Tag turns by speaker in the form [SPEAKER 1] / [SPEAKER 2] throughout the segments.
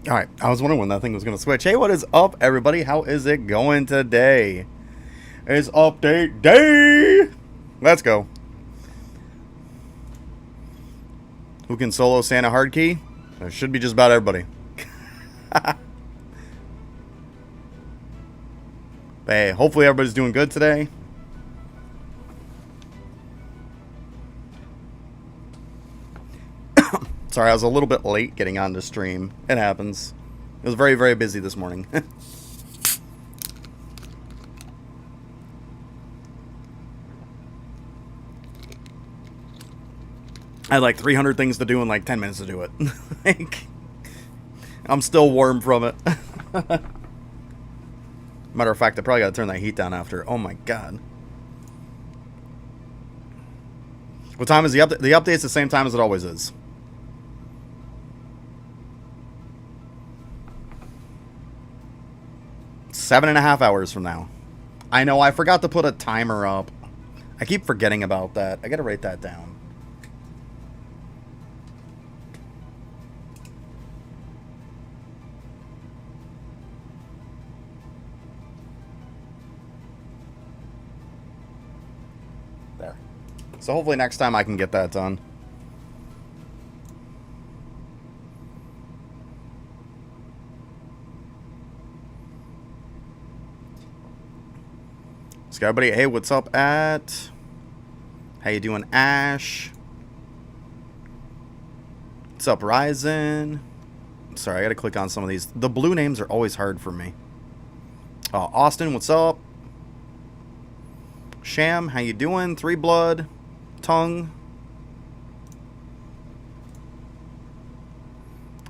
[SPEAKER 1] Alright, I was wondering when that thing was going to switch. Hey, what is up, everybody? How is it going today? It's update day! Let's go. Who can solo Santa hard key? It should be just about everybody. Hey, hopefully everybody's doing good today. Sorry, I was a little bit late getting on the stream. It happens. It was very, very busy this morning. I had like 300 things to do in like 10 minutes to do it. Like, I'm still warm from it. Matter of fact, I probably got to turn that heat down after. Oh my god. What time is the update? The update's the same time as it always is. Seven and a half hours from now. I know, I forgot to put a timer up. I keep forgetting about that. I gotta write that down. There. So hopefully next time I can get that done. So everybody, hey, what's up at? How you doing, Ash? What's up, Ryzen? Sorry, I gotta click on some of these. The blue names are always hard for me. Austin, what's up? Sham, how you doing? Three Blood, Tongue.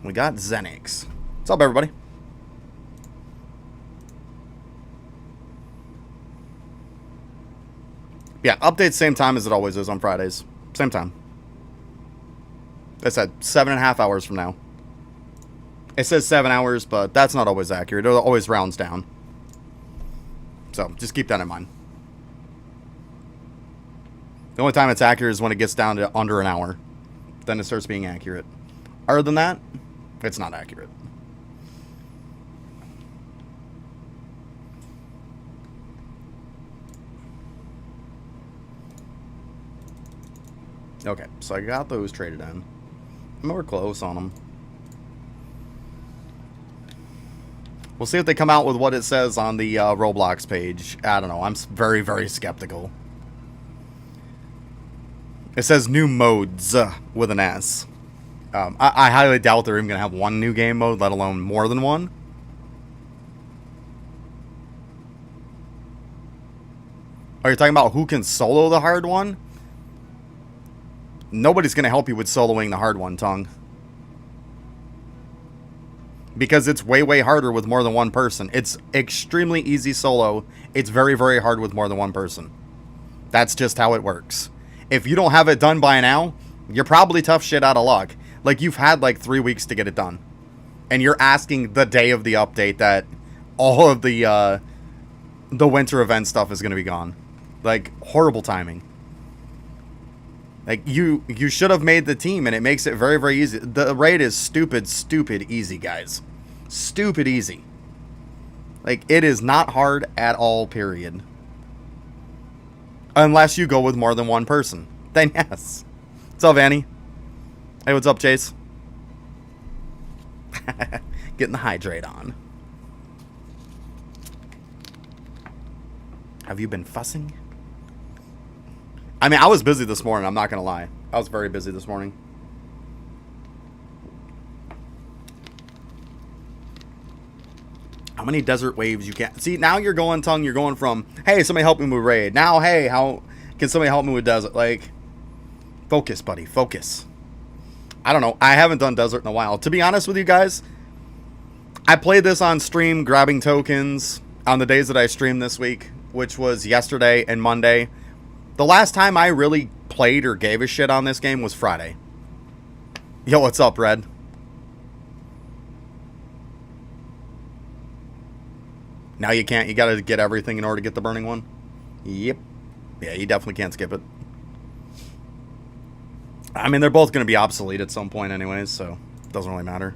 [SPEAKER 1] We got Zenix. What's up, everybody? Yeah, update same time as it always is on Fridays. Same time. I said 7.5 hours from now. It says 7 hours, but that's not always accurate. It always rounds down. So, just keep that in mind. The only time it's accurate is when it gets down to under an hour. Then it starts being accurate. Other than that, it's not accurate. Okay, so I got those traded in. We're close on them. We'll see if they come out with what it says on the Roblox page. I don't know. I'm very, very skeptical. It says new modes with an S. I highly doubt they're even going to have one new game mode, let alone more than one. Are you talking about who can solo the hard one? Nobody's going to help you with soloing the hard one, Tongue. Because it's way, way harder with more than one person. It's extremely easy solo. It's very, very hard with more than one person. That's just how it works. If you don't have it done by now, you're probably tough shit out of luck. Like, you've had like 3 weeks to get it done. And you're asking the day of the update that all of the winter event stuff is going to be gone. Like, horrible timing. Like, you should have made the team, and it makes it very, very easy. The raid is stupid, stupid easy, guys. Stupid easy. Like, it is not hard at all, period. Unless you go with more than one person. Then yes. What's up, Annie? Hey, what's up, Chase? Getting the hydrate on. Have you been fussing? I mean, I was busy this morning, I'm not going to lie. I was very busy this morning. How many desert waves you can... See, now you're going, Tongue, you're going from, hey, somebody help me with raid. Now, hey, how can somebody help me with desert? Like, focus, buddy, focus. I don't know. I haven't done desert in a while. To be honest with you guys, I played this on stream, grabbing tokens on the days that I streamed this week, which was yesterday and Monday. The last time I really played or gave a shit on this game was Friday. Yo, what's up, Red? Now you can't. You gotta get everything in order to get the burning one? Yep. Yeah, you definitely can't skip it. I mean, they're both going to be obsolete at some point anyways, so it doesn't really matter.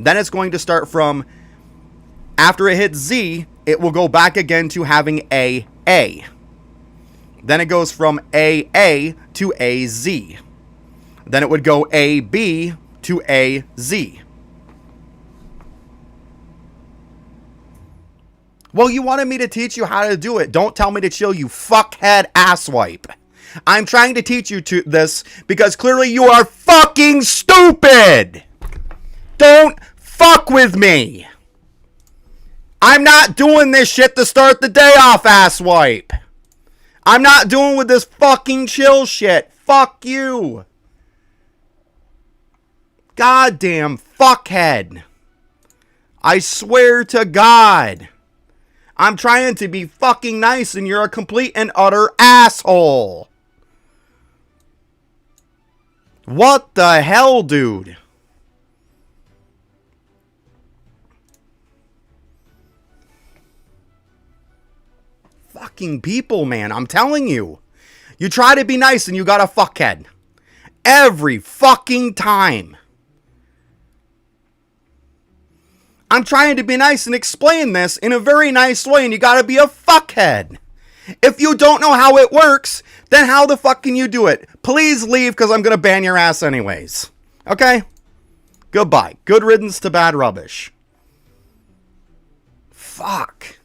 [SPEAKER 1] Then it's going to start from, after it hits Z, it will go back again to having AA. Then it goes from AA to AZ. Then it would go AB to AZ. Well, you wanted me to teach you how to do it. Don't tell me to chill, you fuckhead asswipe. I'm trying to teach you this because clearly you are fucking stupid. Don't fuck with me. I'm not doing this shit to start the day off, asswipe. I'm not doing with this fucking chill shit. Fuck you. Goddamn fuckhead. I swear to God. I'm trying to be fucking nice and you're a complete and utter asshole. What the hell, dude? Fucking people, man. I'm telling you. You try to be nice and you got a fuckhead. Every fucking time. I'm trying to be nice and explain this in a very nice way, and you gotta be a fuckhead. If you don't know how it works, then how the fuck can you do it? Please leave, because I'm gonna ban your ass anyways. Okay? Goodbye. Good riddance to bad rubbish. Fuck.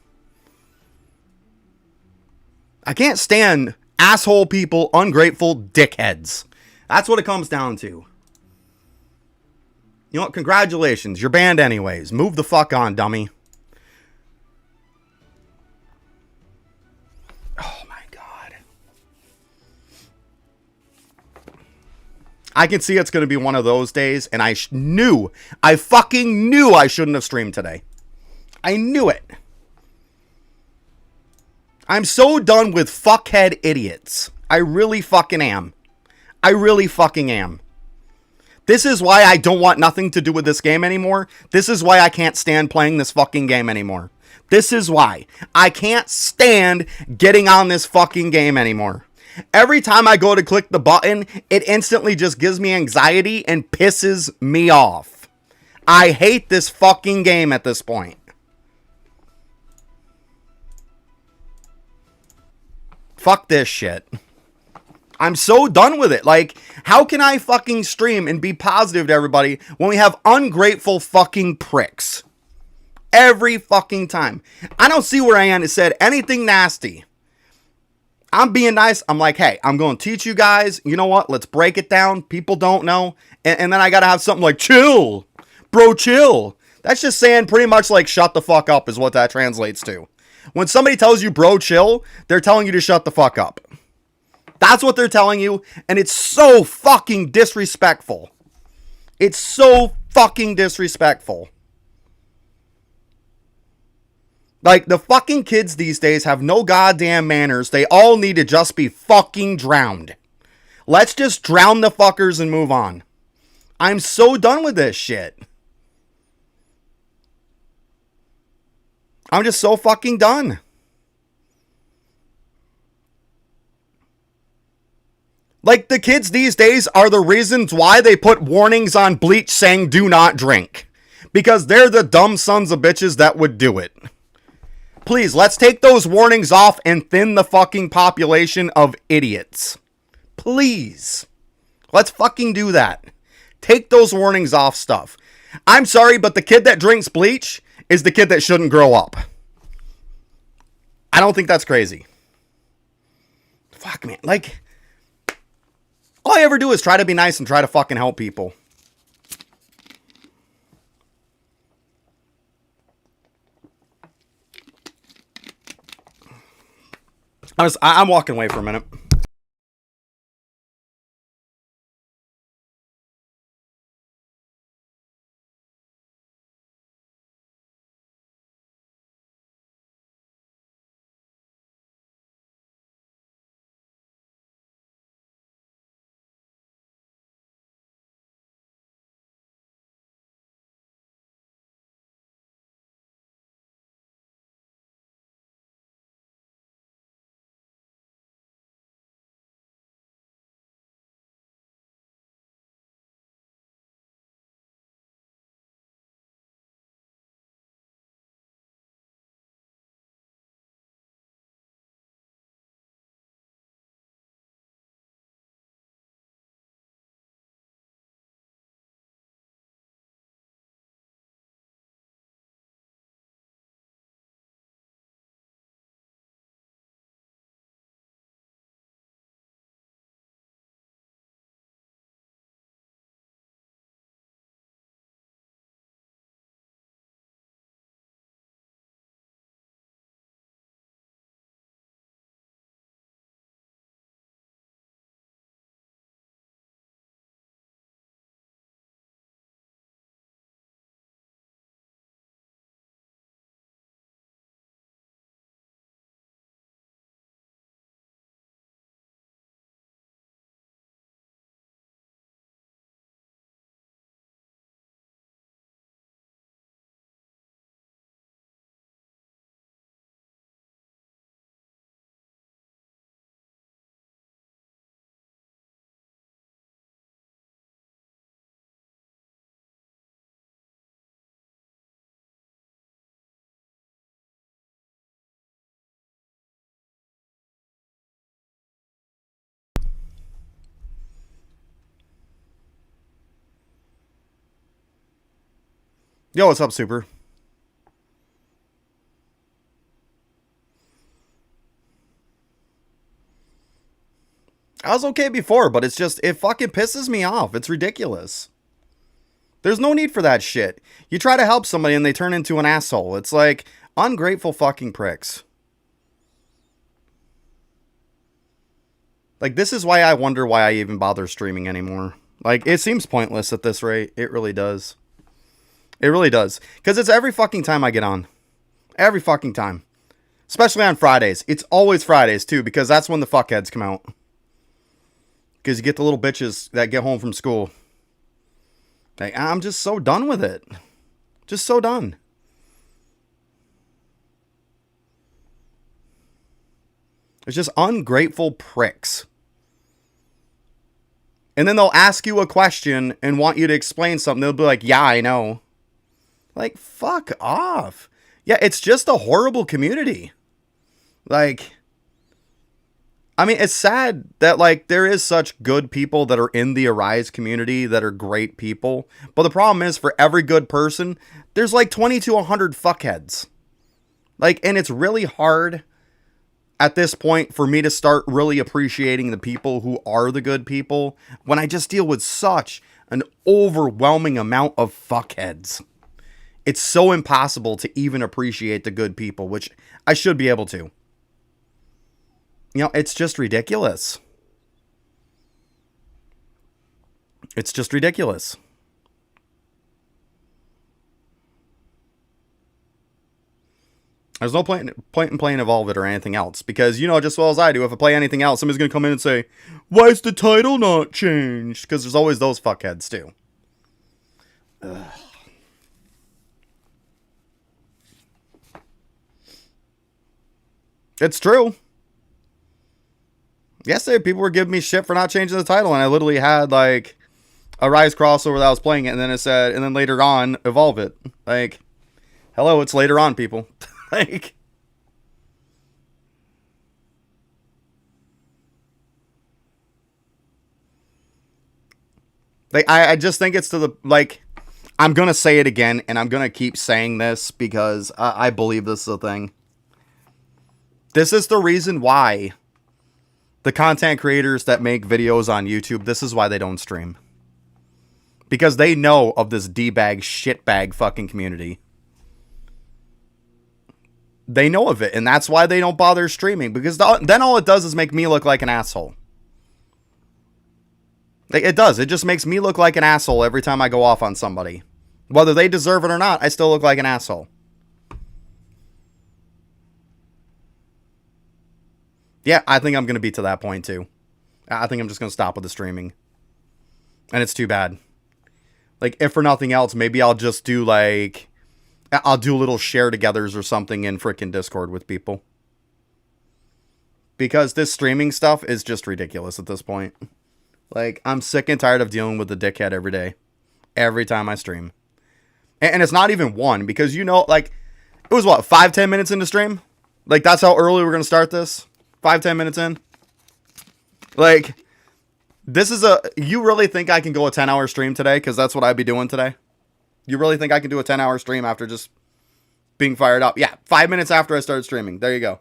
[SPEAKER 1] I can't stand asshole people, ungrateful dickheads. That's what it comes down to. You know what? Congratulations. You're banned anyways. Move the fuck on, dummy. Oh my God. I can see it's going to be one of those days, and I fucking knew I shouldn't have streamed today. I knew it. I'm so done with fuckhead idiots. I really fucking am. I really fucking am. This is why I don't want nothing to do with this game anymore. This is why I can't stand playing this fucking game anymore. This is why. I can't stand getting on this fucking game anymore. Every time I go to click the button, it instantly just gives me anxiety and pisses me off. I hate this fucking game at this point. Fuck this shit. I'm so done with it. Like, how can I fucking stream and be positive to everybody when we have ungrateful fucking pricks? Every fucking time. I don't see where Ann said anything nasty. I'm being nice. I'm like, hey, I'm going to teach you guys. You know what? Let's break it down. People don't know. And then I got to have something like, chill. Bro, chill. That's just saying pretty much like, shut the fuck up is what that translates to. When somebody tells you, bro, chill, they're telling you to shut the fuck up. That's what they're telling you, and it's so fucking disrespectful. It's so fucking disrespectful. Like, the fucking kids these days have no goddamn manners. They all need to just be fucking drowned. Let's just drown the fuckers and move on. I'm so done with this shit. I'm just so fucking done. Like, the kids these days are the reasons why they put warnings on bleach saying do not drink. Because they're the dumb sons of bitches that would do it. Please, let's take those warnings off and thin the fucking population of idiots. Please. Let's fucking do that. Take those warnings off stuff. I'm sorry, but the kid that drinks bleach is the kid that shouldn't grow up. I don't think that's crazy. Fuck, man. Like, all I ever do is try to be nice and try to fucking help people. I'm walking away for a minute. Yo, what's up, Super? I was okay before, but it's just, it fucking pisses me off. It's ridiculous. There's no need for that shit. You try to help somebody and they turn into an asshole. It's like, ungrateful fucking pricks. Like, this is why I wonder why I even bother streaming anymore. Like, it seems pointless at this rate. It really does. It really does. Because it's every fucking time I get on. Every fucking time. Especially on Fridays. It's always Fridays, too, because that's when the fuckheads come out. Because you get the little bitches that get home from school. Like, I'm just so done with it. Just so done. It's just ungrateful pricks. And then they'll ask you a question and want you to explain something. They'll be like, yeah, I know. Like, fuck off. Yeah, it's just a horrible community. Like, I mean, it's sad that, like, there is such good people that are in the Arise community that are great people. But the problem is, for every good person, there's like 20 to 100 fuckheads. Like, and it's really hard at this point for me to start really appreciating the people who are the good people when I just deal with such an overwhelming amount of fuckheads. It's so impossible to even appreciate the good people, which I should be able to. You know, it's just ridiculous. It's just ridiculous. There's no point in playing Evolve It or anything else. Because you know just as well as I do, if I play anything else, somebody's going to come in and say, why is the title not changed? Because there's always those fuckheads too. Ugh. It's true. Yesterday, people were giving me shit for not changing the title, and I literally had, like, a Rise crossover that I was playing it, and then it said, and then later on, Evolve It. Like, hello, it's later on, people. Like, I just think it's to the, like, I'm going to say it again, and I'm going to keep saying this because I believe this is a thing. This is the reason why the content creators that make videos on YouTube, this is why they don't stream. Because they know of this D-bag, shitbag fucking community. They know of it, and that's why they don't bother streaming. Because then all it does is make me look like an asshole. It does. It just makes me look like an asshole every time I go off on somebody. Whether they deserve it or not, I still look like an asshole. Yeah, I think I'm going to be to that point too. I think I'm just going to stop with the streaming. And it's too bad. Like, if for nothing else, maybe I'll just do, like, I'll do little share-togethers or something in frickin' Discord with people. Because this streaming stuff is just ridiculous at this point. Like, I'm sick and tired of dealing with the dickhead every day. Every time I stream. And it's not even one, because, you know, like, it was what, 5-10 minutes into stream? Like, that's how early we're going to start this? 5-10 minutes in? Like, this is you really think I can go a 10-hour stream today? Because that's what I'd be doing today. You really think I can do a 10-hour stream after just being fired up? Yeah, 5 minutes after I started streaming. There you go.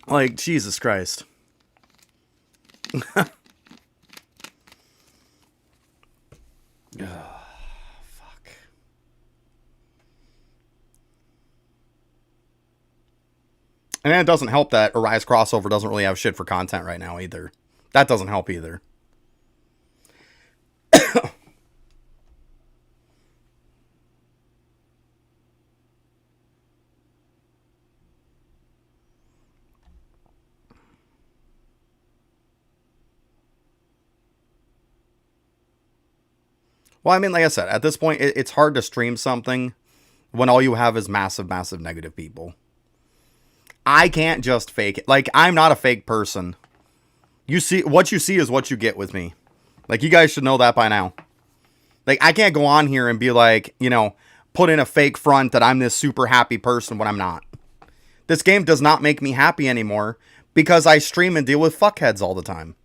[SPEAKER 1] Like, Jesus Christ. And it doesn't help that Arise crossover doesn't really have shit for content right now either. That doesn't help either. Well, I mean, like I said, at this point, it's hard to stream something when all you have is massive, massive negative people. I can't just fake it. Like, I'm not a fake person. What you see is what you get with me. Like, you guys should know that by now. Like, I can't go on here and be like, you know, put in a fake front that I'm this super happy person when I'm not. This game does not make me happy anymore because I stream and deal with fuckheads all the time.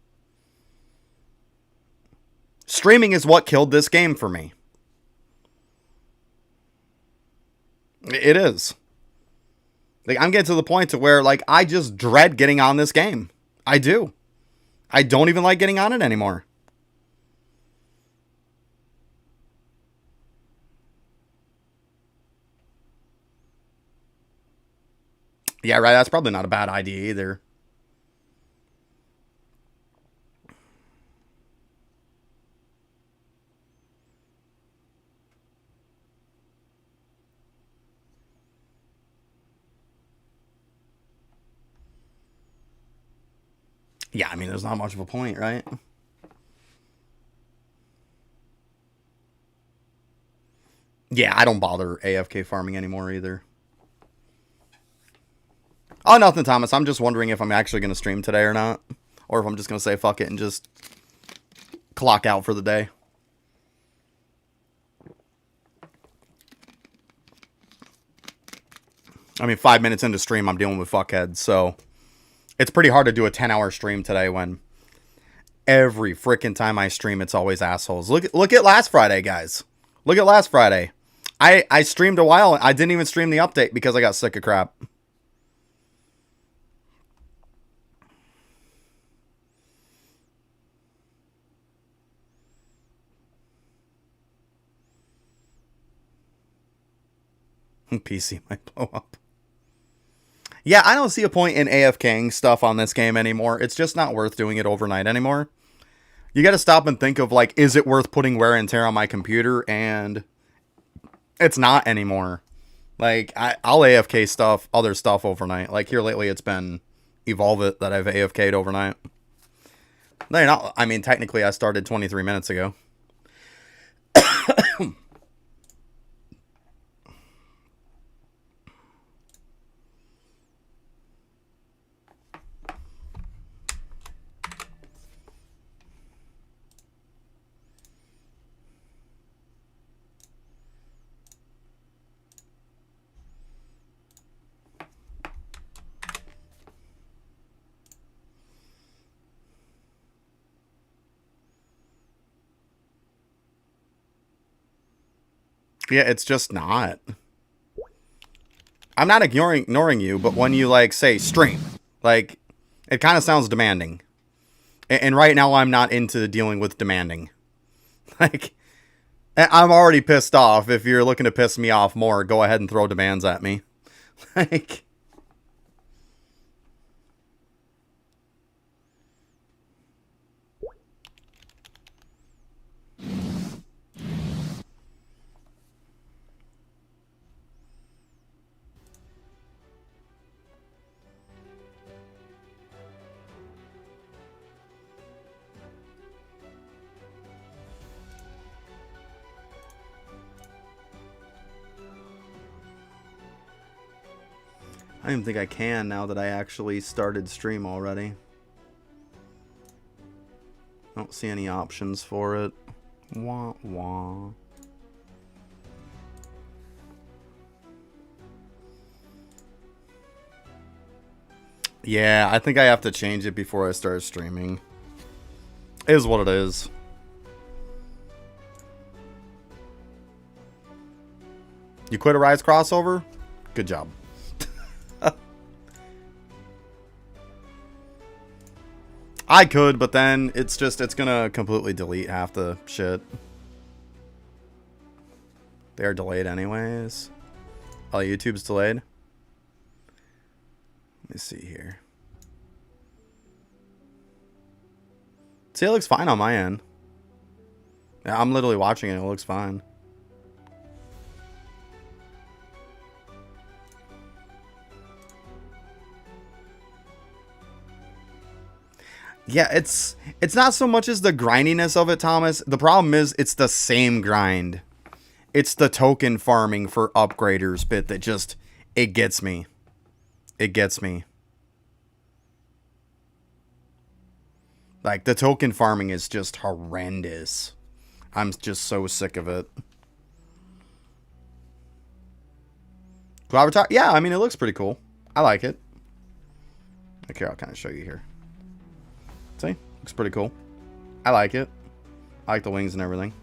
[SPEAKER 1] Streaming is what killed this game for me. It is. Like, I'm getting to the point to where, like, I just dread getting on this game. I do. I don't even like getting on it anymore. Yeah, right. That's probably not a bad idea either. Yeah, I mean, there's not much of a point, right? Yeah, I don't bother AFK farming anymore either. Oh, nothing, Thomas. I'm just wondering if I'm actually going to stream today or not. Or if I'm just going to say fuck it and just clock out for the day. I mean, 5 minutes into stream, I'm dealing with fuckheads, so it's pretty hard to do a 10-hour stream today when every freaking time I stream, it's always assholes. Look at last Friday, guys. Look at last Friday. I streamed a while. I didn't even stream the update because I got sick of crap. PC might blow up. Yeah, I don't see a point in AFKing stuff on this game anymore. It's just not worth doing it overnight anymore. You got to stop and think of, like, is it worth putting wear and tear on my computer? And it's not anymore. Like, I'll AFK stuff, other stuff overnight. Like, here lately, it's been Evolve It that I've AFK'd overnight. They're not, I mean, technically, I started 23 minutes ago. Yeah, it's just not. I'm not ignoring you, but when you, like, say stream, like, it kind of sounds demanding. And right now I'm not into dealing with demanding. Like, I'm already pissed off. If you're looking to piss me off more, go ahead and throw demands at me. Like, I don't even think I can now that I actually started stream already. I don't see any options for it. Wah, wah. Yeah, I think I have to change it before I start streaming. It is what it is. You quit a Rise crossover? Good job. I could, but then it's gonna completely delete half the shit. They're delayed anyways. Oh, YouTube's delayed? Let me see here. See, it looks fine on my end. Yeah, I'm literally watching it. It looks fine. Yeah, it's not so much as the grindiness of it, Thomas. The problem is it's the same grind. It's the token farming for upgraders bit that just, it gets me. It gets me. Like, the token farming is just horrendous. I'm just so sick of it. Cool avatar? Yeah, I mean, it looks pretty cool. I like it. Okay, I'll kind of show you here. See? Looks pretty cool. I like it. I like the wings and everything.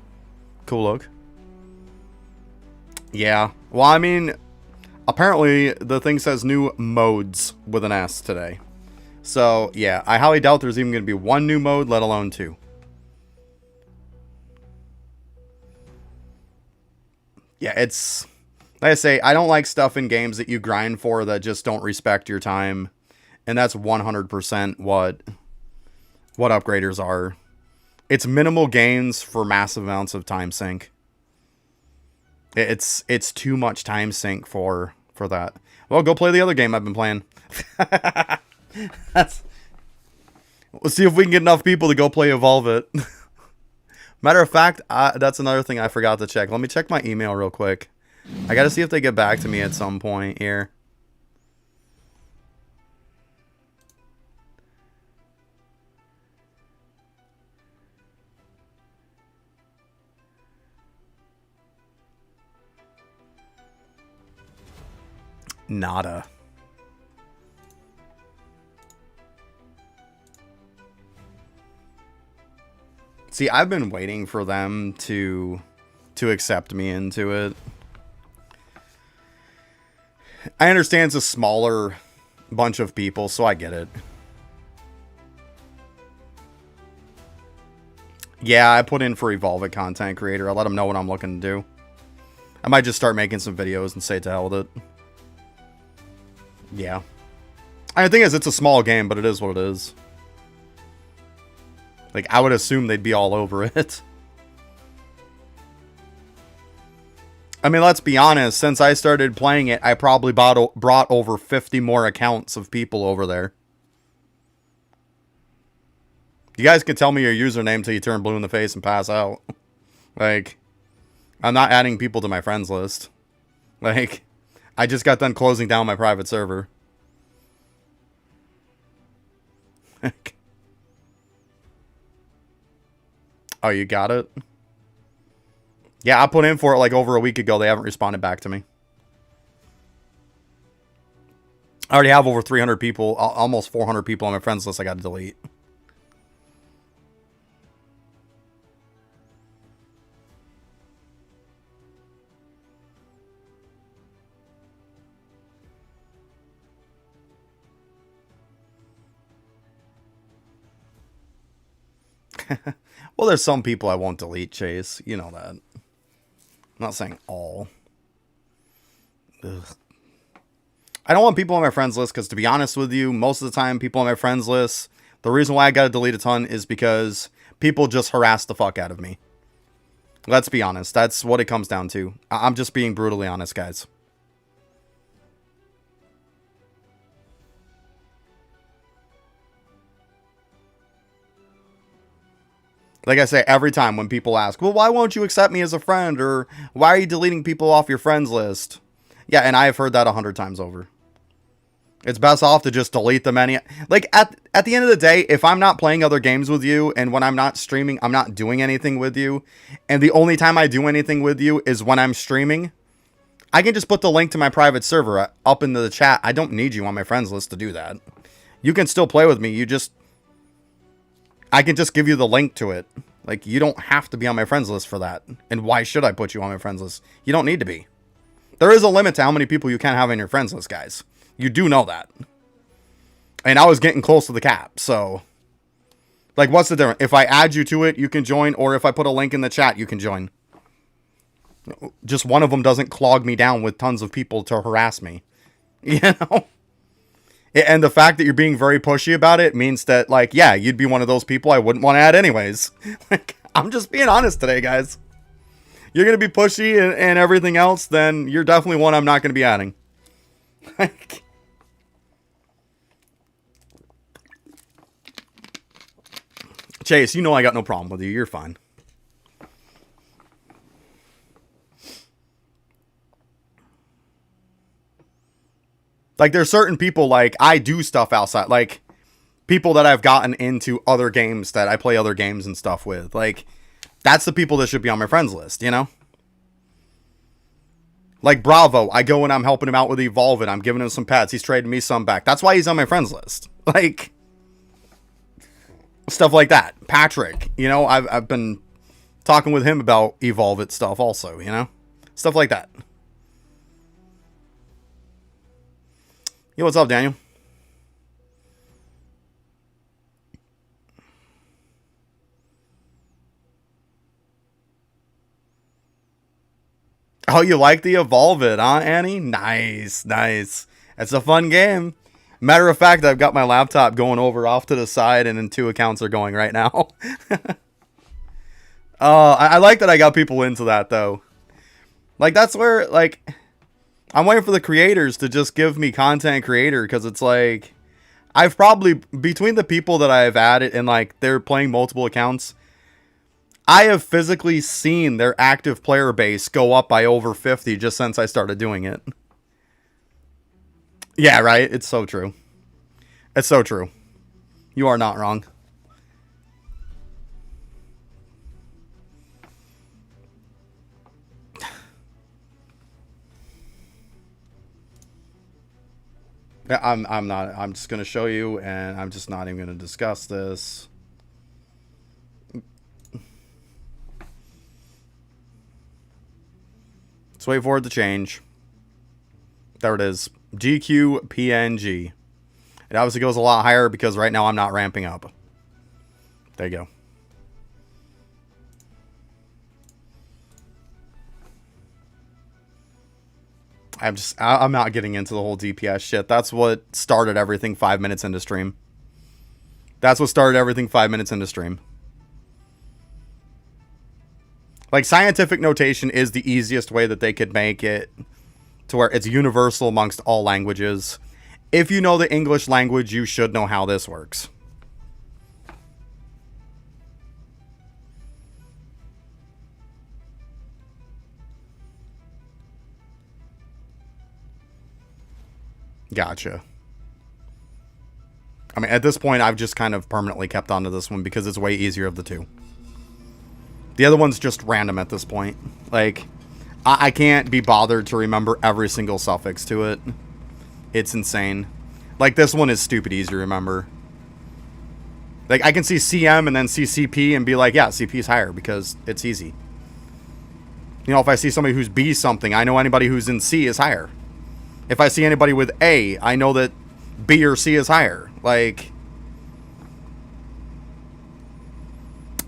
[SPEAKER 1] Cool look. Yeah. Well, I mean, apparently the thing says new modes with an S today. So, yeah, I highly doubt there's even going to be one new mode, let alone two. Yeah, it's... Like I say, I don't like stuff in games that you grind for that just don't respect your time. And that's 100% what upgraders are. It's minimal gains for massive amounts of time sink. It's too much time sink for that. Well, go play the other game I've been playing. Let's see if we can get enough people to go play Evolve It. Matter of fact, that's another thing I forgot to check. Let me check my email real quick. I gotta see if they get back to me at some point here. Nada. See, I've been waiting for them to accept me into it. I understand it's a smaller bunch of people, so I get it. Yeah, I put in for Evolve It content creator. I let them know what I'm looking to do. I might just start making some videos and say to hell with it. Yeah. I think it's a small game, but it is what it is. Like, I would assume they'd be all over it. I mean, let's be honest. Since I started playing it, I probably brought over 50 more accounts of people over there. You guys can tell me your username until you turn blue in the face and pass out. Like, I'm not adding people to my friends list. Like, I just got done closing down my private server. Oh, you got it? Yeah, I put in for it like over a week ago. They haven't responded back to me. I already have over 300 people, almost 400 people on my friends list I got to delete. Well, there's some people I won't delete, Chase. You know that. I'm not saying all. Ugh. I don't want people on my friends list because, to be honest with you, most of the time people on my friends list, the reason why I got to delete a ton is because people just harass the fuck out of me. Let's be honest. That's what it comes down to. I'm just being brutally honest, guys. Like I say, every time when people ask, well, why won't you accept me as a friend? Or why are you deleting people off your friends list? Yeah, and I have heard that 100 times over. It's best off to just delete them like, at the end of the day, if I'm not playing other games with you, and when I'm not streaming, I'm not doing anything with you, and the only time I do anything with you is when I'm streaming, I can just put the link to my private server up into the chat. I don't need you on my friends list to do that. You can still play with me. I can just give you the link to it. Like, you don't have to be on my friends list for that. And why should I put you on my friends list? You don't need to be. There is a limit to how many people you can have on your friends list, guys. You do know that. And I was getting close to the cap, so... Like, what's the difference? If I add you to it, you can join, or if I put a link in the chat, you can join. Just one of them doesn't clog me down with tons of people to harass me. You know? And the fact that you're being very pushy about it means that, like, yeah, you'd be one of those people I wouldn't want to add anyways. Like, I'm just being honest today, guys. You're going to be pushy and everything else, then you're definitely one I'm not going to be adding. Like, Chase, you know I got no problem with you. You're fine. Like, there's certain people, like, I do stuff outside. Like, people that I've gotten into other games that I play other games and stuff with. Like, that's the people that should be on my friends list, you know? Like, Bravo, I go and I'm helping him out with Evolve It. I'm giving him some pets. He's trading me some back. That's why he's on my friends list. Like, stuff like that. Patrick, you know, I've been talking with him about Evolve It stuff also, you know? Stuff like that. Yo, what's up, Daniel? Oh, you like the Evolve It, huh, Annie? Nice, nice. It's a fun game. Matter of fact, I've got my laptop going over off to the side, and then 2 accounts are going right now. I like that I got people into that, though. Like, that's where, like, I'm waiting for the creators to just give me content creator, because it's like, I've probably, between the people that I've added, and, like, they're playing multiple accounts, I have physically seen their active player base go up by over 50 just since I started doing it. Yeah, right? It's so true. It's so true. You are not wrong. I'm just going to show you, and I'm just not even going to discuss this. Let's wait for it to change. There it is. GQ PNG. It obviously goes a lot higher because right now I'm not ramping up. There you go. I'm not getting into the whole DPS shit. That's what started everything 5 minutes into stream. That's what started everything 5 minutes into stream. Like, scientific notation is the easiest way that they could make it to where it's universal amongst all languages. If you know the English language, you should know how this works. Gotcha. I mean, at this point, I've just kind of permanently kept onto this one because it's way easier of the two. The other one's just random at this point. Like, I can't be bothered to remember every single suffix to it. It's insane. Like, this one is stupid easy to remember. Like, I can see CM and then see CP and be like, yeah, CP is higher because it's easy. You know, if I see somebody who's B something, I know anybody who's in C is higher. If I see anybody with A, I know that B or C is higher. Like,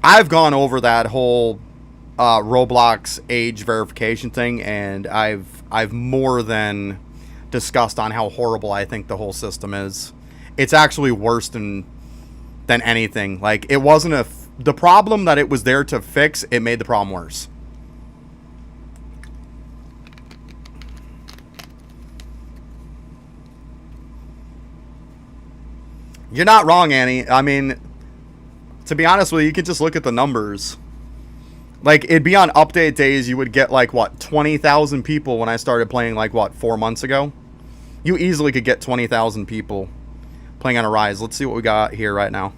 [SPEAKER 1] I've gone over that whole Roblox age verification thing, and I've more than discussed on how horrible I think the whole system is. It's actually worse than anything. Like, it wasn't the problem that it was there to fix, it made the problem worse. You're not wrong, Annie. I mean, to be honest with you, you could just look at the numbers. Like, it'd be on update days, you would get, like, what, 20,000 people when I started playing, like, what, 4 months ago? You easily could get 20,000 people playing on a Rise. Let's see what we got here right now.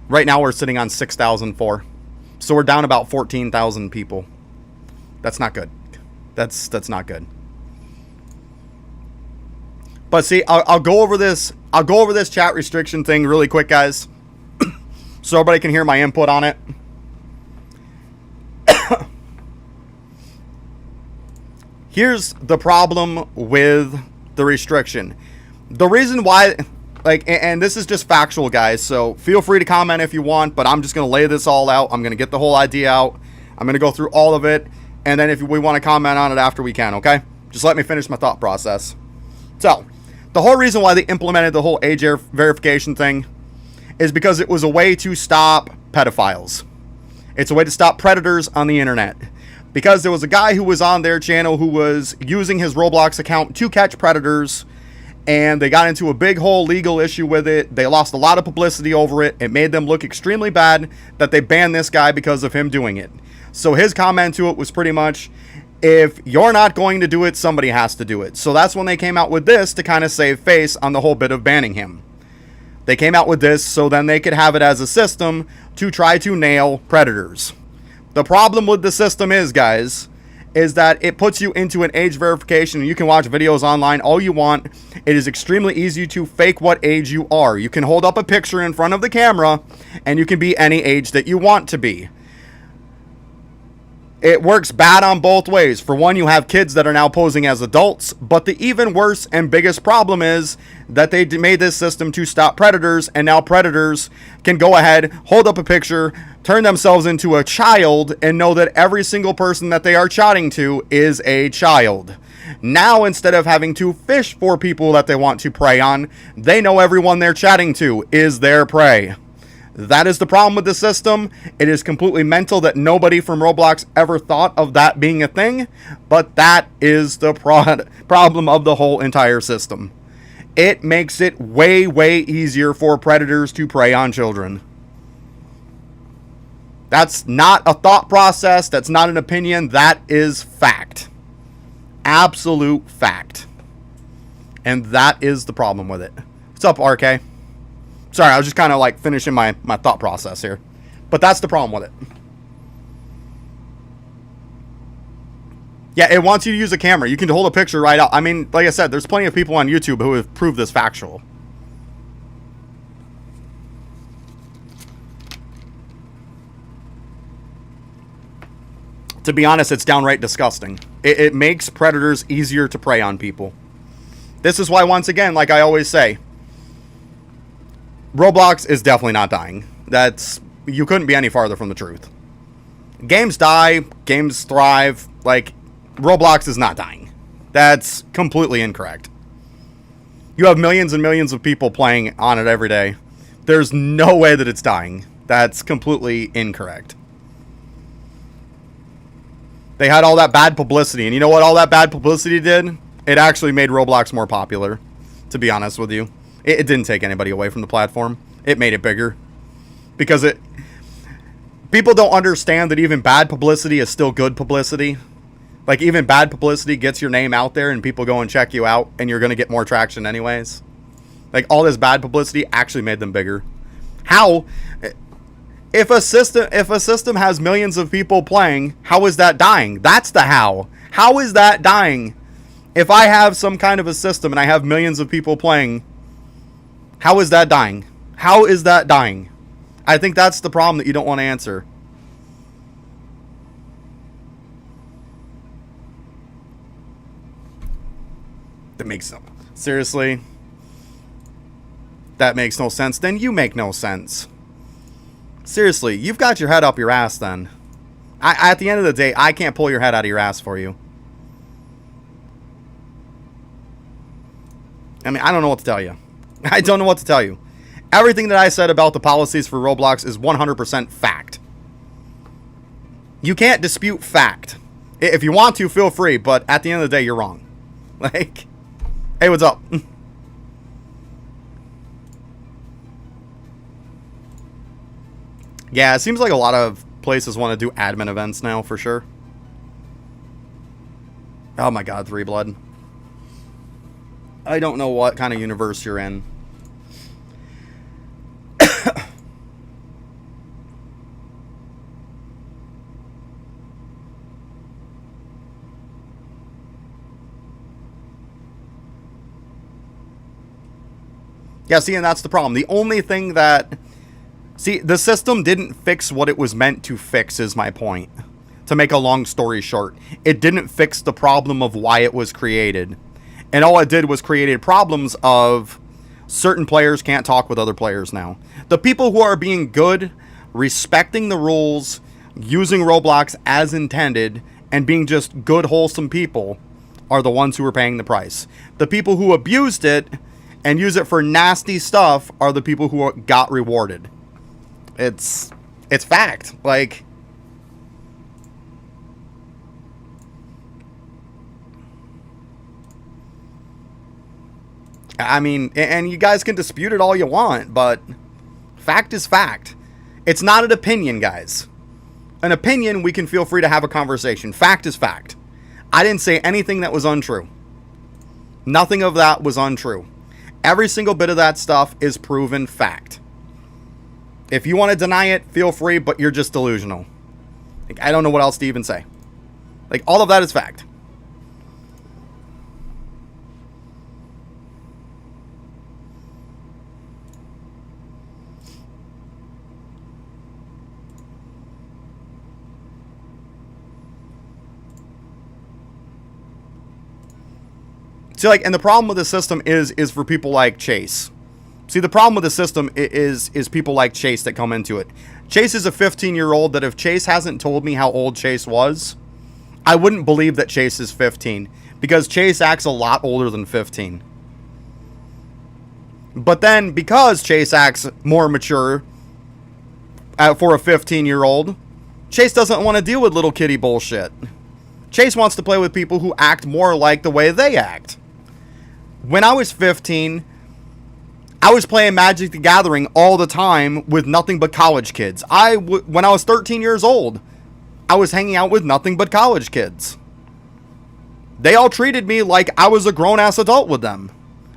[SPEAKER 1] Right now, we're sitting on 6,004. So we're down about 14,000 people. That's not good. That's not good. But see, I'll go over this. I'll go over this chat restriction thing really quick, guys, so everybody can hear my input on it. Here's the problem with the restriction. The reason why, like, and this is just factual, guys, so feel free to comment if you want, but I'm just going to lay this all out. I'm going to get the whole idea out. I'm going to go through all of it, and then if we want to comment on it after, we can, okay? Just let me finish my thought process. So, the whole reason why they implemented the whole age verification thing is because it was a way to stop pedophiles. It's a way to stop predators on the internet. Because there was a guy who was on their channel who was using his Roblox account to catch predators, and they got into a big whole legal issue with it. They lost a lot of publicity over it. It made them look extremely bad that they banned this guy because of him doing it. So his comment to it was pretty much, if you're not going to do it, somebody has to do it. So that's when they came out with this to kind of save face on the whole bit of banning him. They came out with this so then they could have it as a system to try to nail predators. The problem with the system is, guys, is that it puts you into an age verification, and you can watch videos online all you want. It is extremely easy to fake what age you are. You can hold up a picture in front of the camera, and you can be any age that you want to be. It works bad on both ways. For one, you have kids that are now posing as adults, but the even worse and biggest problem is that they made this system to stop predators, and now predators can go ahead, hold up a picture, turn themselves into a child, and know that every single person that they are chatting to is a child. Now, instead of having to fish for people that they want to prey on, they know everyone they're chatting to is their prey. That is the problem with the system. It is completely mental that nobody from Roblox ever thought of that being a thing, but that is the problem of the whole entire system. It makes it way, way easier for predators to prey on children. That's not a thought process. That's not an opinion. That is fact. Absolute fact. And that is the problem with it. What's up, RK? Sorry, I was just kind of like finishing my thought process here. But that's the problem with it. Yeah, it wants you to use a camera. You can hold a picture right out. I mean, like I said, there's plenty of people on YouTube who have proved this factual. To be honest, it's downright disgusting. It makes predators easier to prey on people. This is why, once again, like I always say, Roblox is definitely not dying. You couldn't be any farther from the truth. Games die, games thrive. Like, Roblox is not dying. That's completely incorrect. You have millions and millions of people playing on it every day. There's no way that it's dying. That's completely incorrect. They had all that bad publicity, and you know what all that bad publicity did? It actually made Roblox more popular, to be honest with you. It didn't take anybody away from the platform. It made it bigger. Because people don't understand that even bad publicity is still good publicity. Like, even bad publicity gets your name out there and people go and check you out, and you're going to get more traction anyways. Like, all this bad publicity actually made them bigger. How? If a system has millions of people playing, how is that dying? That's the how. How is that dying? If I have some kind of a system and I have millions of people playing, how is that dying? How is that dying? I think that's the problem that you don't want to answer. That makes no... Seriously? That makes no sense. Then you make no sense. Seriously, you've got your head up your ass then. At the end of the day, I can't pull your head out of your ass for you. I mean, I don't know what to tell you. I don't know what to tell you. Everything that I said about the policies for Roblox is 100% fact. You can't dispute fact. If you want to, feel free, but at the end of the day, you're wrong. Like, hey, what's up? Yeah, it seems like a lot of places want to do admin events now, for sure. Oh my god, 3 blood. I don't know what kind of universe you're in. Yeah, see, and that's the problem. The only thing that... See, the system didn't fix what it was meant to fix, is my point. To make a long story short. It didn't fix the problem of why it was created. And all it did was created problems of certain players can't talk with other players now. The people who are being good, respecting the rules, using Roblox as intended, and being just good, wholesome people are the ones who are paying the price. The people who abused it and use it for nasty stuff are the people who got rewarded. It's fact. Like, I mean, and you guys can dispute it all you want, but fact is fact. It's not an opinion, guys. An opinion, we can feel free to have a conversation. Fact is fact. I didn't say anything that was untrue. Nothing of that was untrue. Every single bit of that stuff is proven fact. If you want to deny it, feel free, but you're just delusional. Like, I don't know what else to even say. Like, all of that is fact. See, like, and the problem with the system is for people like Chase. See, the problem with the system is people like Chase that come into it. Chase is a 15-year-old that if Chase hasn't told me how old Chase was, I wouldn't believe that Chase is 15. Because Chase acts a lot older than 15. But then, because Chase acts more mature for a 15-year-old, Chase doesn't want to deal with little kitty bullshit. Chase wants to play with people who act more like the way they act. When I was 15, I was playing Magic the Gathering all the time with nothing but college kids. When I was 13 years old, I was hanging out with nothing but college kids. They all treated me like I was a grown-ass adult with them.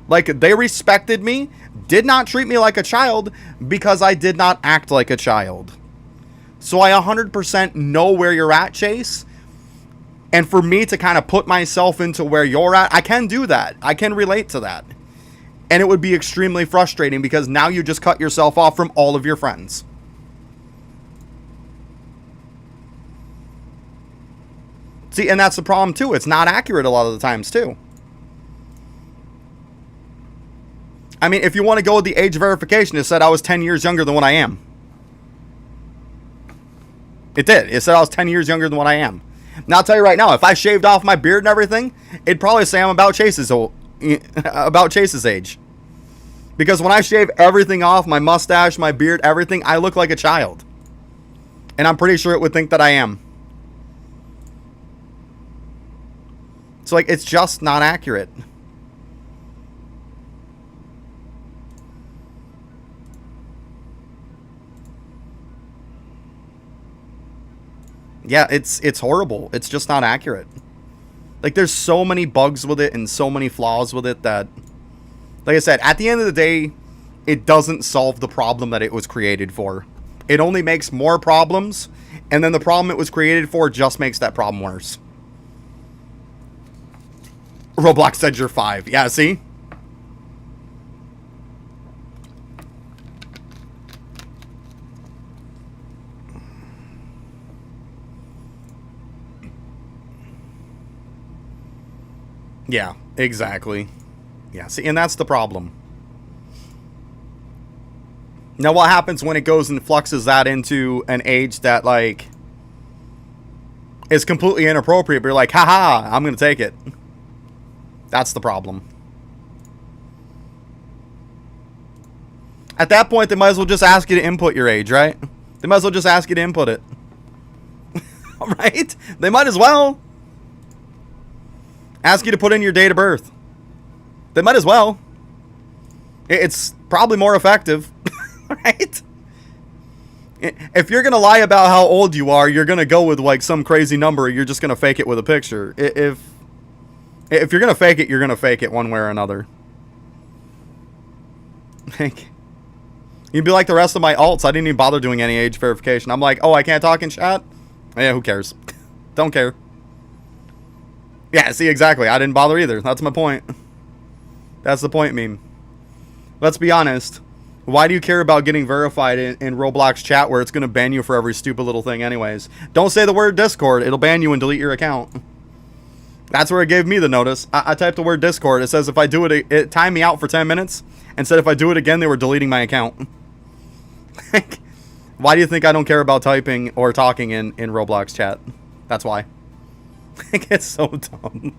[SPEAKER 1] Like, they respected me, did not treat me like a child because I did not act like a child. So I 100% know where you're at, Chase. And for me to kind of put myself into where you're at, I can do that. I can relate to that. And it would be extremely frustrating because now you just cut yourself off from all of your friends. See, and that's the problem too. It's not accurate a lot of the times too. I mean, if you want to go with the age verification, it said I was 10 years younger than what I am. It did. It said I was 10 years younger than what I am. Now, I'll tell you right now, if I shaved off my beard and everything, it'd probably say I'm about Chase's age. Because when I shave everything off, my mustache, my beard, everything, I look like a child. And I'm pretty sure it would think that I am. So, like, it's just not accurate. Yeah, it's horrible. It's just not accurate. Like, there's so many bugs with it and so many flaws with it that, like I said, at the end of the day, it doesn't solve the problem that it was created for. It only makes more problems, and then the problem it was created for just makes that problem worse. Roblox said you're 5. Yeah, see? Yeah, exactly. Yeah, see, and that's the problem. Now, what happens when it goes and fluxes that into an age that, like, is completely inappropriate, but you're like, haha, I'm going to take it. That's the problem. At that point, they might as well just ask you to input your age, right? They might as well just ask you to input it. Right? They might as well. Ask you to put in your date of birth. They might as well. It's probably more effective. Right? If you're going to lie about how old you are, you're going to go with like some crazy number. You're just going to fake it with a picture. If you're going to fake it, you're going to fake it one way or another. You'd be like the rest of my alts. I didn't even bother doing any age verification. I'm like, oh, I can't talk in chat? Yeah, who cares? Don't care. Yeah, see, exactly. I didn't bother either. That's my point. That's the point, meme. Let's be honest. Why do you care about getting verified in Roblox chat where it's going to ban you for every stupid little thing anyways? Don't say the word Discord. It'll ban you and delete your account. That's where it gave me the notice. I typed the word Discord. It says if I do it, it timed me out for 10 minutes. And said if I do it again, they were deleting my account. Why do you think I don't care about typing or talking in Roblox chat? That's why. It's so dumb.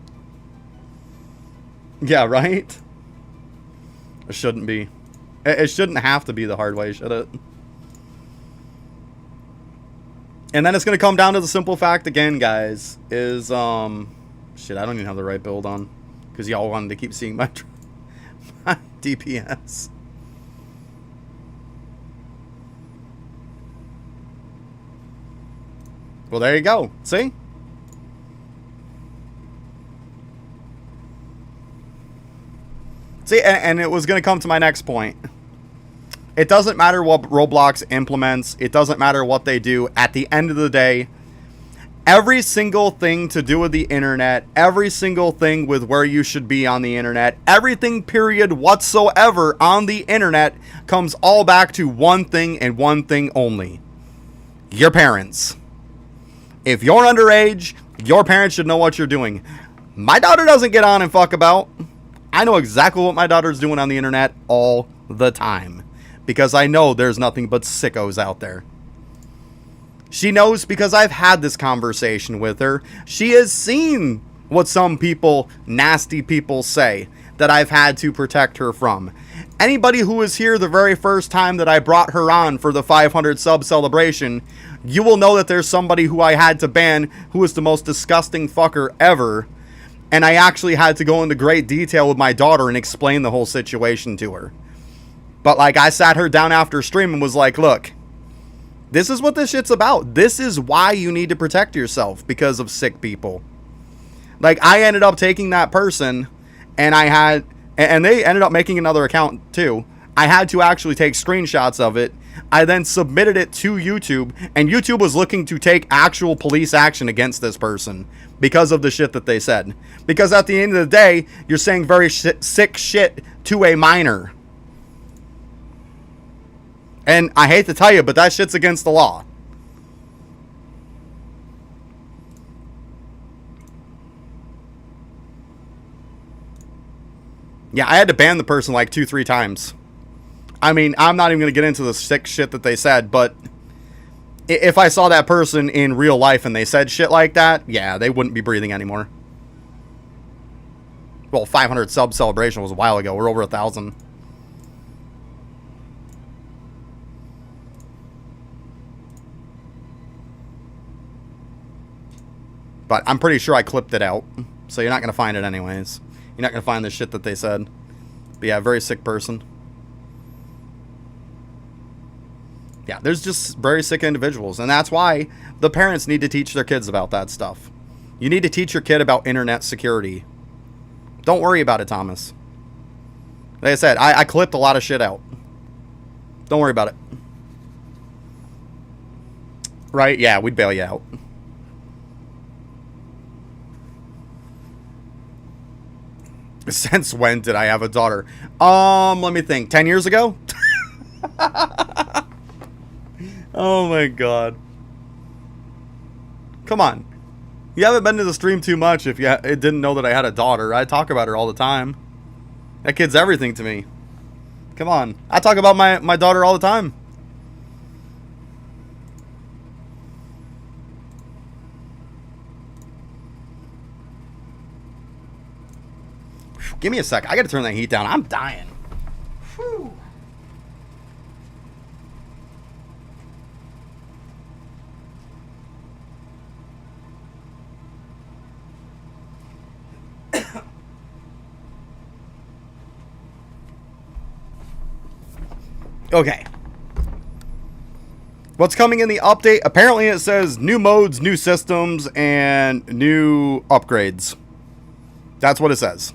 [SPEAKER 1] Yeah, right? It shouldn't be. It shouldn't have to be the hard way, should it? And then it's going to come down to the simple fact again, guys, is, shit, I don't even have the right build on. Because y'all wanted to keep seeing my DPS. Well, there you go. See? See, and it was going to come to my next point. It doesn't matter what Roblox implements. It doesn't matter what they do. At the end of the day, Every single thing to do with the internet, every single thing with where you should be on the internet, everything period whatsoever on the internet comes all back to one thing and one thing only. Your parents. If you're underage, your parents should know what you're doing. My daughter doesn't get on and fuck about. I know exactly what my daughter's doing on the internet all the time. Because I know there's nothing but sickos out there. She knows because I've had this conversation with her. She has seen what some people, nasty people, say that I've had to protect her from. Anybody who was here the very first time that I brought her on for the 500 sub celebration, you will know that there's somebody who I had to ban who was the most disgusting fucker ever. And I actually had to go into great detail with my daughter and explain the whole situation to her. But like, I sat her down after stream and was like, look, this is what this shit's about. This is why you need to protect yourself, because of sick people. Like, I ended up taking that person, and they ended up making another account too. I had to actually take screenshots of it. I then submitted it to YouTube, and YouTube was looking to take actual police action against this person because of the shit that they said. Because at the end of the day, you're saying very sick shit to a minor. And I hate to tell you, but that shit's against the law. Yeah, I had to ban the person like 2-3 times. I mean, I'm not even going to get into the sick shit that they said, but if I saw that person in real life and they said shit like that, yeah, they wouldn't be breathing anymore. Well, 500 sub celebration was a while ago. We're over 1,000. But I'm pretty sure I clipped it out. So you're not going to find it anyways. You're not going to find the shit that they said. But yeah, very sick person. Yeah, there's just very sick individuals. And that's why the parents need to teach their kids about that stuff. You need to teach your kid about internet security. Don't worry about it, Thomas. Like I said, I clipped a lot of shit out. Don't worry about it. Right? Yeah, we'd bail you out. Since when did I have a daughter? Let me think. 10 years ago? Oh my god. Come on. You haven't been to the stream too much if you didn't know that I had a daughter. I talk about her all the time. That kid's everything to me. Come on. I talk about my daughter all the time. Give me a sec. I gotta turn that heat down. I'm dying. Whew. Okay. What's coming in the update? Apparently it says new modes, new systems, and new upgrades. That's what it says.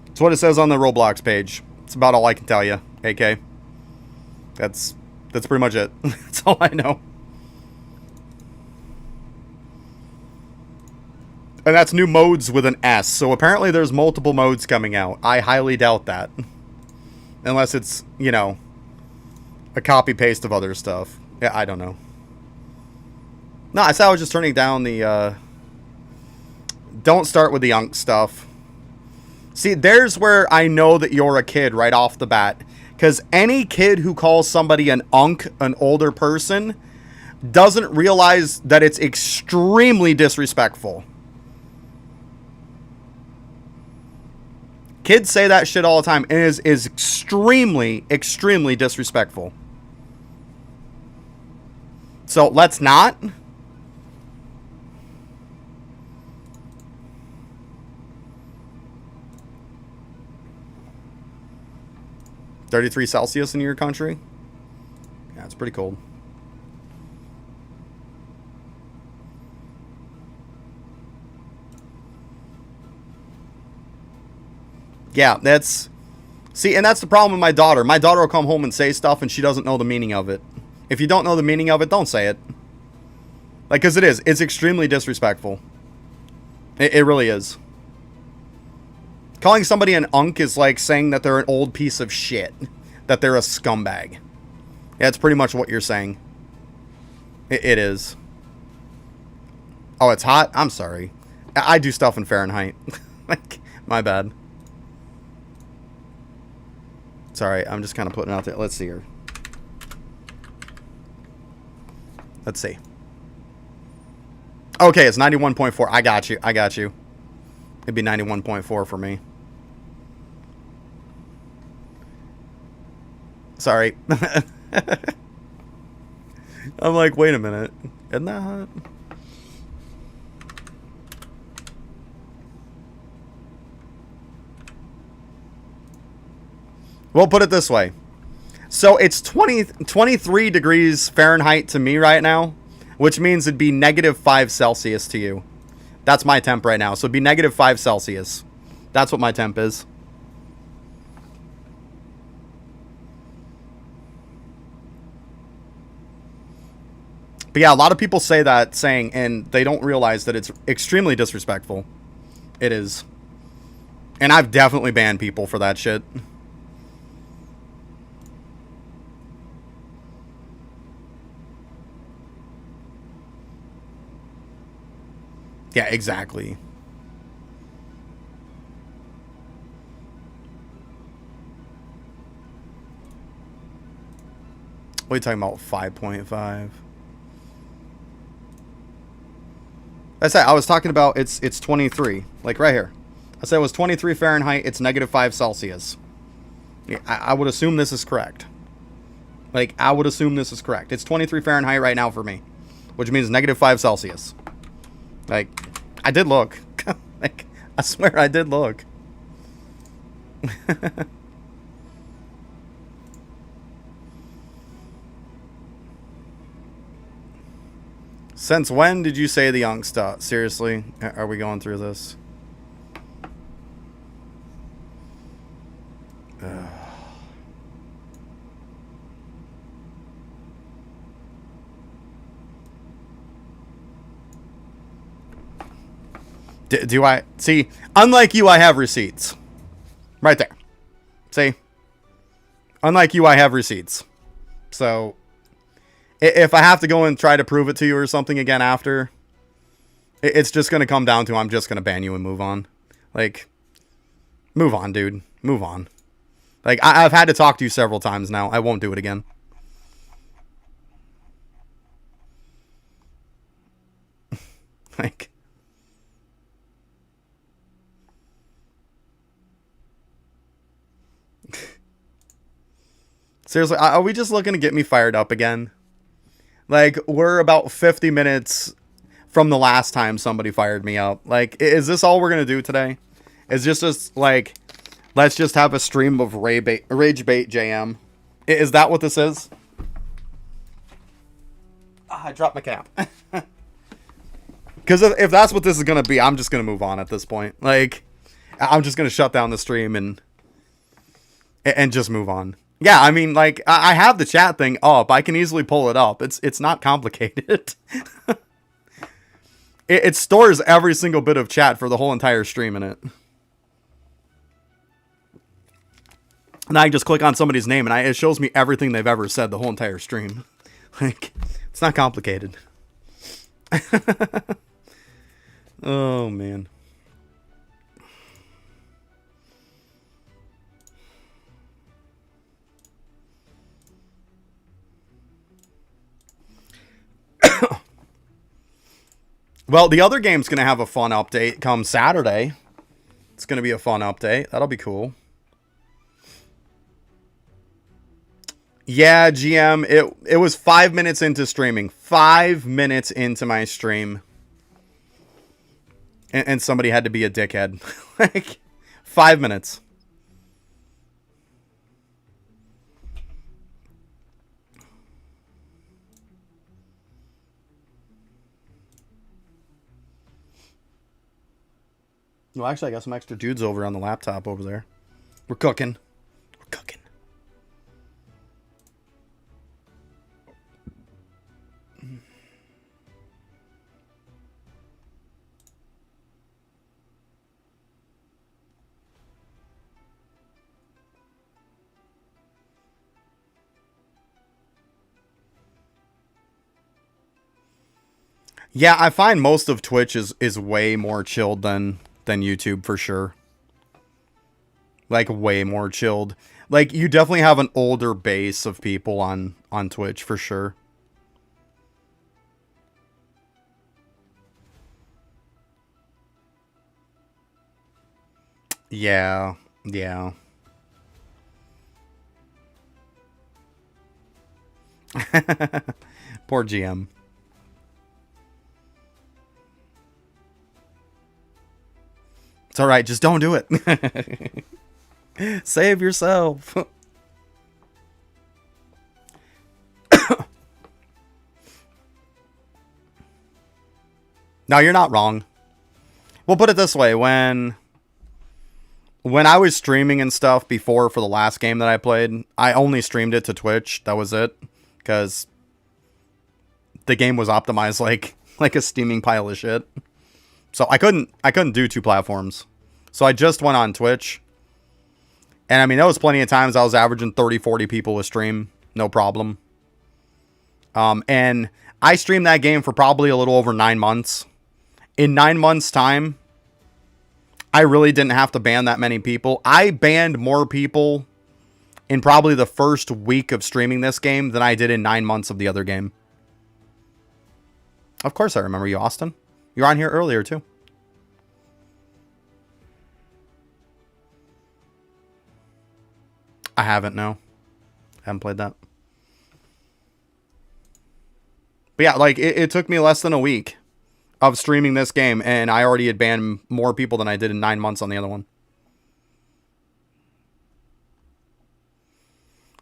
[SPEAKER 1] That's what it says on the Roblox page. It's about all I can tell you, AK. That's pretty much it. That's all I know. And that's new modes with an S. So apparently there's multiple modes coming out. I highly doubt that. Unless it's, you know, a copy-paste of other stuff. Yeah, I don't know. No, I said I was just turning down the, don't start with the unk stuff. See, there's where I know that you're a kid right off the bat. Because any kid who calls somebody an unk, an older person, doesn't realize that it's extremely disrespectful. Kids say that shit all the time, and it is extremely, extremely disrespectful. So, let's not. 33 Celsius in your country? Yeah, it's pretty cold. Yeah, that's... See, and that's the problem with my daughter. My daughter will come home and say stuff and she doesn't know the meaning of it. If you don't know the meaning of it, don't say it. Like, because it is. It's extremely disrespectful. It really is. Calling somebody an unk is like saying that they're an old piece of shit. That they're a scumbag. Yeah, it's pretty much what you're saying. It is. Oh, it's hot? I'm sorry. I do stuff in Fahrenheit. Like, my bad. Sorry, I'm just kind of putting it out there. Let's see here. Let's see. Okay, it's 91.4. I got you. I got you. It'd be 91.4 for me. Sorry. I'm like, wait a minute. Isn't that hot? We'll put it this way. So it's 23 degrees Fahrenheit to me right now, which means it'd be -5 Celsius to you. That's my temp right now. So it'd be -5 Celsius. That's what my temp is. But yeah, a lot of people say that saying, and they don't realize that it's extremely disrespectful. It is. And I've definitely banned people for that shit. Yeah, exactly. What are you talking about? 5.5? That's it. I was talking about it's 23. Like right here. I said it was 23 Fahrenheit. It's -5 Celsius. Yeah, I would assume this is correct. Like, I would assume this is correct. It's 23 Fahrenheit right now for me. Which means -5 Celsius. Like, I did look. Like, I swear I did look. Since when did you say the young stuff? Seriously? Are we going through this? Do I... See, unlike you, I have receipts. Right there. See? Unlike you, I have receipts. So... if I have to go and try to prove it to you or something again after, it's just going to come down to I'm just going to ban you and move on. Like, move on, dude. Move on. Like, I've had to talk to you several times now. I won't do it again. Like... Seriously, are we just looking to get me fired up again? Like, we're about 50 minutes from the last time somebody fired me up. Like, is this all we're going to do today? Is just like, let's just have a stream of rage bait JM. Is that what this is? I dropped my cap. Because if that's what this is going to be, I'm just going to move on at this point. Like, I'm just going to shut down the stream and just move on. Yeah, I mean, like, I have the chat thing up. I can easily pull it up. It's not complicated. It stores every single bit of chat for the whole entire stream in it. And I just click on somebody's name, and it shows me everything they've ever said the whole entire stream. Like, it's not complicated. Oh, man. Well, the other game's going to have a fun update come Saturday. It's going to be a fun update. That'll be cool. Yeah, GM, it was 5 minutes into streaming. 5 minutes into my stream. And somebody had to be a dickhead. Like, 5 minutes. Well, actually, I got some extra dudes over on the laptop over there. We're cooking. We're cooking. Yeah, I find most of Twitch is way more chilled than YouTube for sure. Like way more chilled. Like you definitely have an older base of people on Twitch for sure. Yeah. Yeah. Poor GM. It's all right, just don't do it. Save yourself. No, you're not wrong. We'll put it this way, when I was streaming and stuff before for the last game that I played, I only streamed it to Twitch. That was it, cuz the game was optimized like a steaming pile of shit. So I couldn't do two platforms. So I just went on Twitch. And I mean, there was plenty of times I was averaging 30, 40 people a stream, no problem. And I streamed that game for probably a little over 9 months. In 9 months' time, I really didn't have to ban that many people. I banned more people in probably the first week of streaming this game than I did in 9 months of the other game. Of course I remember you, Austin. You were on here earlier, too. I haven't, no. I haven't played that. But yeah, like, it took me less than a week of streaming this game, and I already had banned more people than I did in 9 months on the other one.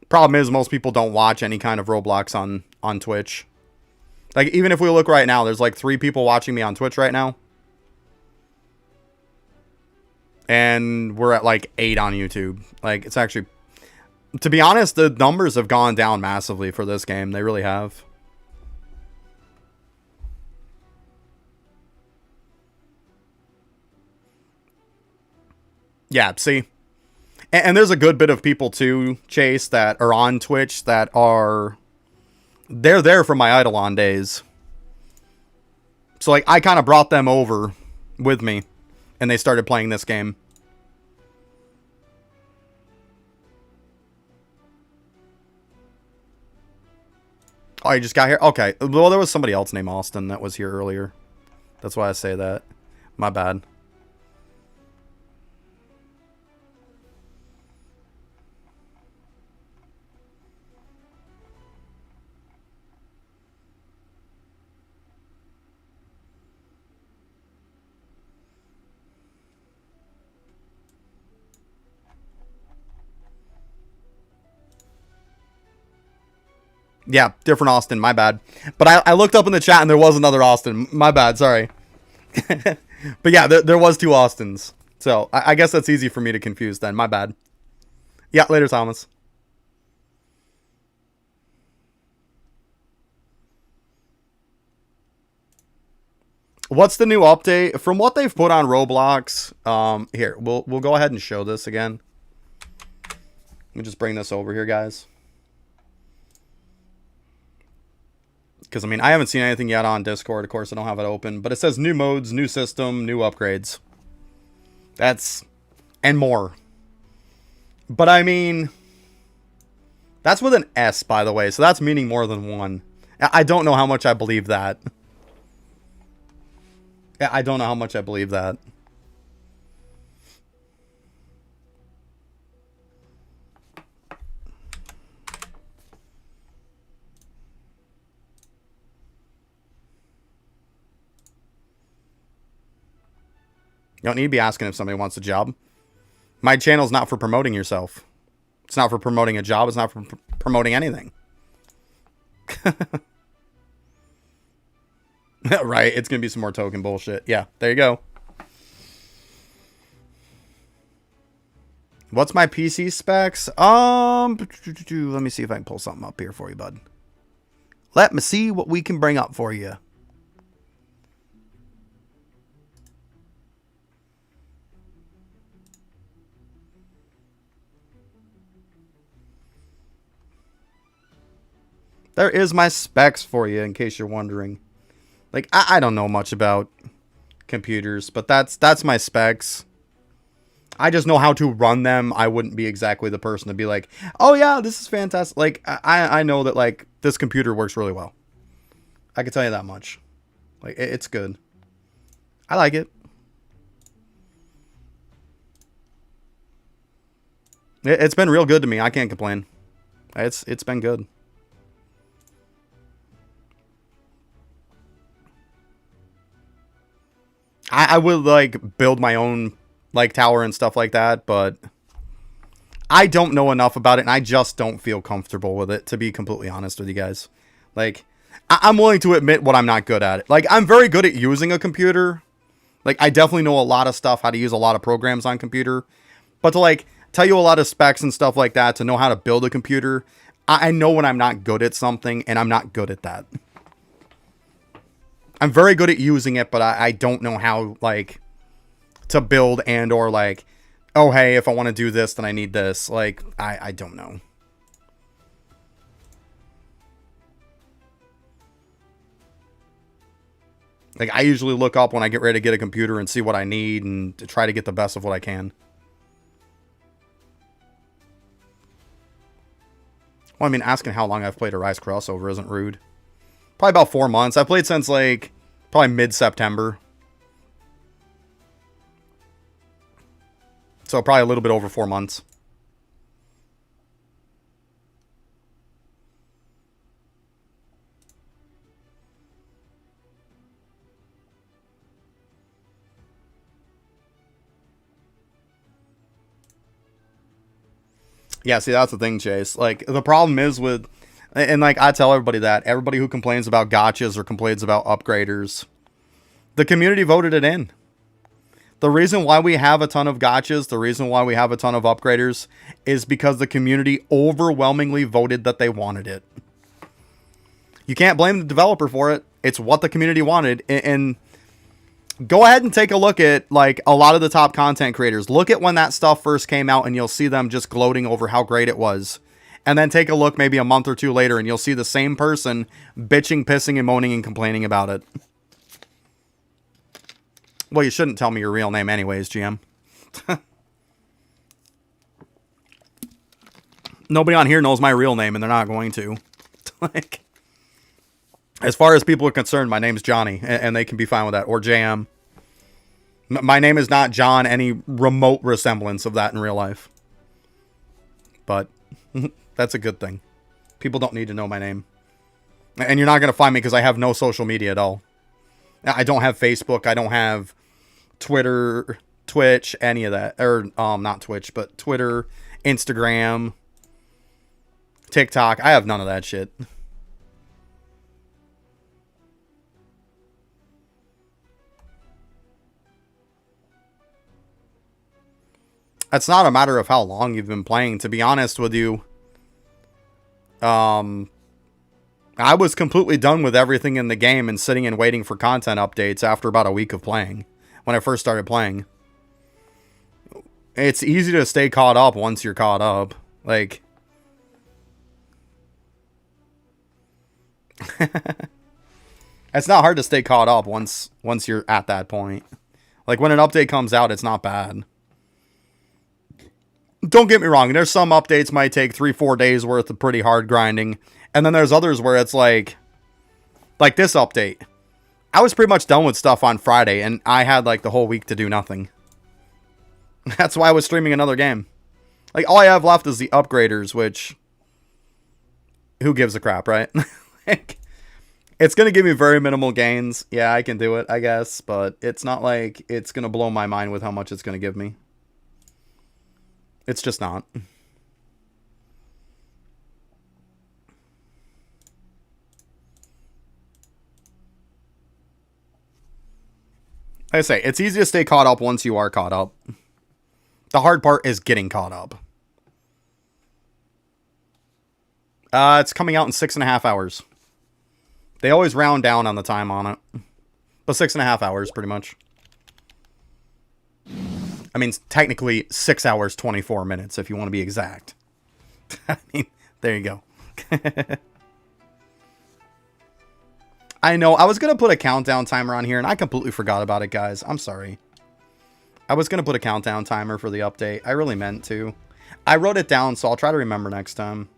[SPEAKER 1] Problem is, most people don't watch any kind of Roblox on Twitch. Like, even if we look right now, there's like 3 people watching me on Twitch right now. And we're at like 8 on YouTube. Like, it's actually... To be honest, the numbers have gone down massively for this game. They really have. Yeah, see? And there's a good bit of people, too, Chase, that are on Twitch that are... They're there from my Eidolon days. So, like, I kind of brought them over with me. And they started playing this game. Oh, you just got here? Okay. Well, there was somebody else named Austin that was here earlier. That's why I say that. My bad. Yeah, different Austin. My bad. But I looked up in the chat and there was another Austin. My bad. Sorry. But yeah, there was 2 Austins. So I guess that's easy for me to confuse then. My bad. Yeah, later, Thomas. What's the new update? From what they've put on Roblox, here, we'll go ahead and show this again. Let me just bring this over here, guys. Because, I mean, I haven't seen anything yet on Discord. Of course, I don't have it open. But it says new modes, new system, new upgrades. That's... And more. But, I mean... That's with an S, by the way. So that's meaning more than one. I don't know how much I believe that. I don't know how much I believe that. You don't need to be asking if somebody wants a job. My channel's not for promoting yourself. It's not for promoting a job. It's not for promoting anything. Right, it's going to be some more token bullshit. Yeah, there you go. What's my PC specs? Let me see if I can pull something up here for you, bud. Let me see what we can bring up for you. There is my specs for you, in case you're wondering. Like, I don't know much about computers, but that's my specs. I just know how to run them. I wouldn't be exactly the person to be like, oh yeah, this is fantastic. Like, I know that, like, this computer works really well. I can tell you that much. Like, it's good. I like it. It's been real good to me. I can't complain. It's been good. I would, like, build my own, like, tower and stuff like that, but I don't know enough about it, and I just don't feel comfortable with it, to be completely honest with you guys. Like, I'm willing to admit what I'm not good at. Like, I'm very good at using a computer. Like, I definitely know a lot of stuff, how to use a lot of programs on computer. But to, like, tell you a lot of specs and stuff like that, to know how to build a computer, I know when I'm not good at something, and I'm not good at that. I'm very good at using it, but I don't know how, like, to build and or, like, oh, hey, if I want to do this, then I need this. Like, I don't know. Like, I usually look up when I get ready to get a computer and see what I need and to try to get the best of what I can. Well, I mean, asking how long I've played a Rise crossover isn't rude. Probably about 4 months. I've played since, like, probably mid-September. So probably a little bit over 4 months. Yeah, see, that's the thing, Chase. Like, the problem is with... And, like, I tell everybody that. Everybody who complains about gotchas or complains about upgraders, the community voted it in. The reason why we have a ton of gotchas, the reason why we have a ton of upgraders, is because the community overwhelmingly voted that they wanted it. You can't blame the developer for it. It's what the community wanted. And go ahead and take a look at, like, a lot of the top content creators. Look at when that stuff first came out, and you'll see them just gloating over how great it was. And then take a look maybe a month or two later, and you'll see the same person bitching, pissing, and moaning and complaining about it. Well, you shouldn't tell me your real name anyways, GM. Nobody on here knows my real name, and they're not going to. Like, as far as people are concerned, my name's Johnny, and they can be fine with that. Or JM. My name is not John, any remote resemblance of that in real life. But that's a good thing. People don't need to know my name. And you're not going to find me because I have no social media at all. I don't have Facebook. I don't have Twitter, Twitch, any of that. Or, not Twitch, but Twitter, Instagram, TikTok. I have none of that shit. It's not a matter of how long you've been playing, to be honest with you. I was completely done with everything in the game and sitting and waiting for content updates after about a week of playing. When I first started playing. It's easy to stay caught up once you're caught up. Like... It's not hard to stay caught up once you're at that point. Like, when an update comes out, it's not bad. Don't get me wrong, there's some updates might take 3-4 days worth of pretty hard grinding. And then there's others where it's like this update. I was pretty much done with stuff on Friday, and I had like the whole week to do nothing. That's why I was streaming another game. Like, all I have left is the upgraders, which... Who gives a crap, right? Like, it's going to give me very minimal gains. Yeah, I can do it, I guess. But it's not like it's going to blow my mind with how much it's going to give me. It's just not. Like I say, it's easy to stay caught up once you are caught up. The hard part is getting caught up. It's coming out in 6.5 hours. They always round down on the time on it. But 6.5 hours, pretty much. I mean, technically 6 hours, 24 minutes, if you want to be exact. I mean, there you go. I know. I was going to put a countdown timer on here, and I completely forgot about it, guys. I'm sorry. I was going to put a countdown timer for the update. I really meant to. I wrote it down, so I'll try to remember next time.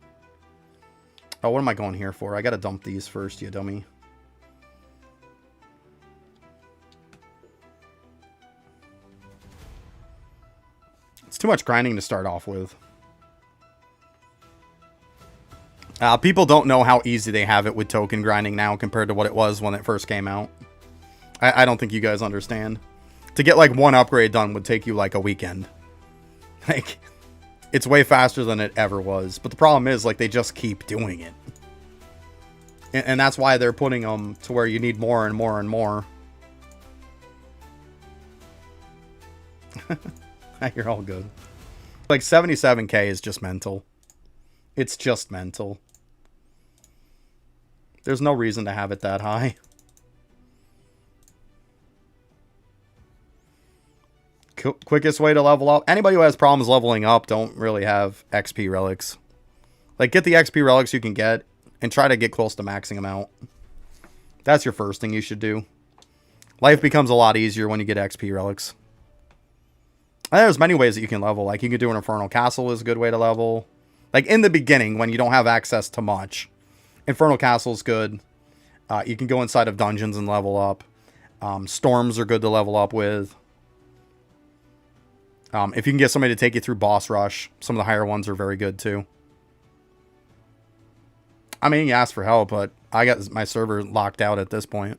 [SPEAKER 1] Oh, what am I going here for? I got to dump these first, you dummy. It's too much grinding to start off with. People don't know how easy they have it with token grinding now compared to what it was when it first came out. I don't think you guys understand. To get like one upgrade done would take you like a weekend. Like, it's way faster than it ever was. But the problem is, like, they just keep doing it. And that's why they're putting them to where you need more and more and more. You're all good. Like, 77k is just mental. It's just mental. There's no reason to have it that high. Quickest way to level up. Anybody who has problems leveling up don't really have XP relics. Like, get the XP relics you can get and try to get close to maxing them out. That's your first thing you should do. Life becomes a lot easier when you get XP relics. And there's many ways that you can level. Like, you can do an Infernal Castle is a good way to level. Like, in the beginning, when you don't have access to much, Infernal Castle is good. You can go inside of dungeons and level up. Storms are good to level up with. If you can get somebody to take you through Boss Rush, some of the higher ones are very good too. I mean, you ask for help, but I got my server locked out at this point.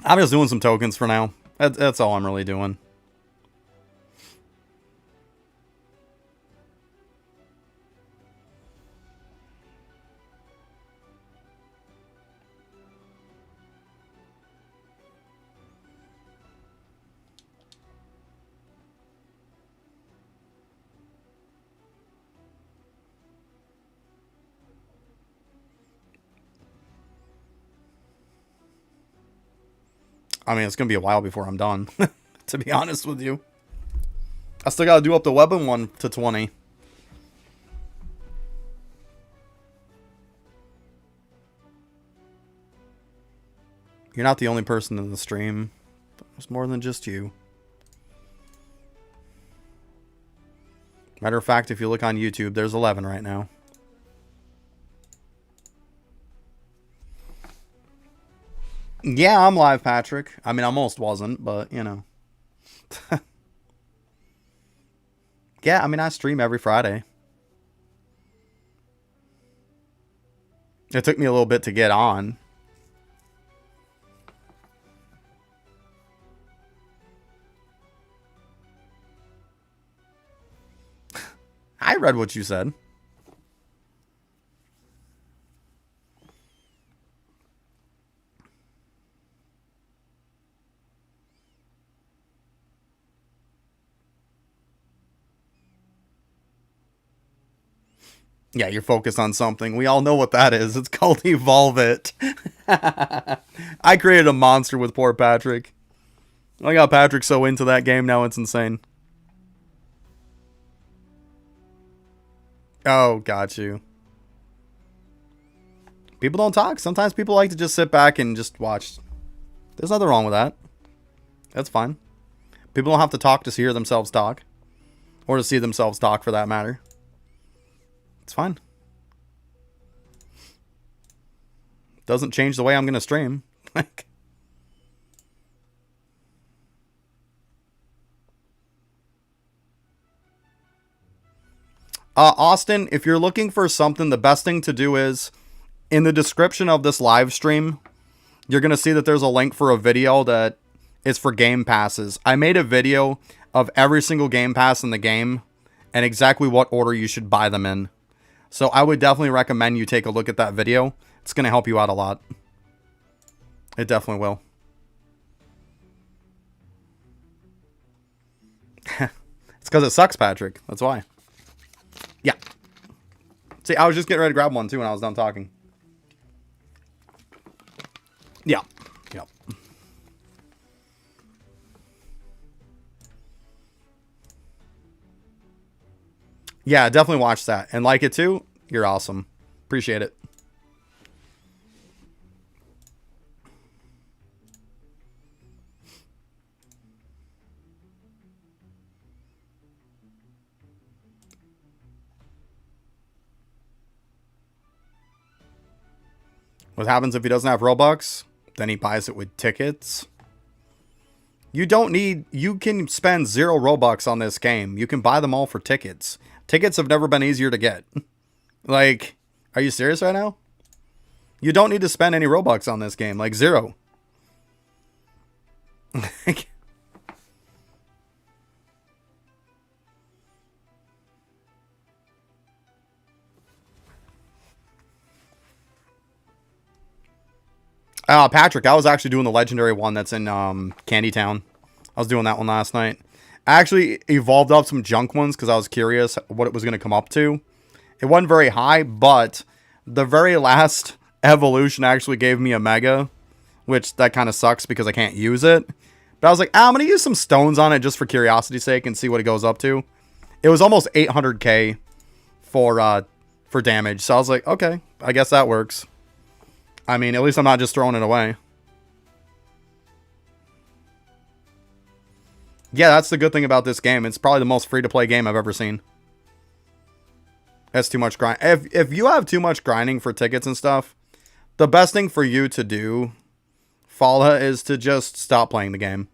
[SPEAKER 1] I'm just doing some tokens for now. That's all I'm really doing. I mean, it's going to be a while before I'm done, to be honest with you. I still got to do up the weapon one to 20. You're not the only person in the stream. There's more than just you. Matter of fact, if you look on YouTube, there's 11 right now. Yeah, I'm live, Patrick. I mean, I almost wasn't, but, you know. Yeah, I mean, I stream every Friday. It took me a little bit to get on. I read what you said. Yeah, you're focused on something. We all know what that is. It's called Evolve It. I created a monster with poor Patrick. I got Patrick so into that game now it's insane. Oh, got you. People don't talk. Sometimes people like to just sit back and just watch. There's nothing wrong with that. That's fine. People don't have to talk to hear themselves talk. Or to see themselves talk, for that matter. It's fine. Doesn't change the way I'm going to stream. Austin, if you're looking for something, the best thing to do is, in the description of this live stream, you're going to see that there's a link for a video that is for game passes. I made a video of every single game pass in the game and exactly what order you should buy them in. So I would definitely recommend you take a look at that video. It's going to help you out a lot. It definitely will. It's because it sucks, Patrick. That's why. Yeah. See, I was just getting ready to grab one, too, when I was done talking. Yeah. Yeah, definitely watch that. And like it too. You're awesome. Appreciate it. What happens if he doesn't have Robux? Then he buys it with tickets. You don't need... You can spend 0 Robux on this game. You can buy them all for tickets. Tickets have never been easier to get. Like, are you serious right now? You don't need to spend any Robux on this game. Like, 0. Patrick, I was actually doing the legendary one that's in Candy Town. I was doing that one last night. I actually evolved up some junk ones because I was curious what it was going to come up to. It wasn't very high, but the very last evolution actually gave me a mega, which that kind of sucks because I can't use it. But I was like, I'm going to use some stones on it just for curiosity's sake and see what it goes up to. It was almost 800k for damage. So I was like, okay, I guess that works. I mean, at least I'm not just throwing it away. Yeah, that's the good thing about this game. It's probably the most free-to-play game I've ever seen. That's too much grind. If you have too much grinding for tickets and stuff, the best thing for you to do, Fala, is to just stop playing the game.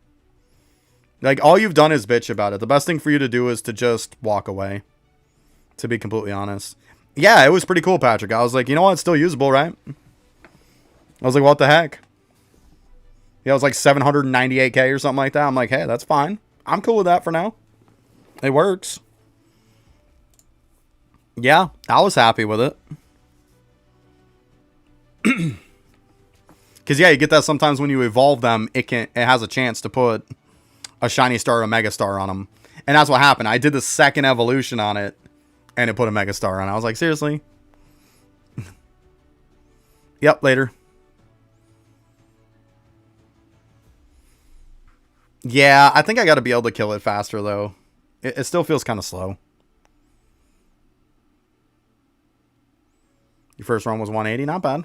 [SPEAKER 1] Like, all you've done is bitch about it. The best thing for you to do is to just walk away. To be completely honest. Yeah, it was pretty cool, Patrick. I was like, you know what? It's still usable, right? I was like, what the heck? Yeah, it was like 798k or something like that. I'm like, hey, that's fine. I'm cool with that for now. It works. Yeah, I was happy with it. Because, yeah, you get that sometimes when you evolve them, it has a chance to put a shiny star or a mega star on them. And that's what happened. I did the second evolution on it, and it put a mega star on it. I was like, seriously? Yep, later. Yeah, I think I got to be able to kill it faster, though. It still feels kind of slow. Your first run was 180. Not bad.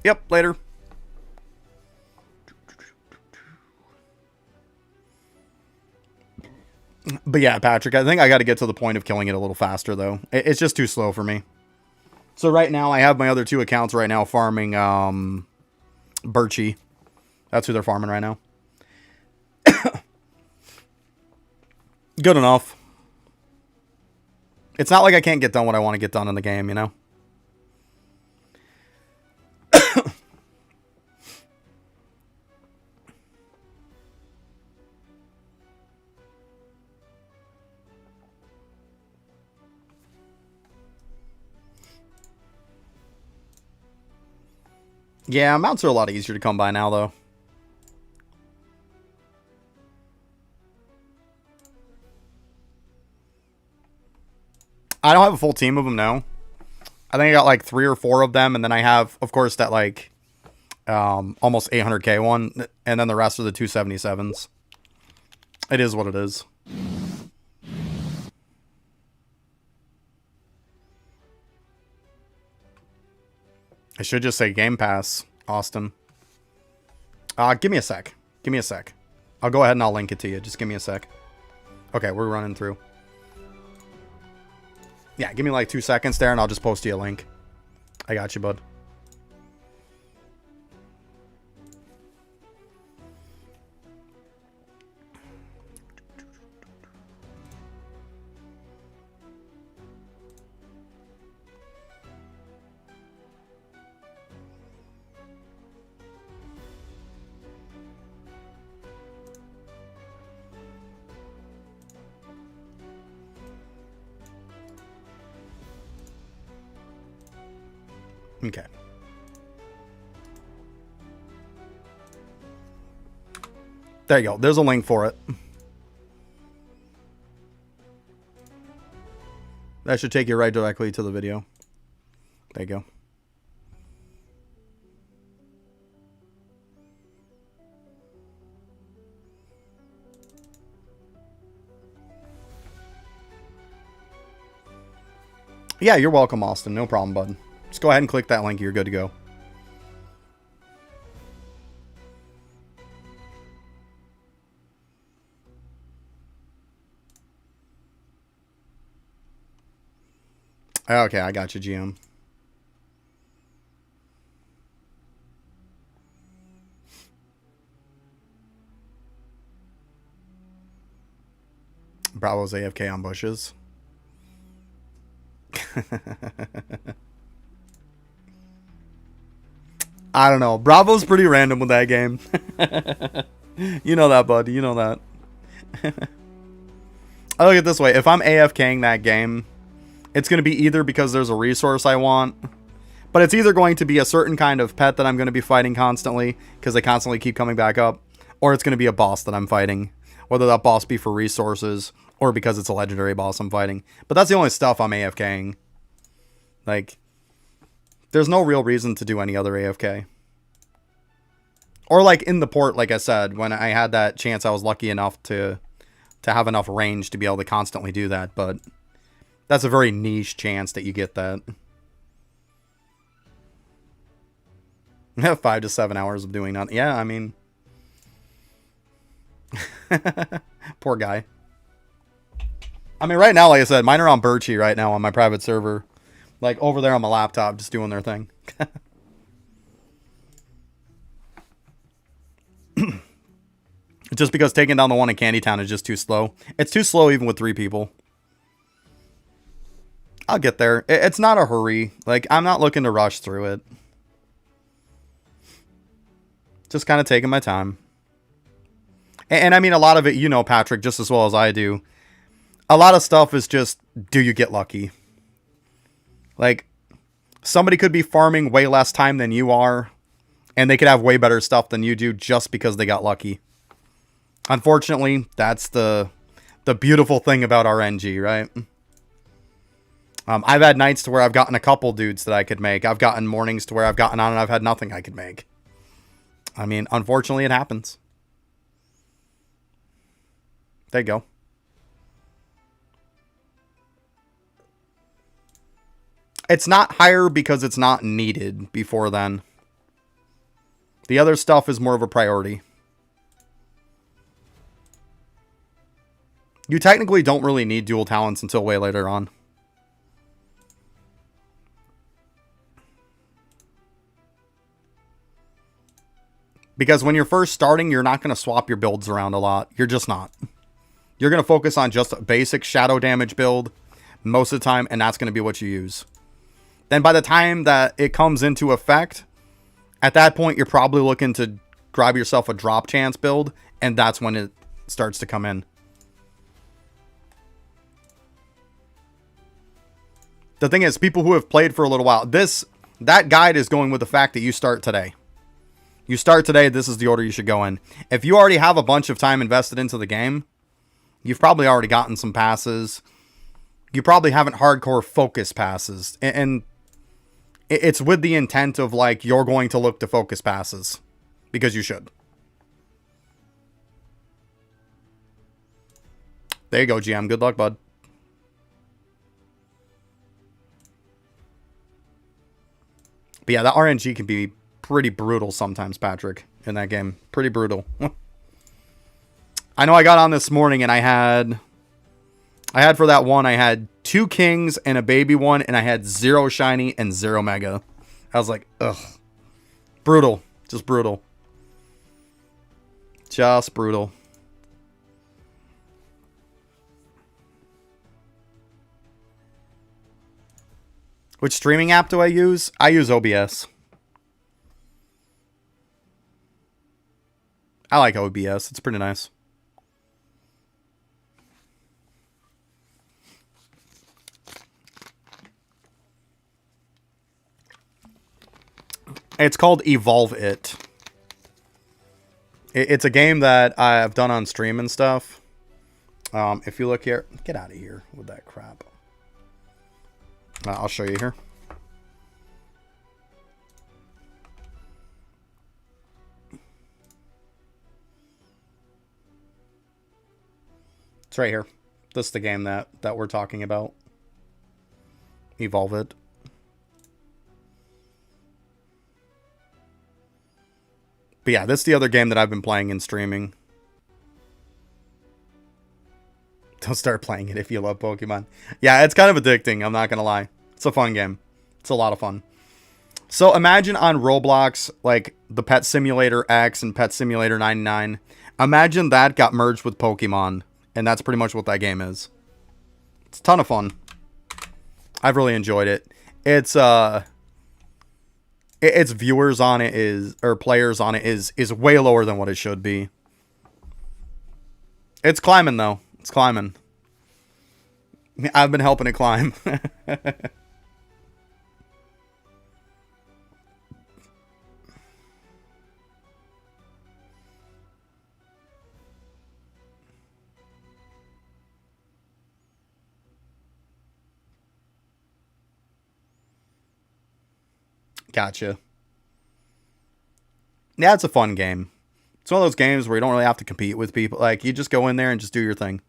[SPEAKER 1] Yep, later. But yeah, Patrick, I think I got to get to the point of killing it a little faster, though. It's just too slow for me. So right now, I have my other 2 accounts right now farming Birchie. That's who they're farming right now. Good enough. It's not like I can't get done what I want to get done in the game, you know? Yeah, mounts are a lot easier to come by now, though. I don't have a full team of them now. I think I got like 3 or 4 of them, and then I have, of course, that like almost 800k one, and then the rest are the 277s. It is what it is. I should just say Game Pass, Austin. Give me a sec. Give me a sec. I'll go ahead and I'll link it to you. Just give me a sec. Okay, we're running through. Yeah, give me like 2 seconds there and I'll just post you a link. I got you, bud. Okay. There you go. There's a link for it. That should take you right directly to the video. There you go. Yeah, you're welcome, Austin. No problem, bud. Just go ahead and click that link. You're good to go. Okay, I got you, GM. Bravo's AFK on bushes. I don't know. Bravo's pretty random with that game. You know that, bud. You know that. I look at it this way. If I'm AFKing that game, it's going to be either because there's a resource I want, but it's either going to be a certain kind of pet that I'm going to be fighting constantly because they constantly keep coming back up, or it's going to be a boss that I'm fighting, whether that boss be for resources or because it's a legendary boss I'm fighting. But that's the only stuff I'm AFKing. Like, there's no real reason to do any other AFK. Or like in the port, like I said, when I had that chance, I was lucky enough to have enough range to be able to constantly do that, but that's a very niche chance that you get that. 5 to 7 hours of doing nothing. Yeah, I mean... Poor guy. I mean, right now, like I said, mine are on Birchie right now on my private server. Like, over there on my laptop, just doing their thing. Just because taking down the one in Candytown is just too slow. It's too slow even with 3 people. I'll get there. It's not a hurry. Like, I'm not looking to rush through it. Just kind of taking my time. And I mean, a lot of it, you know, Patrick, just as well as I do. A lot of stuff is just, do you get lucky? Like, somebody could be farming way less time than you are, and they could have way better stuff than you do just because they got lucky. Unfortunately, that's the beautiful thing about RNG, right? I've had nights to where I've gotten a couple dudes that I could make. I've gotten mornings to where I've gotten on and I've had nothing I could make. I mean, unfortunately, it happens. There you go. It's not higher because it's not needed before then. The other stuff is more of a priority. You technically don't really need dual talents until way later on. Because when you're first starting, you're not going to swap your builds around a lot. You're just not. You're going to focus on just a basic shadow damage build most of the time, and that's going to be what you use. Then by the time that it comes into effect, at that point, you're probably looking to grab yourself a drop chance build, and that's when it starts to come in. The thing is, people who have played for a little while, that guide is going with the fact that you start today. You start today, this is the order you should go in. If you already have a bunch of time invested into the game, you've probably already gotten some passes. You probably haven't hardcore focus passes. And it's with the intent of, like, you're going to look to focus passes. Because you should. There you go, GM. Good luck, bud. But yeah, that RNG can be pretty brutal sometimes, Patrick, in that game. Pretty brutal. I know I got on this morning and I had for that one, I had 2 kings and a baby one, and I had 0 shiny and 0 mega. I was like, ugh. Brutal. Just brutal. Just brutal. Which streaming app do I use? I use OBS. I like OBS. It's pretty nice. It's called Evolve It. It's a game that I've done on stream and stuff. If you look here... Get out of here with that crap. I'll show you here. It's right here. This is the game that we're talking about. evolve it. But yeah, this is the other game that I've been playing and streaming. Don't start playing it if you love Pokemon. Yeah, it's kind of addicting, I'm not going to lie. It's a fun game. It's a lot of fun. So imagine on Roblox, like the Pet Simulator X and Pet Simulator 99. Imagine that got merged with Pokemon. And that's pretty much what that game is. It's a ton of fun. I've really enjoyed it. Its viewers on it is, or players on it is way lower than what it should be. It's climbing though. It's climbing. I've been helping it climb. Gotcha. Yeah, it's a fun game. It's one of those games where you don't really have to compete with people. Like, you just go in there and just do your thing.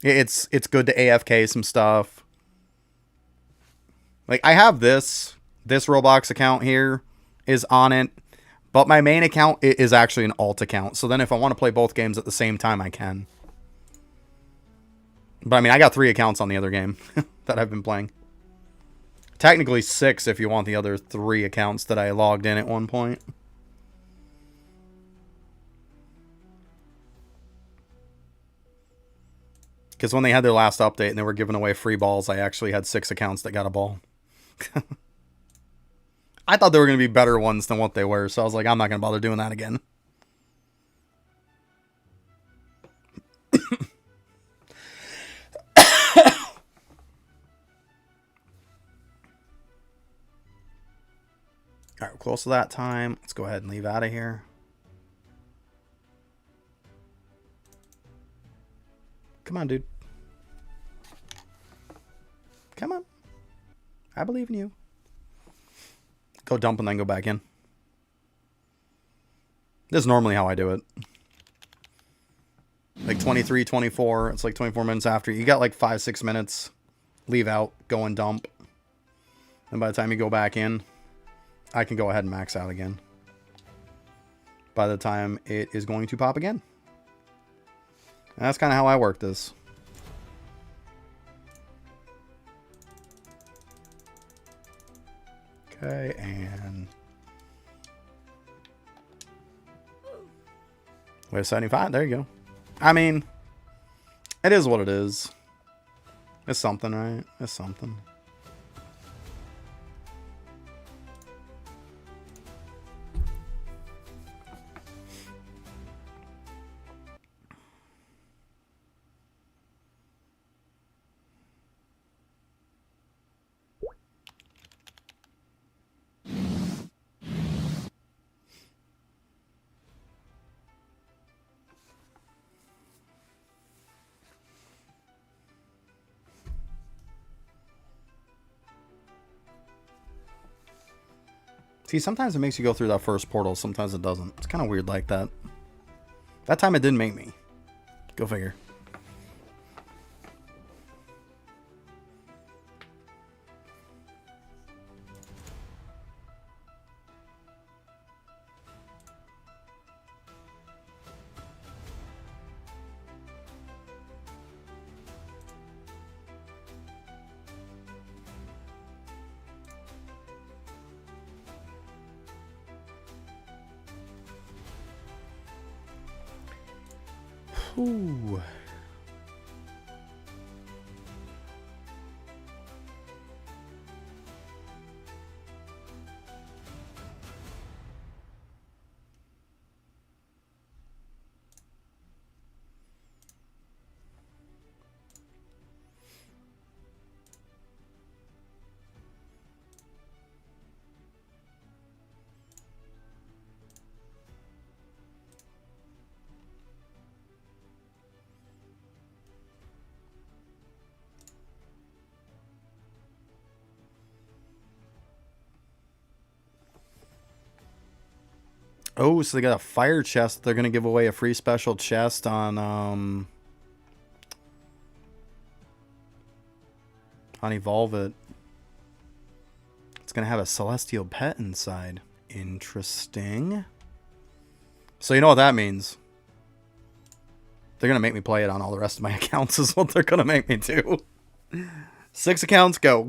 [SPEAKER 1] It's good to AFK some stuff. Like, I have this Roblox account here is on it, but my main account is actually an alt account. So then if I want to play both games at the same time, I can. But I mean, I got 3 accounts on the other game that I've been playing. Technically 6 if you want the other 3 accounts that I logged in at one point. Because when they had their last update and they were giving away free balls, I actually had 6 accounts that got a ball. I thought they were going to be better ones than what they were, so I was like, I'm not going to bother doing that again. Alright, we're close to that time. Let's go ahead and leave out of here. Come on, dude. Come on. I believe in you. Go dump and then go back in. This is normally how I do it. Like 23, 24. It's like 24 minutes after. You got like 5-6 minutes. Leave out. Go and dump. And by the time you go back in, I can go ahead and max out again. By the time it is going to pop again. And that's kind of how I work this. Okay, and wait, 75. There you go. I mean, it is what it is. It's something, right? It's something. See, sometimes it makes you go through that first portal. Sometimes it doesn't. It's kind of weird like that. That time it didn't make me. Go figure. Ooh. Oh, so they got a fire chest. They're going to give away a free special chest on Unevolve it. It's going to have a celestial pet inside. Interesting. So you know what that means. They're going to make me play it on all the rest of my accounts is what they're going to make me do. 6 accounts, go.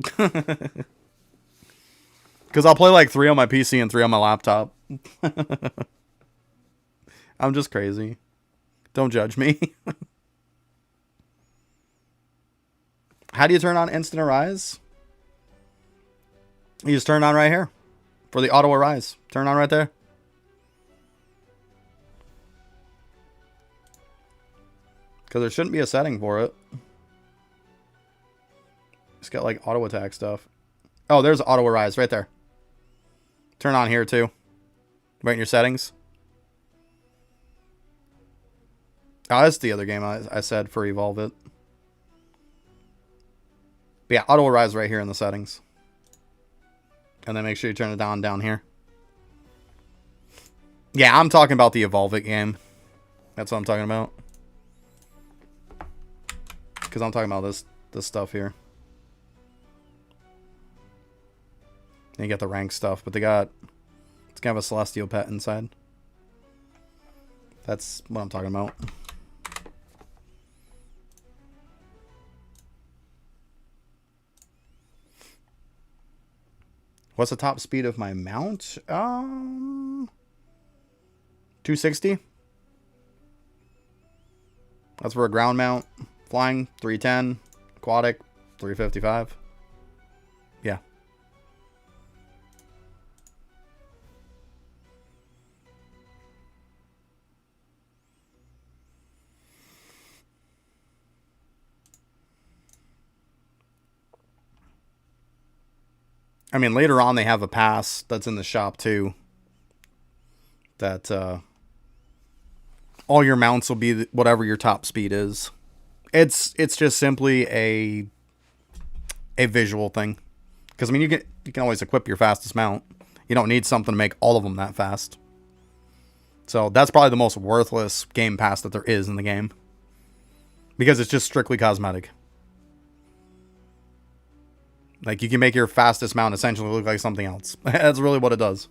[SPEAKER 1] Because I'll play like 3 on my PC and 3 on my laptop. I'm just crazy. Don't judge me. How do you turn on instant arise? You just turn it on right here. For the auto arise. Turn it on right there. Because there shouldn't be a setting for it. It's got like auto attack stuff. Oh, there's auto arise right there. Turn on here too. Right in your settings. Oh, that's the other game I said for evolve it. But yeah, auto arise right here in the settings. And then make sure you turn it down here. Yeah, I'm talking about the evolve it game. That's what I'm talking about. Because I'm talking about this stuff here. And you got the rank stuff, but it's kind of a celestial pet inside. That's what I'm talking about. What's the top speed of my mount? 260. That's for a ground mount. Flying, 310. Aquatic, 355. Yeah. I mean, later on they have a pass that's in the shop too. That all your mounts will be whatever your top speed is. It's just simply a visual thing. Because I mean, you can always equip your fastest mount. You don't need something to make all of them that fast. So that's probably the most worthless game pass that there is in the game. Because it's just strictly cosmetic. Like, you can make your fastest mount essentially look like something else. That's really what it does.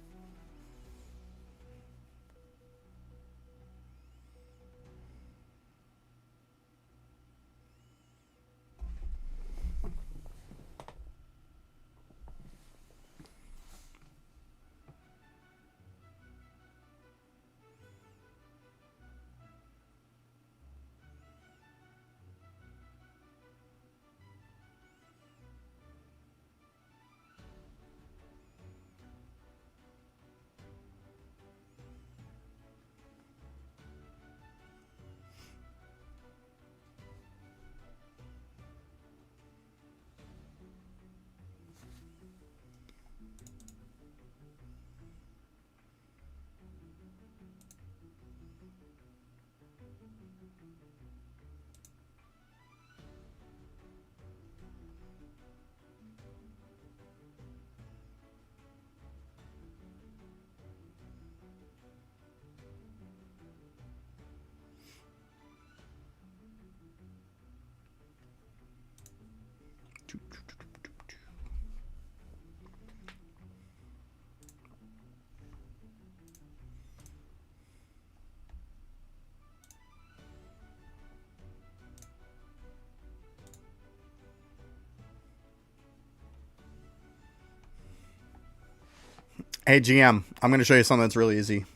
[SPEAKER 1] Hey, GM, I'm going to show you something that's really easy.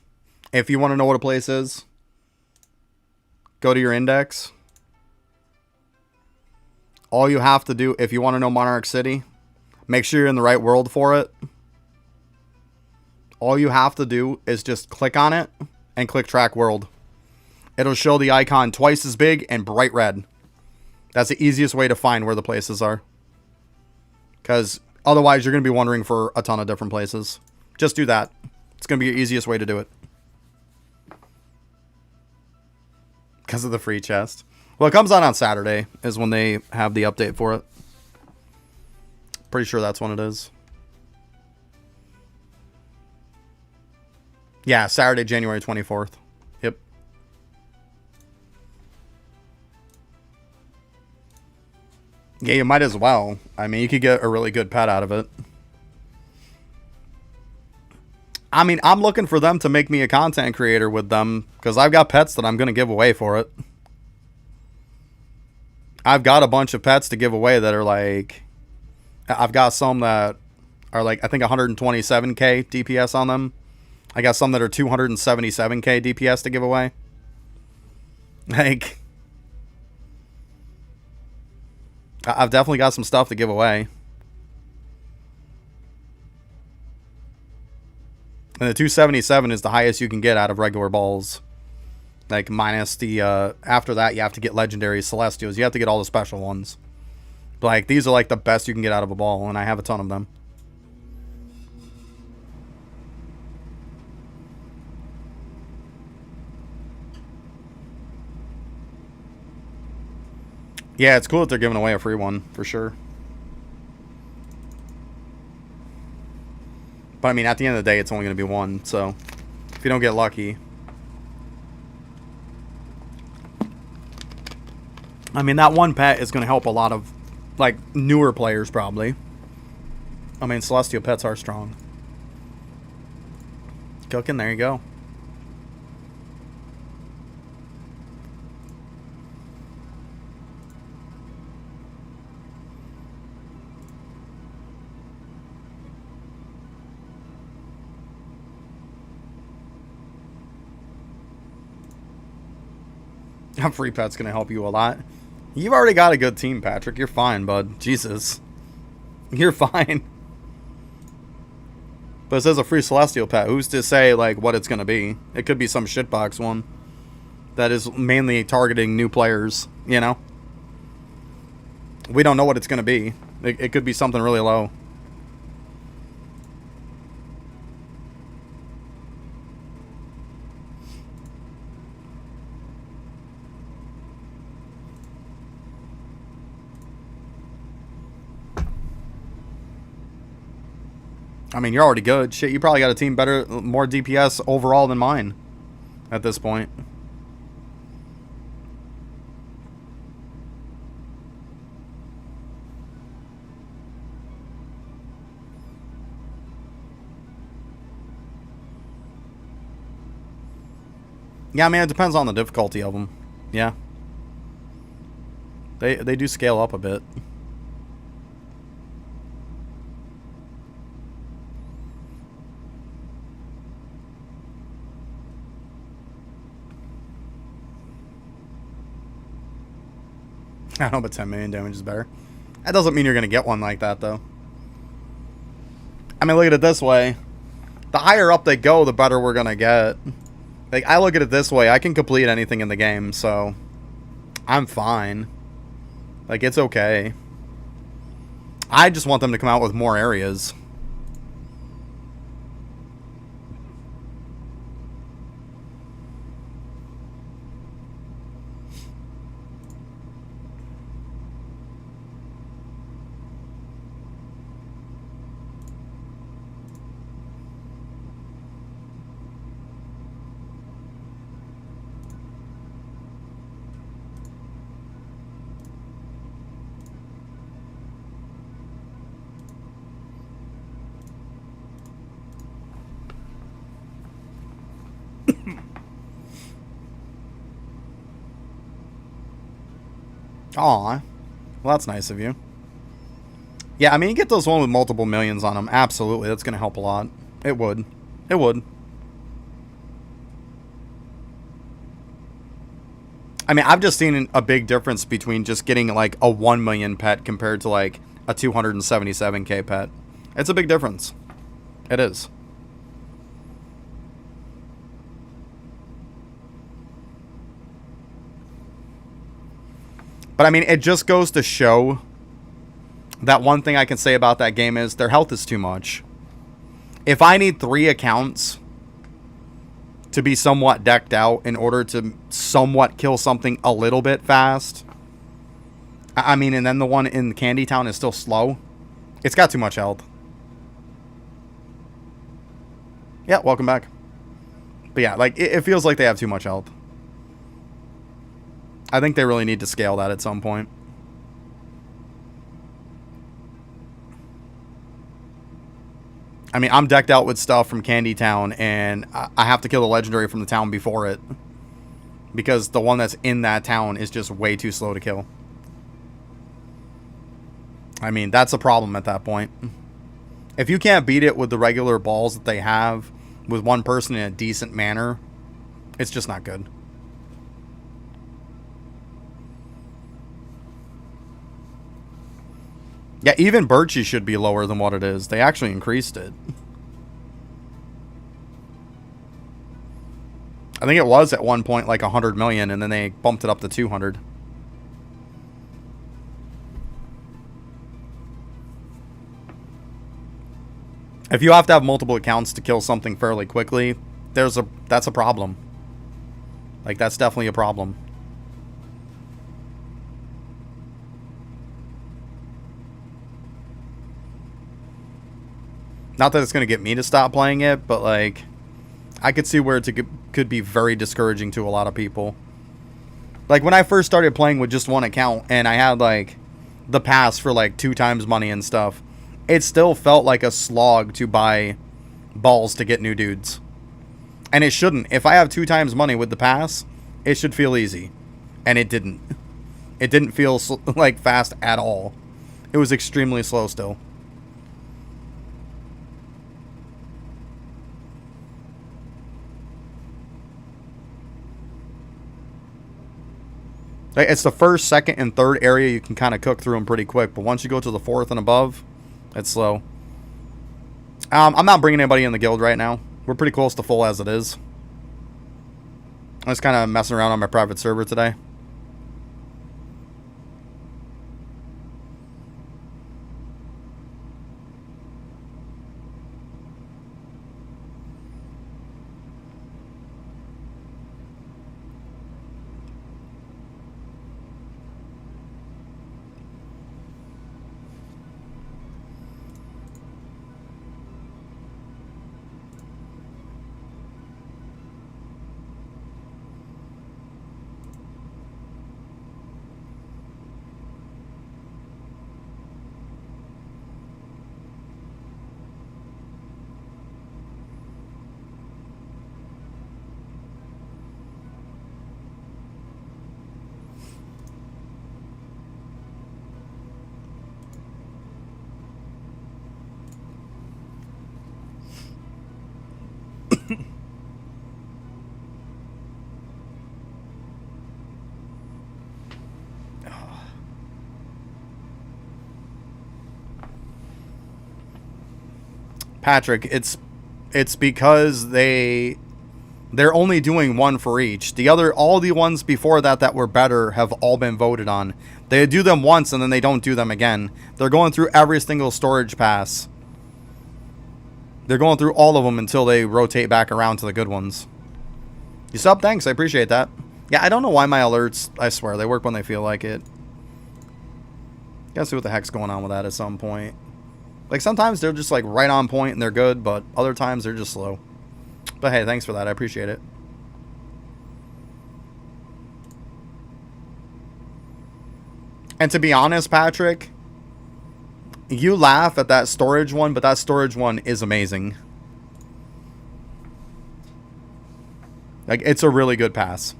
[SPEAKER 1] If you want to know what a place is, go to your index. All you have to do, if you want to know Monarch City, make sure you're in the right world for it. All you have to do is just click on it and click track world. It'll show the icon twice as big and bright red. That's the easiest way to find where the places are. Because otherwise you're going to be wandering for a ton of different places. Just do that. It's going to be your easiest way to do it. Because of the free chest. Well, it comes on Saturday is when they have the update for it. Pretty sure that's when it is. Yeah, Saturday, January 24th. Yep. Yeah, you might as well. I mean, you could get a really good pet out of it. I mean, I'm looking for them to make me a content creator with them because I've got pets that I'm going to give away for it. I've got a bunch of pets to give away that are like... I've got some that are like, I think 127k DPS on them. I got some that are 277k DPS to give away. Like... I've definitely got some stuff to give away. And the 277 is the highest you can get out of regular balls. Like, minus the, after that, you have to get legendary celestials. You have to get all the special ones. But, like, these are, like, the best you can get out of a ball, and I have a ton of them. Yeah, it's cool that they're giving away a free one, for sure. But, I mean, at the end of the day, it's only going to be one, so if you don't get lucky... I mean, that one pet is going to help a lot of, like, newer players, probably. I mean, celestial pets are strong. Cooking, there you go. A free pet's going to help you a lot. You've already got a good team, Patrick. You're fine, bud. Jesus. You're fine. But it says a free celestial pet. Who's to say, like, what it's going to be? It could be some shitbox one that is mainly targeting new players, you know? We don't know what it's going to be. It could be something really low. I mean, you're already good. Shit, you probably got a team better, more DPS overall than mine at this point. Yeah, I mean, it depends on the difficulty of them. Yeah. They do scale up a bit. I don't know, but 10 million damage is better. That doesn't mean you're going to get one like that, though. I mean, look at it this way. The higher up they go, the better we're going to get. Like, I look at it this way. I can complete anything in the game, so I'm fine. Like, it's okay. I just want them to come out with more areas. Aw. Well, that's nice of you. Yeah, I mean, you get those one with multiple millions on them. Absolutely. That's going to help a lot. It would. It would. I mean, I've just seen a big difference between just getting, like, a 1 million pet compared to, like, a 277k pet. It's a big difference. It is. But, I mean, it just goes to show that one thing I can say about that game is their health is too much. If I need 3 accounts to be somewhat decked out in order to somewhat kill something a little bit fast, I mean, and then the one in Candy Town is still slow, it's got too much health. Yeah, welcome back. But yeah, like, it feels like they have too much health. I think they really need to scale that at some point. I mean, I'm decked out with stuff from Candy Town, and I have to kill the legendary from the town before it. Because the one that's in that town is just way too slow to kill. I mean, that's a problem at that point. If you can't beat it with the regular balls that they have with one person in a decent manner, it's just not good. Yeah, even Birchie should be lower than what it is. They actually increased it. I think it was at one point like 100 million, and then they bumped it up to 200. If you have to have multiple accounts to kill something fairly quickly, that's a problem. Like, that's definitely a problem. Not that it's going to get me to stop playing it, but, like, I could see where it could be very discouraging to a lot of people. Like, when I first started playing with just one account, and I had, like, the pass for, like, 2 times money and stuff, it still felt like a slog to buy balls to get new dudes. And it shouldn't. If I have 2 times money with the pass, it should feel easy. And it didn't. It didn't feel, like, fast at all. It was extremely slow still. It's the first, second, and third area you can kind of cook through them pretty quick. But once you go to the fourth and above, it's slow. I'm not bringing anybody in the guild right now. We're pretty close to full as it is. I'm just kind of messing around on my private server today. Patrick, it's because they're only doing one for each. All the ones before that were better have all been voted on. They do them once and then they don't do them again. They're going through every single storage pass. They're going through all of them until they rotate back around to the good ones. You sub? Thanks, I appreciate that. Yeah, I don't know why my alerts, I swear, they work when they feel like it. Gotta see what the heck's going on with that at some point. Like, sometimes they're just, like, right on point and they're good, but other times they're just slow. But hey, thanks for that. I appreciate it. And to be honest, Patrick, you laugh at that storage one, but that storage one is amazing. Like, it's a really good pass.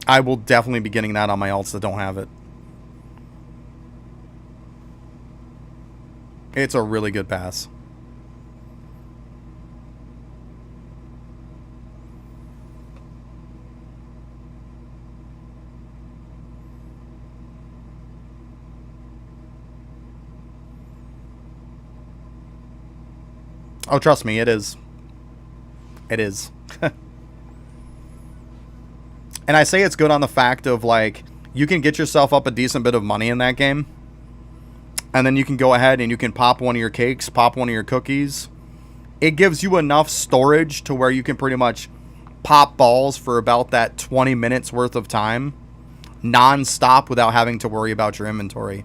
[SPEAKER 1] I will definitely be getting that on my alts that don't have it. It's a really good pass. Oh, trust me, it is. It is. And I say it's good on the fact of, like, you can get yourself up a decent bit of money in that game. And then you can go ahead and you can pop one of your cakes, pop one of your cookies. It gives you enough storage to where you can pretty much pop balls for about that 20 minutes worth of time. Non-stop without having to worry about your inventory.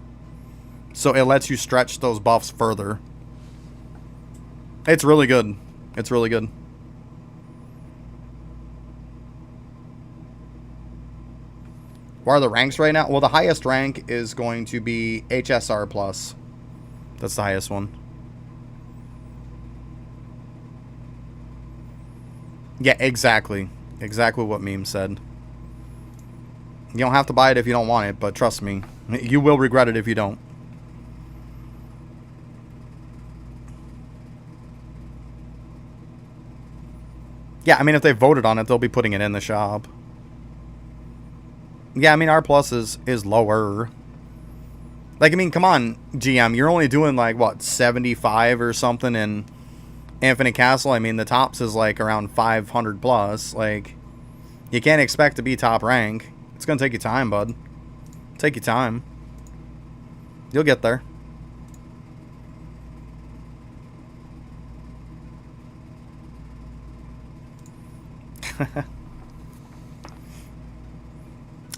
[SPEAKER 1] So it lets you stretch those buffs further. It's really good. It's really good. What are the ranks right now? Well, the highest rank is going to be HSR plus. That's the highest one. Yeah, exactly. Exactly what Meme said. You don't have to buy it if you don't want it, but trust me, you will regret it if you don't. Yeah, I mean, if they voted on it, they'll be putting it in the shop. Yeah, I mean, R plus is lower. Like, I mean, come on, GM. You're only doing, like, what, 75 or something in Infinite Castle? I mean, the tops is, like, around 500 plus. Like, you can't expect to be top rank. It's going to take you time, bud. Take your time. You'll get there.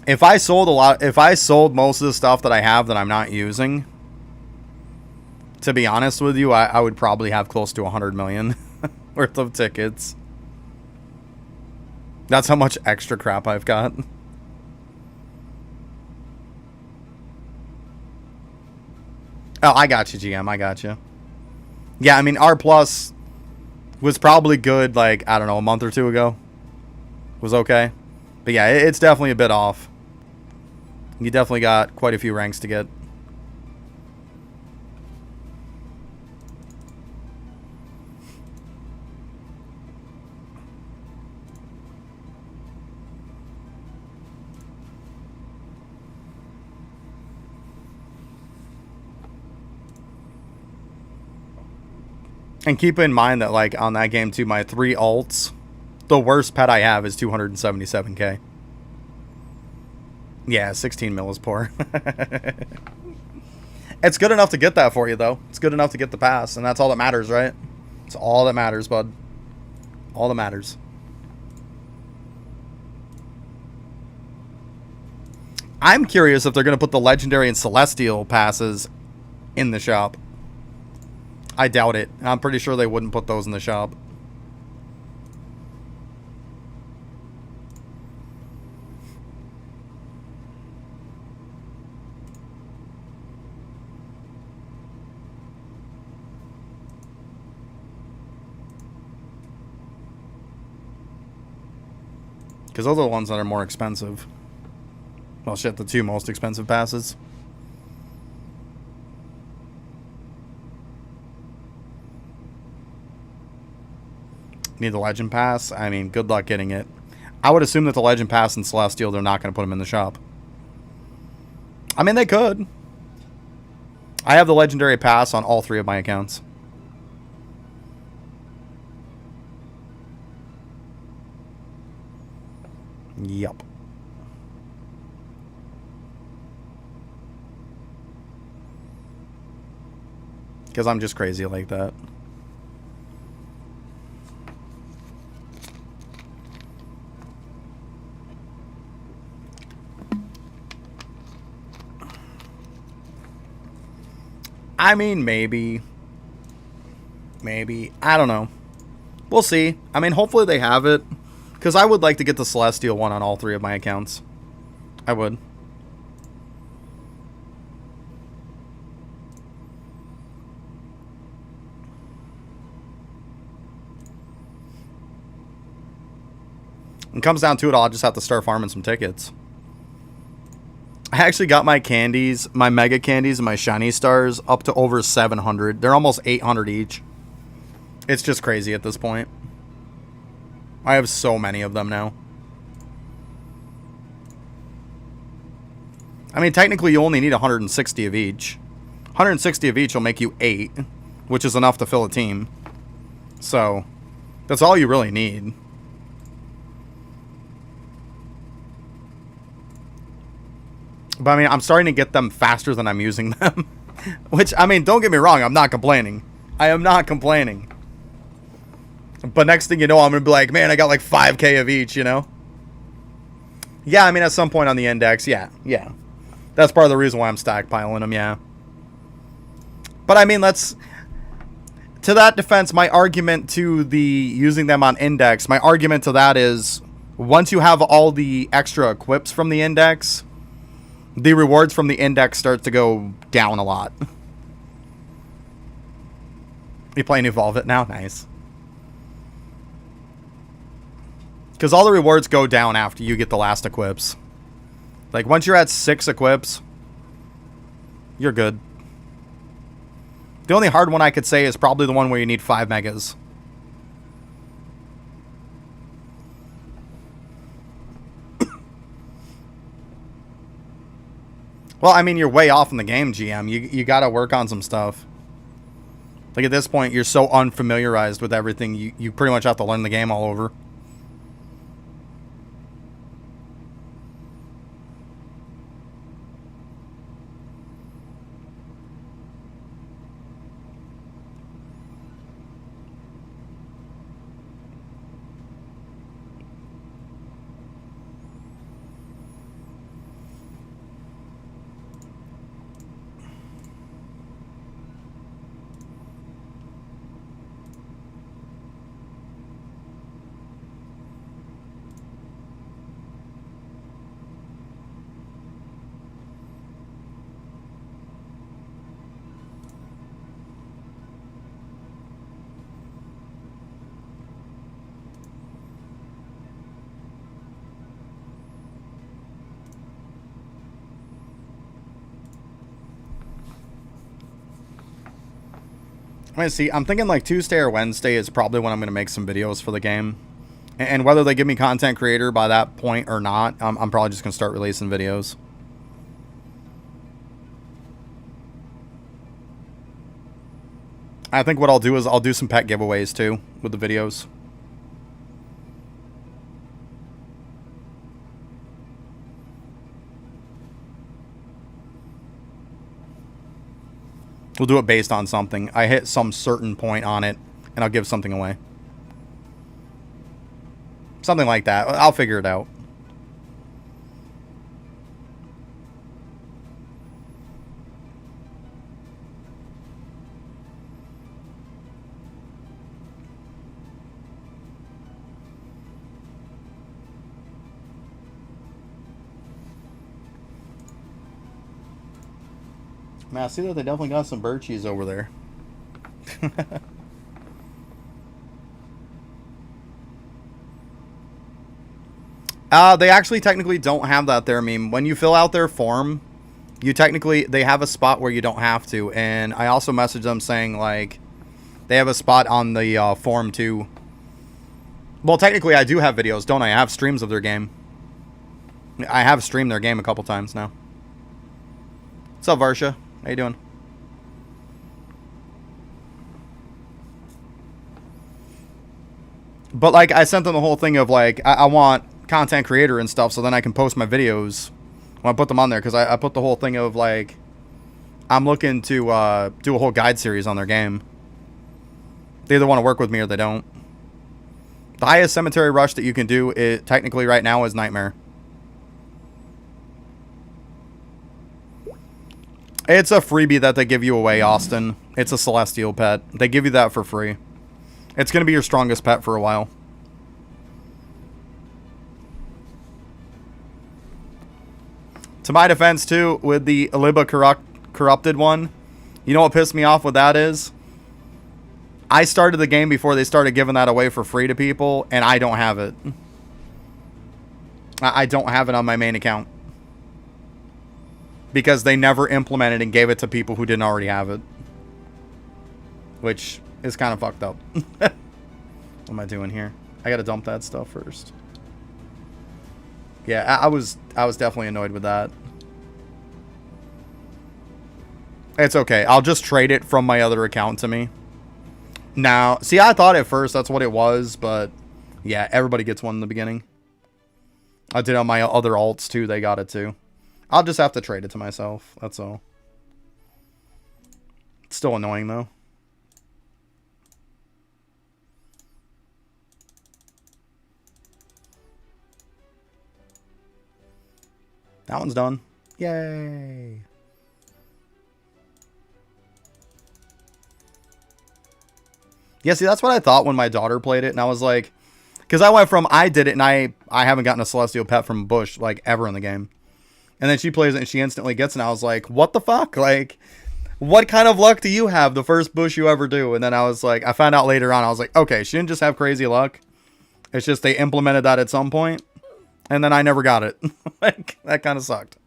[SPEAKER 1] If I sold most of the stuff that I have that I'm not using, to be honest with you, I would probably have close to 100 million worth of tickets. That's how much extra crap I've got. Oh, I got you, GM. I got you. Yeah, I mean, R plus was probably good, like, I don't know, a month or two ago. Was okay. But yeah, it's definitely a bit off. You definitely got quite a few ranks to get. And keep in mind that, like, on that game too, my 3 alts, the worst pet I have is 277k. Yeah, 16 mil is poor. It's good enough to get that for you, though. It's good enough to get the pass, and that's all that matters, right? It's all that matters, bud. All that matters. I'm curious if they're going to put the Legendary and Celestial passes in the shop. I doubt it. I'm pretty sure they wouldn't put those in the shop. Because those are the ones that are more expensive. Well, shit, the 2 most expensive passes. Need the Legend Pass? I mean, good luck getting it. I would assume that the Legend Pass and Celestial, they're not going to put them in the shop. I mean, they could. I have the Legendary Pass on all 3 of my accounts. Yup. Because I'm just crazy like that. I mean, maybe. Maybe. I don't know. We'll see. I mean, hopefully they have it. Because I would like to get the Celestial one on all 3 of my accounts. I would. When it comes down to it, I'll just have to start farming some tickets. I actually got my candies, my mega candies and my shiny stars up to over 700. They're almost 800 each. It's just crazy at this point. I have so many of them now. I mean, technically you only need 160 of each. 160 of each will make you 8, which is enough to fill a team. So, that's all you really need. But I mean, I'm starting to get them faster than I'm using them. Which, I mean, don't get me wrong, I'm not complaining. I am not complaining. But next thing you know, I'm going to be like, man, I got like 5k of each, you know? Yeah, I mean, at some point on the index, yeah. That's part of the reason why I'm stockpiling them, yeah. But I mean, to that defense, my argument to the using them on index, my argument to that is, once you have all the extra equips from the index, the rewards from the index start to go down a lot. You playing Evolve It now? Nice. Because all the rewards go down after you get the last equips. Like, once you're at 6 equips, you're good. The only hard one I could say is probably the one where you need 5 megas. Well, I mean, you're way off in the game, GM. You gotta work on some stuff. Like, at this point, you're so unfamiliarized with everything, you pretty much have to learn the game all over. I mean, see, I'm thinking like Tuesday or Wednesday is probably when I'm going to make some videos for the game. And whether they give me content creator by that point or not, I'm probably just going to start releasing videos. I think what I'll do is I'll do some pet giveaways too with the videos. We'll do it based on something. I hit some certain point on it, and I'll give something away. Something like that. I'll figure it out. Man, I see that they definitely got some bird cheese over there. They actually technically don't have that there. I mean, when you fill out their form, they have a spot where you don't have to. And I also messaged them saying, like, they have a spot on the form too. Well, technically I do have videos, don't I? I have streams of their game. I have streamed their game a couple times now. What's up, Varsha? How you doing? But, like, I sent them the whole thing of, like, I want content creator and stuff so then I can post my videos when I put them on there. Because I put the whole thing of, like, I'm looking to do a whole guide series on their game. They either want to work with me or they don't. The highest cemetery rush that you can do, technically right now, is Nightmare. It's a freebie that they give you away, Austin. It's a celestial pet. They give you that for free. It's going to be your strongest pet for a while. To my defense, too, with the Aliba corrupted one, you know what pissed me off with that is? I started the game before they started giving that away for free to people, and I don't have it. I don't have it on my main account. Because they never implemented and gave it to people who didn't already have it. Which is kind of fucked up. What am I doing here? I gotta dump that stuff first. Yeah, I was definitely annoyed with that. It's okay. I'll just trade it from my other account to me. Now, see, I thought at first that's what it was, but yeah, everybody gets one in the beginning. I did on my other alts too. They got it too. I'll just have to trade it to myself. That's all. It's still annoying, though. That one's done. Yay. Yeah, see, that's what I thought when my daughter played it. And I was like... Because I went from, I did it, and I haven't gotten a Celestial Pet from Bush, like, ever in the game. And then she plays it and she instantly gets it. And I was like, what the fuck? Like, what kind of luck do you have the first bush you ever do? And then I was like, I found out later on, I was like, okay, she didn't just have crazy luck. It's just they implemented that at some point. And then I never got it. Like, that kind of sucked.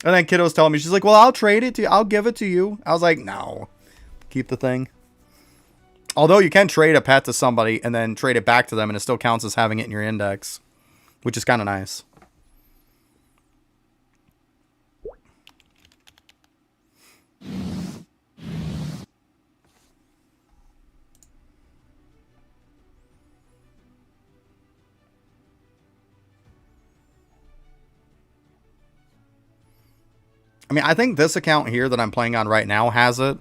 [SPEAKER 1] And then Kiddo's telling me, she's like, well, I'll trade it to you. I'll give it to you. I was like, no. Keep the thing. Although you can trade a pet to somebody and then trade it back to them and it still counts as having it in your index. Which is kind of nice. I mean, I think this account here that I'm playing on right now has it.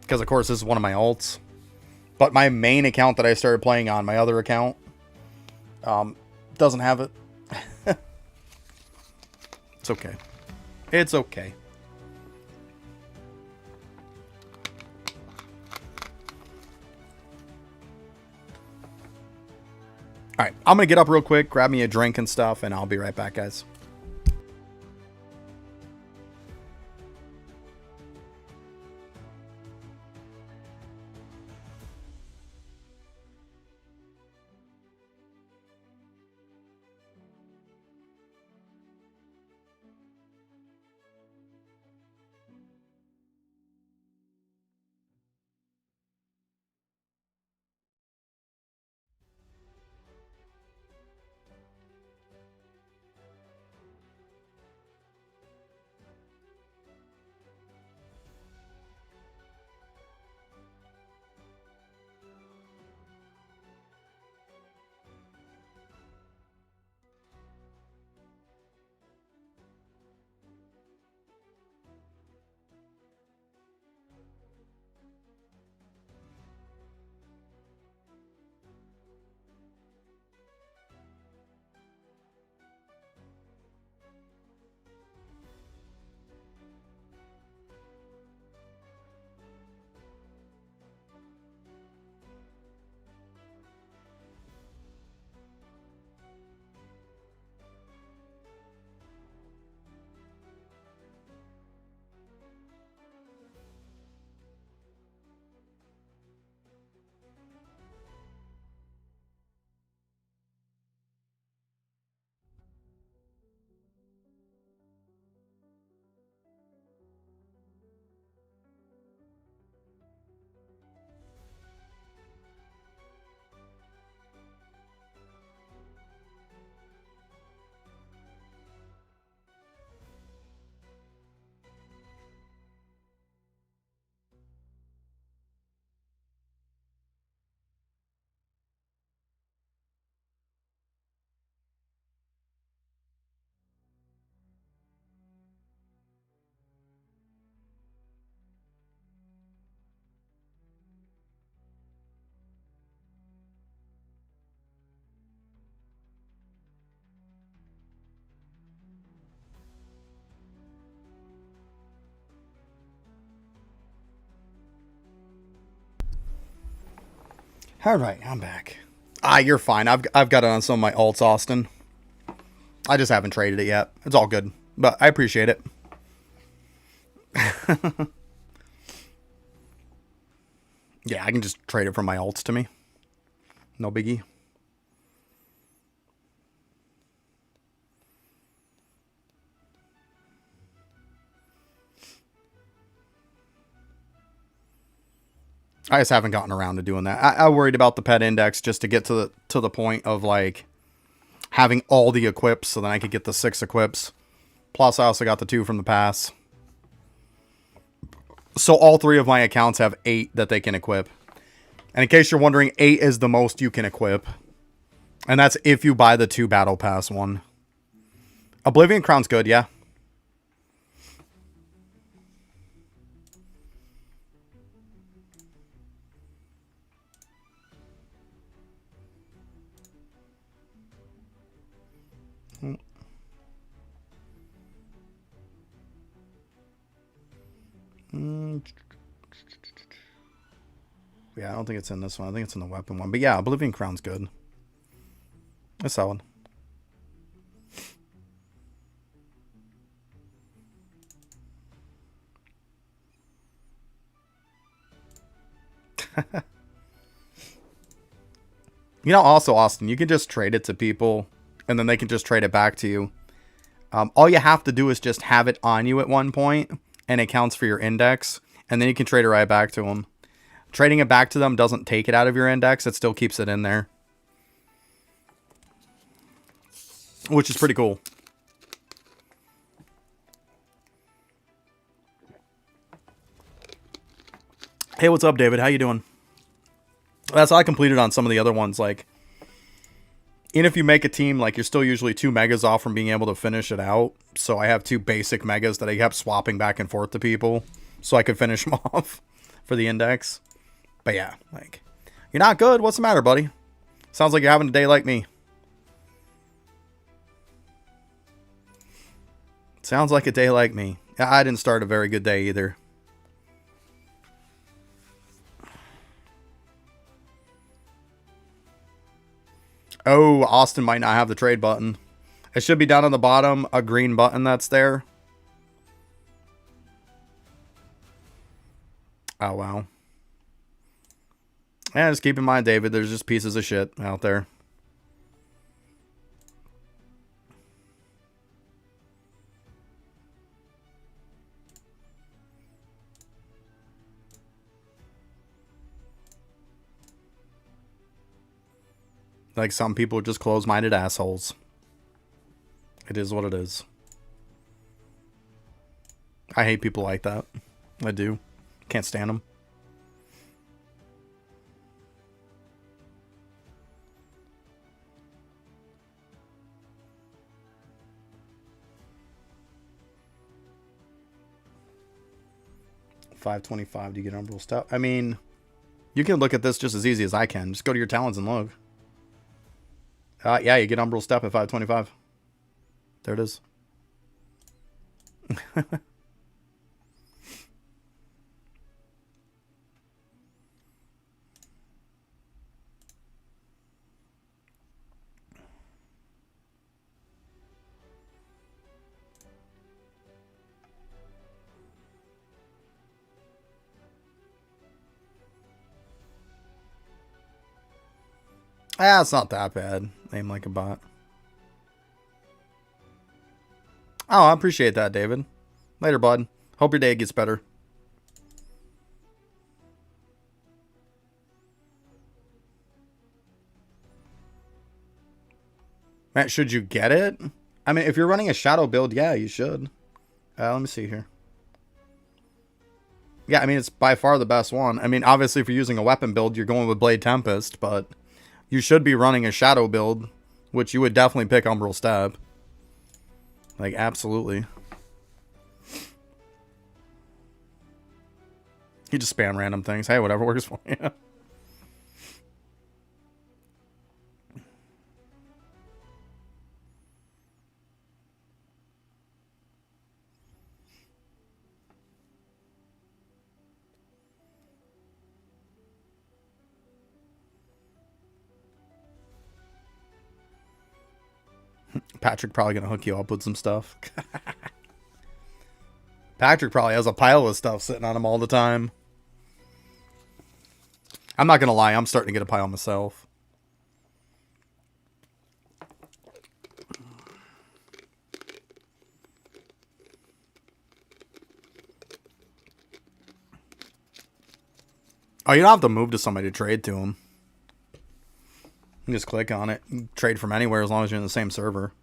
[SPEAKER 1] Because, of course, this is one of my alts. But my main account that I started playing on, my other account, doesn't have it. It's okay. It's okay. Alright, I'm going to get up real quick, grab me a drink and stuff, and I'll be right back, guys. Alright, I'm back. Ah, you're fine. I've got it on some of my alts, Austin. I just haven't traded it yet. It's all good. But I appreciate it. Yeah, I can just trade it from my alts to me. No biggie. I just haven't gotten around to doing that. I worried about the pet index just to get to the point of like having all the equips so then I could get the 6 equips. Plus I also got the 2 from the pass. So all 3 of my accounts have 8 that they can equip. And in case you're wondering, 8 is the most you can equip. And that's if you buy the 2 battle pass one. Oblivion Crown's good, yeah. Yeah, I don't think it's in this one. I think it's in the weapon one. But yeah, Oblivion Crown's good. It's solid. You know, also, Austin, you can just trade it to people, and then they can just trade it back to you. All you have to do is just have it on you at one point, and it counts for your index, and then you can trade it right back to them. Trading it back to them doesn't take it out of your index. It still keeps it in there. Which is pretty cool. Hey, what's up, David? How you doing? That's how I completed on some of the other ones. Like, even if you make a team, like, you're still usually 2 megas off from being able to finish it out. So I have 2 basic megas that I kept swapping back and forth to people so I could finish them off for the index. But yeah, like, you're not good. What's the matter, buddy? Sounds like you're having a day like me. Sounds like a day like me. I didn't start a very good day either. Oh, Austin might not have the trade button. It should be down on the bottom, a green button that's there. Oh, wow. Yeah, just keep in mind, David, there's just pieces of shit out there. Like, some people are just close-minded assholes. It is what it is. I hate people like that. I do. Can't stand them. $5.25 to get Umbral stuff. I mean, you can look at this just as easy as I can. Just go to your talents and look. Yeah, you get Umbral Step at $5.25. There it is. Ah, it's not that bad. Aim like a bot. Oh, I appreciate that, David. Later, bud. Hope your day gets better. Matt, should you get it? I mean, if you're running a shadow build, yeah, you should. Let me see here. Yeah, I mean, it's by far the best one. I mean, obviously, if you're using a weapon build, you're going with Blade Tempest, but you should be running a shadow build, which you would definitely pick Umbral Stab. Like, absolutely. You just spam random things. Hey, whatever works for you. Patrick probably going to hook you up with some stuff. Patrick probably has a pile of stuff sitting on him all the time. I'm not going to lie. I'm starting to get a pile myself. Oh, you don't have to move to somebody to trade to him. You just click on it. You trade from anywhere as long as you're in the same server.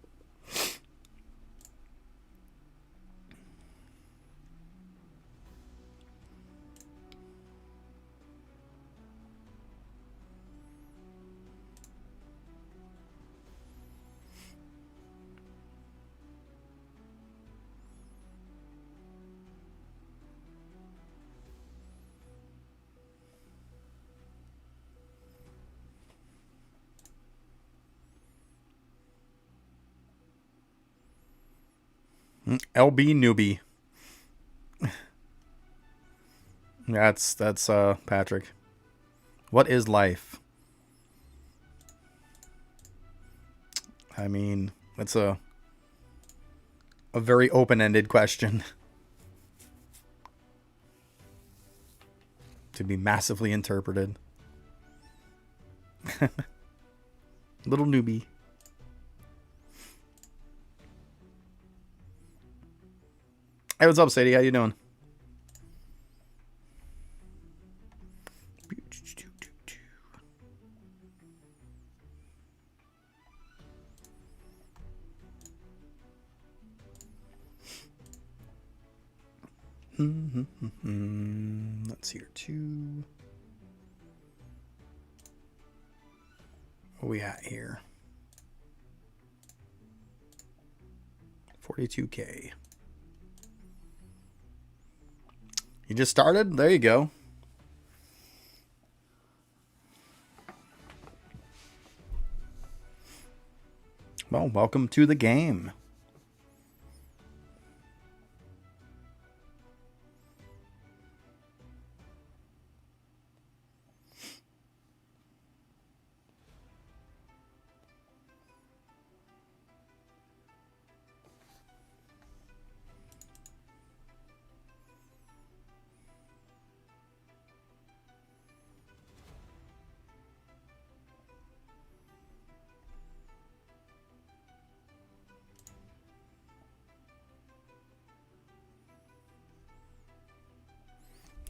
[SPEAKER 1] LB Newbie. That's Patrick. What is life? I mean, that's a very open-ended question to be massively interpreted. Little newbie. Hey, what's up, Sadie? How you doing? Let's see here, too. What we at here? 42K. You just started? There you go. Well, welcome to the game.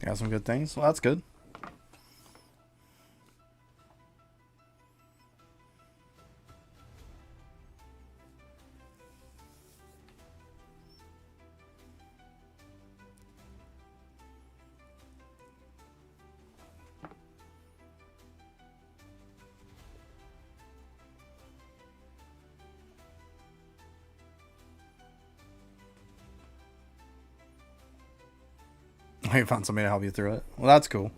[SPEAKER 1] Got some good things. Well, that's good. You found somebody to help you through it. Well, that's cool.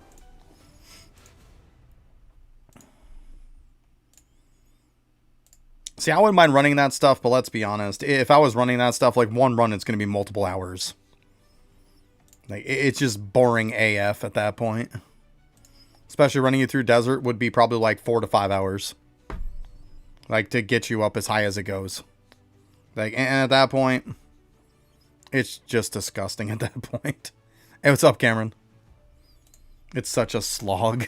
[SPEAKER 1] See, I wouldn't mind running that stuff, but let's be honest. If I was running that stuff, like one run, it's going to be multiple hours. Like, it's just boring AF at that point. Especially running you through desert would be probably like 4 to 5 hours. Like, to get you up as high as it goes. Like, and at that point, it's just disgusting at that point. Hey, what's up, Cameron? It's such a slog.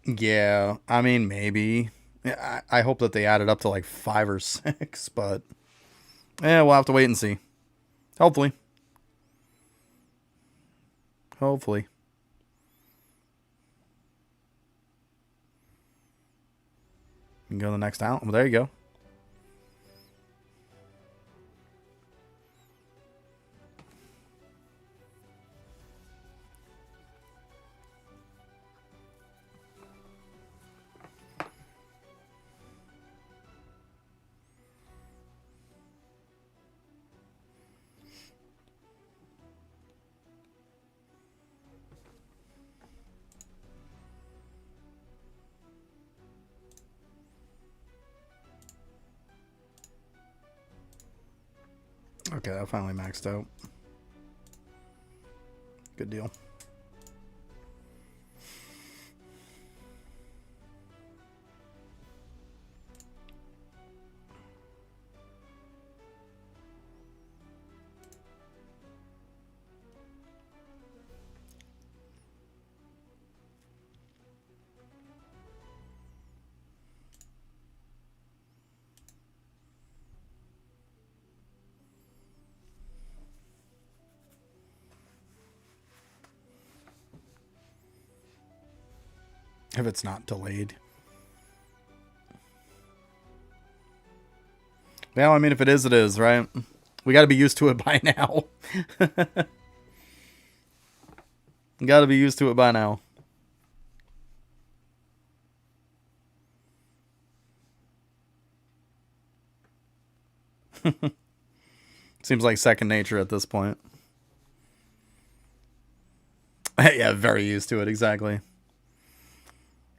[SPEAKER 1] Yeah, I mean, maybe. I hope that they added up to like 5 or 6, but yeah, we'll have to wait and see. Hopefully. Hopefully. You can go to the next out. Well, there you go. Okay, that finally maxed out. Good deal. If it's not delayed. Well, I mean, if it is, it is, right? We got to be used to it by now. Got to be used to it by now. Seems like second nature at this point. Yeah, very used to it, exactly.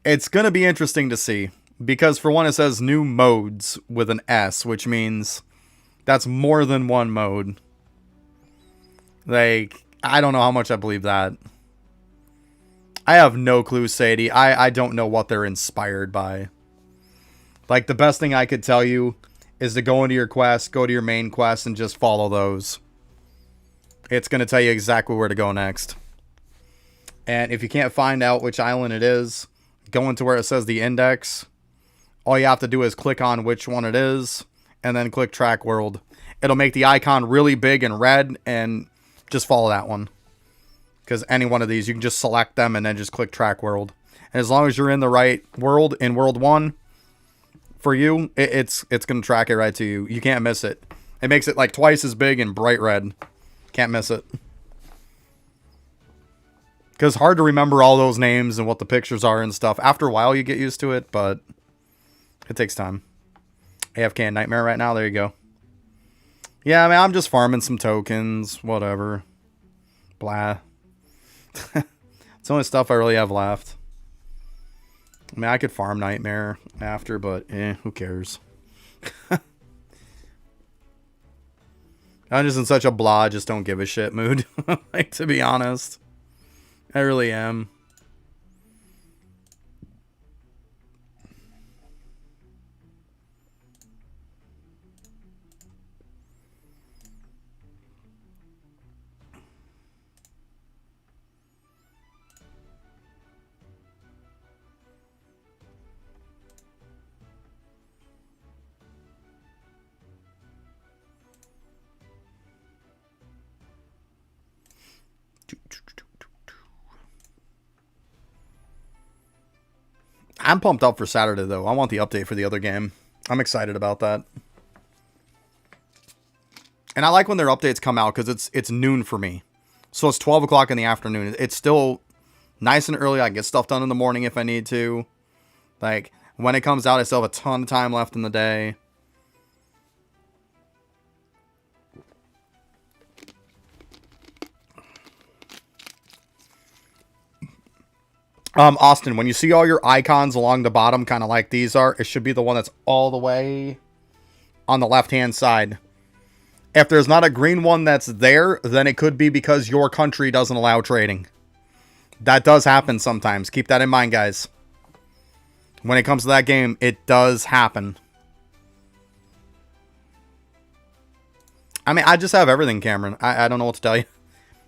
[SPEAKER 1] It's going to be interesting to see. Because for one, it says new modes with an S, which means that's more than one mode. Like, I don't know how much I believe that. I have no clue, Sadie. I don't know what they're inspired by. Like, the best thing I could tell you is to go into your quest, go to your main quest, and just follow those. It's going to tell you exactly where to go next. And if you can't find out which island it is, go into where it says the index. All you have to do is click on which one it is, and then click track world. It'll make the icon really big and red, and just follow that one. Because any one of these, you can just select them and then just click track world. And as long as you're in the right world, in world 1, for you, it's going to track it right to you. You can't miss it. It makes it like twice as big and bright red. Can't miss it. Because it's hard to remember all those names and what the pictures are and stuff. After a while, you get used to it, but it takes time. AFK and Nightmare right now. There you go. Yeah, I mean, I'm just farming some tokens. Whatever. Blah. It's the only stuff I really have left. I mean, I could farm Nightmare after, but who cares? I'm just in such a blah, just don't give a shit mood. Like, to be honest. I really am. I'm pumped up for Saturday, though. I want the update for the other game. I'm excited about that. And I like when their updates come out because it's noon for me. So it's 12 o'clock in the afternoon. It's still nice and early. I can get stuff done in the morning if I need to. Like, when it comes out, I still have a ton of time left in the day. Austin, when you see all your icons along the bottom, kind of like these are, it should be the one that's all the way on the left-hand side. If there's not a green one that's there, then it could be because your country doesn't allow trading. That does happen sometimes. Keep that in mind, guys. When it comes to that game, it does happen. I mean, I just have everything, Cameron. I don't know what to tell you.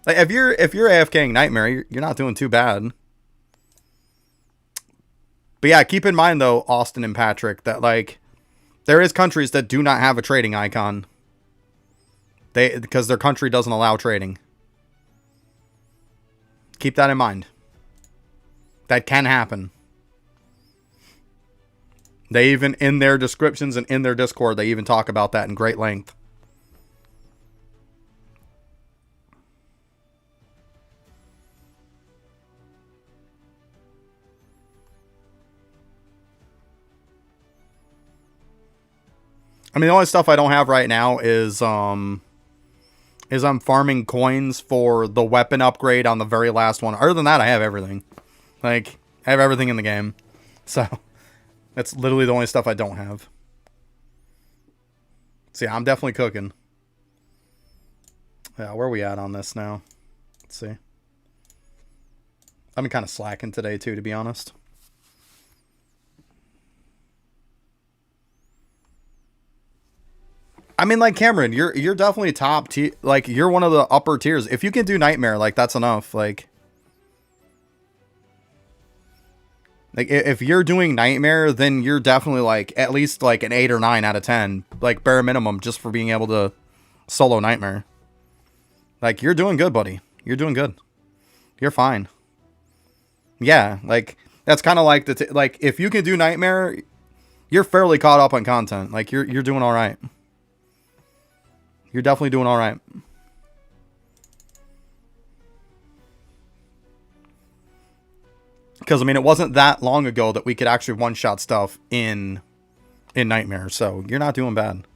[SPEAKER 1] Like, if you're AFKing Nightmare, you're not doing too bad. But yeah, keep in mind, though, Austin and Patrick, that, like, there is countries that do not have a trading icon. Because their country doesn't allow trading. Keep that in mind. That can happen. They even, in their descriptions and in their Discord, they even talk about that in great length. I mean, the only stuff I don't have right now is I'm farming coins for the weapon upgrade on the very last one. Other than that, I have everything. Like, I have everything in the game. So, that's literally the only stuff I don't have. So yeah, I'm definitely cooking. Yeah, where are we at on this now? Let's see. I've been kind of slacking today, too, to be honest. I mean, like, Cameron, you're definitely top tier. Like, you're one of the upper tiers. If you can do Nightmare, like, that's enough. Like, if you're doing Nightmare, then you're definitely, like, at least, like, an 8 or 9 out of 10. Like, bare minimum, just for being able to solo Nightmare. Like, you're doing good, buddy. You're doing good. You're fine. Yeah, like, that's kind of like, like, if you can do Nightmare, you're fairly caught up on content. Like, you're doing all right. You're definitely doing all right. Because, I mean, it wasn't that long ago that we could actually one-shot stuff in Nightmare. So, you're not doing bad.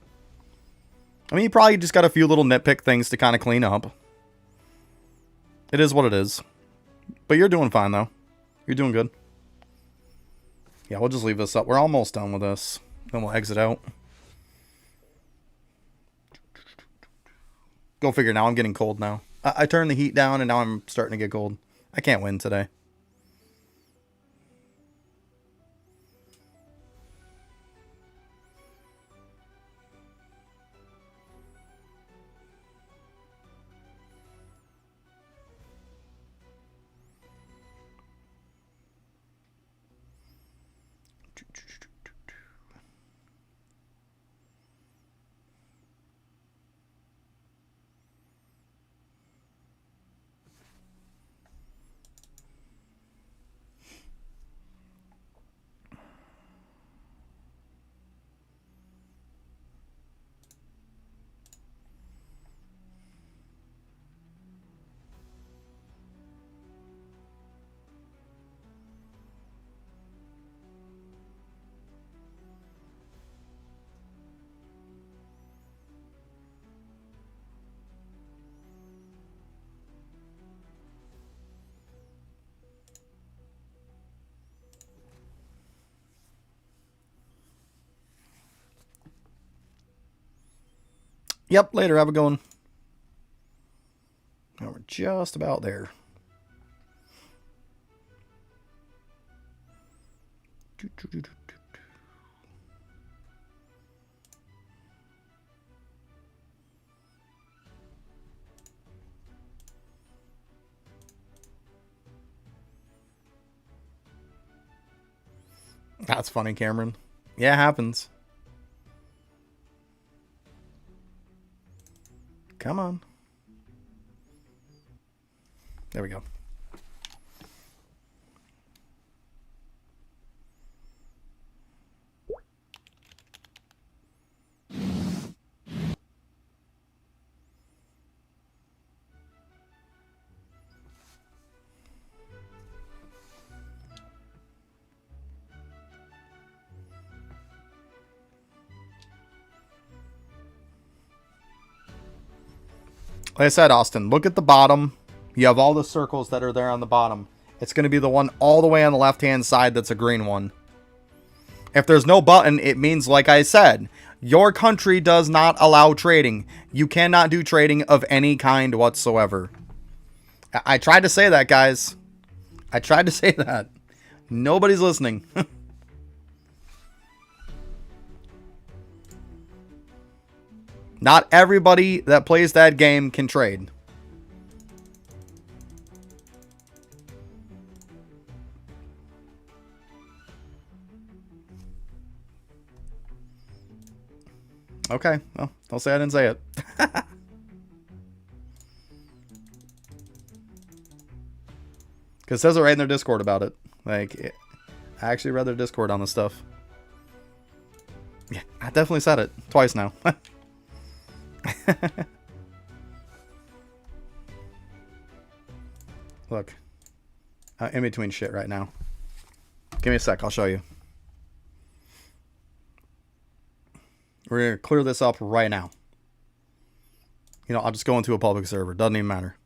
[SPEAKER 1] I mean, you probably just got a few little nitpick things to kind of clean up. It is what it is. But you're doing fine, though. You're doing good. Yeah, we'll just leave this up. We're almost done with this. Then we'll exit out. Go figure. Now I'm getting cold now. I turned the heat down, and now I'm starting to get cold. I can't win today. Yep, later. Have a good one. Now we're just about there. That's funny, Cameron. Yeah, it happens. Come on. There we go. Like I said, Austin, look at the bottom. You have all the circles that are there on the bottom. It's going to be the one all the way on the left-hand side that's a green one. If there's no button, it means, like I said, your country does not allow trading. You cannot do trading of any kind whatsoever. I tried to say that, guys. I tried to say that. Nobody's listening. Not everybody that plays that game can trade. Okay, well, don't say I didn't say it. Because it says it right in their Discord about it. Like, I actually read their Discord on this stuff. Yeah, I definitely said it twice now. Look, I'm in between shit right now. Give me a sec, I'll show you. We're going to clear this up right now. You know, I'll just go into a public server. Doesn't even matter.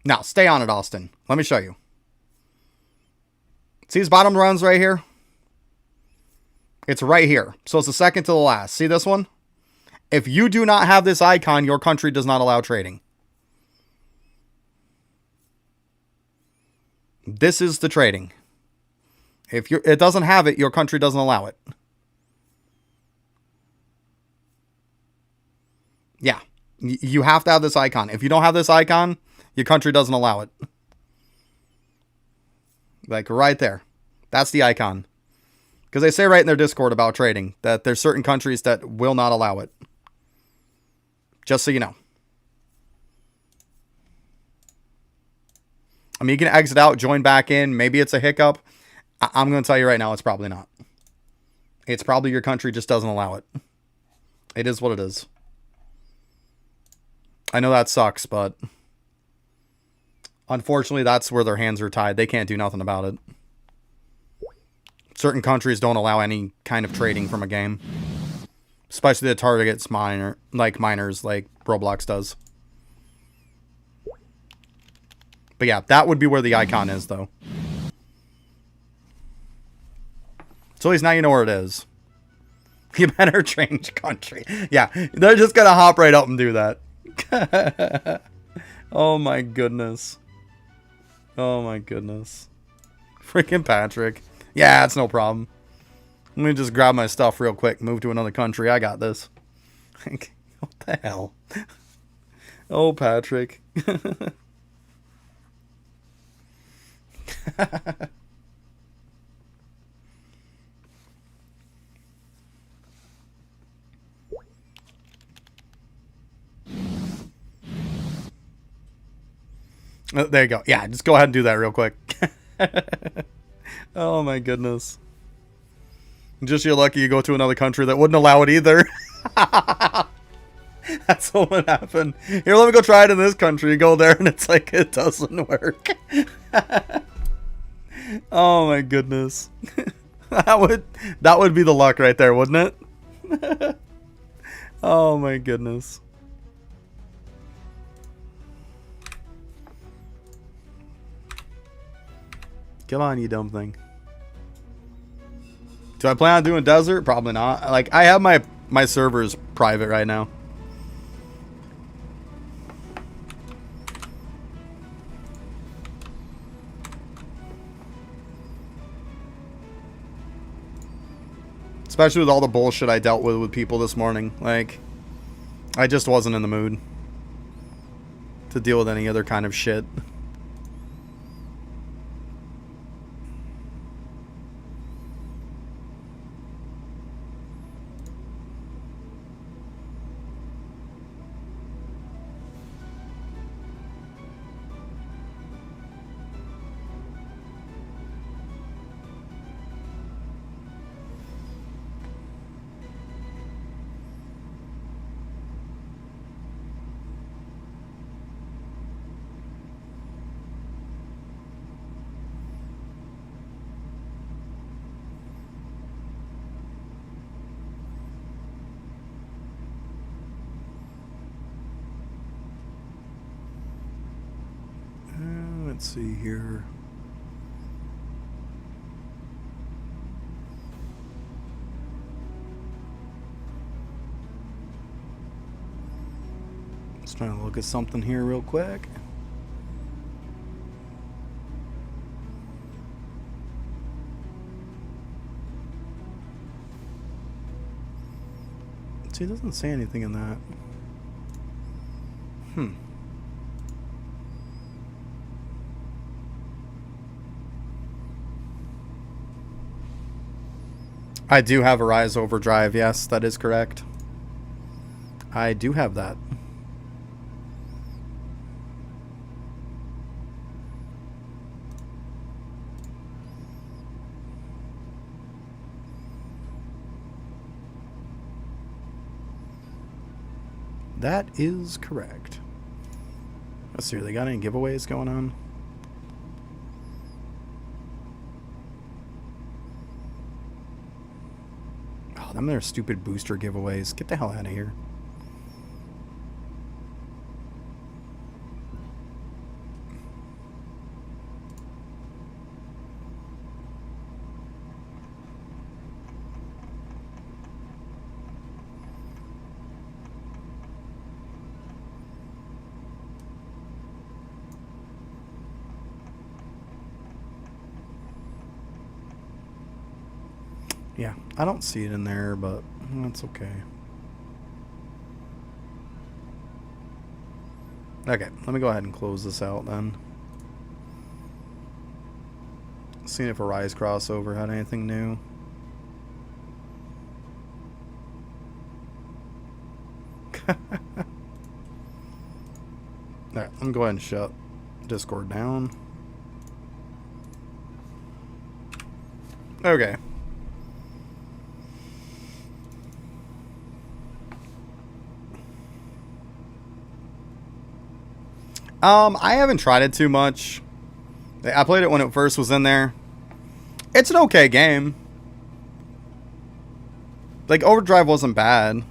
[SPEAKER 1] Now, stay on it, Austin. Let me show you. See these bottom runs right here? It's right here. So it's the second to the last. See this one? If you do not have this icon, your country does not allow trading. This is the trading. If it doesn't have it, your country doesn't allow it. Yeah. You have to have this icon. If you don't have this icon, your country doesn't allow it. Like right there. That's the icon. Because they say right in their Discord about trading that there's certain countries that will not allow it. Just so you know. I mean, you can exit out, join back in. Maybe it's a hiccup. I'm going to tell you right now, it's probably not. It's probably your country just doesn't allow it. It is what it is. I know that sucks, but unfortunately, that's where their hands are tied. They can't do nothing about it. Certain countries don't allow any kind of trading from a game. Especially the targets miners like Roblox does. But yeah, that would be where the icon is, though. So at least now you know where it is. You better change country. Yeah, they're just gonna hop right up and do that. Oh my goodness. Oh my goodness. Freaking Patrick. Yeah, it's no problem. Let me just grab my stuff real quick, move to another country. I got this. What the hell? Oh, Patrick. Oh, there you go. Yeah, just go ahead and do that real quick. Oh my goodness. Just you're lucky you go to another country that wouldn't allow it either. That's what would happen. Here, let me go try it in this country. You go there and it's like it doesn't work. Oh my goodness. That would be the luck right there, wouldn't it? Oh my goodness. Come on, you dumb thing. Do I plan on doing desert? Probably not. Like, I have my servers private right now. Especially with all the bullshit I dealt with people this morning. Like, I just wasn't in the mood to deal with any other kind of shit. Let's see here. Just trying to look at something here real quick. See, it doesn't say anything in that. I do have a Rise Overdrive, yes, that is correct. I do have that. That is correct. Let's see, they got any giveaways going on? Them their stupid booster giveaways. Get the hell out of here. Yeah, I don't see it in there, but that's okay. Okay, let me go ahead and close this out then. Seeing if a Rise crossover had anything new. Alright, let me go ahead and shut Discord down. Okay. I haven't tried it too much. I played it when it first was in there. It's an okay game. Like, Overdrive wasn't bad.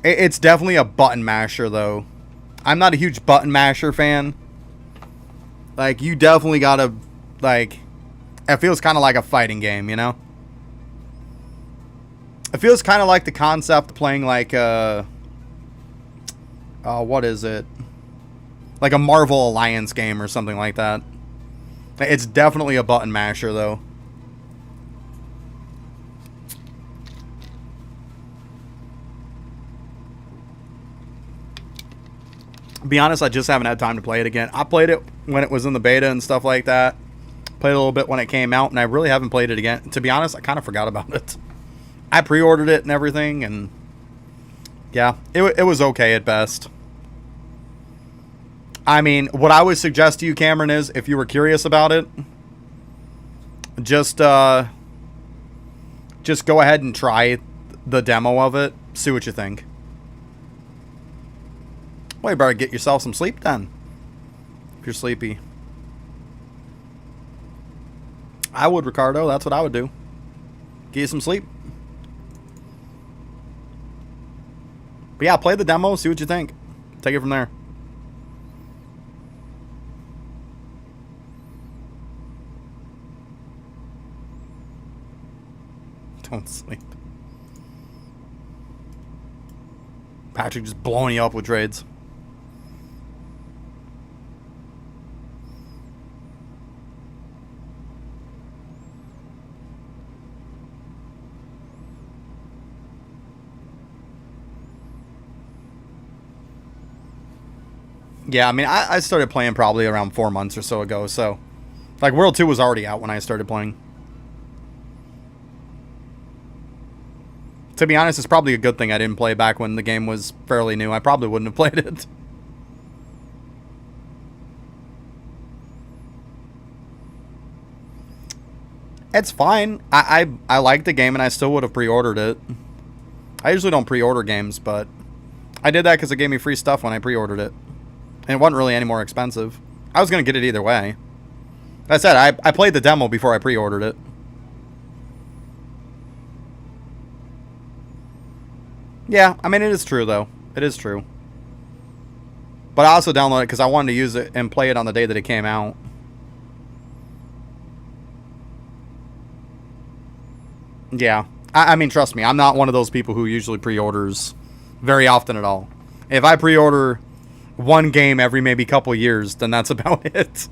[SPEAKER 1] It's definitely a button masher, though. I'm not a huge button masher fan. Like, you definitely gotta, like... It feels kind of like a fighting game, you know? It feels kind of like the concept of playing, like, what is it? Like a Marvel Alliance game or something like that. It's definitely a button masher, though. To be honest, I just haven't had time to play it again. I played it when it was in the beta and stuff like that. Played a little bit when it came out, and I really haven't played it again. To be honest, I kind of forgot about it. I pre-ordered it and everything, and yeah, it was okay at best. I mean, what I would suggest to you, Cameron, is if you were curious about it, just go ahead and try the demo of it. See what you think. Well, you better get yourself some sleep then, if you're sleepy. I would, Ricardo. That's what I would do. Get you some sleep. But yeah, play the demo, see what you think. Take it from there. Don't sleep. Patrick just blowing you up with trades. Yeah, I mean, I started playing probably around 4 months or so ago, so... Like, World 2 was already out when I started playing. To be honest, it's probably a good thing I didn't play back when the game was fairly new. I probably wouldn't have played it. It's fine. I like the game, and I still would have pre-ordered it. I usually don't pre-order games, but... I did that because it gave me free stuff when I pre-ordered it. And it wasn't really any more expensive. I was going to get it either way. Like I said, I played the demo before I pre-ordered it. Yeah, I mean, it is true, though. It is true. But I also downloaded it because I wanted to use it and play it on the day that it came out. Yeah. I mean, trust me, I'm not one of those people who usually pre-orders very often at all. If I pre-order one game every maybe couple years, then that's about it.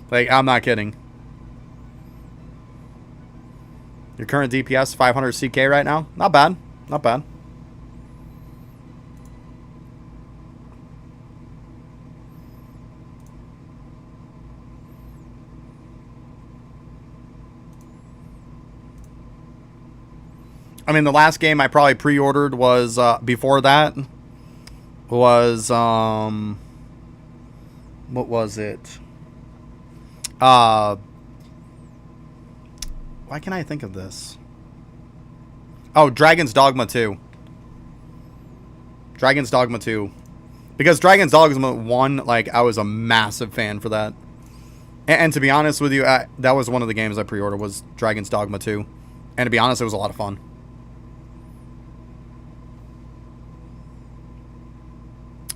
[SPEAKER 1] Like, I'm not kidding. Your current DPS 500 CK right now? Not bad. Not bad. I mean, the last game I probably pre-ordered was, before that, was, what was it? Why can't I think of this? Oh, Dragon's Dogma 2. Dragon's Dogma 2. Because Dragon's Dogma 1, like, I was a massive fan for that. And to be honest with you, that was one of the games I pre-ordered, was Dragon's Dogma 2. And to be honest, it was a lot of fun.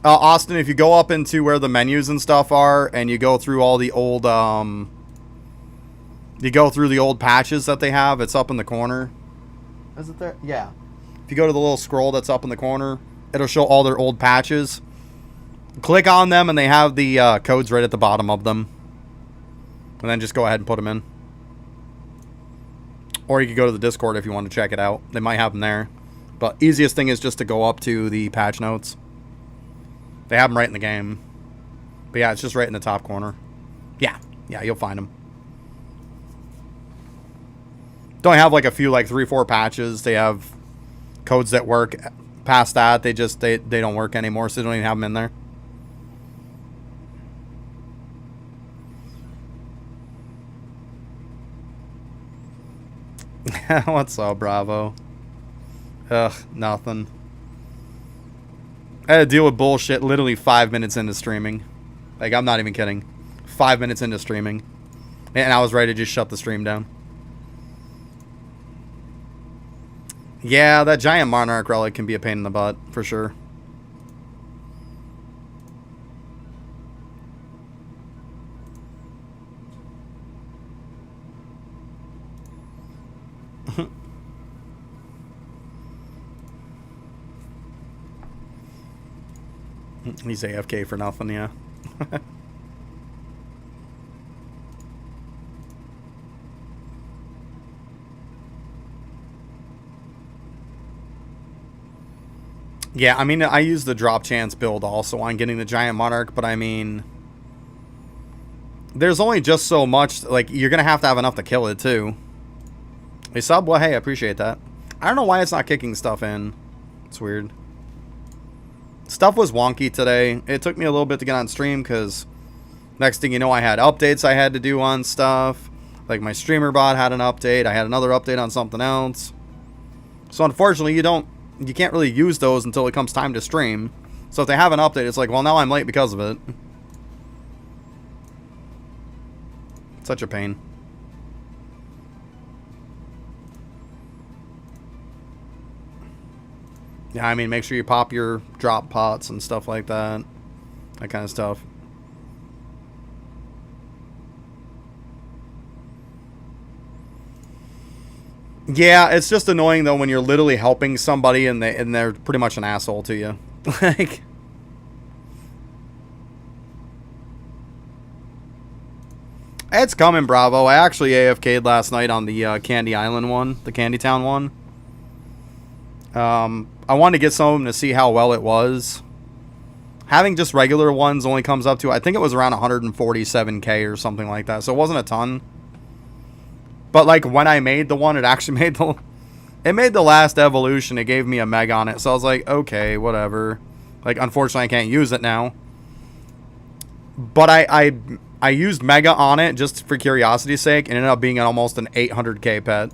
[SPEAKER 1] Austin, if you go up into where the menus and stuff are, and you go through all the old, you go through the old patches that they have, it's up in the corner. Is it there? Yeah. If you go to the little scroll that's up in the corner, it'll show all their old patches. Click on them, and they have the codes right at the bottom of them. And then just go ahead and put them in. Or you can go to the Discord if you want to check it out. They might have them there. But easiest thing is just to go up to the patch notes. They have them right in the game. But yeah, it's just right in the top corner. Yeah. Yeah, you'll find them. Don't have like a few, like 3-4 patches. They have codes that work. Past that, they don't work anymore, so they don't even have them in there. What's up, Bravo? Ugh, nothing. I had to deal with bullshit literally 5 minutes into streaming. Like, I'm not even kidding. 5 minutes into streaming. And I was ready to just shut the stream down. Yeah, that giant monarch relic can be a pain in the butt, for sure. He's AFK for nothing, yeah. Yeah, I mean, I use the drop chance build also on getting the giant monarch, but I mean, there's only just so much, like, you're gonna have to have enough to kill it, too. Hey, sub? Well, hey, I appreciate that. I don't know why it's not kicking stuff in. It's weird. Stuff was wonky today. It took me a little bit to get on stream, because next thing you know, I had updates I had to do on stuff. Like, my streamer bot had an update. I had another update on something else. So, unfortunately, you can't really use those until it comes time to stream. So if they have an update, it's like, well, now I'm late because of it. Such a pain. Yeah, I mean, make sure you pop your drop pots and stuff like that. That kind of stuff. Yeah, it's just annoying though when you're literally helping somebody and they're pretty much an asshole to you. Like, it's coming, Bravo. I actually AFK'd last night on the Candy Island one, the Candy Town one. I wanted to get some of them to see how well it was. Having just regular ones only comes up to, I think it was around 147k or something like that. So it wasn't a ton. But, like, when I made the one, it actually made the last evolution. It gave me a meg on it. So I was like, okay, whatever. Like, unfortunately, I can't use it now. But I used mega on it just for curiosity's sake. And it ended up being almost an 800k pet.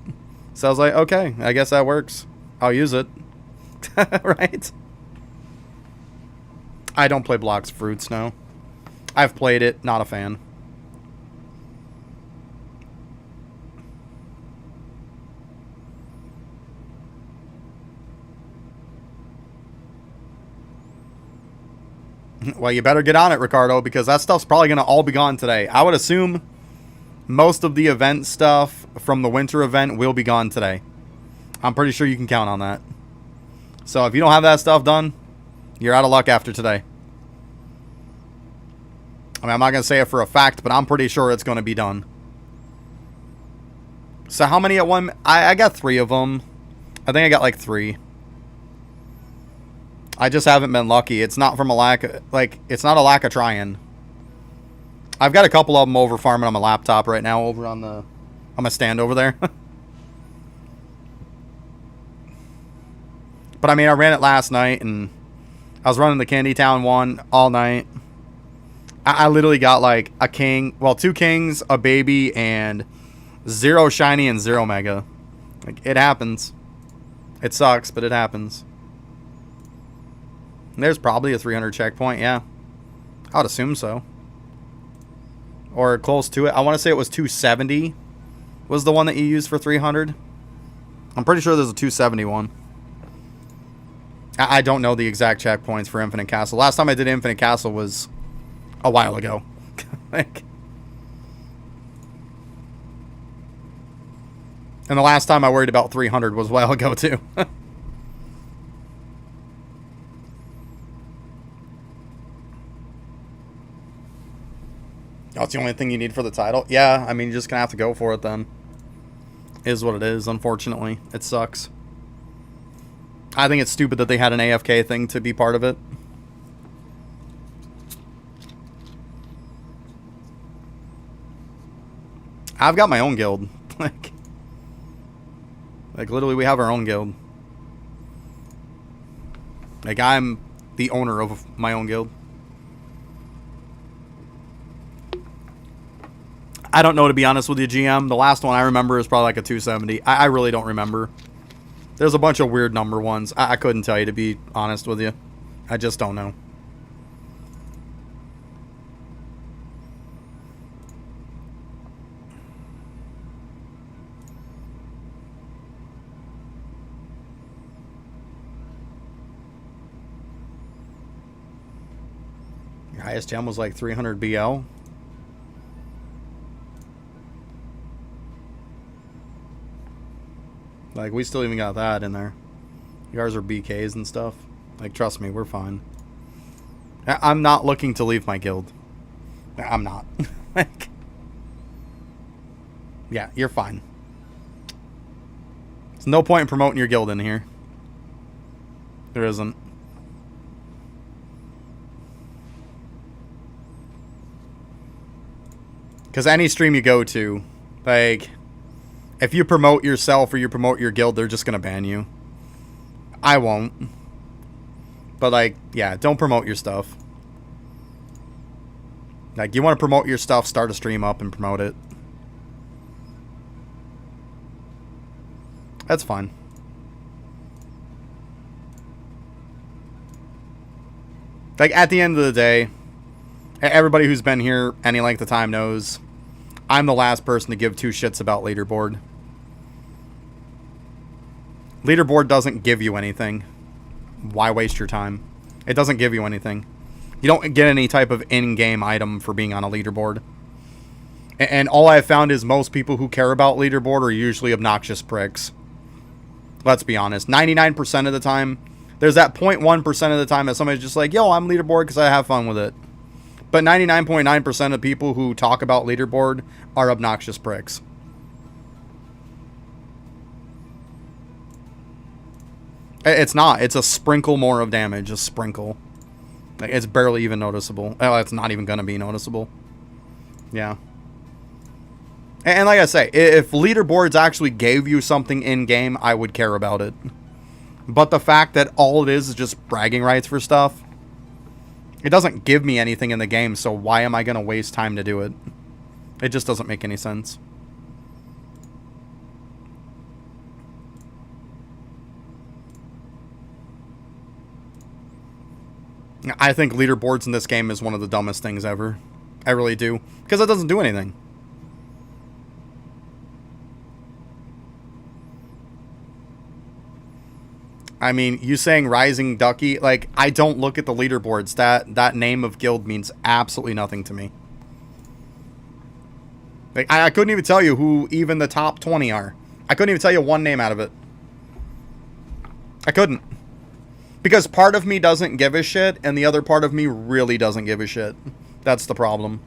[SPEAKER 1] So I was like, okay, I guess that works. I'll use it. Right? I don't play Blocks Fruits, no. I've played it. Not a fan. Well, you better get on it, Ricardo, because that stuff's probably going to all be gone today. I would assume most of the event stuff from the winter event will be gone today. I'm pretty sure you can count on that. So if you don't have that stuff done, you're out of luck after today. I mean, I'm not going to say it for a fact, but I'm pretty sure it's going to be done. So how many at one? I got 3 of them. I think I got like 3. I just haven't been lucky. It's not from a lack of, like, it's not a lack of trying. I've got a couple of them over farming on my laptop right now over on my stand over there. But I mean, I ran it last night and I was running the Candy Town one all night. I literally got like a king, well, 2 kings, a baby, and 0 shiny and 0 mega. Like, it happens. It sucks, but it happens. There's probably a 300 checkpoint, yeah. I would assume so. Or close to it. I want to say it was 270 was the one that you used for 300. I'm pretty sure there's a 270 one. I don't know the exact checkpoints for Infinite Castle. Last time I did Infinite Castle was a while ago. Like, and the last time I worried about 300 was a while ago, too. That's the only thing you need for the title? Yeah, I mean, you're just going to have to go for it then. Is what it is, unfortunately. It sucks. I think it's stupid that they had an AFK thing to be part of it. I've got my own guild. Like, literally, we have our own guild. Like, I'm the owner of my own guild. I don't know, to be honest with you, GM. The last one I remember is probably like a 270. I really don't remember. There's a bunch of weird number ones. I couldn't tell you, to be honest with you. I just don't know. Highest gem was like 300 BL. Like, we still even got that in there. Yours are BKs and stuff. Like, trust me, we're fine. I'm not looking to leave my guild. I'm not. Like, yeah, you're fine. There's no point in promoting your guild in here. There isn't. Because any stream you go to, like, if you promote yourself or you promote your guild, they're just going to ban you. I won't. But, like, yeah, don't promote your stuff. Like, you want to promote your stuff, start a stream up and promote it. That's fine. Like, at the end of the day, everybody who's been here any length of time knows I'm the last person to give two shits about leaderboard. Leaderboard doesn't give you anything. Why waste your time? It doesn't give you anything. You don't get any type of in-game item for being on a leaderboard. And all I've found is most people who care about leaderboard are usually obnoxious pricks. Let's be honest. 99% of the time, there's that 0.1% of the time that somebody's just like, yo, I'm leaderboard because I have fun with it. But 99.9% of people who talk about leaderboard are obnoxious pricks. It's not. It's a sprinkle more of damage. A sprinkle. It's barely even noticeable. Oh, it's not even going to be noticeable. Yeah. And like I say, if leaderboards actually gave you something in-game, I would care about it. But the fact that all it is just bragging rights for stuff, it doesn't give me anything in the game, so why am I going to waste time to do it? It just doesn't make any sense. I think leaderboards in this game is one of the dumbest things ever. I really do. Because it doesn't do anything. I mean, you saying Rising Ducky, like, I don't look at the leaderboards. That name of guild means absolutely nothing to me. Like, I couldn't even tell you who even the top 20 are. I couldn't even tell you one name out of it. I couldn't. Because part of me doesn't give a shit, and the other part of me really doesn't give a shit. That's the problem.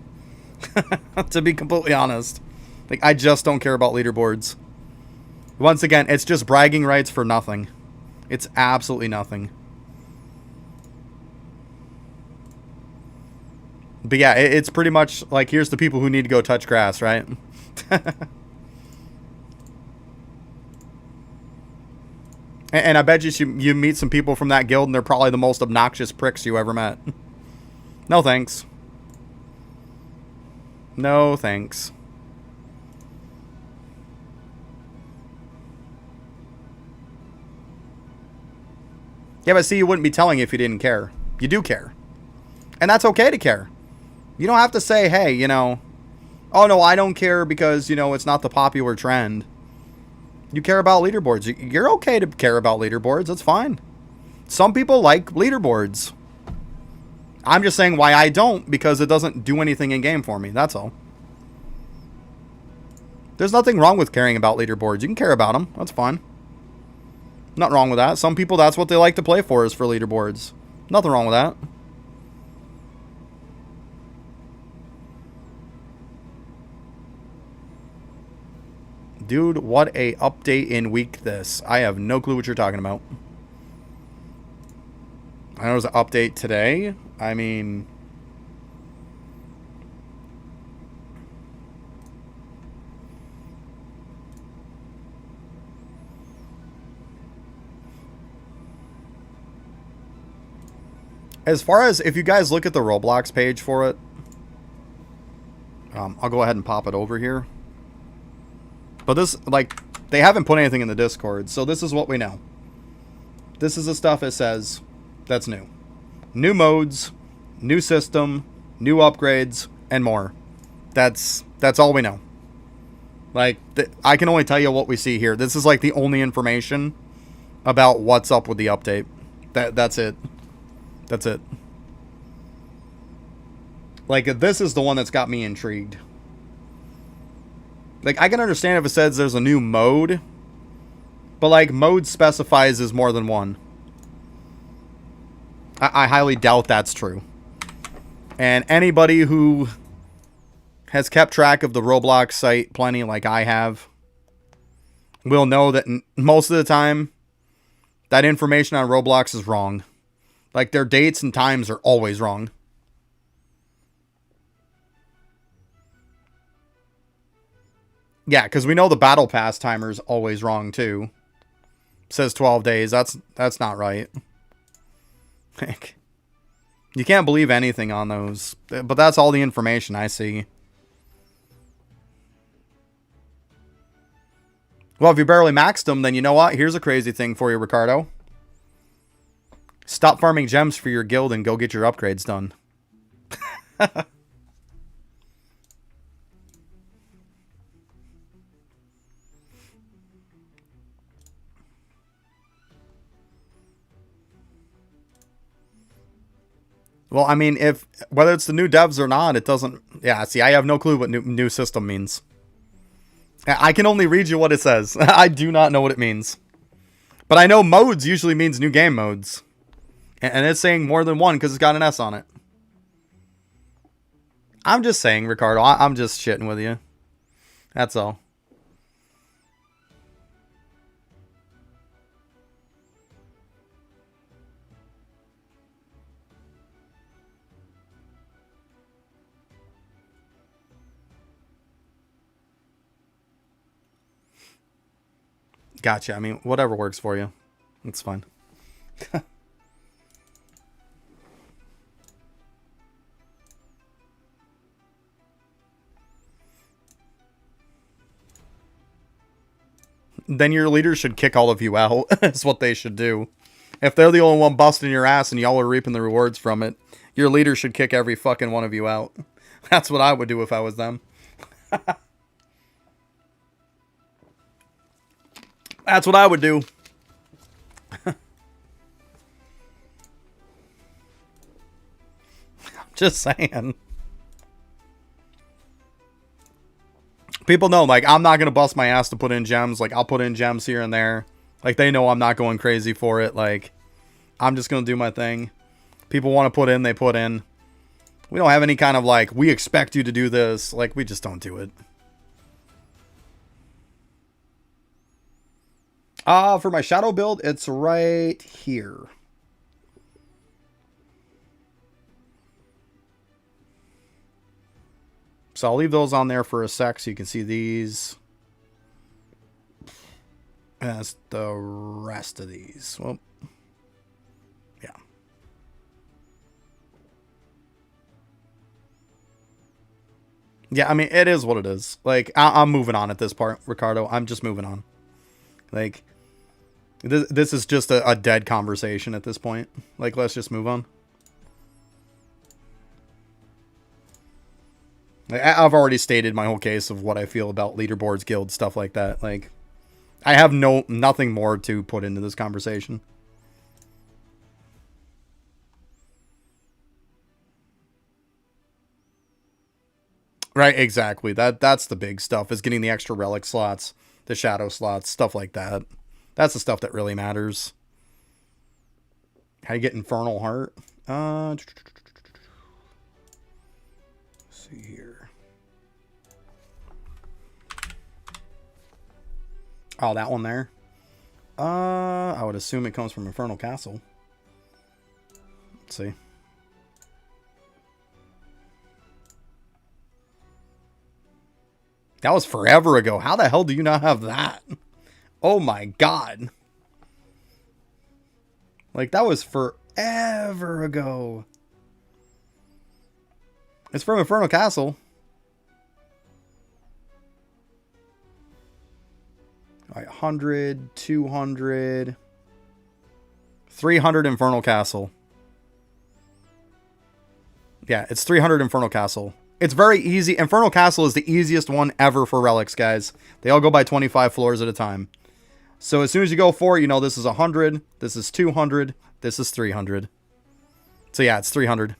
[SPEAKER 1] To be completely honest. Like, I just don't care about leaderboards. Once again, it's just bragging rights for nothing. It's absolutely nothing. But yeah, it's pretty much like, here's the people who need to go touch grass, right? And I bet you meet some people from that guild and they're probably the most obnoxious pricks you ever met. No thanks. No thanks. Yeah, but see, you wouldn't be telling if you didn't care. You do care. And that's okay to care. You don't have to say, hey, you know, oh no, I don't care because, you know, it's not the popular trend. You care about leaderboards. You're okay to care about leaderboards. That's fine. Some people like leaderboards. I'm just saying why I don't, because it doesn't do anything in game for me. That's all. There's nothing wrong with caring about leaderboards. You can care about them. That's fine. Nothing wrong with that. Some people, that's what they like to play for, is for leaderboards. Nothing wrong with that. Dude, what a update in week this. I have no clue what you're talking about. I know there's an update today. I mean... As far as, if you guys look at the Roblox page for it, I'll go ahead and pop it over here. But this, like, they haven't put anything in the Discord, so this is what we know. This is the stuff it says that's new. New modes, new system, new upgrades, and more. That's all we know. Like, I can only tell you what we see here. This is, like, the only information about what's up with the update. That's it. That's it. Like, this is the one that's got me intrigued. Like, I can understand if it says there's a new mode, but, like, mode specifies is more than one. I highly doubt that's true. And anybody who has kept track of the Roblox site plenty, like I have, will know that most of the time, that information on Roblox is wrong. Like, their dates and times are always wrong. Yeah, because we know the Battle Pass timer is always wrong, too. It says 12 days. That's not right. You can't believe anything on those. But that's all the information I see. Well, if you barely maxed them, then you know what? Here's a crazy thing for you, Ricardo. Stop farming gems for your guild and go get your upgrades done. Well, I mean, whether it's the new devs or not, it doesn't... Yeah, see, I have no clue what new system means. I can only read you what it says. I do not know what it means. But I know modes usually means new game modes. And it's saying more than one because it's got an S on it. I'm just saying, Ricardo. I'm just shitting with you. That's all. Gotcha. I mean, whatever works for you. It's fine. Then your leaders should kick all of you out. That's what they should do. If they're the only one busting your ass and y'all are reaping the rewards from it, your leader should kick every fucking one of you out. That's what I would do if I was them. That's what I would do. Just saying. People know, like, I'm not going to bust my ass to put in gems. Like, I'll put in gems here and there. Like, they know I'm not going crazy for it. Like, I'm just going to do my thing. People want to put in, they put in. We don't have any kind of, like, we expect you to do this. Like, we just don't do it. For my shadow build, it's right here. So I'll leave those on there for a sec so you can see these. And that's the rest of these. Well, yeah. Yeah, I mean, it is what it is. Like, I'm moving on at this part, Ricardo. I'm just moving on. Like, this is just a dead conversation at this point. Like, let's just move on. I've already stated my whole case of what I feel about leaderboards, guilds, stuff like that. Like, I have nothing more to put into this conversation. Right, exactly. That's the big stuff, is getting the extra relic slots, the shadow slots, stuff like that. That's the stuff that really matters. How you get Infernal Heart? Let's see here. Oh, that one there. I would assume it comes from Infernal Castle. Let's see. That was forever ago. How the hell do you not have that? Oh my god. Like, that was forever ago. It's from Infernal Castle. All right, 100, 200, 300 Infernal Castle. Yeah, it's 300 Infernal Castle. It's very easy. Infernal Castle is the easiest one ever for relics, guys. They all go by 25 floors at a time. So as soon as you go for it, you know this is 100, this is 200, this is 300. So yeah, it's 300.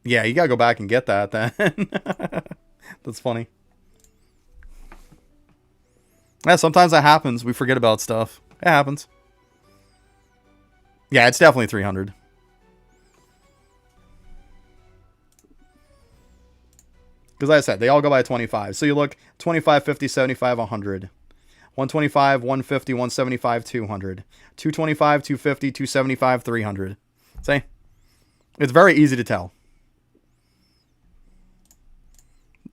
[SPEAKER 1] Yeah, you gotta go back and get that then. That's funny. Yeah, sometimes that happens. We forget about stuff. It happens. Yeah, it's definitely 300. Because like I said, they all go by 25. So you look 25, 50, 75, 100. 125, 150, 175, 200. 225, 250, 275, 300. See? It's very easy to tell.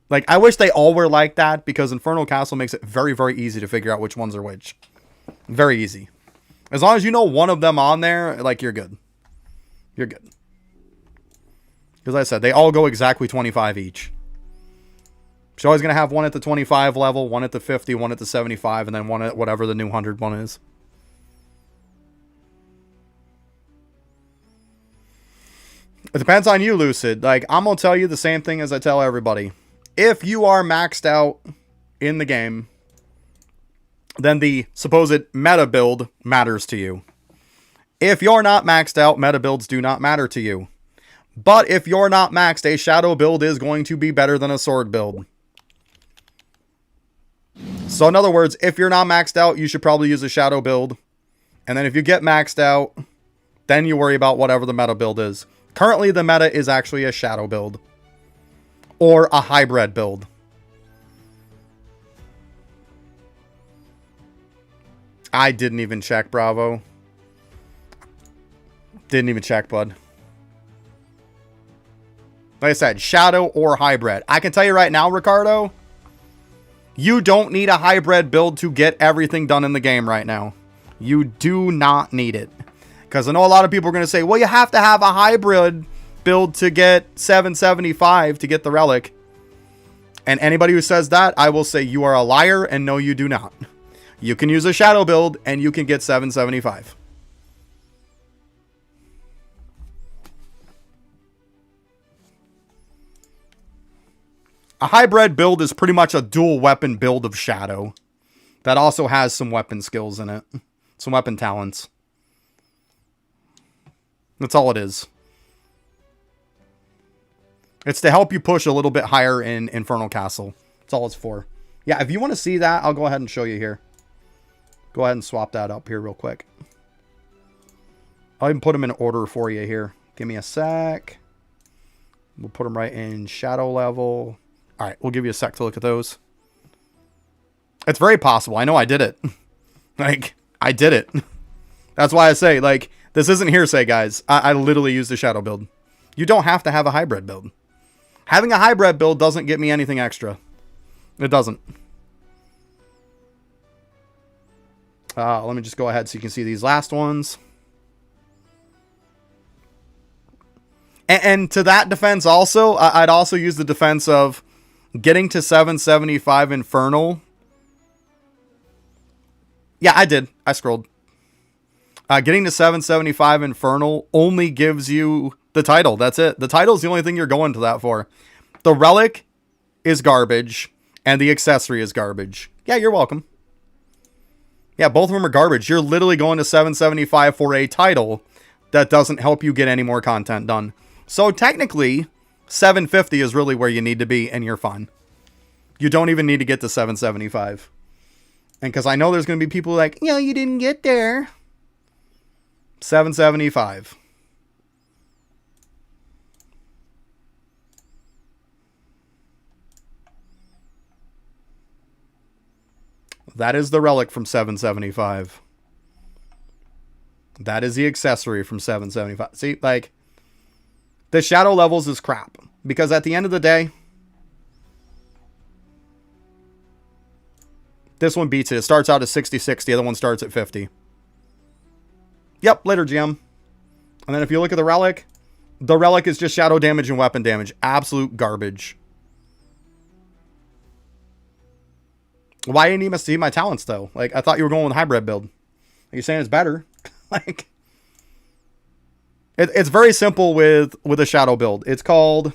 [SPEAKER 1] Like, I wish they all were like that, because Infernal Castle makes it very, very easy to figure out which ones are which. Very easy. As long as you know one of them on there, like, you're good. You're good. Because like I said, they all go exactly 25 each. She's always going to have one at the 25 level, one at the 50, one at the 75, and then one at whatever the new 100 one is. It depends on you, Lucid. Like, I'm going to tell you the same thing as I tell everybody. If you are maxed out in the game, then the supposed meta build matters to you. If you're not maxed out, meta builds do not matter to you. But if you're not maxed, a shadow build is going to be better than a sword build. So in other words, if you're not maxed out, you should probably use a shadow build. And then if you get maxed out, then you worry about whatever the meta build is. Currently, the meta is actually a shadow build. Or a hybrid build. I didn't even check, Bravo. Didn't even check, bud. Like I said, shadow or hybrid. I can tell you right now, Ricardo, you don't need a hybrid build to get everything done in the game right now. You do not need it. Because I know a lot of people are going to say, well, you have to have a hybrid build to get 775 to get the relic. And anybody who says that, I will say you are a liar, and no, you do not. You can use a shadow build and you can get 775. A hybrid build is pretty much a dual weapon build of shadow that also has some weapon skills in it. Some weapon talents. That's all it is. It's to help you push a little bit higher in Infernal Castle. That's all it's for. Yeah, if you want to see that, I'll go ahead and show you here. Go ahead and swap that up here real quick. I'll even put them in order for you here. Give me a sec. We'll put them right in shadow level. All right, we'll give you a sec to look at those. It's very possible. I know I did it. Like, I did it. That's why I say, like, this isn't hearsay, guys. I literally used the shadow build. You don't have to have a hybrid build. Having a hybrid build doesn't get me anything extra. It doesn't. Let me just go ahead so you can see these last ones. And to that defense also, I'd also use the defense of getting to 775 Infernal. Yeah, I did. I scrolled. Getting to 775 Infernal only gives you the title. That's it. The title is the only thing you're going to that for. The relic is garbage, and the accessory is garbage. Yeah, you're welcome. Yeah, both of them are garbage. You're literally going to 775 for a title that doesn't help you get any more content done. So technically, 750 is really where you need to be, and you're fine. You don't even need to get to 775. And because I know there's going to be people like, you know, you didn't get there. 775. That is the relic from 775. That is the accessory from 775. See, like, the shadow levels is crap. Because at the end of the day, this one beats it. It starts out at 66. The other one starts at 50. Yep, later, GM. And then if you look at the relic is just shadow damage and weapon damage. Absolute garbage. Why didn't you even see my talents, though? Like, I thought you were going with hybrid build. Are you saying it's better? Like, it's very simple with a shadow build. It's called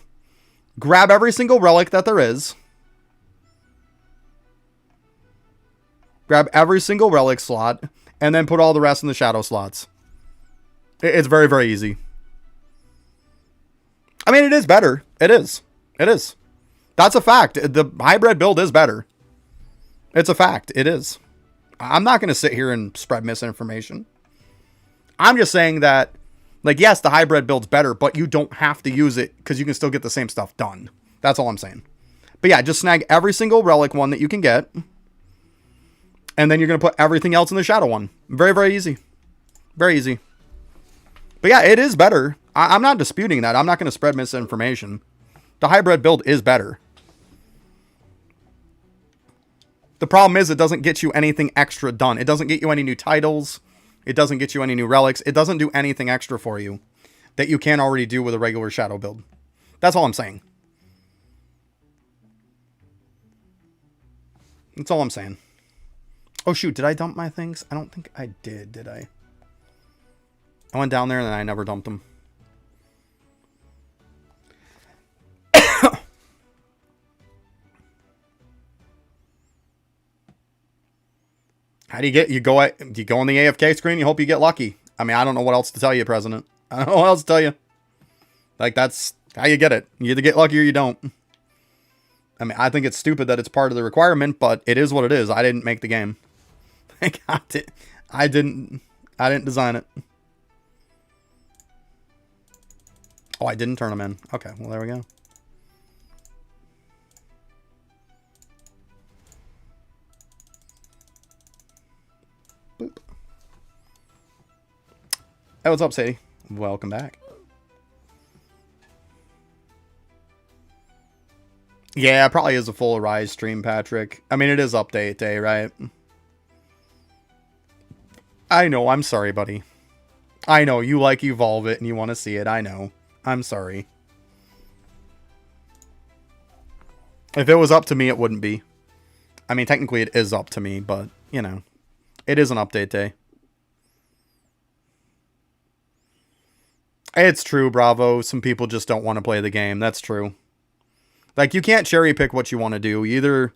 [SPEAKER 1] grab every single relic that there is. Grab every single relic slot, and then put all the rest in the shadow slots. It's very, very easy. I mean, it is better. It is. It is. That's a fact. The hybrid build is better. It's a fact. It is. I'm not going to sit here and spread misinformation. I'm just saying that, like, yes, the hybrid build's better, but you don't have to use it because you can still get the same stuff done. That's all I'm saying. But yeah, just snag every single relic one that you can get. And then you're going to put everything else in the shadow one. Very, very easy. Very easy. But yeah, it is better. I'm not disputing that. I'm not going to spread misinformation. The hybrid build is better. The problem is it doesn't get you anything extra done. It doesn't get you any new titles. It doesn't get you any new relics. It doesn't do anything extra for you that you can't already do with a regular shadow build. That's all I'm saying. That's all I'm saying. Oh shoot, did I dump my things? I don't think I did I? I went down there and then I never dumped them. How do you get, do you go on the AFK screen? You hope you get lucky. I mean, I don't know what else to tell you, President. I don't know what else to tell you. Like, that's how you get it. You either get lucky or you don't. I mean, I think it's stupid that it's part of the requirement, but it is what it is. I didn't make the game. I didn't design it. Oh, I didn't turn them in. Okay, well, there we go. Boop. Hey, what's up, Sadie? Welcome back. Yeah, it probably is a full Rise stream, Patrick. I mean, it is update day, right? I know, I'm sorry, buddy. I know, you like Evolve it and you want to see it, I know. I'm sorry. If it was up to me, it wouldn't be. I mean, technically it is up to me, but, you know. It is an update day. It's true, Bravo. Some people just don't want to play the game. That's true. Like, you can't cherry pick what you want to do. You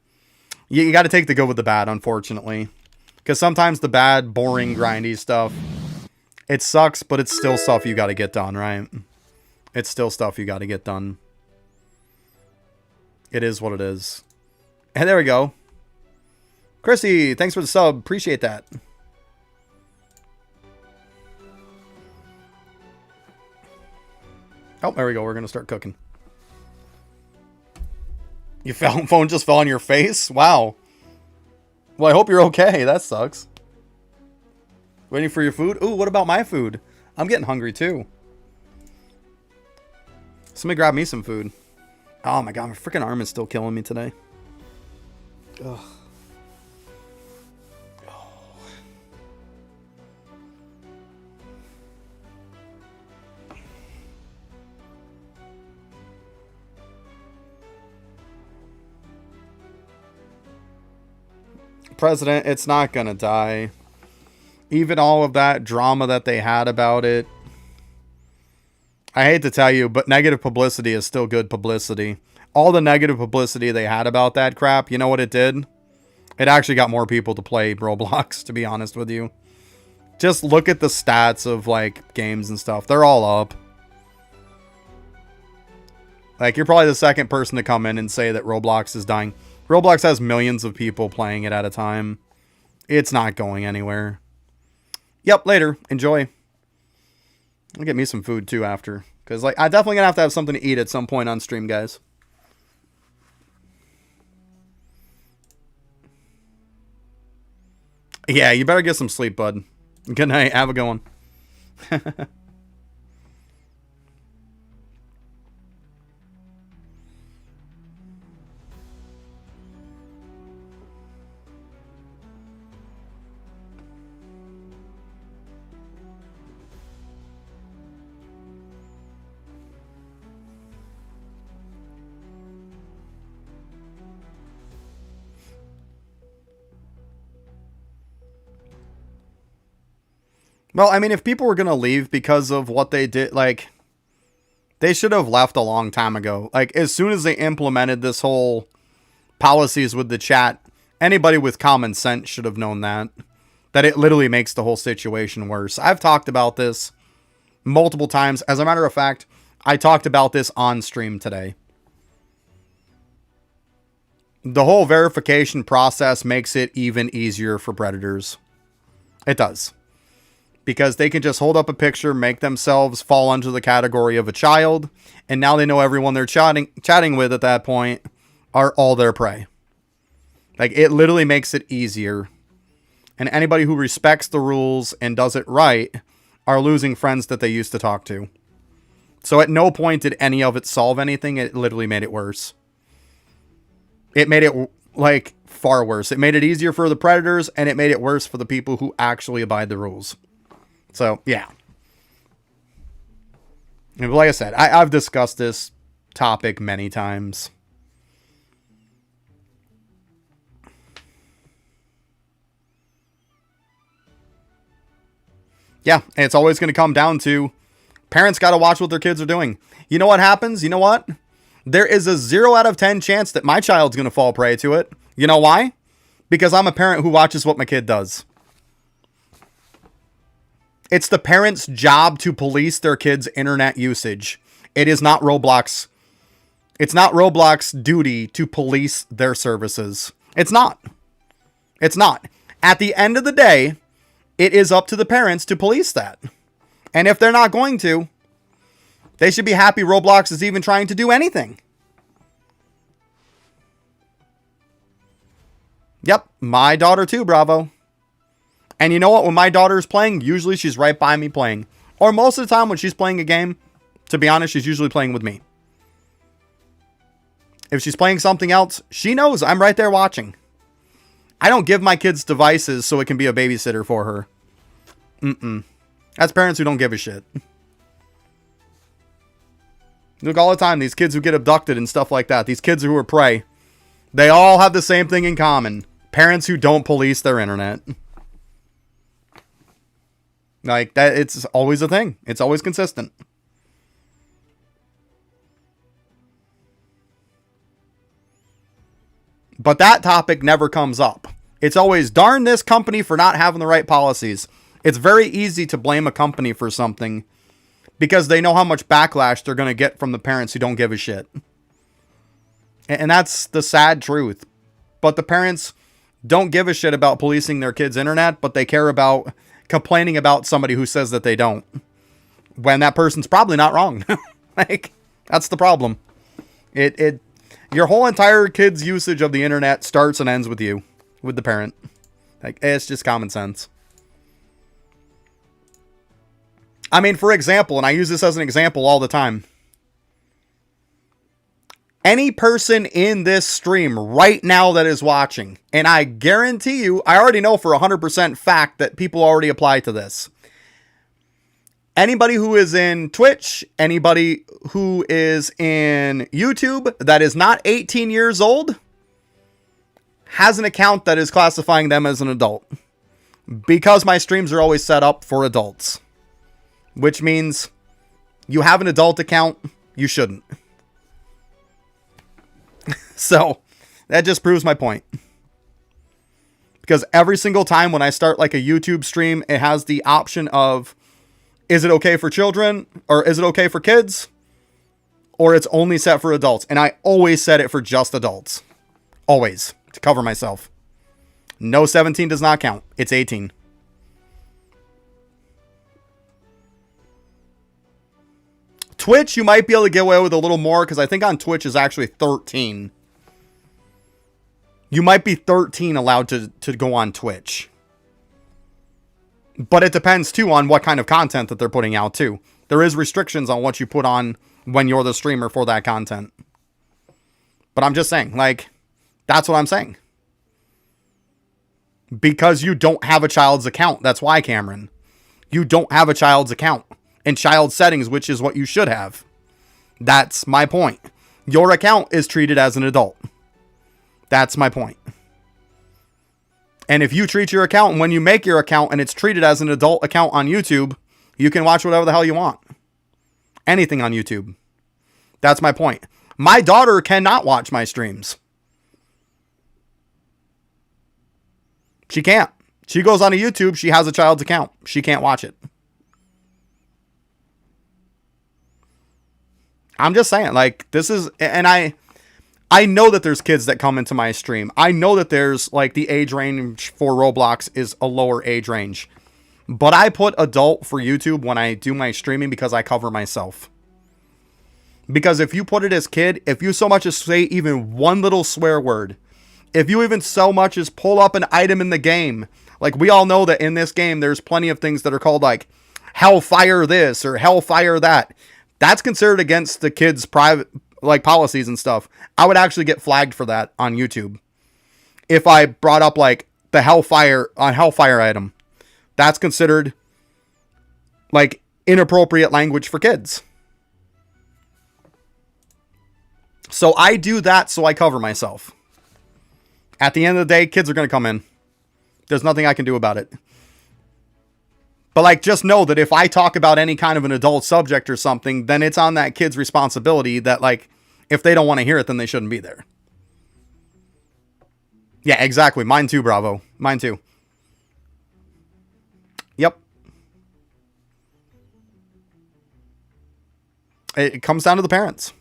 [SPEAKER 1] got to take the good with the bad, unfortunately. Because sometimes the bad, boring, grindy stuff, it sucks, but it's still stuff you got to get done, right? It's still stuff you got to get done. It is what it is. And there we go. Chrissy, thanks for the sub. Appreciate that. Oh, there we go. We're going to start cooking. Your phone just fell on your face? Wow. Well, I hope you're okay. That sucks. Waiting for your food? Ooh, what about my food? I'm getting hungry too. Somebody grab me some food. Oh my god, my freaking arm is still killing me today. Ugh. President, it's not gonna die. Even all of that drama that they had about it. I hate to tell you, but negative publicity is still good publicity. All the negative publicity they had about that crap, you know what it did? It actually got more people to play Roblox, to be honest with you. Just look at the stats of, like, games and stuff. They're all up. Like, you're probably the second person to come in and say that Roblox is dying. Roblox has millions of people playing it at a time. It's not going anywhere. Yep, later. Enjoy. I'll get me some food, too, after. Because, like, I'm definitely going to have something to eat at some point on stream, guys. Yeah, you better get some sleep, bud. Good night. Have a good one. Well, I mean, if people were going to leave because of what they did, like, they should have left a long time ago. Like, as soon as they implemented this whole policies with the chat, anybody with common sense should have known that. That it literally makes the whole situation worse. I've talked about this multiple times. As a matter of fact, I talked about this on stream today. The whole verification process makes it even easier for predators. It does. Because they can just hold up a picture, make themselves fall under the category of a child, and now they know everyone they're chatting with at that point are all their prey. Like, it literally makes it easier. And anybody who respects the rules and does it right are losing friends that they used to talk to. So at no point did any of it solve anything. It literally made it worse. It made it, like, far worse. It made it easier for the predators, and it made it worse for the people who actually abide the rules. So, yeah. And like I said, I've discussed this topic many times. Yeah, and it's always going to come down to parents got to watch what their kids are doing. You know what happens? You know what? There is a 0 out of 10 chance that my child's going to fall prey to it. You know why? Because I'm a parent who watches what my kid does. It's the parent's job to police their kids' internet usage. It is not Roblox. It's not Roblox's duty to police their services. It's not. It's not. At the end of the day, it is up to the parents to police that. And if they're not going to, they should be happy Roblox is even trying to do anything. Yep, my daughter too, bravo. And you know what? When my daughter is playing, usually she's right by me playing. Or most of the time when she's playing a game, to be honest, she's usually playing with me. If she's playing something else, she knows I'm right there watching. I don't give my kids devices so it can be a babysitter for her. That's parents who don't give a shit. Look, all the time, these kids who get abducted and stuff like that, these kids who are prey, they all have the same thing in common. Parents who don't police their internet. Like, that, it's always a thing. It's always consistent. But that topic never comes up. It's always, darn this company for not having the right policies. It's very easy to blame a company for something because they know how much backlash they're going to get from the parents who don't give a shit. And that's the sad truth. But the parents don't give a shit about policing their kids' internet, but they care about complaining about somebody who says that they don't. When that person's probably not wrong. Like, that's the problem. Your whole entire kid's usage of the internet starts and ends with you, with the parent. Like, it's just common sense. I mean, for example, and I use this as an example all the time. Any person in this stream right now that is watching, and I guarantee you, I already know for 100% fact that people already apply to this. Anybody who is in Twitch, anybody who is in YouTube that is not 18 years old has an account that is classifying them as an adult. Because my streams are always set up for adults. Which means you have an adult account, you shouldn't. So, that just proves my point. Because every single time when I start like a YouTube stream, it has the option of, is it okay for children? Or is it okay for kids? Or it's only set for adults. And I always set it for just adults. Always. To cover myself. No, 17 does not count. It's 18. Twitch, you might be able to get away with a little more, because I think on Twitch is actually 13. You might be 13 allowed to go on Twitch. But it depends, too, on what kind of content that they're putting out, too. There is restrictions on what you put on when you're the streamer for that content. But I'm just saying, like, that's what I'm saying. Because you don't have a child's account. That's why, Cameron. You don't have a child's account. In child settings, which is what you should have. That's my point. Your account is treated as an adult. That's my point. And if you treat your account, and when you make your account and it's treated as an adult account on YouTube, you can watch whatever the hell you want. Anything on YouTube. That's my point. My daughter cannot watch my streams. She can't. She goes on to YouTube, she has a child's account. She can't watch it. I'm just saying, like, this is, and I know that there's kids that come into my stream. I know that there's, like, the age range for Roblox is a lower age range. But I put adult for YouTube when I do my streaming because I cover myself. Because if you put it as kid, if you so much as say even one little swear word, if you even so much as pull up an item in the game, like we all know that in this game, there's plenty of things that are called like hellfire this or hellfire that. That's considered against the kids' private like policies and stuff. I would actually get flagged for that on YouTube. If I brought up like the hellfire item, that's considered like inappropriate language for kids. So I do that so I cover myself. At the end of the day, kids are going to come in. There's nothing I can do about it. But like, just know that if I talk about any kind of an adult subject or something, then it's on that kid's responsibility that like, if they don't want to hear it, then they shouldn't be there. Yeah, exactly. Mine too, Bravo. Mine too. Yep. It comes down to the parents.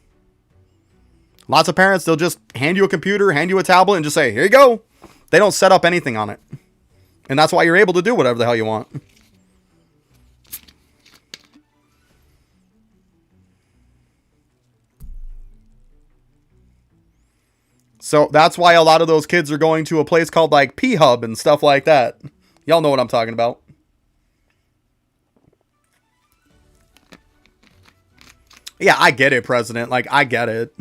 [SPEAKER 1] Lots of parents, they'll just hand you a computer, hand you a tablet, and just say, here you go. They don't set up anything on it. And that's why you're able to do whatever the hell you want. So that's why a lot of those kids are going to a place called like P-Hub and stuff like that. Y'all know what I'm talking about. Yeah, I get it, President. Like, I get it.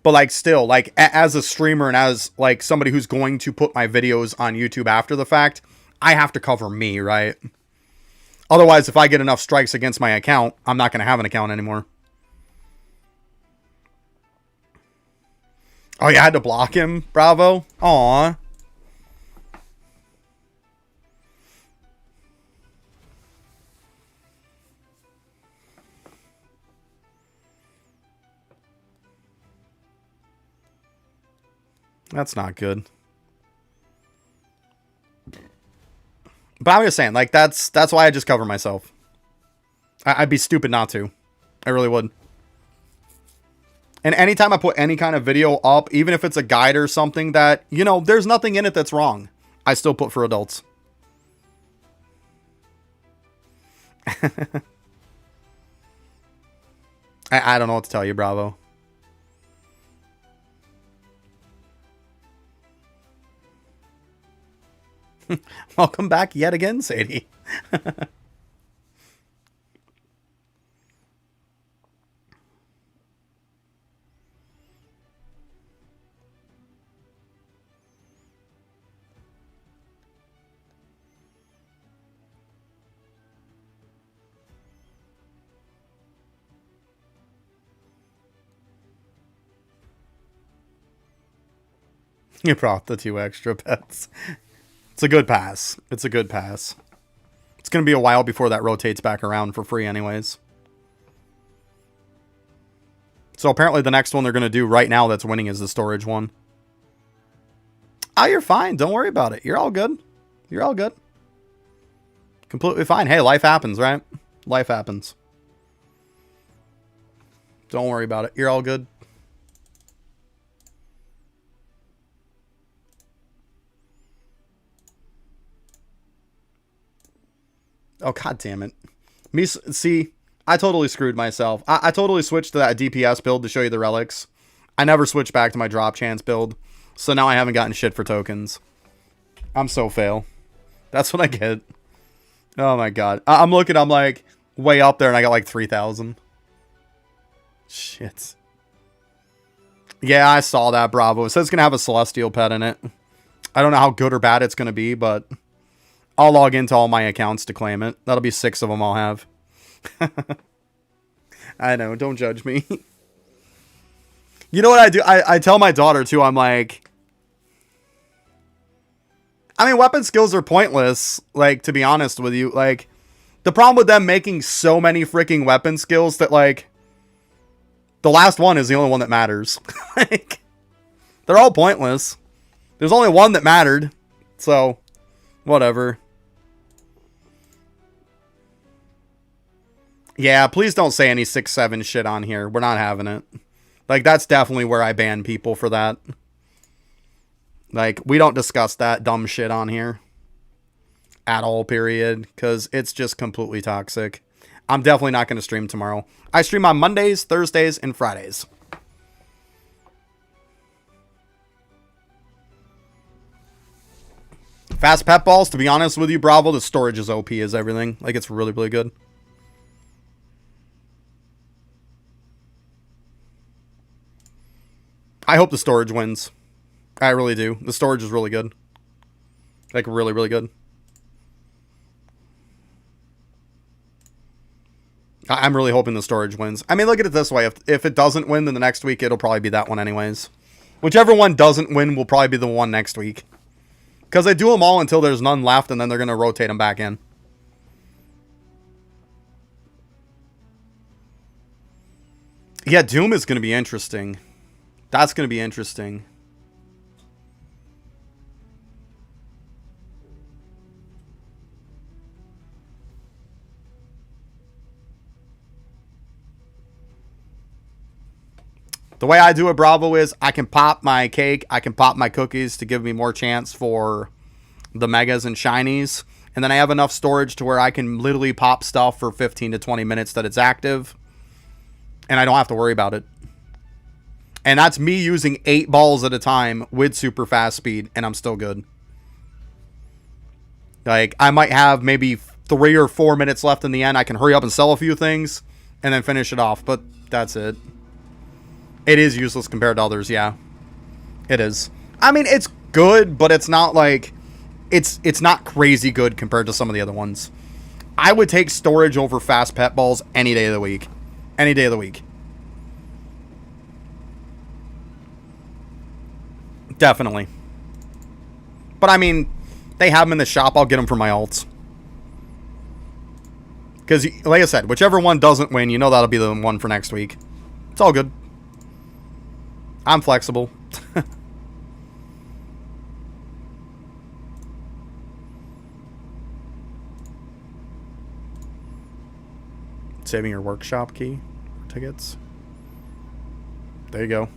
[SPEAKER 1] But like, still, like, as a streamer and as like somebody who's going to put my videos on YouTube after the fact, I have to cover me, right? Otherwise, if I get enough strikes against my account, I'm not going to have an account anymore. Oh, you had to block him? Bravo. Aw. That's not good. But I'm just saying, like, that's why I just cover myself. I'd be stupid not to. I really would. And anytime I put any kind of video up, even if it's a guide or something that, you know, there's nothing in it that's wrong, I still put for adults. I don't know what to tell you, Bravo. Welcome back yet again, Sadie. You brought the 2 extra pets. It's a good pass. It's a good pass. It's going to be a while before that rotates back around for free anyways. So apparently the next one they're going to do right now that's winning is the storage one. Oh, you're fine. Don't worry about it. You're all good. You're all good. Completely fine. Hey, life happens, right? Life happens. Don't worry about it. You're all good. Oh, god damn it. See, I totally screwed myself. I totally switched to that DPS build to show you the relics. I never switched back to my drop chance build. So now I haven't gotten shit for tokens. I'm so fail. That's what I get. Oh my god. I'm looking, I'm like way up there and I got like 3,000. Shit. Yeah, I saw that, Bravo. It says it's going to have a celestial pet in it. I don't know how good or bad it's going to be, but I'll log into all my accounts to claim it. That'll be 6 of them I'll have. I know, don't judge me. You know what I do? I tell my daughter too, I'm like, I mean, weapon skills are pointless, like, to be honest with you. Like, the problem with them making so many freaking weapon skills that, like, the last one is the only one that matters. Like, they're all pointless. There's only one that mattered. So, whatever. Yeah, please don't say any 6-7 shit on here. We're not having it. Like, that's definitely where I ban people for that. Like, we don't discuss that dumb shit on here. At all, period. Because it's just completely toxic. I'm definitely not going to stream tomorrow. I stream on Mondays, Thursdays, and Fridays. Fast pet balls, to be honest with you, Bravo, the storage is OP as everything. Like, it's really, really good. I hope the storage wins. I really do. The storage is really good. Like, really, really good. I'm really hoping the storage wins. I mean, look at it this way. If it doesn't win, then the next week it'll probably be that one anyways. Whichever one doesn't win will probably be the one next week. Because they do them all until there's none left, and then they're going to rotate them back in. Yeah, Doom is going to be interesting. That's going to be interesting. The way I do it, Bravo, is I can pop my cake, I can pop my cookies to give me more chance for the megas and shinies. And then I have enough storage to where I can literally pop stuff for 15 to 20 minutes that it's active. And I don't have to worry about it. And that's me using 8 balls at a time with super fast speed, and I'm still good. Like, I might have maybe 3 or 4 minutes left in the end. I can hurry up and sell a few things and then finish it off, but that's it. It is useless compared to others, yeah. It is. I mean, it's good, but it's not like... It's not crazy good compared to some of the other ones. I would take storage over fast pet balls any day of the week. Any day of the week. Definitely. But I mean, they have them in the shop. I'll get them for my alts. Because, like I said, whichever one doesn't win, you know that'll be the one for next week. It's all good. I'm flexible. Saving your workshop key tickets. There you go.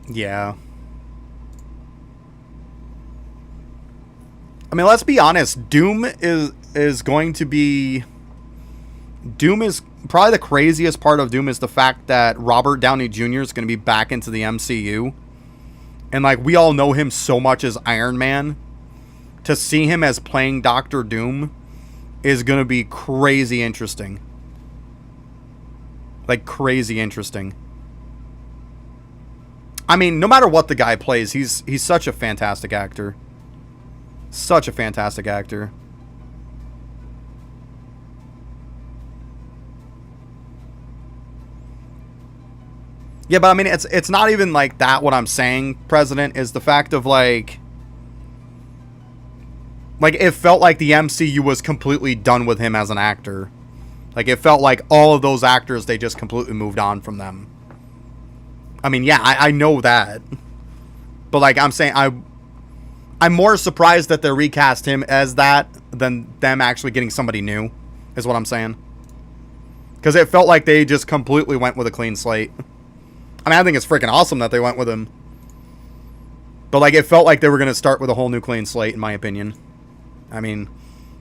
[SPEAKER 1] Yeah. I mean, let's be honest. Doom is going to be... Doom is... Probably the craziest part of Doom is the fact that Robert Downey Jr. is going to be back into the MCU. And, like, we all know him so much as Iron Man. To see him as playing Doctor Doom is going to be crazy interesting. Like, crazy interesting. I mean, no matter what the guy plays, he's such a fantastic actor. Such a fantastic actor. Yeah, but I mean, it's not even like that. What I'm saying, President, is the fact of like it felt like the MCU was completely done with him as an actor. Like, it felt like all of those actors, they just completely moved on from them. I mean, yeah, I know that. But, like, I'm saying, I'm more surprised that they recast him as that than them actually getting somebody new, is what I'm saying. Because it felt like they just completely went with a clean slate. I mean, I think it's freaking awesome that they went with him. But, like, it felt like they were going to start with a whole new clean slate, in my opinion. I mean,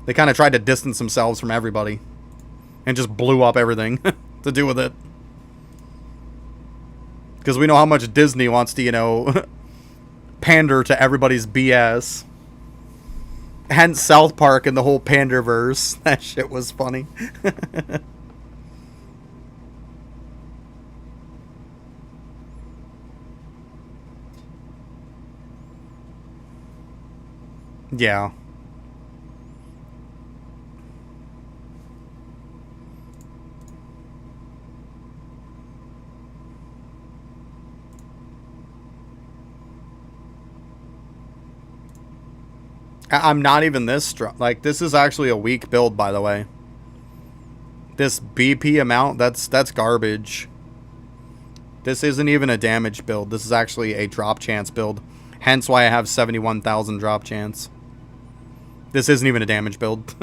[SPEAKER 1] they kind of tried to distance themselves from everybody. And just blew up everything to do with it. Because we know how much Disney wants to, you know, pander to everybody's BS. Hence South Park and the whole Panderverse. That shit was funny. Yeah. I'm not even this strong. Like, this is actually a weak build, by the way. This BP amount, that's garbage. This isn't even a damage build. This is actually a drop chance build. Hence why I have 71,000 drop chance. This isn't even a damage build.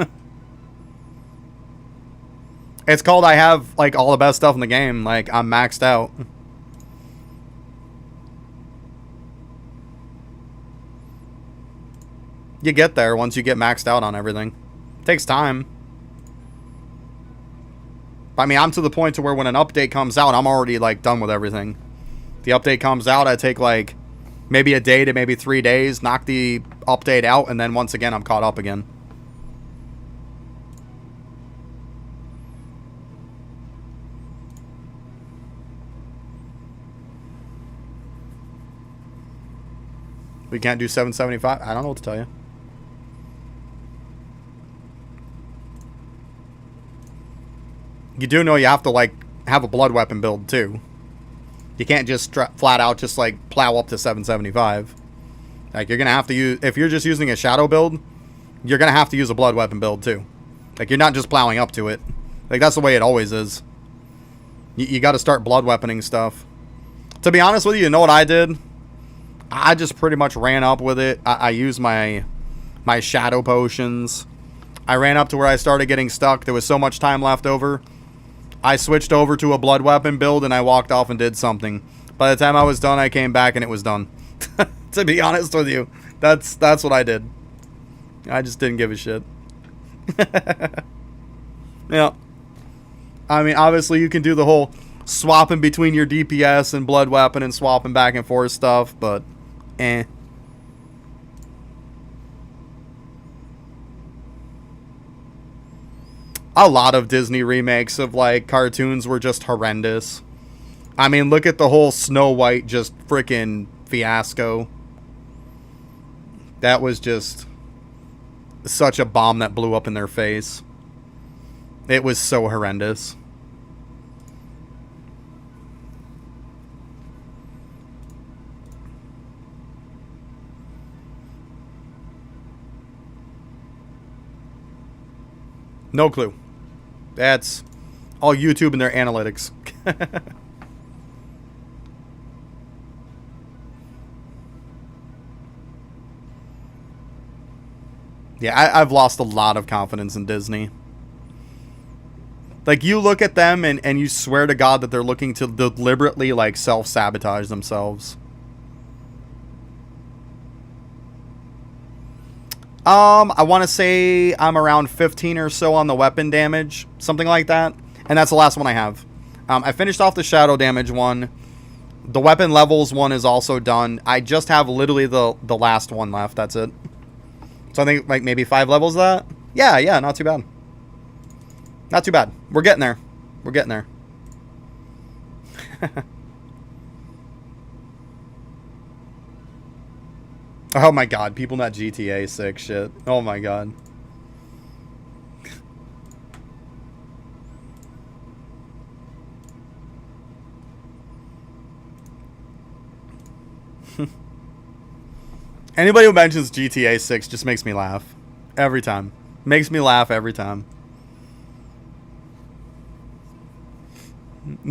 [SPEAKER 1] It's called I have, like, all the best stuff in the game. Like, I'm maxed out. You get there once you get maxed out on everything. It takes time. I mean, I'm to the point to where when an update comes out, I'm already, like, done with everything. The update comes out, I take, like, maybe a day to maybe 3 days, knock the update out, and then once again, I'm caught up again. We can't do 775? I don't know what to tell you. You do know you have to, like, have a blood weapon build, too. You can't just flat out just, like, plow up to 775. Like, you're going to have to use... If you're just using a shadow build, you're going to have to use a blood weapon build, too. Like, you're not just plowing up to it. Like, that's the way it always is. You got to start blood weaponing stuff. To be honest with you, you know what I did? I just pretty much ran up with it. I used my shadow potions. I ran up to where I started getting stuck. There was so much time left over. I switched over to a blood weapon build and I walked off and did something. By the time I was done, I came back and it was done. To be honest with you, that's what I did. I just didn't give a shit. Yeah. I mean, obviously you can do the whole swapping between your DPS and blood weapon and swapping back and forth stuff, but eh. A lot of Disney remakes of, like, cartoons were just horrendous. I mean, look at the whole Snow White just freaking fiasco. That was just such a bomb that blew up in their face. It was so horrendous. No clue. That's all YouTube and their analytics. Yeah, I've lost a lot of confidence in Disney. Like, you look at them and you swear to God that they're looking to deliberately, like, self-sabotage themselves. I want to say I'm around 15 or so on the weapon damage, something like that. And that's the last one I have. I finished off the shadow damage one. The weapon levels one is also done. I just have literally the last one left. That's it. So I think, like, maybe 5 levels of that. Yeah, not too bad. Not too bad. We're getting there. We're getting there. Oh my god, people not GTA 6 shit. Oh my god. Anybody who mentions GTA 6 just makes me laugh. Every time. Makes me laugh every time.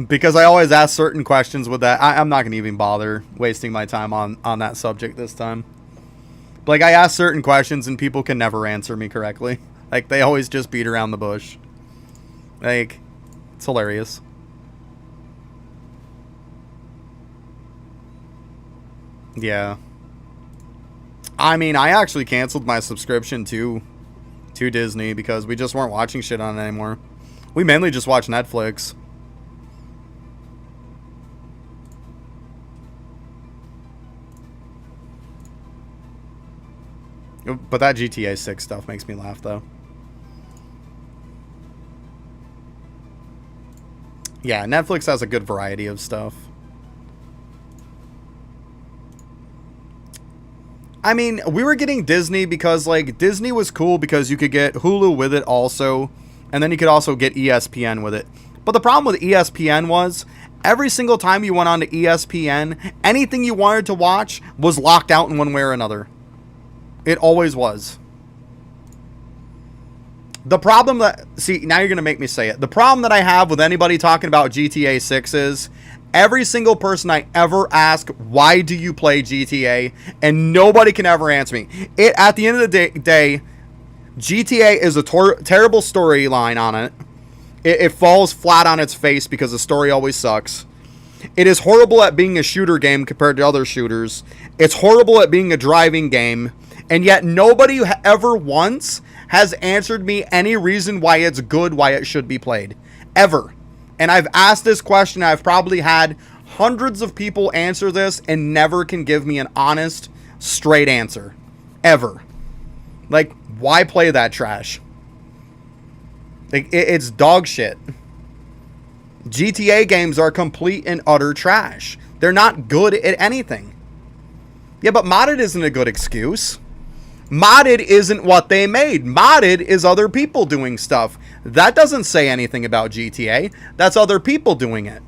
[SPEAKER 1] Because I always ask certain questions with that. I'm not going to even bother wasting my time on that subject this time. Like, I ask certain questions and people can never answer me correctly. Like, they always just beat around the bush. Like, it's hilarious. Yeah. I mean, I actually canceled my subscription to Disney because we just weren't watching shit on it anymore. We mainly just watch Netflix. But that GTA 6 stuff makes me laugh, though. Yeah, Netflix has a good variety of stuff. I mean, we were getting Disney because, like, Disney was cool because you could get Hulu with it also, and then you could also get ESPN with it. But the problem with ESPN was, every single time you went on to ESPN, anything you wanted to watch was locked out in one way or another. It always was. The problem that, see, now you're going to make me say it. The problem that I have with anybody talking about GTA 6 is every single person I ever ask, why do you play GTA? And nobody can ever answer me. At the end of the day, GTA is a terrible storyline on it. It falls flat on its face because the story always sucks. It is horrible at being a shooter game compared to other shooters. It's horrible at being a driving game. And yet nobody ever once has answered me any reason why it's good, why it should be played. Ever. And I've asked this question. I've probably had hundreds of people answer this and never can give me an honest, straight answer. Ever. Like, why play that trash? Like, it's dog shit. GTA games are complete and utter trash. They're not good at anything. Yeah, but modded isn't a good excuse. Modded isn't what they made. Modded is other people doing stuff. That doesn't say anything about GTA. That's other people doing it.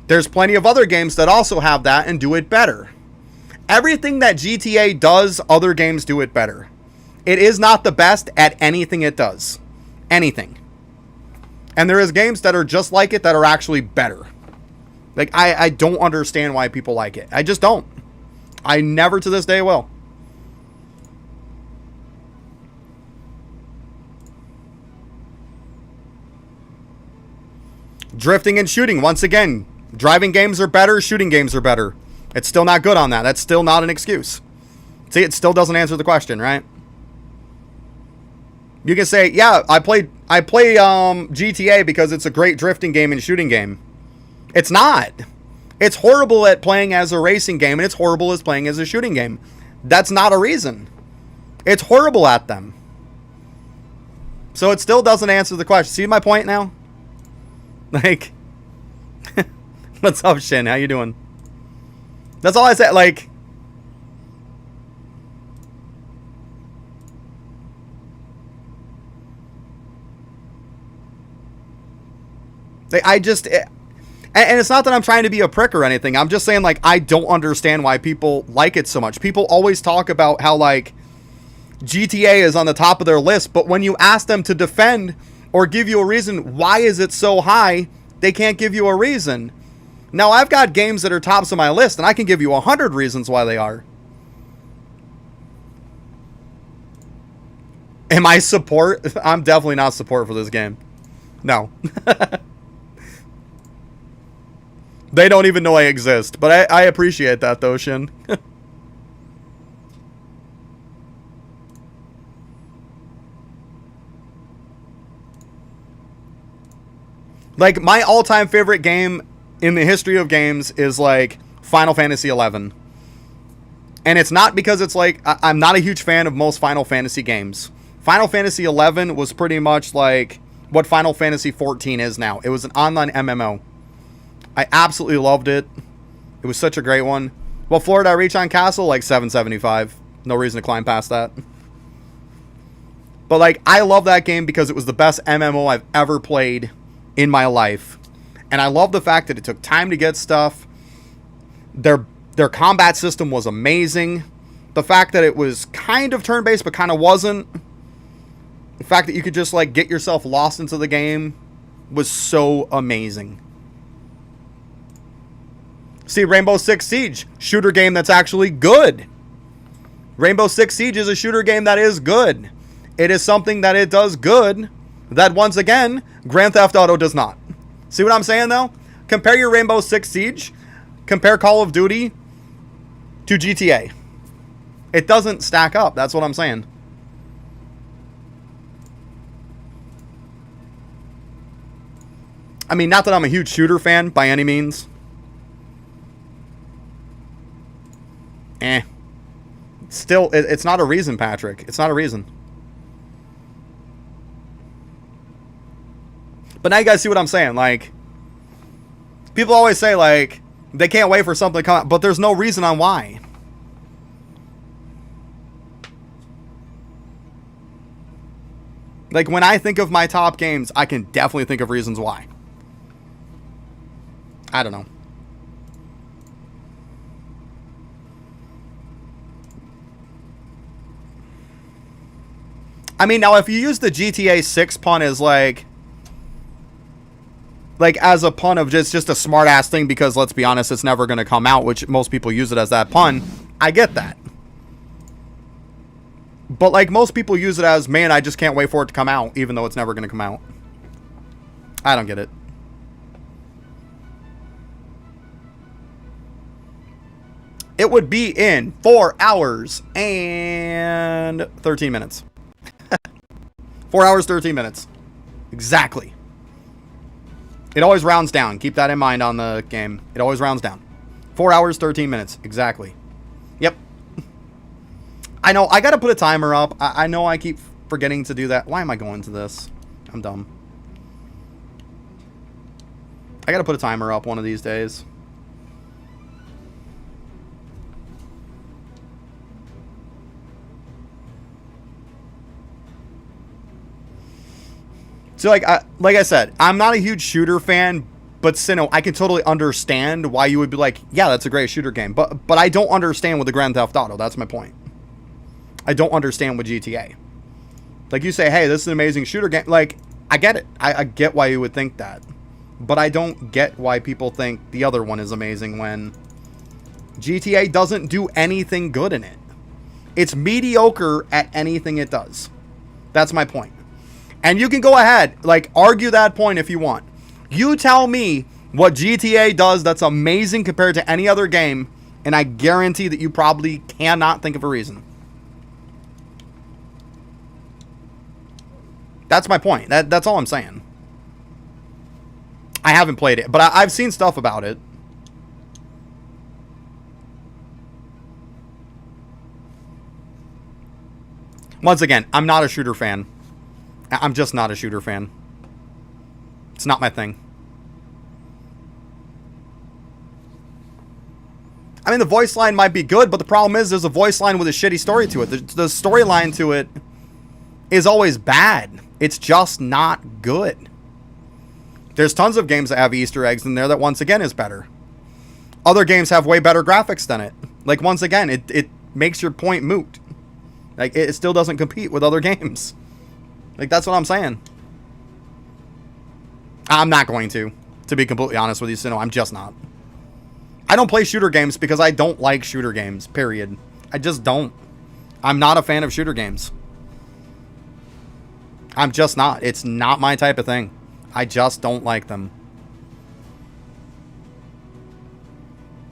[SPEAKER 1] There's plenty of other games that also have that and do it better. Everything that GTA does, other games do it better. It is not the best at anything it does. Anything. And there is games that are just like it that are actually better. Like, I don't understand why people like it. I just don't. I never to this day will. Drifting and shooting. Once again, driving games are better. Shooting games are better. It's still not good on that. That's still not an excuse. See, it still doesn't answer the question, right? You can say, yeah, I play GTA because it's a great drifting game and shooting game. It's not. It's horrible at playing as a racing game, and it's horrible as playing as a shooting game. That's not a reason. It's horrible at them. So it still doesn't answer the question. See my point now? Like, what's up, Shin? How you doing? That's all I said. Like, I just... And it's not that I'm trying to be a prick or anything. I'm just saying, like, I don't understand why people like it so much. People always talk about how, like, GTA is on the top of their list. But when you ask them to defend or give you a reason, why is it so high, they can't give you a reason. Now, I've got games that are tops of my list, and I can give you 100 reasons why they are. Am I support? I'm definitely not support for this game. No. They don't even know I exist. But I appreciate that, though, Shin. Like, my all-time favorite game in the history of games is, like, Final Fantasy XI. And it's not because it's, like... I'm not a huge fan of most Final Fantasy games. Final Fantasy XI was pretty much, like, what Final Fantasy XIV is now. It was an online MMO. I absolutely loved it. It was such a great one. What floor did I reach on Castle? Like 775. No reason to climb past that. But, like, I love that game because it was the best MMO I've ever played in my life. And I love the fact that it took time to get stuff. Their combat system was amazing. The fact that it was kind of turn-based but kind of wasn't. The fact that you could just, like, get yourself lost into the game was so amazing. See, Rainbow Six Siege, shooter game that's actually good. Rainbow Six Siege is a shooter game that is good. It is something that it does good that, once again, Grand Theft Auto does not. See what I'm saying, though? Compare your Rainbow Six Siege, compare Call of Duty to GTA. It doesn't stack up. That's what I'm saying. I mean, not that I'm a huge shooter fan by any means. Still, it's not a reason, Patrick. It's not a reason. But now you guys see what I'm saying. Like, people always say, like, they can't wait for something to come out, but there's no reason on why. Like, when I think of my top games, I can definitely think of reasons why. I don't know. I mean, now if you use the GTA 6 pun as like as a pun of just a smart ass thing, because let's be honest, it's never going to come out, which most people use it as that pun. I get that. But like most people use it as, man, I just can't wait for it to come out, even though it's never going to come out. I don't get it. It would be in 4 hours and 13 minutes. 4 hours, 13 minutes. Exactly. It always rounds down. Keep that in mind on the game. It always rounds down. 4 hours, 13 minutes. Exactly. Yep. I know. I got to put a timer up. I know I keep forgetting to do that. Why am I going to this? I'm dumb. I got to put a timer up one of these days. So, like I said, I'm not a huge shooter fan, but Sinnoh, I can totally understand why you would be like, yeah, that's a great shooter game. But I don't understand with the Grand Theft Auto. That's my point. I don't understand with GTA. Like, you say, hey, this is an amazing shooter game. Like, I get it. I get why you would think that. But I don't get why people think the other one is amazing when GTA doesn't do anything good in it. It's mediocre at anything it does. That's my point. And you can go ahead, like, argue that point if you want. You tell me what GTA does that's amazing compared to any other game, and I guarantee that you probably cannot think of a reason. That's my point. That's all I'm saying. I haven't played it, but I've seen stuff about it. Once again, I'm not a shooter fan. I'm just not a shooter fan. It's not my thing. I mean, the voice line might be good, but the problem is there's a voice line with a shitty story to it. The storyline to it is always bad. It's just not good. There's tons of games that have Easter eggs in there that, once again, is better. Other games have way better graphics than it. Like, once again, it makes your point moot. Like, it still doesn't compete with other games. Like, that's what I'm saying. I'm not going to be completely honest with you, Sinnoh. I'm just not. I don't play shooter games because I don't like shooter games, period. I just don't. I'm not a fan of shooter games. I'm just not. It's not my type of thing. I just don't like them.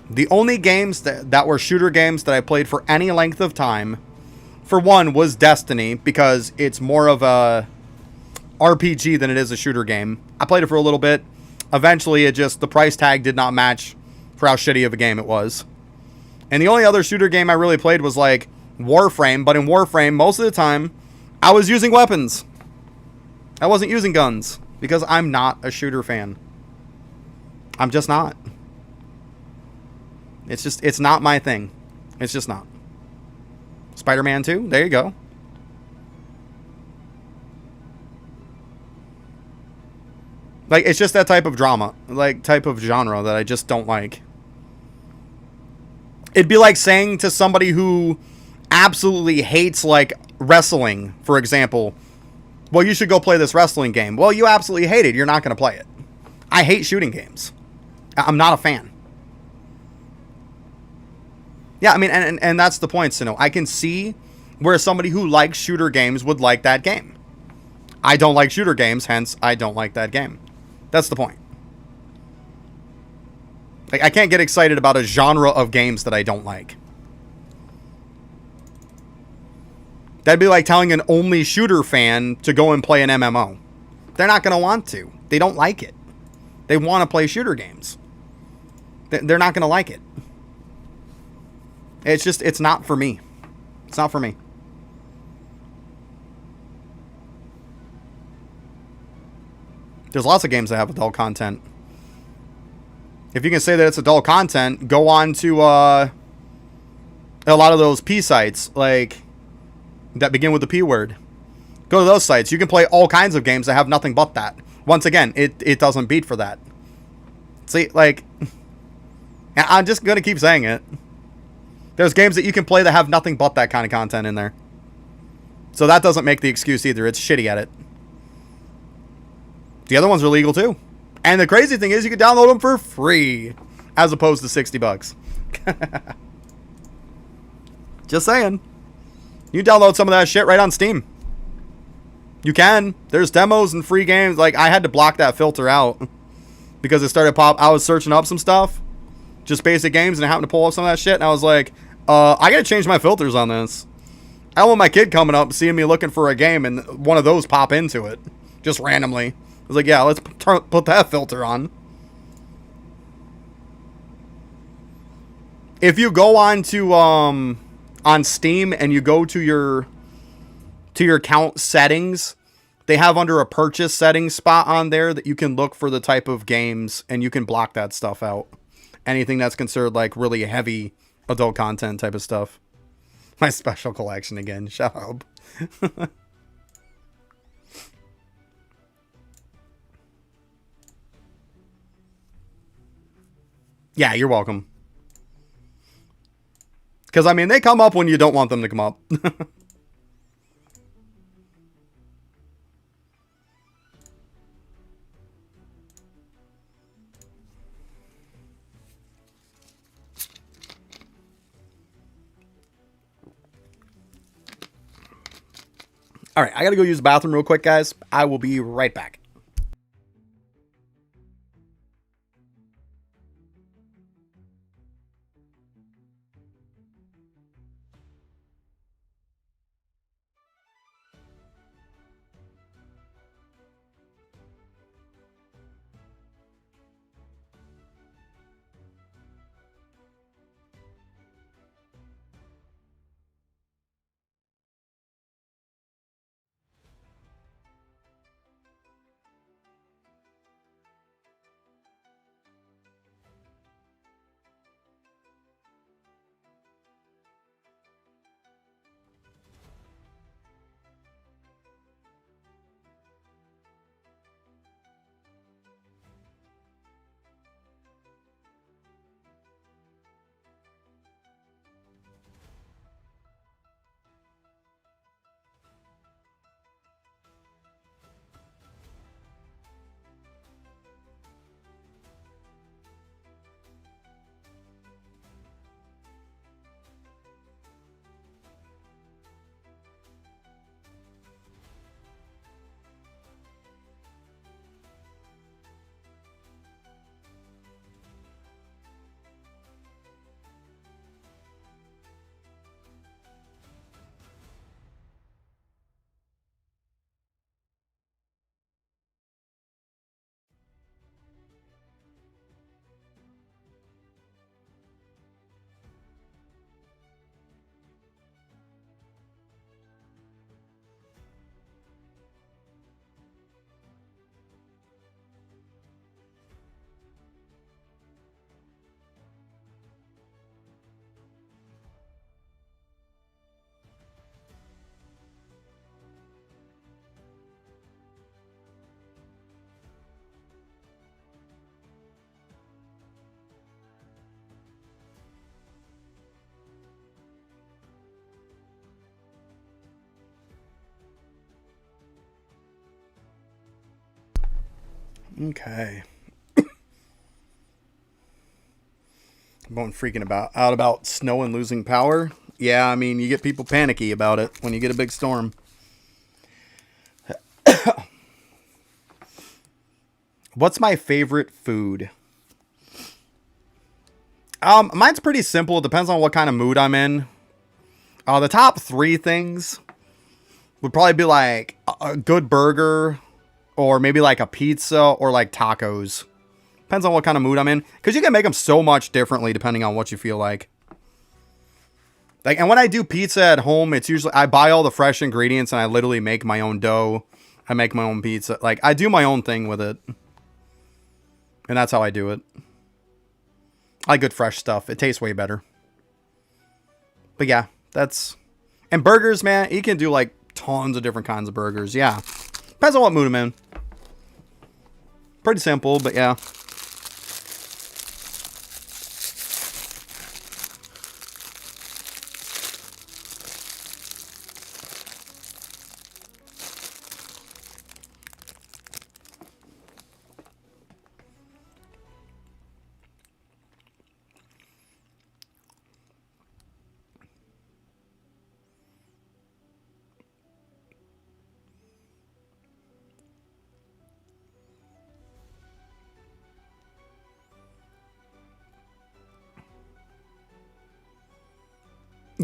[SPEAKER 1] The only games that were shooter games that I played for any length of time, for one, was Destiny, because it's more of a RPG than it is a shooter game. I played it for a little bit. Eventually, the price tag did not match for how shitty of a game it was. And the only other shooter game I really played was like Warframe, but in Warframe, most of the time, I was using weapons. I wasn't using guns, because I'm not a shooter fan. I'm just not. It's not my thing. It's just not. Spider-Man 2, there you go. Like, it's just that type of drama, like, type of genre that I just don't like. It'd be like saying to somebody who absolutely hates, like, wrestling, for example, well, you should go play this wrestling game. Well, you absolutely hate it. You're not going to play it. I hate shooting games. I'm not a fan. Yeah, I mean, and that's the point, Sinnoh. I can see where somebody who likes shooter games would like that game. I don't like shooter games, hence I don't like that game. That's the point. Like, I can't get excited about a genre of games that I don't like. That'd be like telling an only shooter fan to go and play an MMO. They're not going to want to. They don't like it. They want to play shooter games. They're not going to like it. It's not for me. It's not for me. There's lots of games that have adult content. If you can say that it's adult content, go on to a lot of those P sites, like, that begin with the P word. Go to those sites. You can play all kinds of games that have nothing but that. Once again, it doesn't beat for that. See, like, I'm just going to keep saying it. There's games that you can play that have nothing but that kind of content in there. So that doesn't make the excuse either. It's shitty at it. The other ones are legal too. And the crazy thing is you can download them for free as opposed to $60. Just saying. You download some of that shit right on Steam. You can. There's demos and free games. Like, I had to block that filter out because it started I was searching up some stuff, just basic games, and I happened to pull up some of that shit, and I was like, I gotta change my filters on this. I don't want my kid coming up, seeing me looking for a game, and one of those pop into it, just randomly. I was like, yeah, let's put that filter on. If you go on to, on Steam, and you go to your account settings, they have under a purchase settings spot on there that you can look for the type of games, and you can block that stuff out. Anything that's considered like really heavy adult content type of stuff. My special collection again. Shut up. Yeah, you're welcome. Because, I mean, they come up when you don't want them to come up. All right, I got to go use the bathroom real quick, guys. I will be right back. Okay. I'm freaking out about snow and losing power. Yeah, I mean, you get people panicky about it when you get a big storm. What's my favorite food? Mine's pretty simple. It depends on what kind of mood I'm in. The top 3 things would probably be like a good burger, or maybe like a pizza, or like tacos. Depends on what kind of mood I'm in, because you can make them so much differently depending on what you feel like. Like, and when I do pizza at home, it's usually I buy all the fresh ingredients and I literally make my own dough. I make my own pizza. Like, I do my own thing with it. And that's how I do it. I like good fresh stuff. It tastes way better. But yeah, that's... And burgers, man, you can do like tons of different kinds of burgers. Yeah. Depends on what mood I'm in. Pretty simple, but yeah.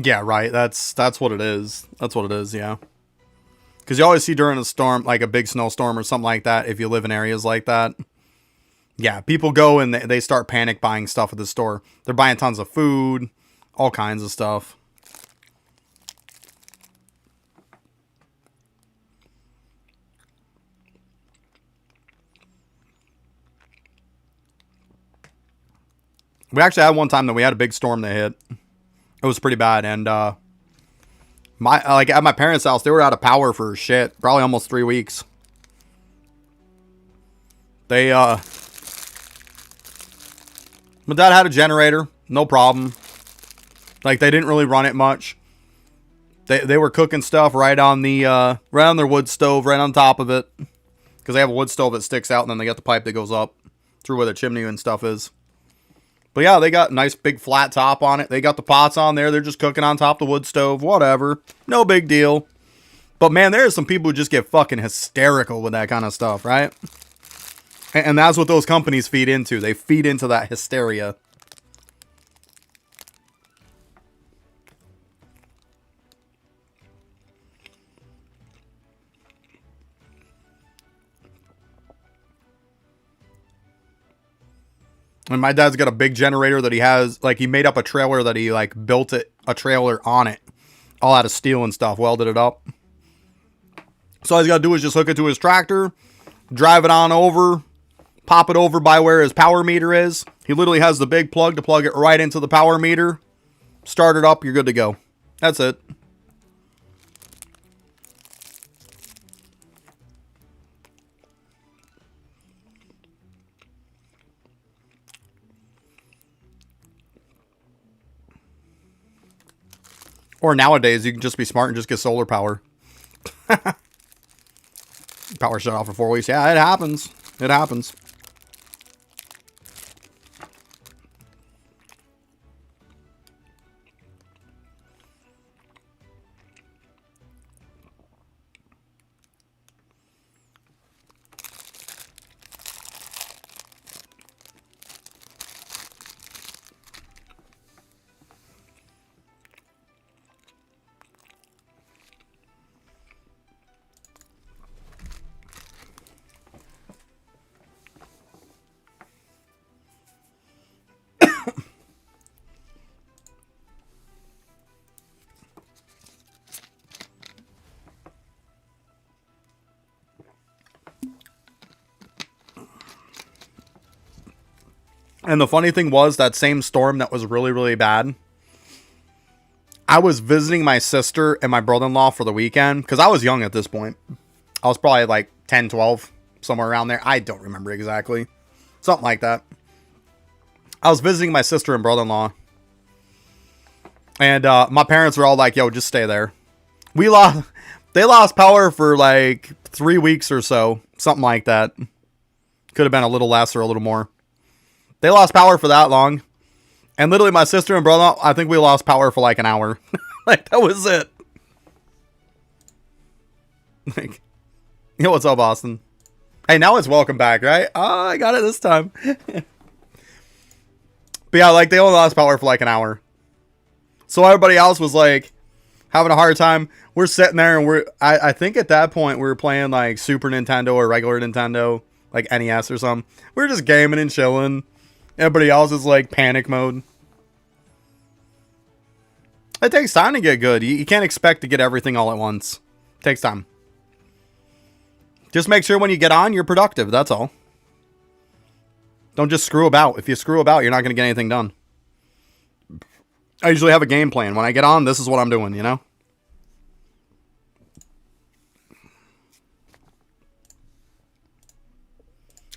[SPEAKER 1] Yeah, right. That's what it is. That's what it is, yeah. Because you always see during a storm, like a big snowstorm or something like that, if you live in areas like that. Yeah, people go and they start panic buying stuff at the store. They're buying tons of food, all kinds of stuff. We actually had one time that we had a big storm that hit. It was pretty bad, and at my parents' house, they were out of power for shit, probably almost 3 weeks. They my dad had a generator, no problem. Like, they didn't really run it much. They were cooking stuff right on their wood stove, right on top of it, because they have a wood stove that sticks out, and then they got the pipe that goes up through where the chimney and stuff is. But yeah, they got a nice big flat top on it. They got the pots on there. They're just cooking on top of the wood stove. Whatever. No big deal. But man, there are some people who just get fucking hysterical with that kind of stuff, right? And that's what those companies feed into. They feed into that hysteria. And my dad's got a big generator that he has, like, he made up a trailer that he, like, built a trailer on it. All out of steel and stuff, welded it up. So all he's got to do is just hook it to his tractor, drive it on over, pop it over by where his power meter is. He literally has the big plug to plug it right into the power meter. Start it up, you're good to go. That's it. Or nowadays, you can just be smart and just get solar power. Power shut off for 4 weeks. Yeah, it happens. It happens. And the funny thing was, that same storm that was really, really bad, I was visiting my sister and my brother-in-law for the weekend, because I was young at this point. I was probably like 10, 12, somewhere around there. I don't remember exactly. Something like that. I was visiting my sister and brother-in-law. And my parents were all like, yo, just stay there. They lost power for like 3 weeks or so. Something like that. Could have been a little less or a little more. They lost power for that long. And literally my sister and brother, I think we lost power for like an hour. Like, that was it. Like, yo, what's up, Austin? Hey, now it's welcome back, right? Oh, I got it this time. But yeah, like, they only lost power for like an hour. So everybody else was like having a hard time. We're sitting there and I think at that point we were playing like Super Nintendo or regular Nintendo, like NES or something. We were just gaming and chilling. Everybody else is like panic mode. It takes time to get good. You can't expect to get everything all at once. It takes time. Just make sure when you get on, you're productive. That's all. Don't just screw about. If you screw about, you're not going to get anything done. I usually have a game plan. When I get on, this is what I'm doing, you know?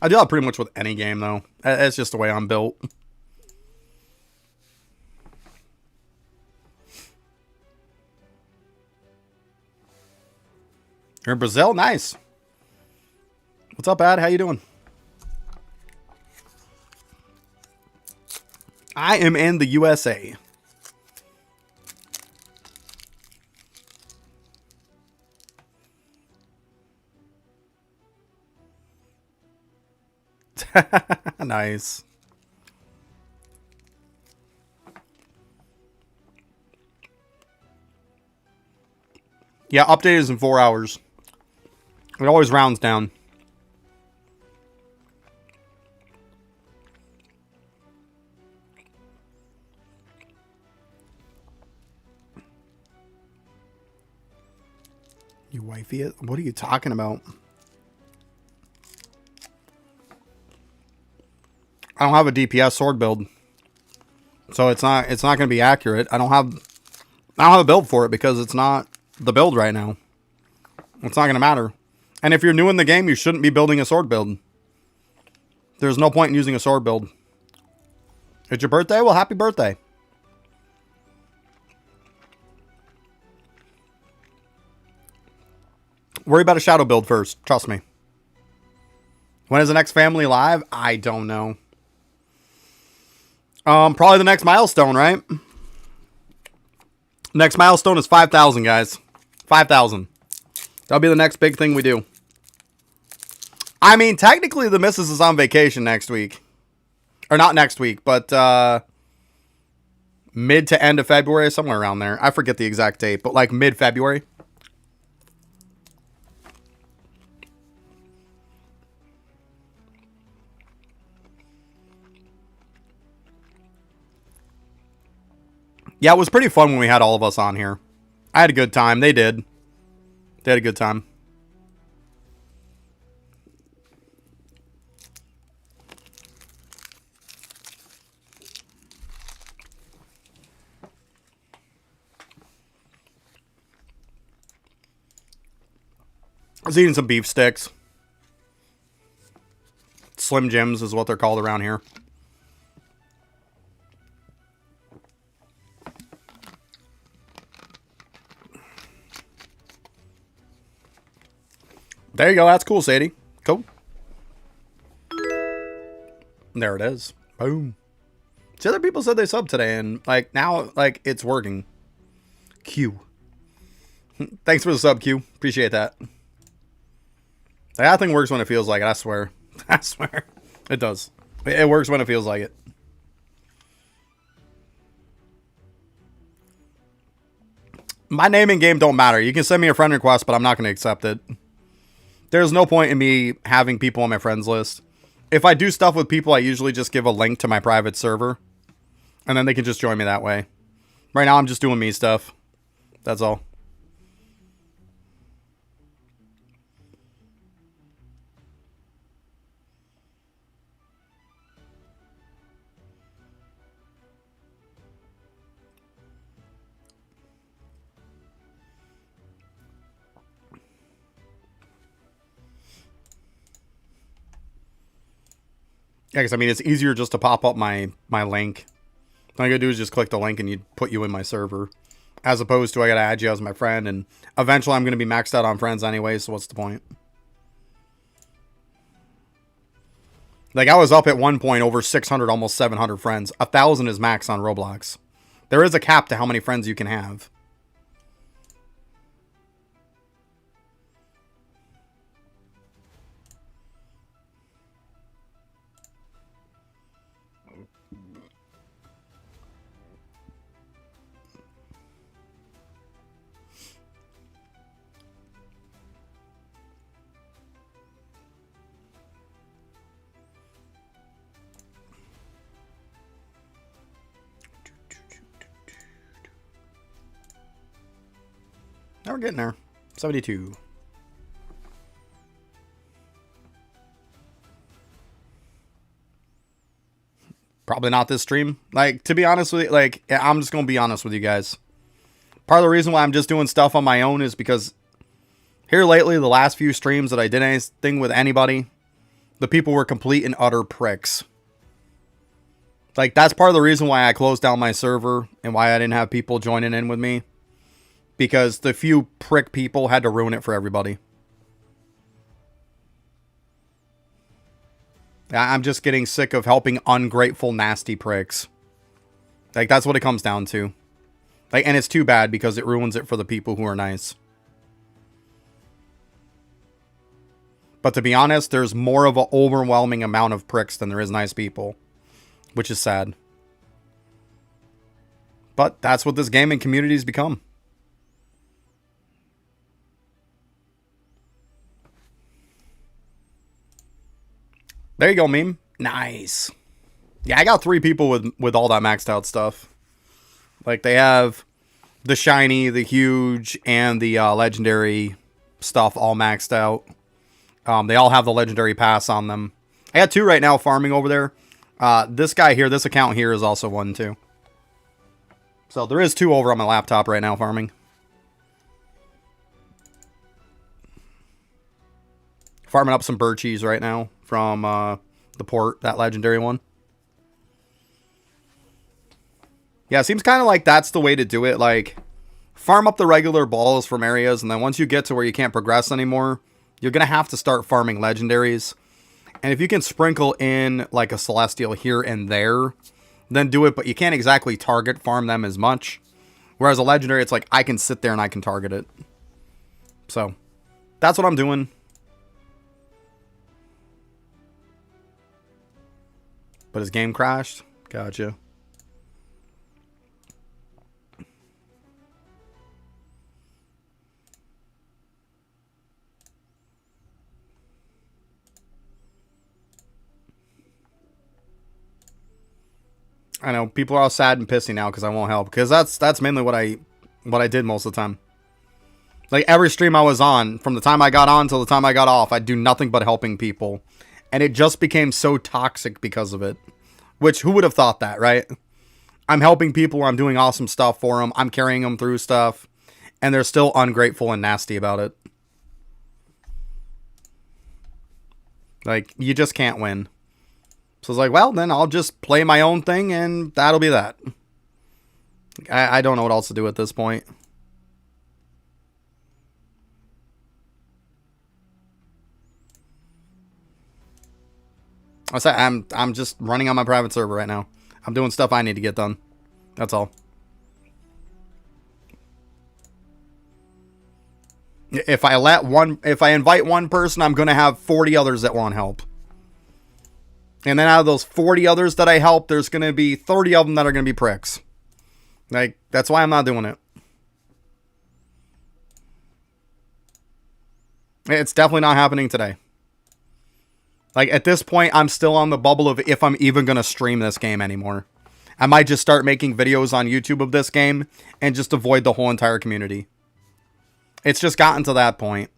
[SPEAKER 1] I do that pretty much with any game, though. It's just the way I'm built. You're in Brazil? Nice. What's up, Ad? How you doing? I am in the USA. Nice. Yeah, update is in 4 hours. It always rounds down. You wifey it? What are you talking about? I don't have a DPS sword build. So it's not going to be accurate. I don't have a build for it because it's not the build right now. It's not going to matter. And if you're new in the game, you shouldn't be building a sword build. There's no point in using a sword build. It's your birthday? Well, happy birthday. Worry about a shadow build first. Trust me. When is the next family live? I don't know. Probably the next milestone, right? Next milestone is 5,000, guys. 5,000. That'll be the next big thing we do. I mean, technically, the missus is on vacation next week. Or not next week, but mid to end of February, somewhere around there. I forget the exact date, but like mid-February. Yeah, it was pretty fun when we had all of us on here. I had a good time. They did. They had a good time. I was eating some beef sticks. Slim Jims is what they're called around here. There you go. That's cool, Sadie. Cool. There it is. Boom. See, other people said they subbed today, and like now, like it's working. Q. Thanks for the sub, Q. Appreciate that. That thing works when it feels like it. I swear. I swear. It does. It works when it feels like it. My name and game don't matter. You can send me a friend request, but I'm not going to accept it. There's no point in me having people on my friends list. If I do stuff with people, I usually just give a link to my private server. And then they can just join me that way. Right now, I'm just doing me stuff. That's all. Yeah, because I mean, it's easier just to pop up my link. All I gotta do is just click the link and you put you in my server. As opposed to I gotta add you as my friend, and eventually I'm gonna be maxed out on friends anyway, so what's the point? Like, I was up at one point over 600, almost 700 friends. 1,000 is max on Roblox. There is a cap to how many friends you can have. Now we're getting there. 72. Probably not this stream. Like, to be honest with you, like, I'm just going to be honest with you guys. Part of the reason why I'm just doing stuff on my own is because here lately, the last few streams that I did anything with anybody, the people were complete and utter pricks. Like, that's part of the reason why I closed down my server and why I didn't have people joining in with me. Because the few prick people had to ruin it for everybody. I'm just getting sick of helping ungrateful, nasty pricks. Like, that's what it comes down to. Like, and it's too bad because it ruins it for the people who are nice. But to be honest, there's more of an overwhelming amount of pricks than there is nice people. Which is sad. But that's what this gaming community has become. There you go, meme. Nice. Yeah, I got 3 people with all that maxed out stuff. Like, they have the shiny, the huge, and the legendary stuff all maxed out. They all have the legendary pass on them. I got 2 right now farming over there. This guy here, this account here is also 1 too. So there is 2 over on my laptop right now farming. Farming up some bird cheese right now from the port, that legendary one. Yeah, it seems kind of like that's the way to do it. Like, farm up the regular balls from areas, and then once you get to where you can't progress anymore, you're going to have to start farming legendaries. And if you can sprinkle in, like, a celestial here and there, then do it, but you can't exactly target farm them as much. Whereas a legendary, it's like, I can sit there and I can target it. So, that's what I'm doing. But his game crashed? Gotcha. I know people are all sad and pissy now because I won't help, because that's mainly what I did most of the time. Like, every stream I was on, from the time I got on till the time I got off, I'd do nothing but helping people, and it just became so toxic because of it. Which, who would have thought that, right? I'm helping people, I'm doing awesome stuff for them, I'm carrying them through stuff, and they're still ungrateful and nasty about it. Like, you just can't win. So it's like, well, then I'll just play my own thing, and that'll be that. I don't know what else to do at this point. I'm just running on my private server right now. I'm doing stuff I need to get done. That's all. If I invite one person, I'm gonna have 40 others that want help. And then out of those 40 others that I help, there's going to be 30 of them that are going to be pricks. Like, that's why I'm not doing it. It's definitely not happening today. Like, at this point, I'm still on the bubble of if I'm even going to stream this game anymore. I might just start making videos on YouTube of this game and just avoid the whole entire community. It's just gotten to that point.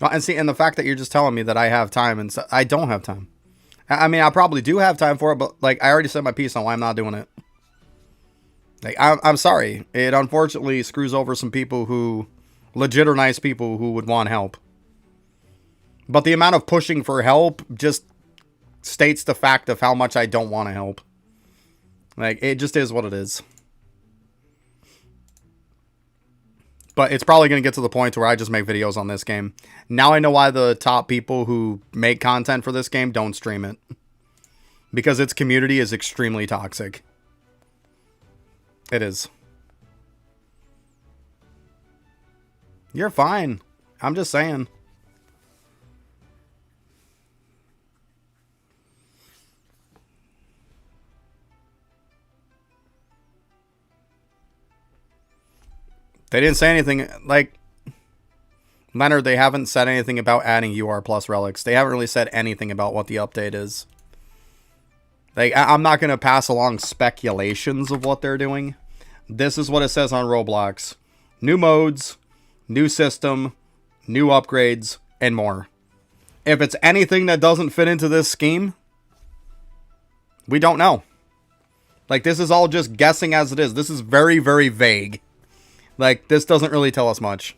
[SPEAKER 1] And see, and the fact that you're just telling me that I have time, and so, I don't have time. I mean, I probably do have time for it, but like, I already said my piece on why I'm not doing it. Like, I'm sorry. It unfortunately screws over some people who, legit are nice people who would want help. But the amount of pushing for help just states the fact of how much I don't want to help. Like, it just is what it is. But it's probably going to get to the point where I just make videos on this game. Now I know why the top people who make content for this game don't stream it. Because its community is extremely toxic. It is. You're fine. I'm just saying. They didn't say anything, like, Leonard, they haven't said anything about adding UR plus relics. They haven't really said anything about what the update is. Like, I'm not going to pass along speculations of what they're doing. This is what it says on Roblox. New modes, new system, new upgrades, and more. If it's anything that doesn't fit into this scheme, we don't know. Like, this is all just guessing as it is. This is very, very vague. Like, this doesn't really tell us much.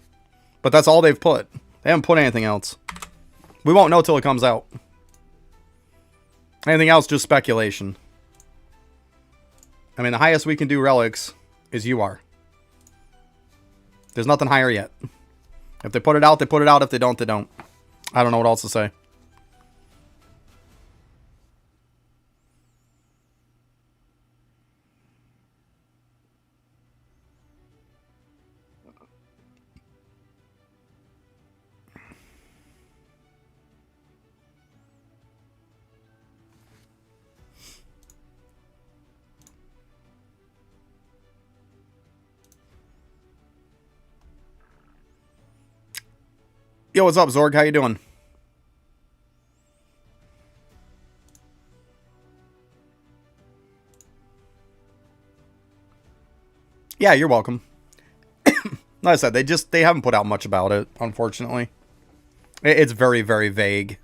[SPEAKER 1] But that's all they've put. They haven't put anything else. We won't know till it comes out. Anything else, just speculation. I mean, the highest we can do relics is UR. There's nothing higher yet. If they put it out, they put it out. If they don't, they don't. I don't know what else to say. Yo, what's up, Zorg? How you doing? Yeah, you're welcome. Like I said, they haven't put out much about it, unfortunately. It's very, very vague.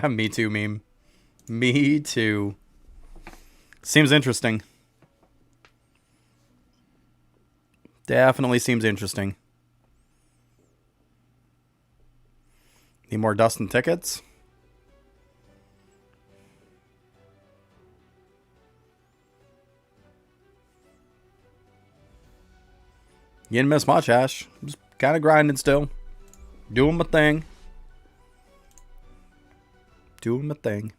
[SPEAKER 1] Me too, meme. Me too. Seems interesting. Definitely seems interesting. Need more dust and tickets? You didn't miss much, Ash. Just kind of grinding still. Doing my thing. Doing my thing.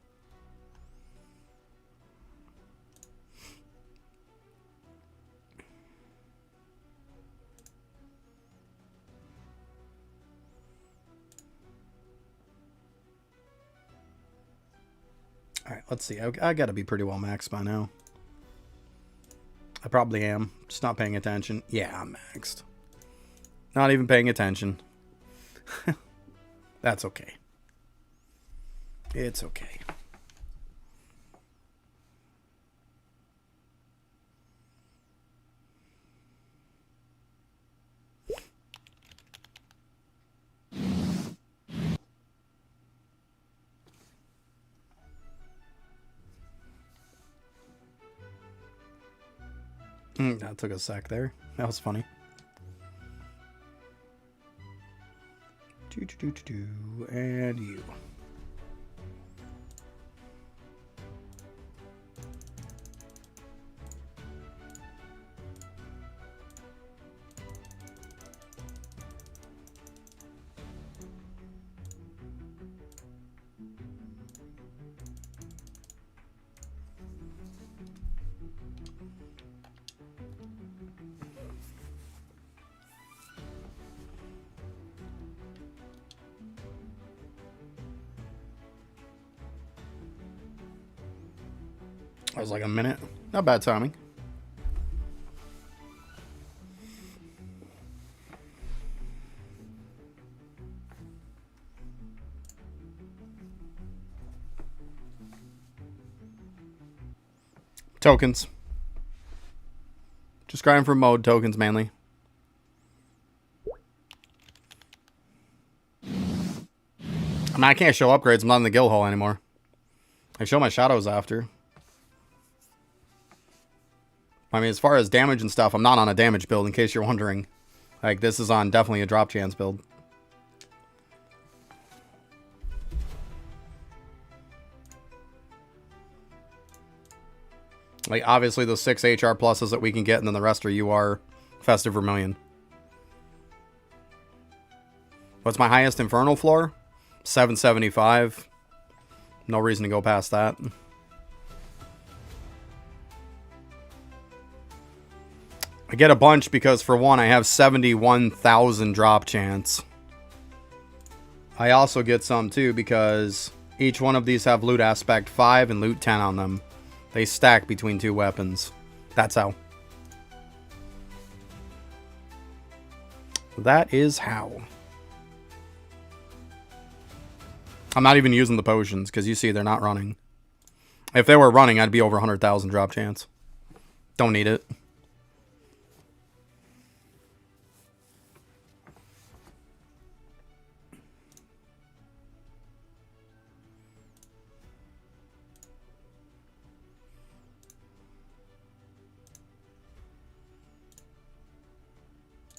[SPEAKER 1] Alright, let's see. I gotta be pretty well maxed by now. I probably am. Just not paying attention. Yeah, I'm maxed. Not even paying attention. That's okay. It's okay. That took a sec there. That was funny. And you. That was like a minute. Not bad timing. Tokens. Just grinding for mode tokens mainly. I mean, I can't show upgrades. I'm not in the guild hall anymore. I show my shadows after. I mean, as far as damage and stuff, I'm not on a damage build, in case you're wondering. Like, this is on definitely a drop chance build. Like, obviously, the 6 HR pluses that we can get, and then the rest are UR Festive Vermilion. What's my highest Infernal floor? 775. No reason to go past that. I get a bunch because, for one, I have 71,000 drop chance. I also get some, too, because each one of these have loot aspect 5 and loot 10 on them. They stack between 2 weapons. That's how. That is how. I'm not even using the potions, because you see they're not running. If they were running, I'd be over 100,000 drop chance. Don't need it.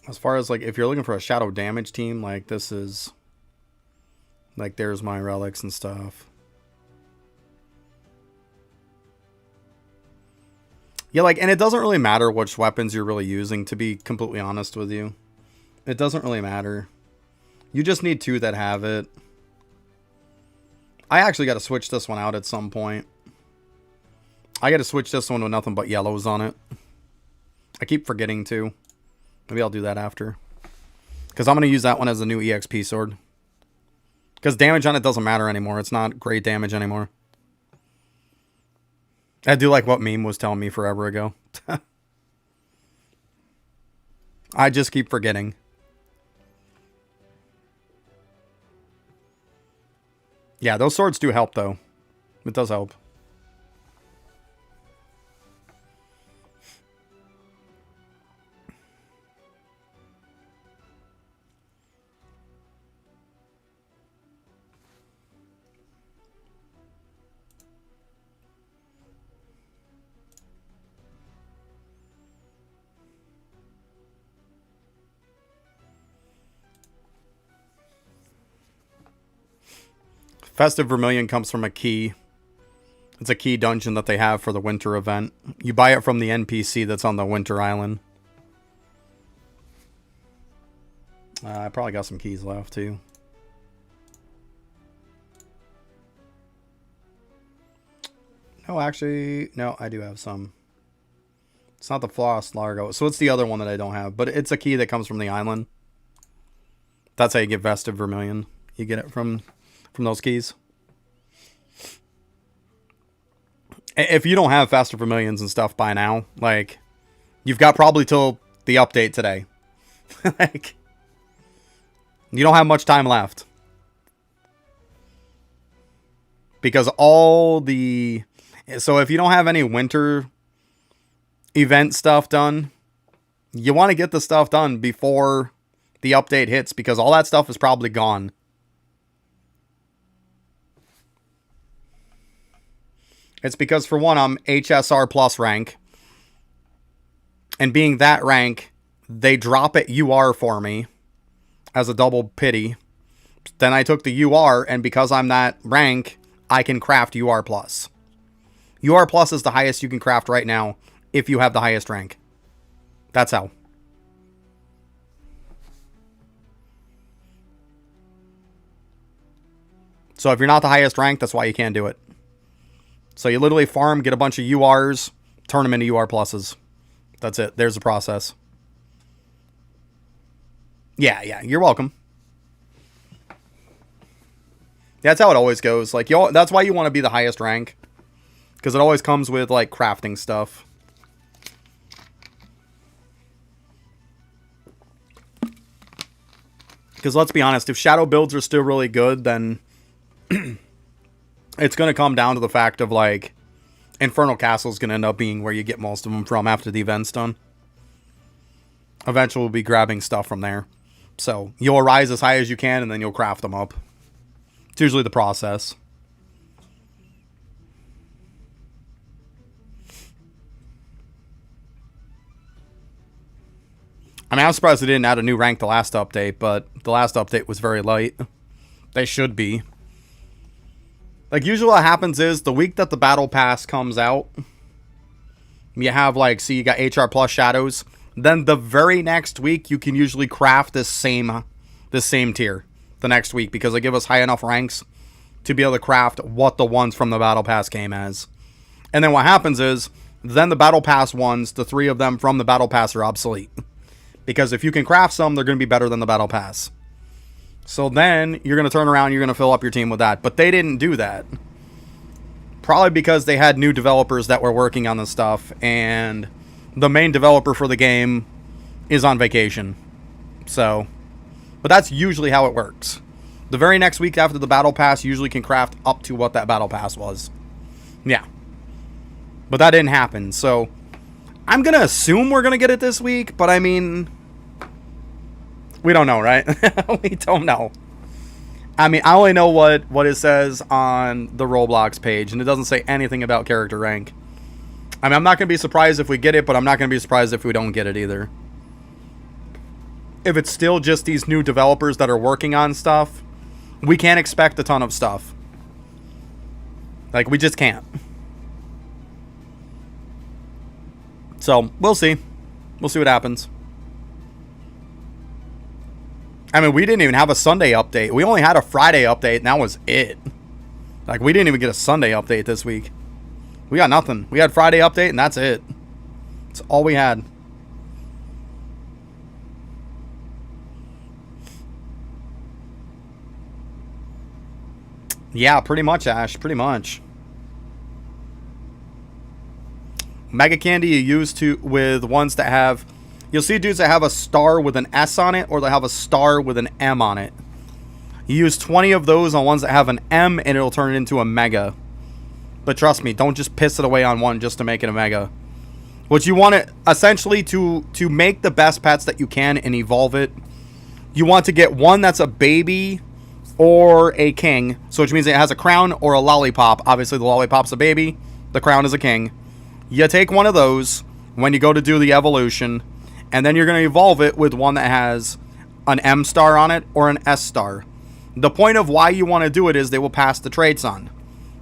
[SPEAKER 1] As far as, like, if you're looking for a shadow damage team, like, this is... Like, there's my relics and stuff. Yeah, like, and it doesn't really matter which weapons you're really using, to be completely honest with you. It doesn't really matter. You just need 2 that have it. I actually got to switch this one out at some point. I got to switch this one with nothing but yellows on it. I keep forgetting to. Maybe I'll do that after. Because I'm going to use that one as a new EXP sword. Because damage on it doesn't matter anymore. It's not great damage anymore. I do like what Meme was telling me forever ago. I just keep forgetting. Yeah, those swords do help, though. It does help. Festive Vermilion comes from a key. It's a key dungeon that they have for the winter event. You buy it from the NPC that's on the winter island. I probably got some keys left, too. No, actually, no, I do have some. It's not the Floss Largo, so it's the other one that I don't have. But it's a key that comes from the island. That's how you get Festive Vermilion. You get it from those keys. If you don't have Festive Vermilions and stuff by now, like, you've got probably till the update today. Like, you don't have much time left. Because all the... So if you don't have any winter event stuff done, you want to get the stuff done before the update hits, because all that stuff is probably gone. It's because, for one, I'm HSR plus rank. And being that rank, they drop it UR for me as a double pity. Then I took the UR, and because I'm that rank, I can craft UR plus. UR plus is the highest you can craft right now if you have the highest rank. That's how. So if you're not the highest rank, that's why you can't do it. So you literally farm, get a bunch of URs, turn them into UR pluses. That's it. There's the process. Yeah, you're welcome. That's how it always goes. Like, that's why you want to be the highest rank. Because it always comes with, like, crafting stuff. Because let's be honest, if shadow builds are still really good, then it's going to come down to the fact of, like, Infernal Castle is going to end up being where you get most of them from after the event's done. Eventually we'll be grabbing stuff from there. So you'll rise as high as you can, and then you'll craft them up. It's usually the process. I mean, I'm surprised they didn't add a new rank the last update, but the last update was very light. They should be. Like, usually what happens is, the week that the Battle Pass comes out, you have, like, see, you got HR plus shadows. Then the very next week, you can usually craft this same tier the next week, because they give us high enough ranks to be able to craft what the ones from the Battle Pass came as. And then what happens is, then the Battle Pass ones, the 3 of them from the Battle Pass are obsolete. Because if you can craft some, they're going to be better than the Battle Pass. So then, you're going to turn around, you're going to fill up your team with that. But they didn't do that. Probably because they had new developers that were working on this stuff, and the main developer for the game is on vacation. So, but that's usually how it works. The very next week after the Battle Pass, you usually can craft up to what that Battle Pass was. Yeah. But that didn't happen, so I'm going to assume we're going to get it this week, but I mean, we don't know, right? We don't know. I mean, I only know what it says on the Roblox page, and it doesn't say anything about character rank. I mean, I'm not going to be surprised if we get it, but I'm not going to be surprised if we don't get it either. If it's still just these new developers that are working on stuff, we can't expect a ton of stuff. Like, we just can't. So, we'll see. We'll see what happens. I mean, we didn't even have a Sunday update. We only had a Friday update, and that was it. Like, we didn't even get a Sunday update this week. We got nothing. We had Friday update, and that's it. That's all we had. Yeah, pretty much, Ash. Pretty much. Mega Candy you use to with ones that have... You'll see dudes that have a star with an S on it, or they have a star with an M on it. You use 20 of those on ones that have an M, and it'll turn it into a Mega. But trust me, don't just piss it away on one just to make it a Mega. What you want it, essentially, to make the best pets that you can and evolve it, you want to get one that's a baby or a king. So which means it has a crown or a lollipop. Obviously, the lollipop's a baby. The crown is a king. You take one of those when you go to do the evolution, and then you're going to evolve it with one that has an M star on it or an S star. The point of why you want to do it is they will pass the traits on.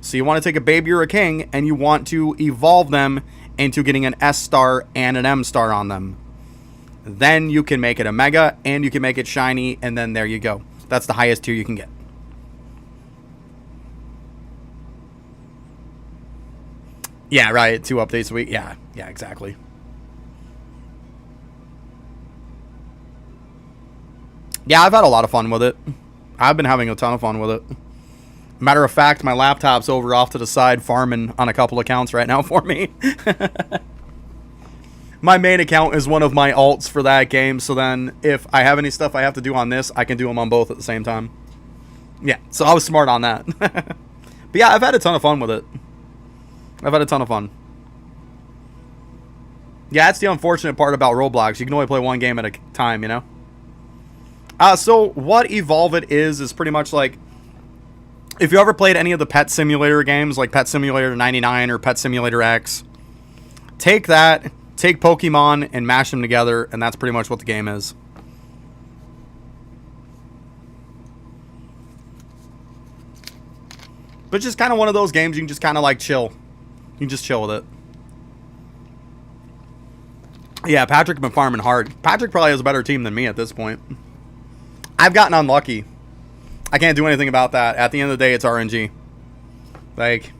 [SPEAKER 1] So you want to take a baby or a king, and you want to evolve them into getting an S star and an M star on them. Then you can make it a Mega, and you can make it shiny, and then there you go. That's the highest tier you can get. Yeah, right. 2 updates a week. Yeah, exactly. Yeah, I've had a lot of fun with it. I've been having a ton of fun with it. Matter of fact, my laptop's over off to the side farming on a couple accounts right now for me. My main account is one of my alts for that game, so then if I have any stuff I have to do on this, I can do them on both at the same time. Yeah, so I was smart on that. But yeah, I've had a ton of fun with it. I've had a ton of fun. Yeah, that's the unfortunate part about Roblox. You can only play one game at a time, you know? So what Evolve It is pretty much like, if you ever played any of the Pet Simulator games, like Pet Simulator 99 or Pet Simulator X, take that, take Pokemon, and mash them together, and that's pretty much what the game is. But just kind of one of those games you can just kind of like chill. You can just chill with it. Yeah, Patrick's been farming hard. Patrick probably has a better team than me at this point. I've gotten unlucky. I can't do anything about that. At the end of the day, it's RNG. Like,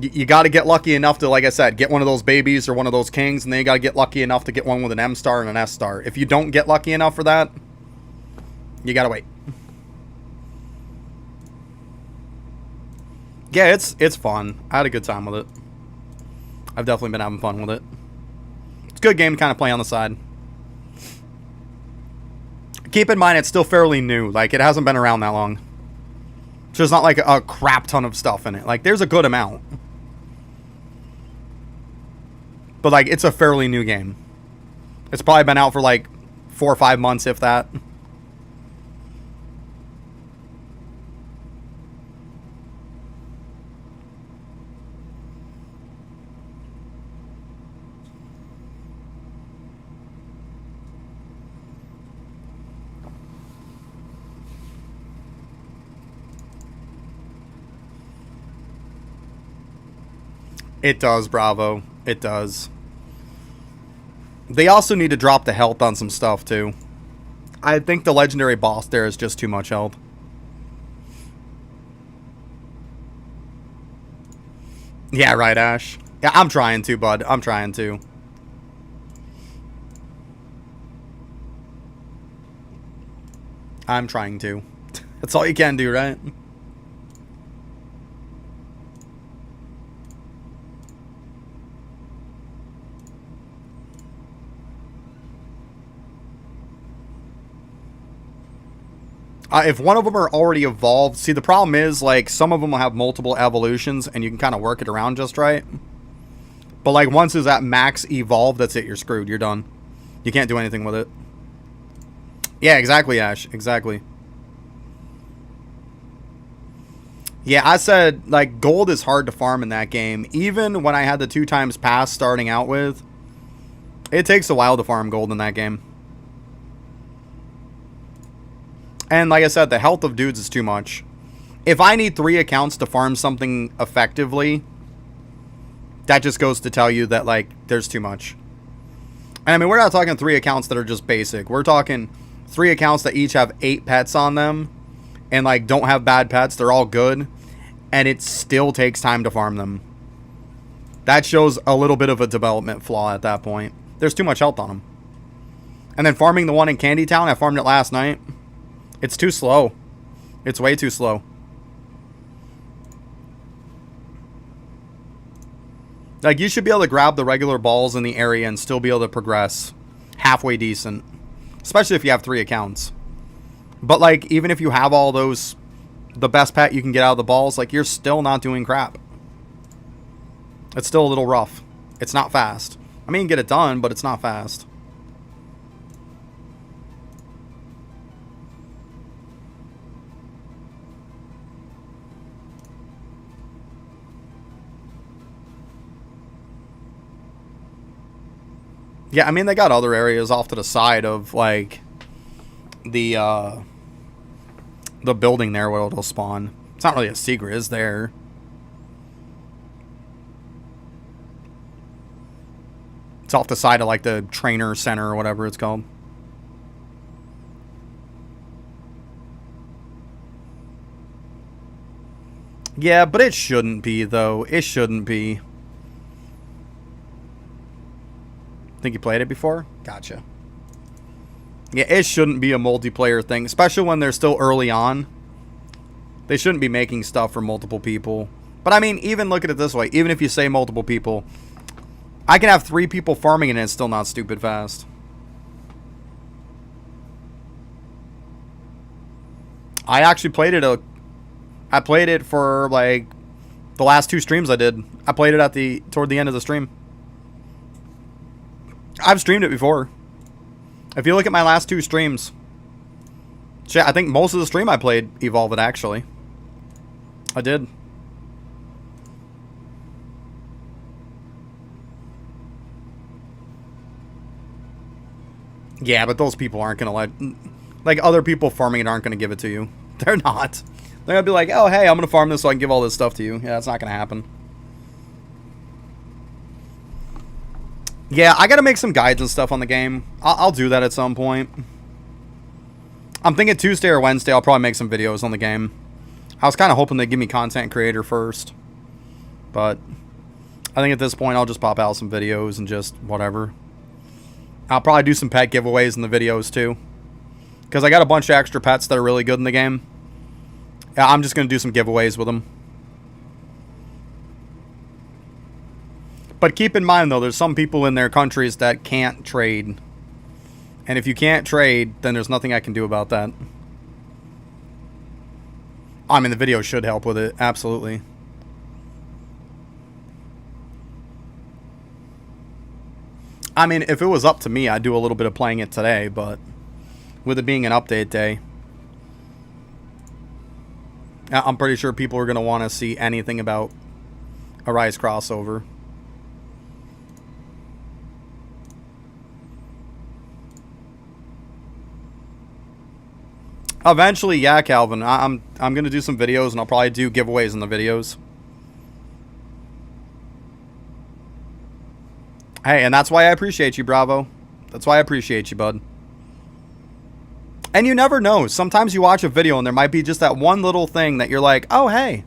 [SPEAKER 1] you got to get lucky enough to, like I said, get one of those babies or one of those kings, and then you got to get lucky enough to get one with an M star and an S star. If you don't get lucky enough for that, you got to wait. Yeah, it's fun. I had a good time with it. I've definitely been having fun with it. It's a good game to kind of play on the side. Keep in mind, it's still fairly new. Like, it hasn't been around that long. So there's not like a crap ton of stuff in it. Like, there's a good amount. But, like, it's a fairly new game. It's probably been out for, like, 4 or 5 months, if that. It does, Bravo. It does. They also need to drop the health on some stuff, too. I think the legendary boss there is just too much health. Yeah, right, Ash. Yeah, I'm trying to, bud. I'm trying to. I'm trying to. That's all you can do, right? If one of them are already evolved, see, the problem is, like, some of them will have multiple evolutions, and you can kind of work it around just right. But, like, once it's at max evolve, that's it, you're screwed, you're done. You can't do anything with it. Yeah, exactly, Ash, exactly. Yeah, I said, like, gold is hard to farm in that game. Even when I had the 2 times pass starting out with, it takes a while to farm gold in that game. And like I said, the health of dudes is too much. If I need 3 accounts to farm something effectively, that just goes to tell you that, like, there's too much. And I mean, we're not talking 3 accounts that are just basic. We're talking 3 accounts that each have 8 pets on them and, like, don't have bad pets. They're all good. And it still takes time to farm them. That shows a little bit of a development flaw at that point. There's too much health on them. And then farming the one in Candy Town, I farmed it last night. It's too slow. It's way too slow. Like, you should be able to grab the regular balls in the area and still be able to progress halfway decent. Especially if you have 3 accounts. But, like, even if you have all those, the best pet you can get out of the balls, like, you're still not doing crap. It's still a little rough. It's not fast. I mean, you can get it done, but it's not fast. Yeah, I mean, they got other areas off to the side of, like, the building there where it'll spawn. It's not really a secret, is there? It's off the side of, like, the trainer center or whatever it's called. Yeah, but it shouldn't be, though. It shouldn't be. Think you played it before? Gotcha. Yeah, it shouldn't be a multiplayer thing, especially when they're still early on. They shouldn't be making stuff for multiple people. But I mean, even look at it this way. Even if you say multiple people, I can have 3 people farming and it's still not stupid fast. I actually played it I played it for like the last 2 streams I did. I played it toward the end of the stream. I've streamed it before. If you look at my last 2 streams, shit, I think most of the stream I played Evolve It, actually. I did. Yeah, but those people aren't going to like, other people farming it aren't going to give it to you. They're not. They're going to be like, oh, hey, I'm going to farm this so I can give all this stuff to you. Yeah, that's not going to happen. Yeah, I gotta make some guides and stuff on the game. I'll do that at some point. I'm thinking Tuesday or Wednesday I'll probably make some videos on the game. I was kind of hoping they'd give me content creator first. But I think at this point I'll just pop out some videos and just whatever. I'll probably do some pet giveaways in the videos too. Because I got a bunch of extra pets that are really good in the game. Yeah, I'm just going to do some giveaways with them. But keep in mind, though, there's some people in their countries that can't trade. And if you can't trade, then there's nothing I can do about that. I mean, the video should help with it. Absolutely. I mean, if it was up to me, I'd do a little bit of playing it today. But with it being an update day, I'm pretty sure people are going to want to see anything about a Rise crossover. Eventually, yeah, Calvin. I'm gonna do some videos, and I'll probably do giveaways in the videos. Hey, and that's why I appreciate you, Bravo. That's why I appreciate you, bud. And you never know. Sometimes you watch a video, and there might be just that one little thing that you're like, oh, hey,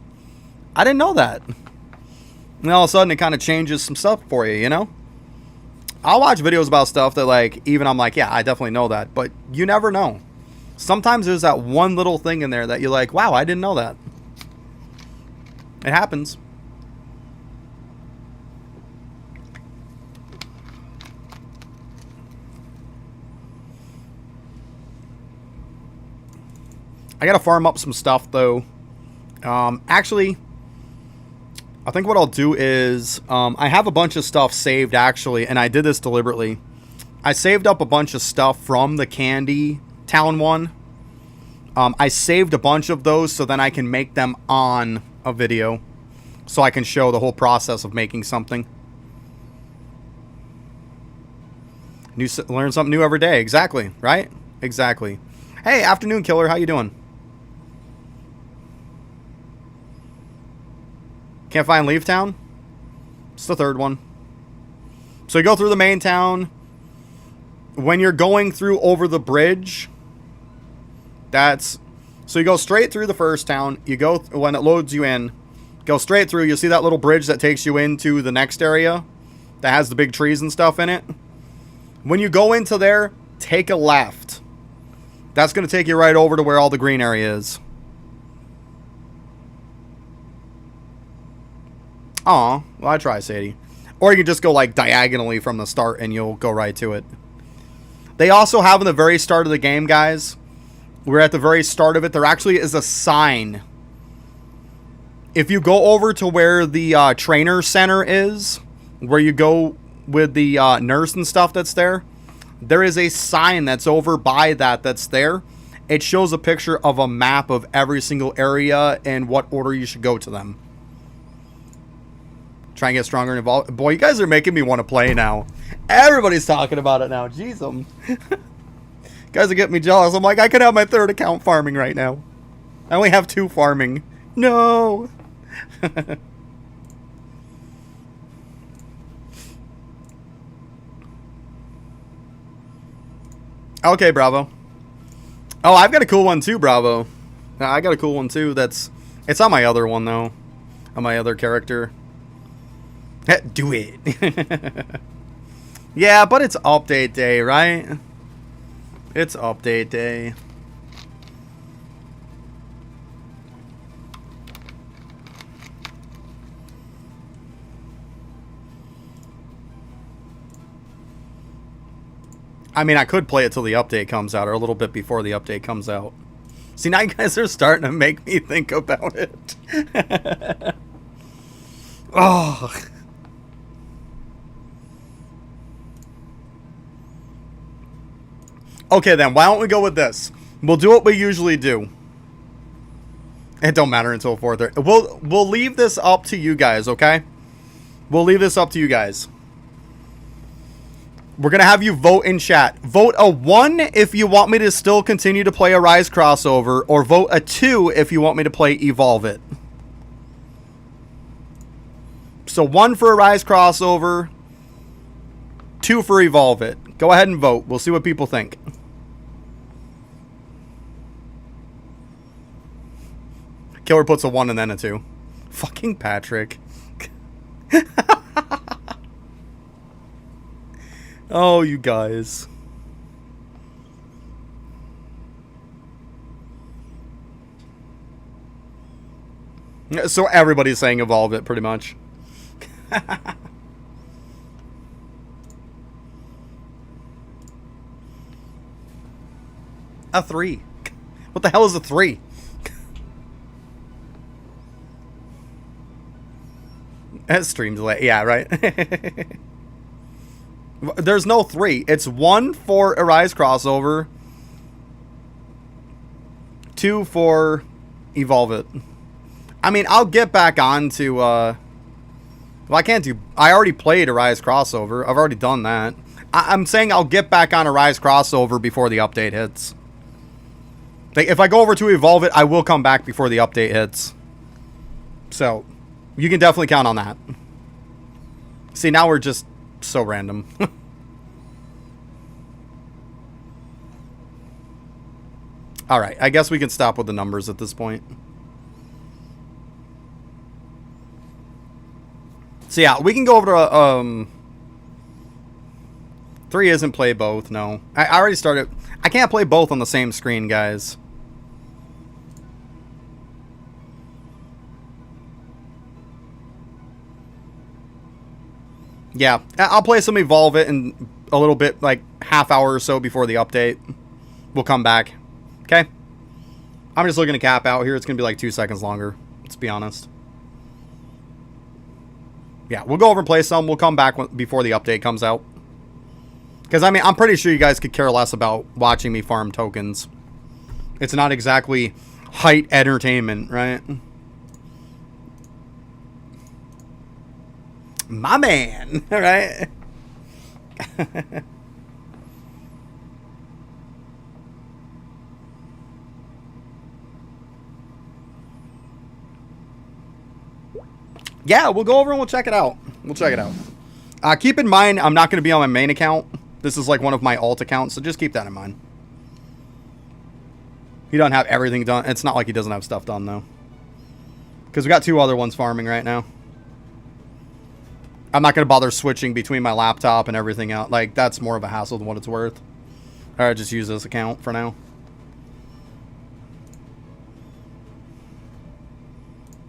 [SPEAKER 1] I didn't know that. And all of a sudden, it kind of changes some stuff for you, you know? I'll watch videos about stuff that, like, even I'm like, yeah, I definitely know that. But you never know. Sometimes there's that one little thing in there that you're like, wow, I didn't know that. It happens. I gotta farm up some stuff, though. Actually, I think what I'll do is, I have a bunch of stuff saved, actually, and I did this deliberately. I saved up a bunch of stuff from the Candy Town one. I saved a bunch of those so then I can make them on a video. So I can show the whole process of making something. Learn something new every day. Exactly, right? Exactly. Hey, Afternoon Killer, how you doing? Can't find Leave Town? It's the 3rd one. So you go through the main town. When you're going through over the bridge, so you go straight through the first town. You go, when it loads you in, go straight through. You'll see that little bridge that takes you into the next area that has the big trees and stuff in it. When you go into there, take a left. That's going to take you right over to where all the green area is. Aw, well, I try, Sadie. Or you can just go like diagonally from the start and you'll go right to it. They also have in the very start of the game, guys. We're at the very start of it. There actually is a sign. If you go over to where the trainer center is, where you go with the nurse and stuff that's there, there is a sign that's over by that's there. It shows a picture of a map of every single area and what order you should go to them. Try and get stronger and evolve. Boy, you guys are making me want to play now. Everybody's talking about it now. Jeez, guys are getting me jealous. I'm like, I could have my third account farming right now. I only have 2 farming. No. Okay, Bravo. Oh, I've got a cool one too, Bravo. I got a cool one too. It's on my other one though. On my other character. Do it. Yeah, but it's update day, right? It's update day. I mean, I could play it till the update comes out, or a little bit before the update comes out. See, now you guys are starting to make me think about it. Oh. Okay, then, why don't we go with this? We'll do what we usually do. It don't matter until 4:30. We'll leave this up to you guys, okay? We'll leave this up to you guys. We're going to have you vote in chat. Vote a 1 if you want me to still continue to play Arise crossover, or vote a 2 if you want me to play Evolve It. So 1 for Arise crossover, 2 for Evolve It. Go ahead and vote. We'll see what people think. Killer puts a 1 and then a 2. Fucking Patrick. Oh, you guys. So everybody's saying Evolve It, pretty much. A 3. What the hell is a 3? That stream delay. Yeah, right? There's no 3. It's 1 for Arise crossover, 2 for Evolve It. I mean, I'll get back on to, well, I can't do, I already played Arise crossover. I've already done that. I'm saying I'll get back on Arise crossover before the update hits. Like, if I go over to Evolve It, I will come back before the update hits. So, you can definitely count on that. See, now we're just so random. Alright, I guess we can stop with the numbers at this point. So yeah, we can go over to 3 isn't play both, no. I already started. I can't play both on the same screen, guys. Yeah, I'll play some Evolve It in a little bit, like half hour or so before the update. We'll come back. Okay? I'm just looking to cap out here. It's going to be like 2 seconds longer. Let's be honest. Yeah, we'll go over and play some. We'll come back before the update comes out. Because, I mean, I'm pretty sure you guys could care less about watching me farm tokens. It's not exactly height entertainment, right? My man, right? Yeah, we'll go over and we'll check it out. We'll check it out. Keep in mind, I'm not going to be on my main account. This is like one of my alt accounts, so just keep that in mind. He doesn't have everything done. It's not like he doesn't have stuff done, though. Because we got 2 other ones farming right now. I'm not going to bother switching between my laptop and everything else. Like, that's more of a hassle than what it's worth. Alright, just use this account for now.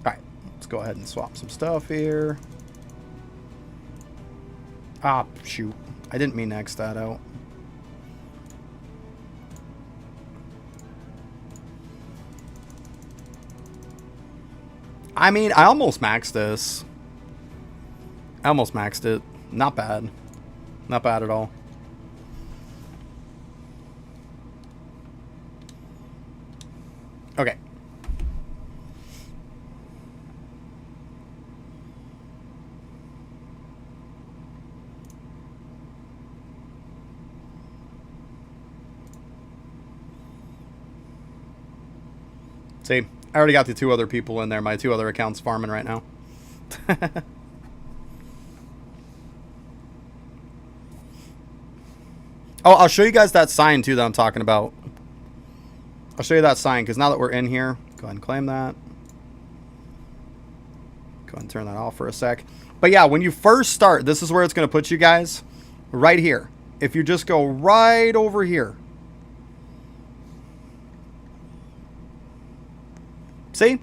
[SPEAKER 1] Alright, let's Let's go ahead and swap some stuff here. Ah, shoot. I didn't mean to X that out. I mean, I almost maxed this. I almost maxed it. Not bad. Not bad at all. Okay. See, I already got the 2 other people in there. My 2 other accounts farming right now. Oh, I'll show you guys that sign, too, that I'm talking about. I'll show you that sign, because now that we're in here, go ahead and claim that. Go ahead and turn that off for a sec. But yeah, when you first start, this is where it's going to put you guys. Right here. If you just go right over here. See?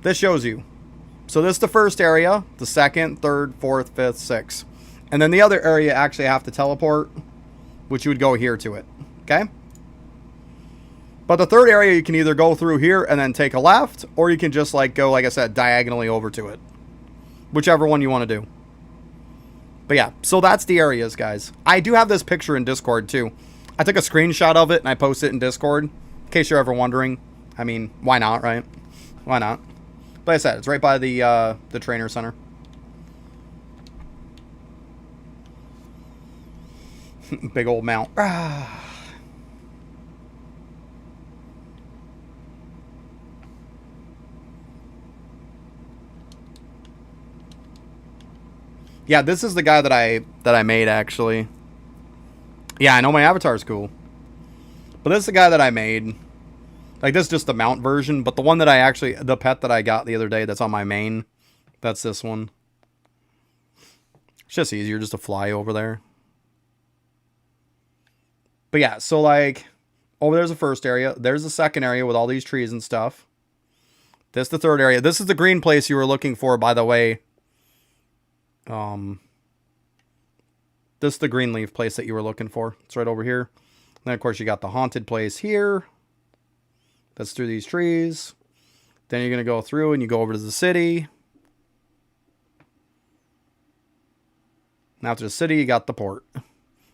[SPEAKER 1] This shows you. So this is the first area, the second, third, fourth, fifth, sixth. And then the other area actually have to teleport, which you would go here to it. Okay? But the third area you can either go through here and then take a left, or you can just like go, like I said, diagonally over to it. Whichever one you want to do. But yeah, so that's the areas, guys. I do have this picture in Discord too. I took a screenshot of it and I posted it in Discord. In case you're ever wondering. I mean, why not, right? Why not? But like I said, it's right by the trainer center. Big old mount. Yeah, this is the guy that I made actually. Yeah, I know my avatar is cool. But this is the guy that I made. Like, this is just the mount version, but the one that I actually, the pet that I got the other day that's on my main, that's this one. It's just easier just to fly over there. But yeah, so like, over there's the first area. There's the second area with all these trees and stuff. This is the third area. This is the green place you were looking for, by the way. This is the green leaf place that you were looking for. It's right over here. And then, of course, you got the haunted place here. That's through these trees. Then you're going to go through and you go over to the city. And after the city, you got the port.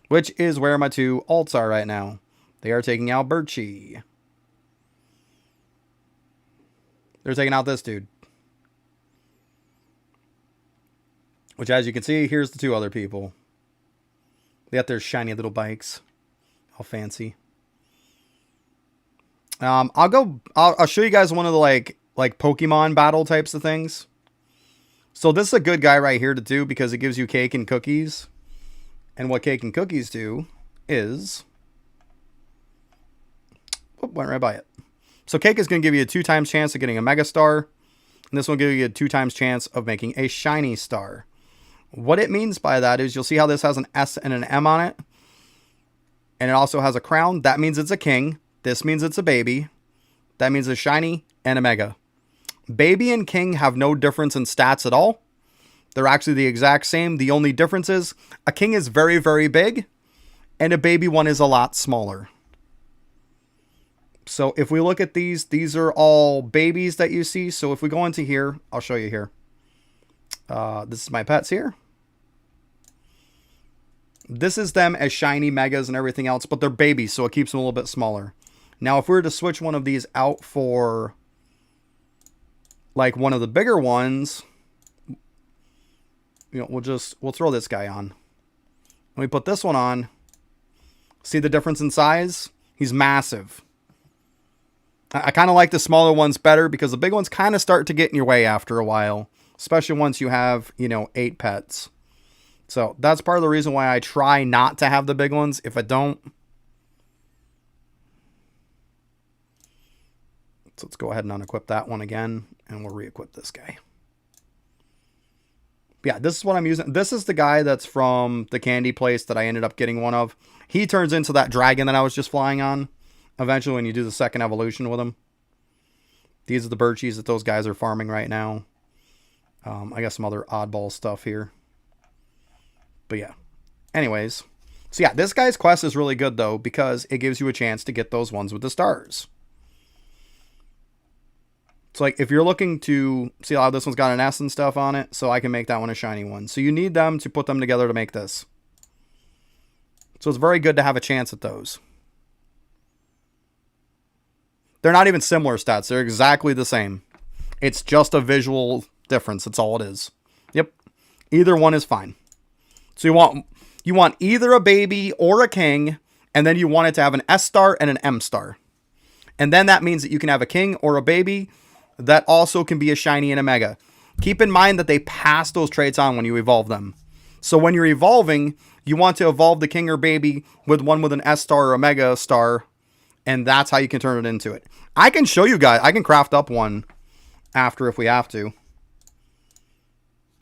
[SPEAKER 1] Which is where my 2 alts are right now. They are taking out Birchie. They're taking out this dude. Which, as you can see, here's the 2 other people. They got their shiny little bikes. All fancy. I'll show you guys one of the like Pokemon battle types of things. So this is a good guy right here to do because it gives you cake and cookies. And what cake and cookies do is, oh, went right by it. So cake is going to give you a 2 times chance of getting a mega star. And this will give you a 2 times chance of making a shiny star. What it means by that is you'll see how this has an S and an M on it. And it also has a crown. That means it's a king. This means it's a baby. That means a shiny and a mega. Baby and king have no difference in stats at all. They're actually the exact same. The only difference is a king is very, very big. And a baby one is a lot smaller. So if we look at these are all babies that you see. So if we go into here, I'll show you here. This is my pets here. This is them as shiny megas and everything else, but they're babies, so it keeps them a little bit smaller. Now, if we were to switch one of these out for like one of the bigger ones, you know, we'll throw this guy on. When we put this one on, see the difference in size? He's massive. I kind of like the smaller ones better because the big ones kind of start to get in your way after a while, especially once you have, 8 pets. So that's part of the reason why I try not to have the big ones. If I don't, so let's go ahead and unequip that one again, and we'll re-equip this guy. Yeah, this is what I'm using. This is the guy that's from the candy place that I ended up getting one of. He turns into that dragon that I was just flying on eventually when you do the second evolution with him. These are the birchies that those guys are farming right now. I got some other oddball stuff here. But yeah. Anyways. So yeah, this guy's quest is really good though, because it gives you a chance to get those ones with the stars. So like if you're looking to see how this one's got an S and stuff on it, so I can make that one a shiny one. So you need them to put them together to make this. So it's very good to have a chance at those. They're not even similar stats. They're exactly the same. It's just a visual difference. That's all it is. Yep. Either one is fine. So you want either a baby or a king, and then you want it to have an S star and an M star. And then that means that you can have a king or a baby that also can be a shiny and a mega. Keep in mind that they pass those traits on when you evolve them. So when you're evolving, you want to evolve the king or baby with one with an S star or a mega star, and that's how you can turn it into it. I can show you guys. I can craft up one after if we have to.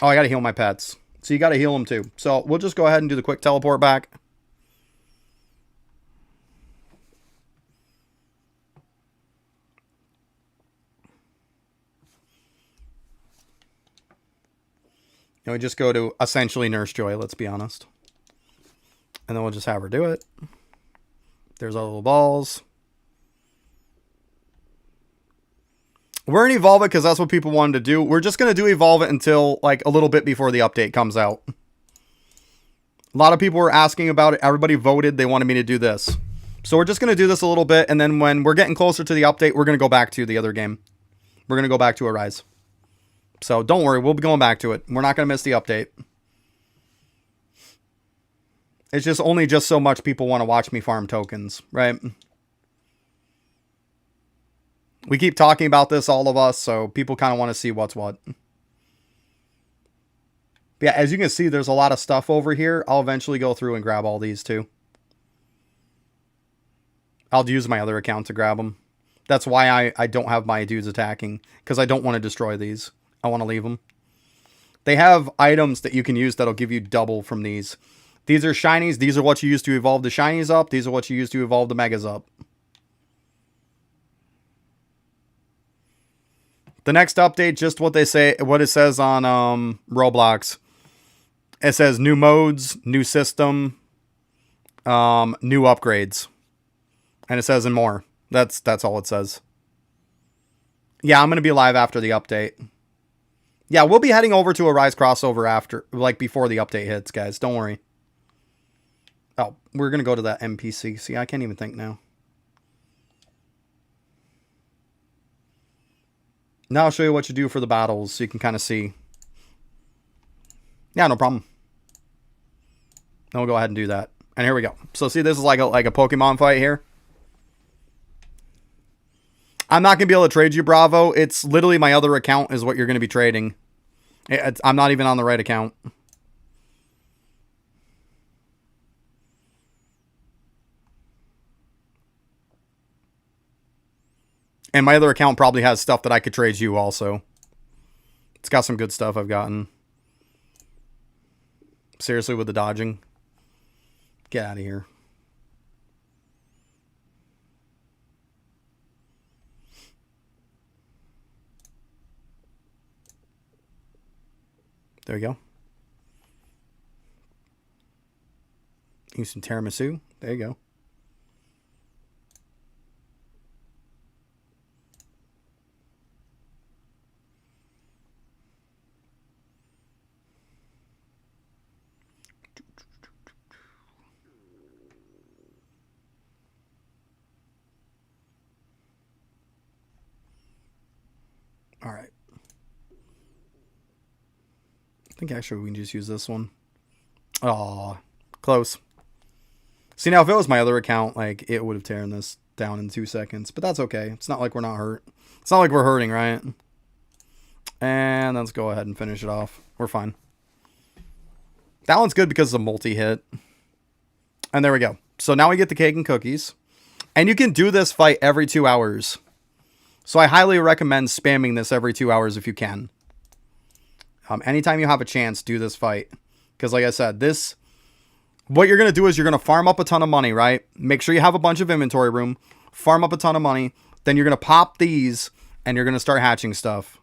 [SPEAKER 1] Oh, I got to heal my pets. So you got to heal them too. So we'll just go ahead and do the quick teleport back. And we just go to essentially Nurse Joy, let's be honest. And then we'll just have her do it. There's our little balls. We're going to evolve it because that's what people wanted to do. We're just going to do evolve it until like a little bit before the update comes out. A lot of people were asking about it. Everybody voted. They wanted me to do this. So we're just going to do this a little bit. And then when we're getting closer to the update, we're going to go back to the other game. We're going to go back to Arise. So don't worry. We'll be going back to it. We're not going to miss the update. It's just only just so much people want to watch me farm tokens, right? We keep talking about this, all of us, so people kind of want to see what's what. But yeah, as you can see, there's a lot of stuff over here. I'll eventually go through and grab all these too. I'll use my other account to grab them. That's why I don't have my dudes attacking, because I don't want to destroy these. I want to leave them. They have items that you can use that'll give you double from these. These are shinies. These are what you use to evolve the shinies up. These are what you use to evolve the megas up. The next update, just what they say, what it says on Roblox. It says new modes, new system, new upgrades, and it says and more. That's all it says. Yeah, I'm gonna be live after the update. Yeah, we'll be heading over to a Rise crossover after, like before the update hits, guys. Don't worry. Oh, we're gonna go to that NPC. See, I can't even think now. Now I'll show you what you do for the battles so you can kind of see. Yeah, no problem. Then we'll go ahead and do that. And here we go. So see, this is like a Pokemon fight here. I'm not going to be able to trade you, Bravo. It's literally my other account is what you're going to be trading. I'm not even on the right account. And my other account probably has stuff that I could trade you also. It's got some good stuff I've gotten. Seriously, with the dodging. Get out of here. There you go. Use some tiramisu. There you go. All right. I think actually we can just use this one. Aw, close. See, now if it was my other account, like, it would have taken this down in 2 seconds. But that's okay. It's not like we're not hurt. It's not like we're hurting, right? And let's go ahead and finish it off. We're fine. That one's good because it's a multi-hit. And there we go. So now we get the cake and cookies. And you can do this fight every 2 hours. So I highly recommend spamming this every 2 hours if you can. Anytime you have a chance, do this fight. Because like I said, what you're going to do is you're going to farm up a ton of money, right? Make sure you have a bunch of inventory room. Farm up a ton of money. Then you're going to pop these. and you're going to start hatching stuff.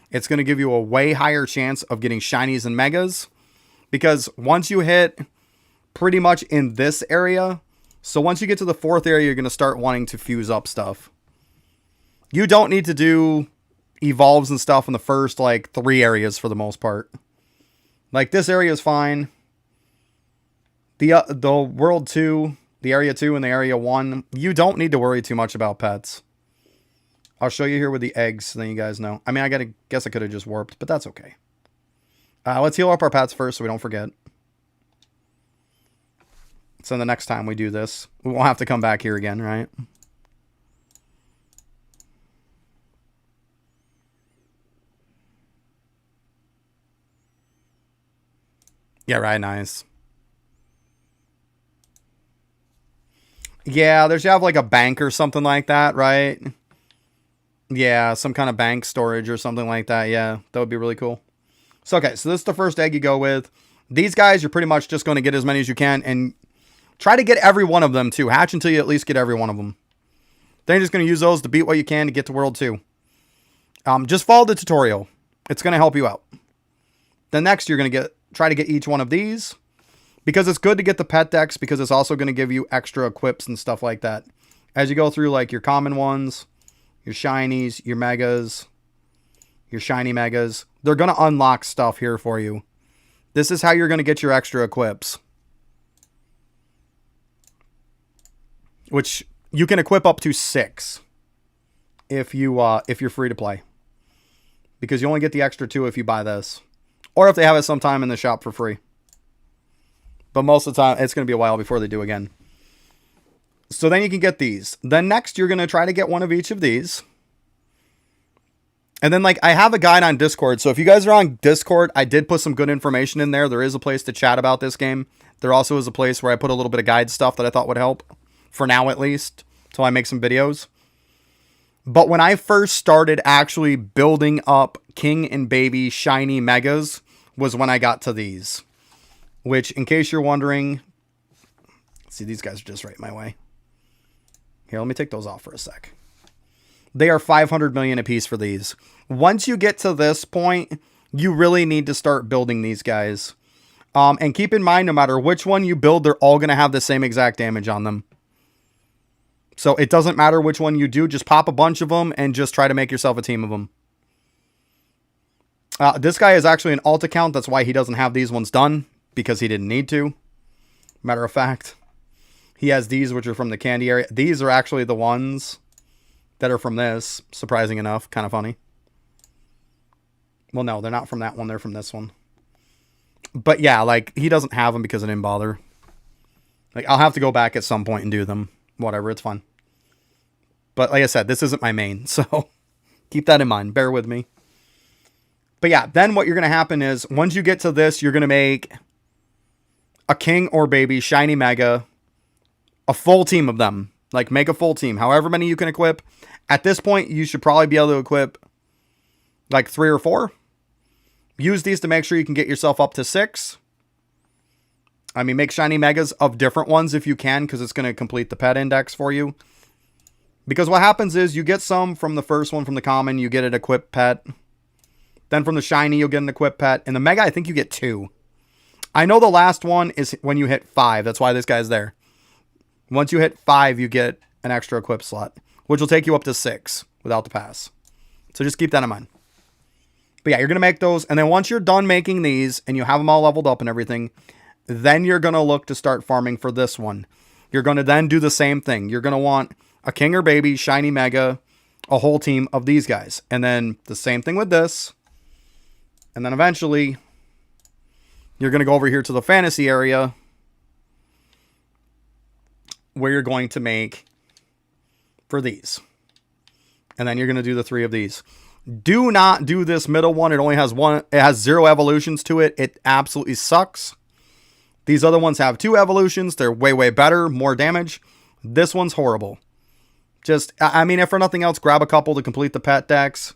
[SPEAKER 1] It's going to give you a way higher chance of getting shinies and megas, because once you hit pretty much in this area, so once you get to the 4th area, you're going to start wanting to fuse up stuff. You don't need to do evolves and stuff in the first like 3 areas for the most part. Like this area is fine. The world 2, the area 2 and the area 1, you don't need to worry too much about pets. I'll show you here with the eggs so then you guys know. I mean, guess I could have just warped, but that's okay. Let's heal up our pets first so we don't forget. So the next time we do this, we won't have to come back here again, right? Yeah, right, nice. Yeah, there should have like a bank or something like that, right? Yeah, some kind of bank storage or something like that. Yeah, that would be really cool. So, okay, so this is the first egg you go with. These guys, you're pretty much just going to get as many as you can and try to get every one of them too. Hatch until you at least get every one of them. Then you're just going to use those to beat what you can to get to World 2. Just follow the tutorial. It's going to help you out. Then next, you're going to try to get each one of these. Because it's good to get the pet decks, because it's also going to give you extra equips and stuff like that. As you go through like your common ones, your shinies, your megas, your shiny megas, they're going to unlock stuff here for you. This is how you're going to get your extra equips. Which you can equip up to 6 if you're free to play. Because you only get the extra 2 if you buy this. Or if they have it sometime in the shop for free. But most of the time, it's going to be a while before they do again. So then you can get these. Then next, you're going to try to get one of each of these. And then, like, I have a guide on Discord. So if you guys are on Discord, I did put some good information in there. There is a place to chat about this game. There also is a place where I put a little bit of guide stuff that I thought would help. For now, at least. Until I make some videos. But when I first started actually building up King and Baby Shiny Megas, was when I got to these. Which, in case you're wondering... See, these guys are just right my way. Here, let me take those off for a sec. They are 500 million apiece for these. Once you get to this point, you really need to start building these guys. And keep in mind, no matter which one you build, they're all going to have the same exact damage on them. So it doesn't matter which one you do. Just pop a bunch of them and just try to make yourself a team of them. This guy is actually an alt account. That's why he doesn't have these ones done. Because he didn't need to. Matter of fact. He has these, which are from the candy area. These are actually the ones that are from this. Surprising enough. Kind of funny. Well, no, they're not from that one. They're from this one. But yeah, like, he doesn't have them because I didn't bother. Like, I'll have to go back at some point and do them. Whatever, it's fun. But like I said, this isn't my main. So, keep that in mind. Bear with me. But yeah, then what you're going to happen is, once you get to this, you're going to make... a King or Baby Shiny Mega, a full team of them. Like, make a full team. However many you can equip. At this point, you should probably be able to equip like 3 or 4. Use these to make sure you can get yourself up to 6. I mean, make Shiny Megas of different ones if you can, because it's going to complete the pet index for you. Because what happens is, you get some from the first one, from the common, you get an equipped pet. Then from the Shiny, you'll get an equipped pet. And the Mega, I think you get 2. I know the last one is when you hit 5. That's why this guy's there. Once you hit 5, you get an extra equip slot, which will take you up to 6 without the pass. So just keep that in mind. But yeah, you're going to make those. And then once you're done making these and you have them all leveled up and everything, then you're going to look to start farming for this one. You're going to then do the same thing. You're going to want a King or Baby, Shiny Mega, a whole team of these guys. And then the same thing with this. And then eventually... you're going to go over here to the fantasy area where you're going to make for these. And then you're going to do the 3 of these. Do not do this middle one. It only has one. It has 0 evolutions to it. It absolutely sucks. These other ones have 2 evolutions. They're way, way better. More damage. This one's horrible. Just, I mean, if for nothing else, grab a couple to complete the pet decks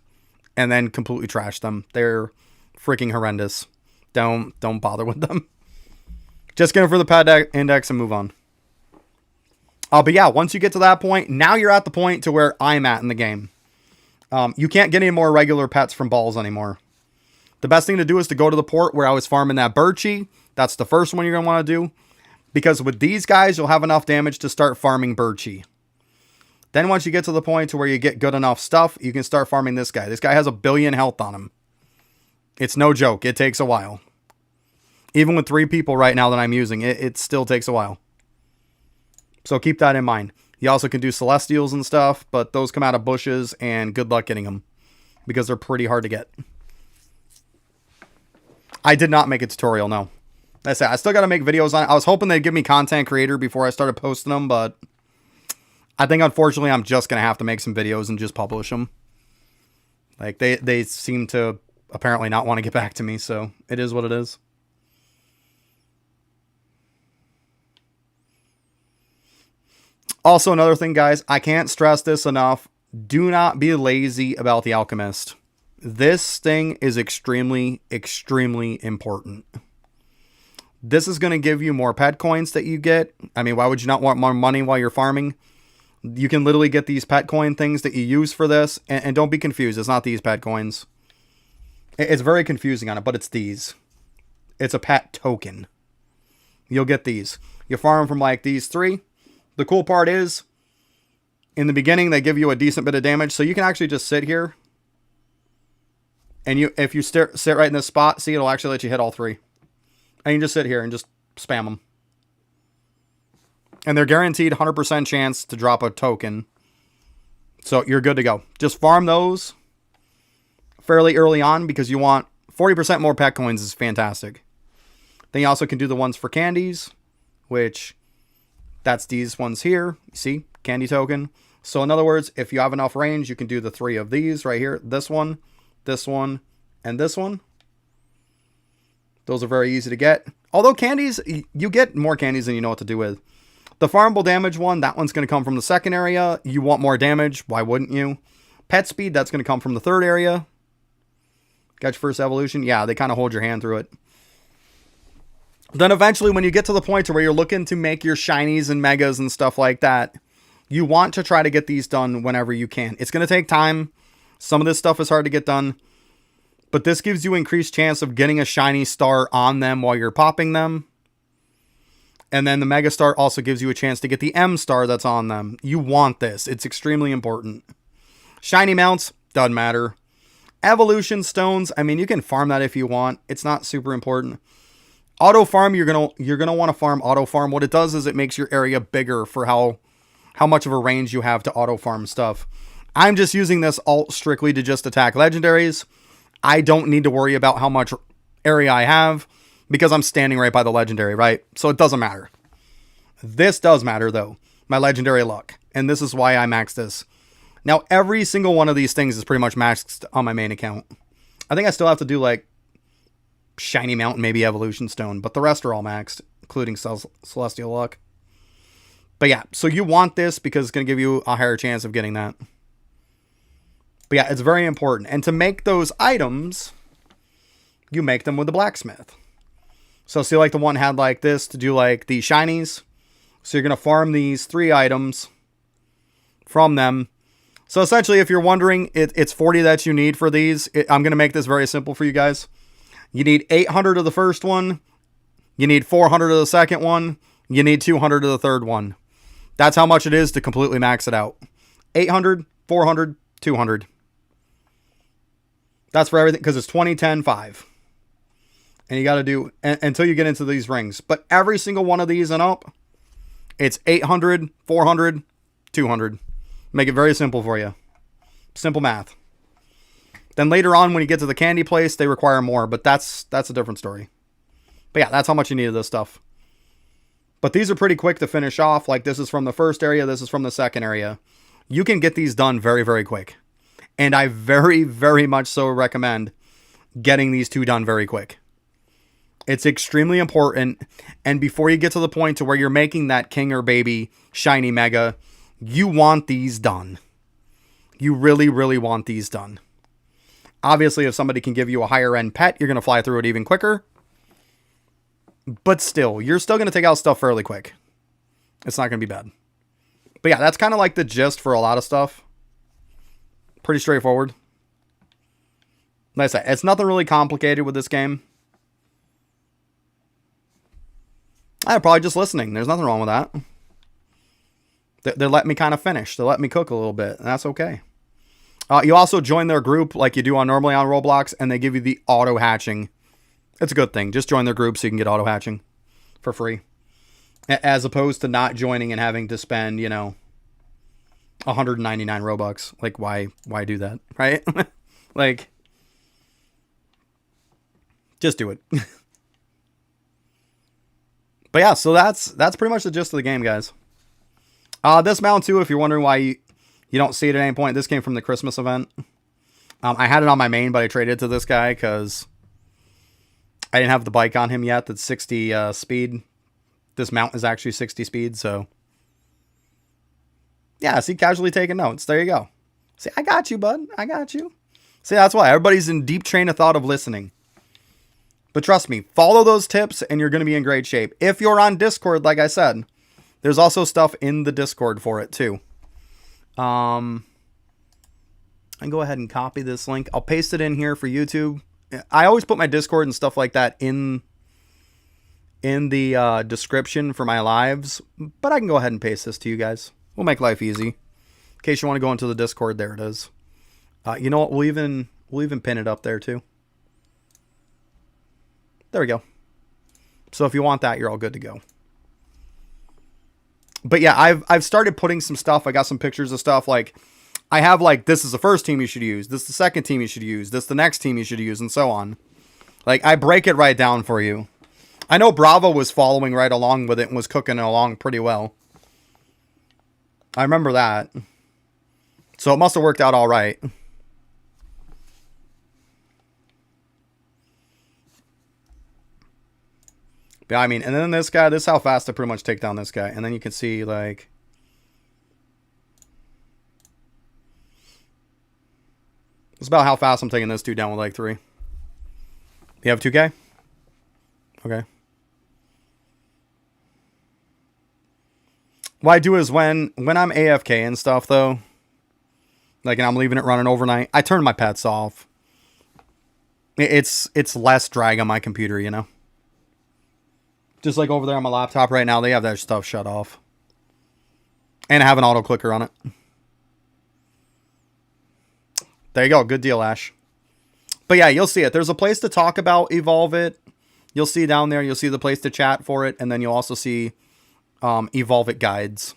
[SPEAKER 1] and then completely trash them. They're freaking horrendous. Don't bother with them. Just get them for the pet index and move on. But yeah, once you get to that point, now you're at the point to where I'm at in the game. You can't get any more regular pets from balls anymore. The best thing to do is to go to the port where I was farming that Birchie. That's the first one you're going to want to do. Because with these guys, you'll have enough damage to start farming Birchie. Then once you get to the point to where you get good enough stuff, you can start farming this guy. This guy has 1 billion health on him. It's no joke. It takes a while. Even with 3 people right now that I'm using, it still takes a while. So keep that in mind. You also can do Celestials and stuff, but those come out of bushes, and good luck getting them. Because they're pretty hard to get. I did not make a tutorial, no. That's it. I still got to make videos on it. I was hoping they'd give me content creator before I started posting them, but I think unfortunately I'm just going to have to make some videos and just publish them. Like, they seem to apparently not want to get back to me, so it is what it is. Also, another thing, guys, I can't stress this enough. Do not be lazy about the Alchemist. This thing is extremely, extremely important. This is going to give you more pet coins that you get. I mean, why would you not want more money while you're farming? You can literally get these pet coin things that you use for this. And don't be confused. It's not these pet coins. It's very confusing on it, but it's these. It's a pet token. You'll get these. You farm from like these 3. The cool part is, in the beginning, they give you a decent bit of damage. So you can actually just sit here. And if you sit right in this spot, see, it'll actually let you hit all 3. And you just sit here and just spam them. And they're guaranteed 100% chance to drop a token. So you're good to go. Just farm those fairly early on because you want 40% more pet coins is fantastic. Then you also can do the ones for candies, which that's these ones here. You see, candy token. So in other words, if you have enough range, you can do the 3 of these right here. This one, and this one. Those are very easy to get. Although candies, you get more candies than you know what to do with. The farmable damage one, that one's going to come from the 2nd area. You want more damage. Why wouldn't you? Pet speed, that's going to come from the 3rd area. Got your first evolution. Yeah, they kind of hold your hand through it. Then eventually, when you get to the point where you're looking to make your shinies and megas and stuff like that, you want to try to get these done whenever you can. It's going to take time. Some of this stuff is hard to get done. But this gives you increased chance of getting a shiny star on them while you're popping them. And then the Mega Star also gives you a chance to get the M Star that's on them. You want this. It's extremely important. Shiny mounts, doesn't matter. Evolution stones, I mean, you can farm that if you want. It's not super important. Auto farm, you're gonna want to farm auto farm. What it does is it makes your area bigger for how much of a range you have to auto farm stuff. I'm just using this alt strictly to just attack legendaries. I don't need to worry about how much area I have because I'm standing right by the legendary, right? So it doesn't matter. This does matter though. My legendary luck. And this is why I maxed this. Now, every single one of these things is pretty much maxed on my main account. I think I still have to do like Shiny Mountain, maybe Evolution Stone, but the rest are all maxed, including Celestial Luck. But yeah, so you want this because it's going to give you a higher chance of getting that. But yeah, it's very important. And to make those items, you make them with the blacksmith. So see, like the one had like this to do like the shinies. So you're going to farm these 3 items from them. So essentially, if you're wondering, it's 40 that you need for these. I'm going to make this very simple for you guys. You need 800 of the first one. You need 400 of the second one. You need 200 of the third one. That's how much it is to completely max it out. 800, 400, 200. That's for everything, because it's 20, 10, 5. And you got to do, until you get into these rings. But every single one of these and up, it's 800, 400, 200. Make it very simple for you. Simple math. Then later on, when you get to the candy place, they require more. But that's a different story. But yeah, that's how much you need of this stuff. But these are pretty quick to finish off. Like this is from the first area. This is from the second area. You can get these done very, very quick. And I very, very much so recommend getting these 2 done very quick. It's extremely important. And before you get to the point to where you're making that king or baby shiny mega, you want these done. You really, really want these done. Obviously, if somebody can give you a higher end pet, you're going to fly through it even quicker. But still, you're still going to take out stuff fairly quick. It's not going to be bad. But yeah, that's kind of like the gist for a lot of stuff. Pretty straightforward. Like I said, it's nothing really complicated with this game. I'm probably just listening. There's nothing wrong with that. They're letting me kind of finish. They're letting me cook a little bit, and that's okay. You also join their group like you do normally on Roblox, and they give you the auto hatching. It's a good thing. Just join their group so you can get auto hatching for free. As opposed to not joining and having to spend, 199 Robux. Like, why do that, right? Like, just do it. But yeah, so that's pretty much the gist of the game, guys. This mount too, if you're wondering why you don't see it at any point, this came from the Christmas event. I had it on my main, but I traded it to this guy because I didn't have the bike on him yet. That's 60 speed. This mount is actually 60 speed, so yeah, see, casually taking notes. There you go. See, I got you, bud. I got you. See, that's why everybody's in deep train of thought of listening. But trust me, follow those tips and you're going to be in great shape. If you're on Discord, like I said, there's also stuff in the Discord for it too. I can go ahead and copy this link. I'll paste it in here for YouTube. I always put my Discord and stuff like that in the description for my lives, but I can go ahead and paste this to you guys. We'll make life easy. In case you want to go into the Discord, there it is. You know what? We'll even pin it up there too. There we go. So if you want that, you're all good to go. But yeah, I've started putting some stuff. I got some pictures of stuff. Like, I have like, this is the first team you should use. This is the second team you should use. This is the next team you should use, and so on. Like, I break it right down for you. I know Bravo was following right along with it and was cooking it along pretty well. I remember that. So it must have worked out all right. Yeah, I mean, and then this guy, this is how fast I pretty much take down this guy. And then you can see, like, it's about how fast I'm taking this dude down with, like, 3. You have 2K? Okay. What I do is when I'm AFK and stuff, though, like, and I'm leaving it running overnight, I turn my pets off. It's less drag on my computer, you know? Just like over there on my laptop right now, they have that stuff shut off. And I have an auto clicker on it. There you go. Good deal, Ash. But yeah, you'll see it. There's a place to talk about Evolve It. You'll see down there. You'll see the place to chat for it. And then you'll also see Evolve It guides.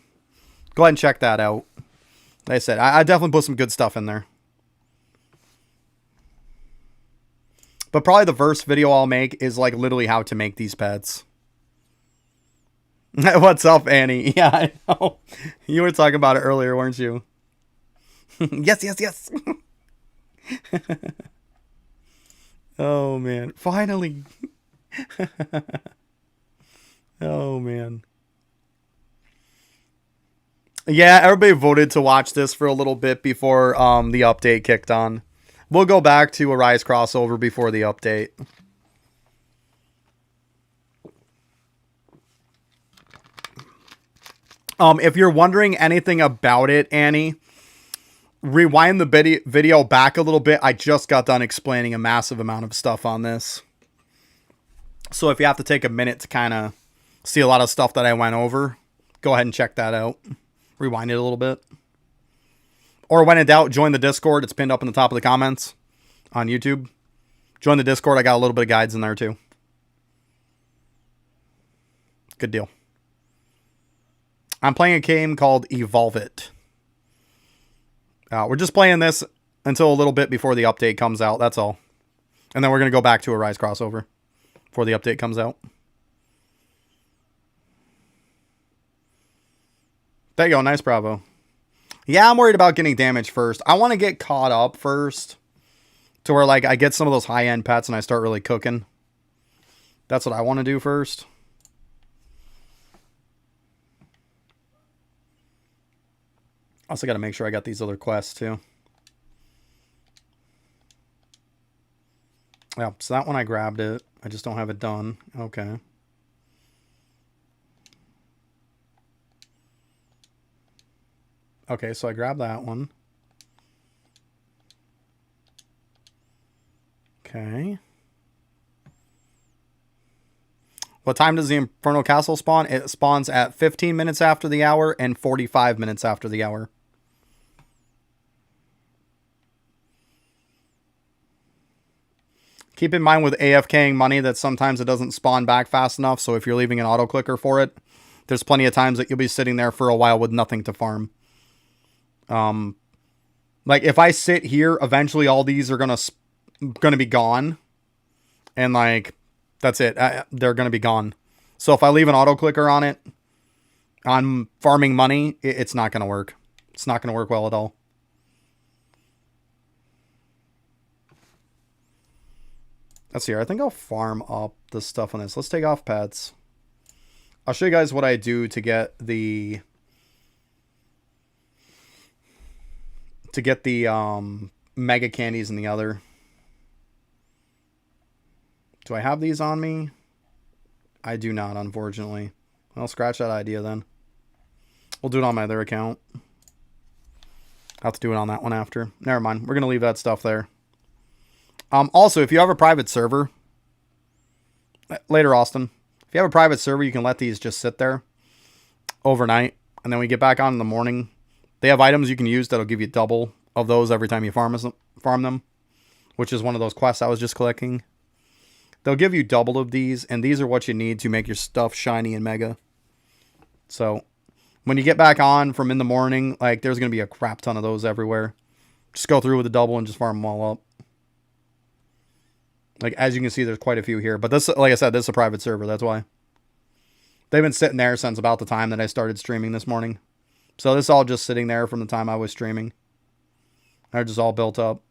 [SPEAKER 1] Go ahead and check that out. Like I said, I definitely put some good stuff in there. But probably the first video I'll make is like literally how to make these pets. What's up, Annie? Yeah, I know. You were talking about it earlier, weren't you? Yes, yes, yes. Oh, man. Finally. Oh, man. Yeah, everybody voted to watch this for a little bit before the update kicked on. We'll go back to a Rise crossover before the update. If you're wondering anything about it, Annie, rewind the video back a little bit. I just got done explaining a massive amount of stuff on this. So if you have to take a minute to kind of see a lot of stuff that I went over, go ahead and check that out. Rewind it a little bit. Or when in doubt, join the Discord. It's pinned up in the top of the comments on YouTube. Join the Discord. I got a little bit of guides in there too. Good deal. I'm playing a game called Evolve It. We're just playing this until a little bit before the update comes out. That's all. And then we're going to go back to a Rise crossover before the update comes out. There you go. Nice, Bravo. Yeah, I'm worried about getting damage first. I want to get caught up first to where like I get some of those high-end pets and I start really cooking. That's what I want to do first. Also got to make sure I got these other quests too. Yeah, so that one I grabbed it. I just don't have it done. Okay. Okay, so I grabbed that one. Okay. What time does the Infernal Castle spawn? It spawns at 15 minutes after the hour and 45 minutes after the hour. Keep in mind with AFKing money that sometimes it doesn't spawn back fast enough, so if you're leaving an auto clicker for it, there's plenty of times that you'll be sitting there for a while with nothing to farm. Like if I sit here, eventually all these are gonna be gone, and like that's it. They're gonna be gone. So if I leave an auto clicker on it, on farming money, it's not gonna work. It's not gonna work well at all. Let's see here. I think I'll farm up the stuff on this. Let's take off pets. I'll show you guys what I do to get the mega candies in the other. Do I have these on me? I do not, unfortunately. I'll scratch that idea then. We'll do it on my other account. I'll have to do it on that one after. Never mind. We're going to leave that stuff there. Also, if you have a private server, later, Austin, if you have a private server, you can let these just sit there overnight. And then when you get back on in the morning, they have items you can use that'll give you double of those every time you farm them, which is one of those quests I was just collecting. They'll give you double of these, and these are what you need to make your stuff shiny and mega. So when you get back on from in the morning, like there's going to be a crap ton of those everywhere. Just go through with the double and just farm them all up. Like, as you can see, there's quite a few here. But this, like I said, this is a private server. That's why. They've been sitting there since about the time that I started streaming this morning. So this is all just sitting there from the time I was streaming. They're just all built up.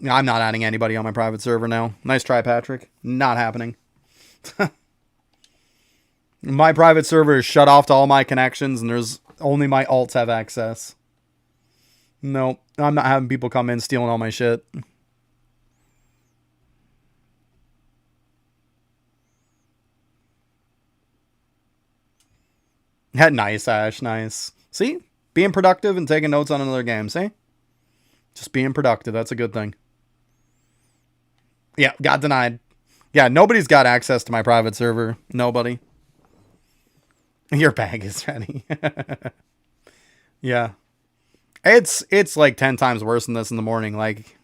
[SPEAKER 1] I'm not adding anybody on my private server now. Nice try, Patrick. Not happening. My private server is shut off to all my connections, and there's only my alts have access. Nope. I'm not having people come in stealing all my shit. Yeah, nice, Ash. Nice. See? Being productive and taking notes on another game. See? Just being productive. That's a good thing. Yeah, got denied. Yeah, nobody's got access to my private server. Nobody. Your bag is ready. Yeah. It's like 10 times worse than this in the morning. Like,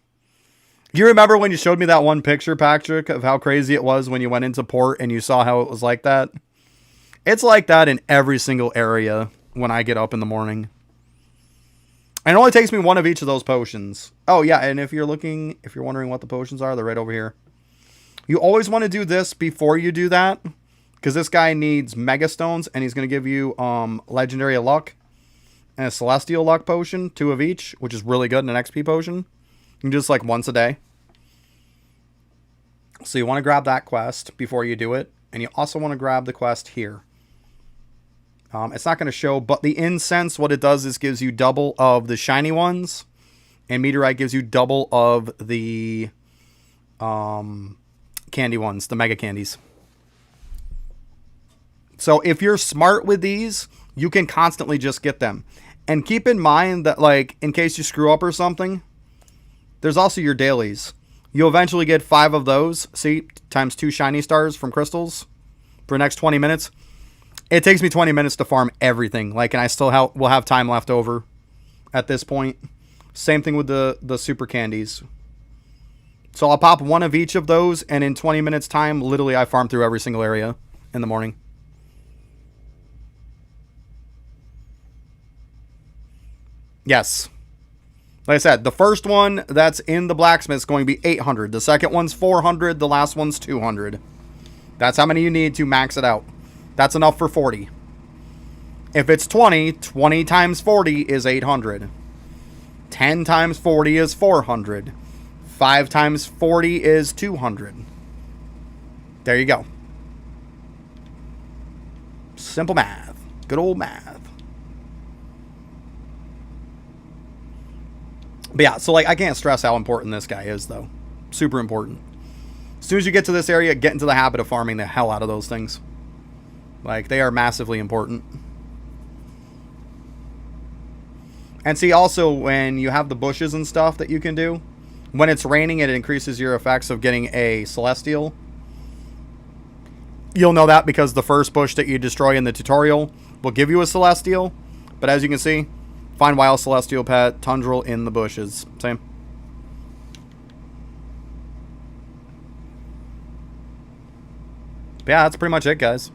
[SPEAKER 1] do you remember when you showed me that one picture, Patrick, of how crazy it was when you went into port and you saw how it was like that? It's like that in every single area when I get up in the morning. And it only takes me one of each of those potions. Oh, yeah, and if you're wondering what the potions are, they're right over here. You always want to do this before you do that, because this guy needs Mega Stones, and he's going to give you Legendary Luck and a Celestial Luck potion, 2 of each, which is really good, and an XP potion. You can do this like once a day. So you want to grab that quest before you do it, and you also want to grab the quest here. It's not going to show, but the incense, what it does is gives you double of the shiny ones, and meteorite gives you double of the candy ones, the mega candies. So if you're smart with these, you can constantly just get them. And keep in mind that, like, in case you screw up or something, there's also your dailies. You'll eventually get 5 of those. See, times 2 shiny stars from crystals for the next 20 minutes. It takes me 20 minutes to farm everything. Like, and I still will have time left over at this point. Same thing with the super candies. So I'll pop 1 of each of those, and in 20 minutes time, literally I farm through every single area in the morning. Yes. Like I said, the first one that's in the blacksmith is going to be 800. The second one's 400. The last one's 200. That's how many you need to max it out. That's enough for 40. If it's 20, 20 times 40 is 800. 10 times 40 is 400. 5 times 40 is 200. There you go. Simple math. Good old math. But yeah, so like I can't stress how important this guy is, though. Super important. As soon as you get to this area, get into the habit of farming the hell out of those things. Like, they are massively important. And see, also, when you have the bushes and stuff that you can do, when it's raining, it increases your effects of getting a celestial. You'll know that because the first bush that you destroy in the tutorial will give you a celestial. But as you can see, find wild celestial pet, tundral in the bushes. Same. But yeah, that's pretty much it, guys.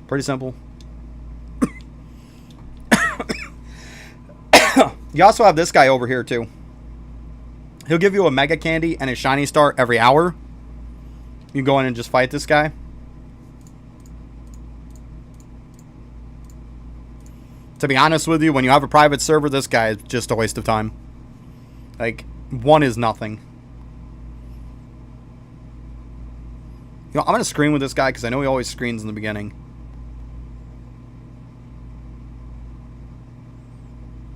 [SPEAKER 1] Pretty simple. You also have this guy over here, too. He'll give you a mega candy and a shiny star every hour. You can go in and just fight this guy. To be honest with you, when you have a private server, this guy is just a waste of time. Like, 1 is nothing. You know, I'm going to screen with this guy because I know he always screens in the beginning.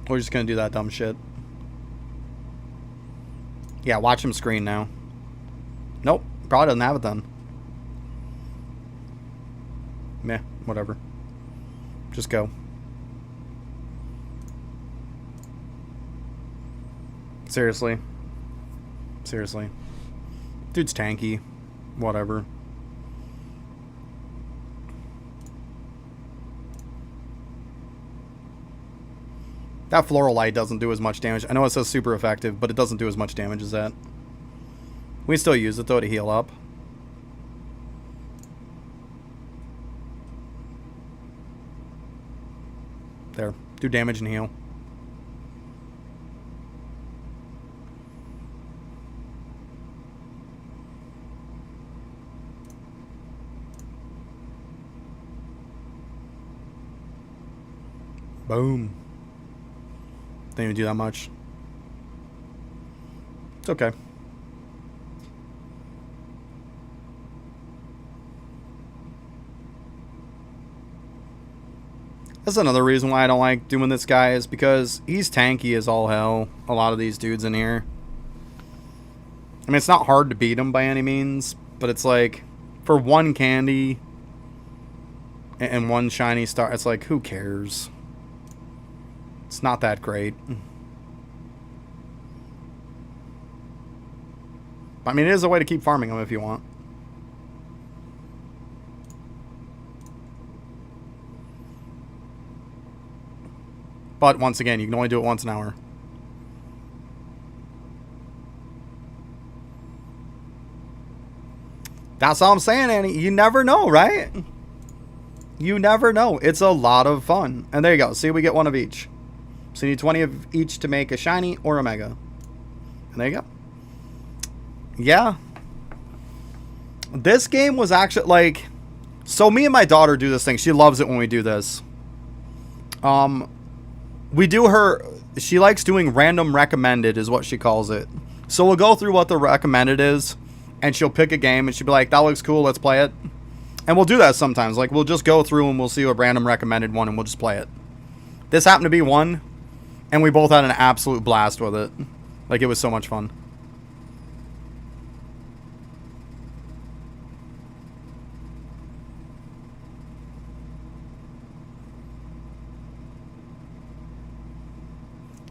[SPEAKER 1] We're just going to do that dumb shit. Yeah, watch him screen now. Nope, probably doesn't have it then. Meh, whatever. Just go. Seriously. Seriously. Dude's tanky. Whatever. That floral light doesn't do as much damage. I know it says super effective, but it doesn't do as much damage as that. We still use it though to heal up. There. Do damage and heal. Boom. Didn't even do that much. It's okay. That's another reason why I don't like doing this guy, is because he's tanky as all hell. A lot of these dudes in here. I mean, it's not hard to beat him by any means, but it's like, for 1 candy and 1 shiny star, it's like, who cares? It's not that great. I mean, it is a way to keep farming them if you want. But once again, you can only do it once an hour. That's all I'm saying, Annie. You never know, right? You never know. It's a lot of fun. And there you go. See, we get 1 of each. So you need 20 of each to make a shiny or a mega. And there you go. Yeah. This game was actually like... So me and my daughter do this thing. She loves it when we do this. We do her... She likes doing random recommended is what she calls it. So we'll go through what the recommended is. And she'll pick a game and she'll be like, that looks cool, let's play it. And we'll do that sometimes. Like, we'll just go through and we'll see a random recommended one and we'll just play it. This happened to be one. And we both had an absolute blast with it. Like, it was so much fun.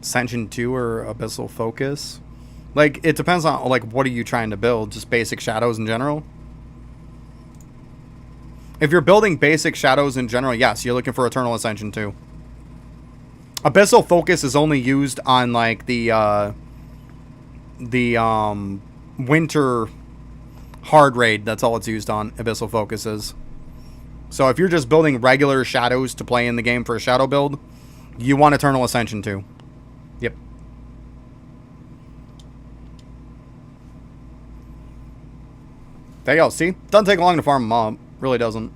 [SPEAKER 1] Ascension 2 or Abyssal Focus? Like, it depends on, like, what are you trying to build? Just basic shadows in general? If you're building basic shadows in general, yes, you're looking for Eternal Ascension 2. Abyssal Focus is only used on, like, the winter hard raid. That's all it's used on, Abyssal Focus is. So if you're just building regular shadows to play in the game for a shadow build, you want Eternal Ascension 2. Yep. There you go. See? Doesn't take long to farm them up. Really doesn't.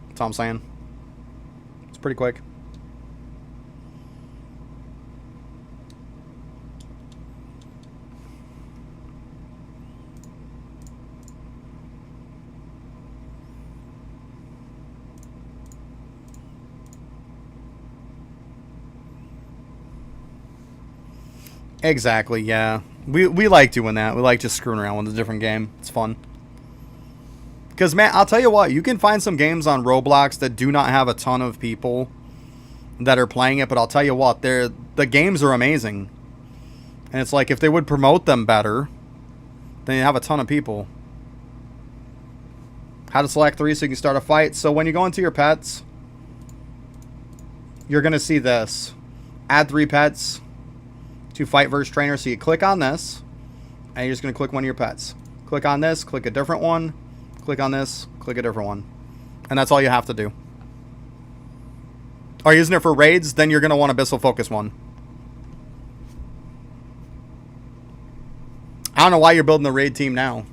[SPEAKER 1] That's all I'm saying. It's pretty quick. Exactly, yeah. We like doing that. We like just screwing around with a different game. It's fun. Because, man, I'll tell you what. You can find some games on Roblox that do not have a ton of people that are playing it, but I'll tell you what, the games are amazing. And it's like, if they would promote them better, then you have a ton of people. How to select 3 so you can start a fight. So when you go into your pets, you're going to see this. Add 3 pets to fight versus trainer. So you click on this, and you're just going to click one of your pets. Click on this, click a different one. Click on this, click a different one. And that's all you have to do. Are you using it for raids? Then you're going to want Abyssal Focus 1. I don't know why you're building the raid team now.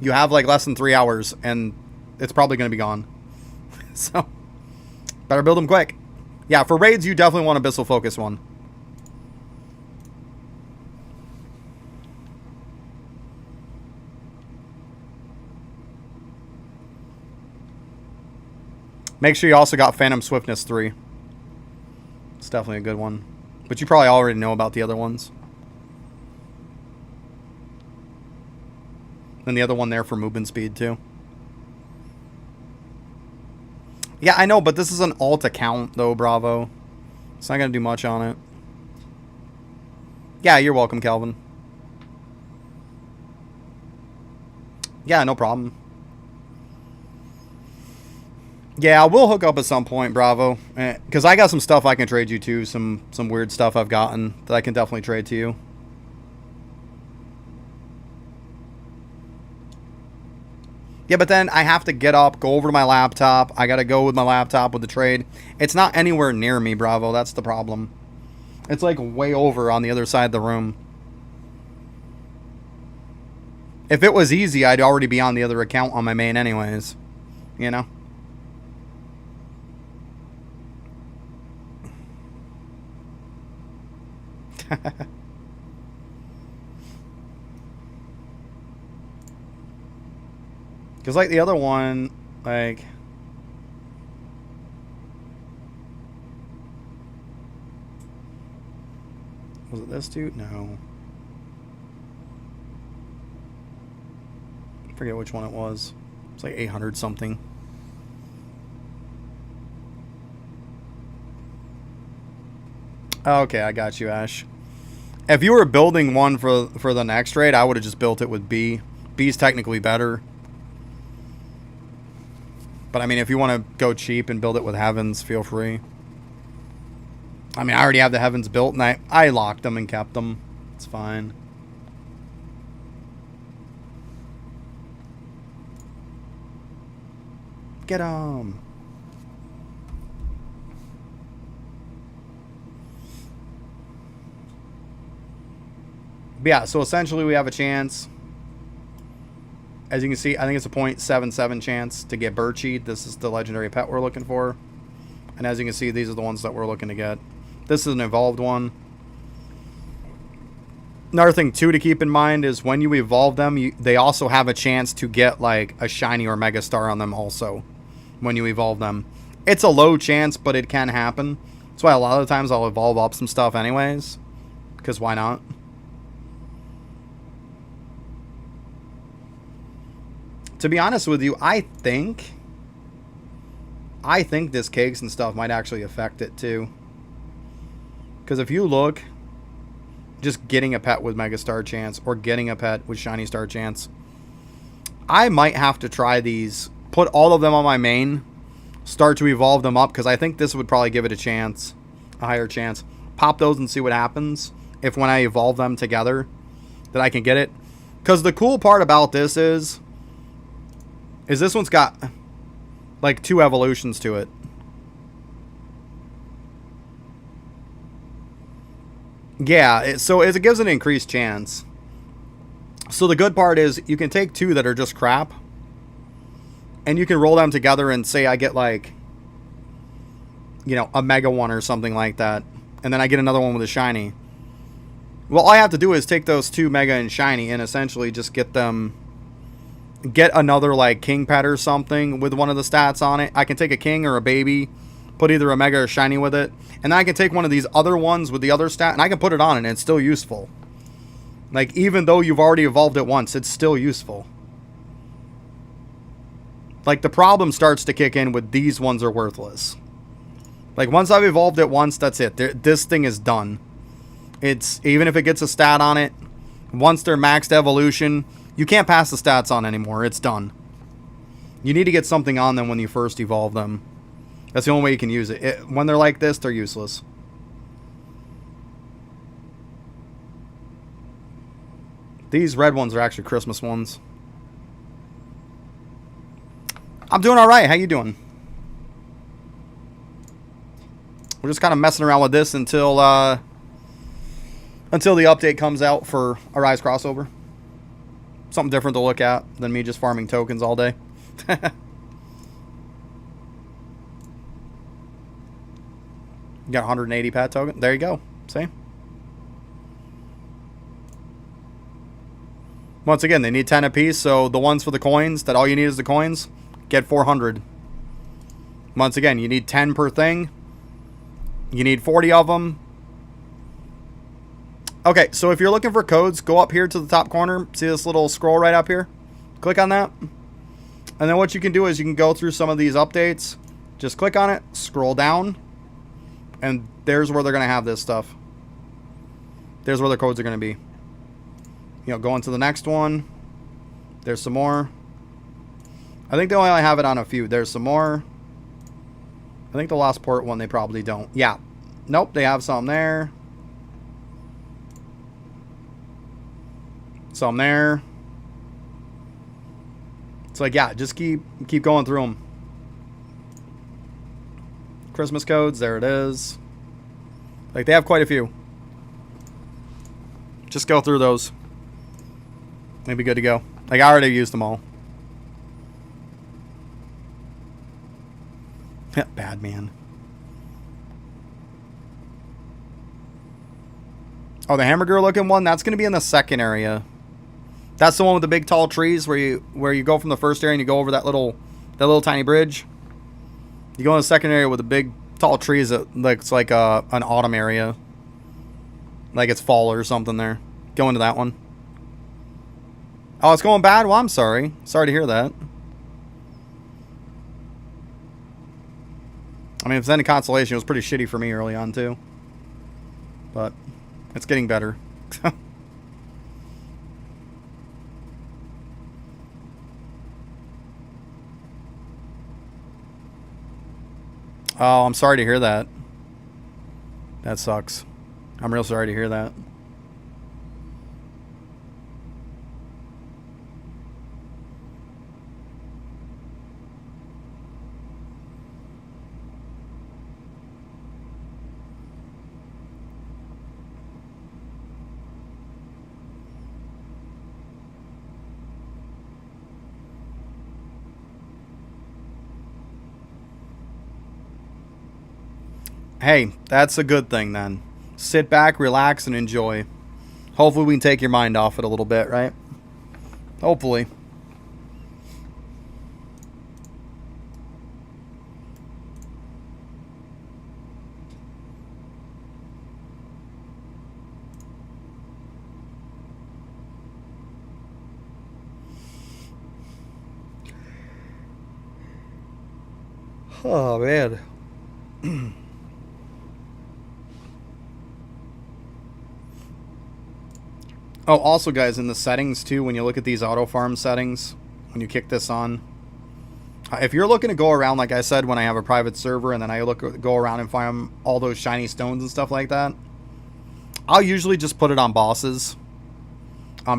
[SPEAKER 1] You have like less than 3 hours, and it's probably going to be gone. So, better build them quick. Yeah, for raids, you definitely want Abyssal Focus 1. Make sure you also got Phantom Swiftness 3. It's definitely a good one. But you probably already know about the other ones. And the other one there for movement speed too. Yeah, I know, but this is an alt account though, Bravo. It's not going to do much on it. Yeah, you're welcome, Calvin. Yeah, no problem. Yeah, we'll hook up at some point, Bravo. Because I got some stuff I can trade you to. Some weird stuff I've gotten that I can definitely trade to you. Yeah, but then I have to get up, go over to my laptop. I got to go with my laptop with the trade. It's not anywhere near me, Bravo. That's the problem. It's like way over on the other side of the room. If it was easy, I'd already be on the other account on my main anyways. You know? Because, like, the other one, like... Was it this dude? No. I forget which one it was. It's like 800 something. Okay, I got you, Ash. If you were building one for the next raid, I would have just built it with B. B's technically better. But, I mean, if you want to go cheap and build it with Heavens, feel free. I mean, I already have the Heavens built, and I locked them and kept them. It's fine. Get 'em. But yeah, so essentially we have a chance. As you can see, I think it's a 0.77 chance to get Birchie. This is the legendary pet we're looking for. And as you can see, these are the ones that we're looking to get. This is an evolved one. Another thing, too, to keep in mind is when you evolve them, they also have a chance to get, like, a shiny or mega star on them also when you evolve them. It's a low chance, but it can happen. That's why a lot of the times I'll evolve up some stuff anyways. Because why not? To be honest with you, I think this cakes and stuff might actually affect it too. Because if you look, just getting a pet with Mega Star chance or getting a pet with Shiny Star chance, I might have to try these, put all of them on my main, start to evolve them up, because I think this would probably give it a chance, a higher chance. Pop those and see what happens if when I evolve them together that I can get it. Because the cool part about this is this one's got like 2 evolutions to it. Yeah, so it gives an increased chance. So the good part is you can take 2 that are just crap, and you can roll them together and say I get like, you know, a mega one or something like that, and then I get another one with a shiny. Well, all I have to do is take those 2 mega and shiny and essentially just get another like king pet or something with one of the stats on it. I can take a king or a baby, put either a mega or shiny with it, and then I can take one of these other ones with the other stat and I can put it on and it's still useful. Like, even though you've already evolved it once, it's still useful. Like, the problem starts to kick in with these ones are worthless. Like, once I've evolved it once, that's it. This thing is done. It's, even if it gets a stat on it, once they're maxed evolution, you can't pass the stats on anymore. It's done. You need to get something on them when you first evolve them. That's the only way you can use it. When they're like this, they're useless. These red ones are actually Christmas ones. I'm doing all right. How you doing? We're just kind of messing around with this until the update comes out for Arise crossover. Something different to look at than me just farming tokens all day. You got 180 pet token. There you go. See? Once again, they need 10 apiece, so the ones for the coins, that all you need is the coins, get 400. Once again, you need 10 per thing. You need 40 of them. Okay, so if you're looking for codes, go up here to the top corner. See this little scroll right up here? Click on that. And then what you can do is you can go through some of these updates. Just click on it, scroll down, and there's where they're going to have this stuff. There's where the codes are going to be. You know, go into the next one. There's some more. I think they only have it on a few. There's some more. I think the Lost Port one, they probably don't. Yeah. Nope, they have some there. Some there. It's like, yeah, just keep going through them. Christmas codes, there it is. Like, they have quite a few. Just go through those. Maybe good to go. Like, I already used them all. Bad man. Oh, the hamburger looking one, that's going to be in the second area. That's the one with the big tall trees where you go from the first area and you go over that little tiny bridge. You go in the second area with the big tall trees that looks like an autumn area. Like it's fall or something there. Go into that one. Oh, it's going bad? Well, I'm sorry. Sorry to hear that. I mean, if it's any consolation, it was pretty shitty for me early on, too. But it's getting better. Oh, I'm sorry to hear that. That sucks. I'm real sorry to hear that. Hey, that's a good thing then. Sit back, relax, and enjoy. Hopefully we can take your mind off it a little bit, right? Hopefully. Oh, man. Oh, also, guys, in the settings, too, when you look at these auto farm settings, when you kick this on, if you're looking to go around, like I said, when I have a private server, and then I go around and find all those shiny stones and stuff like that, I'll usually just put it on bosses,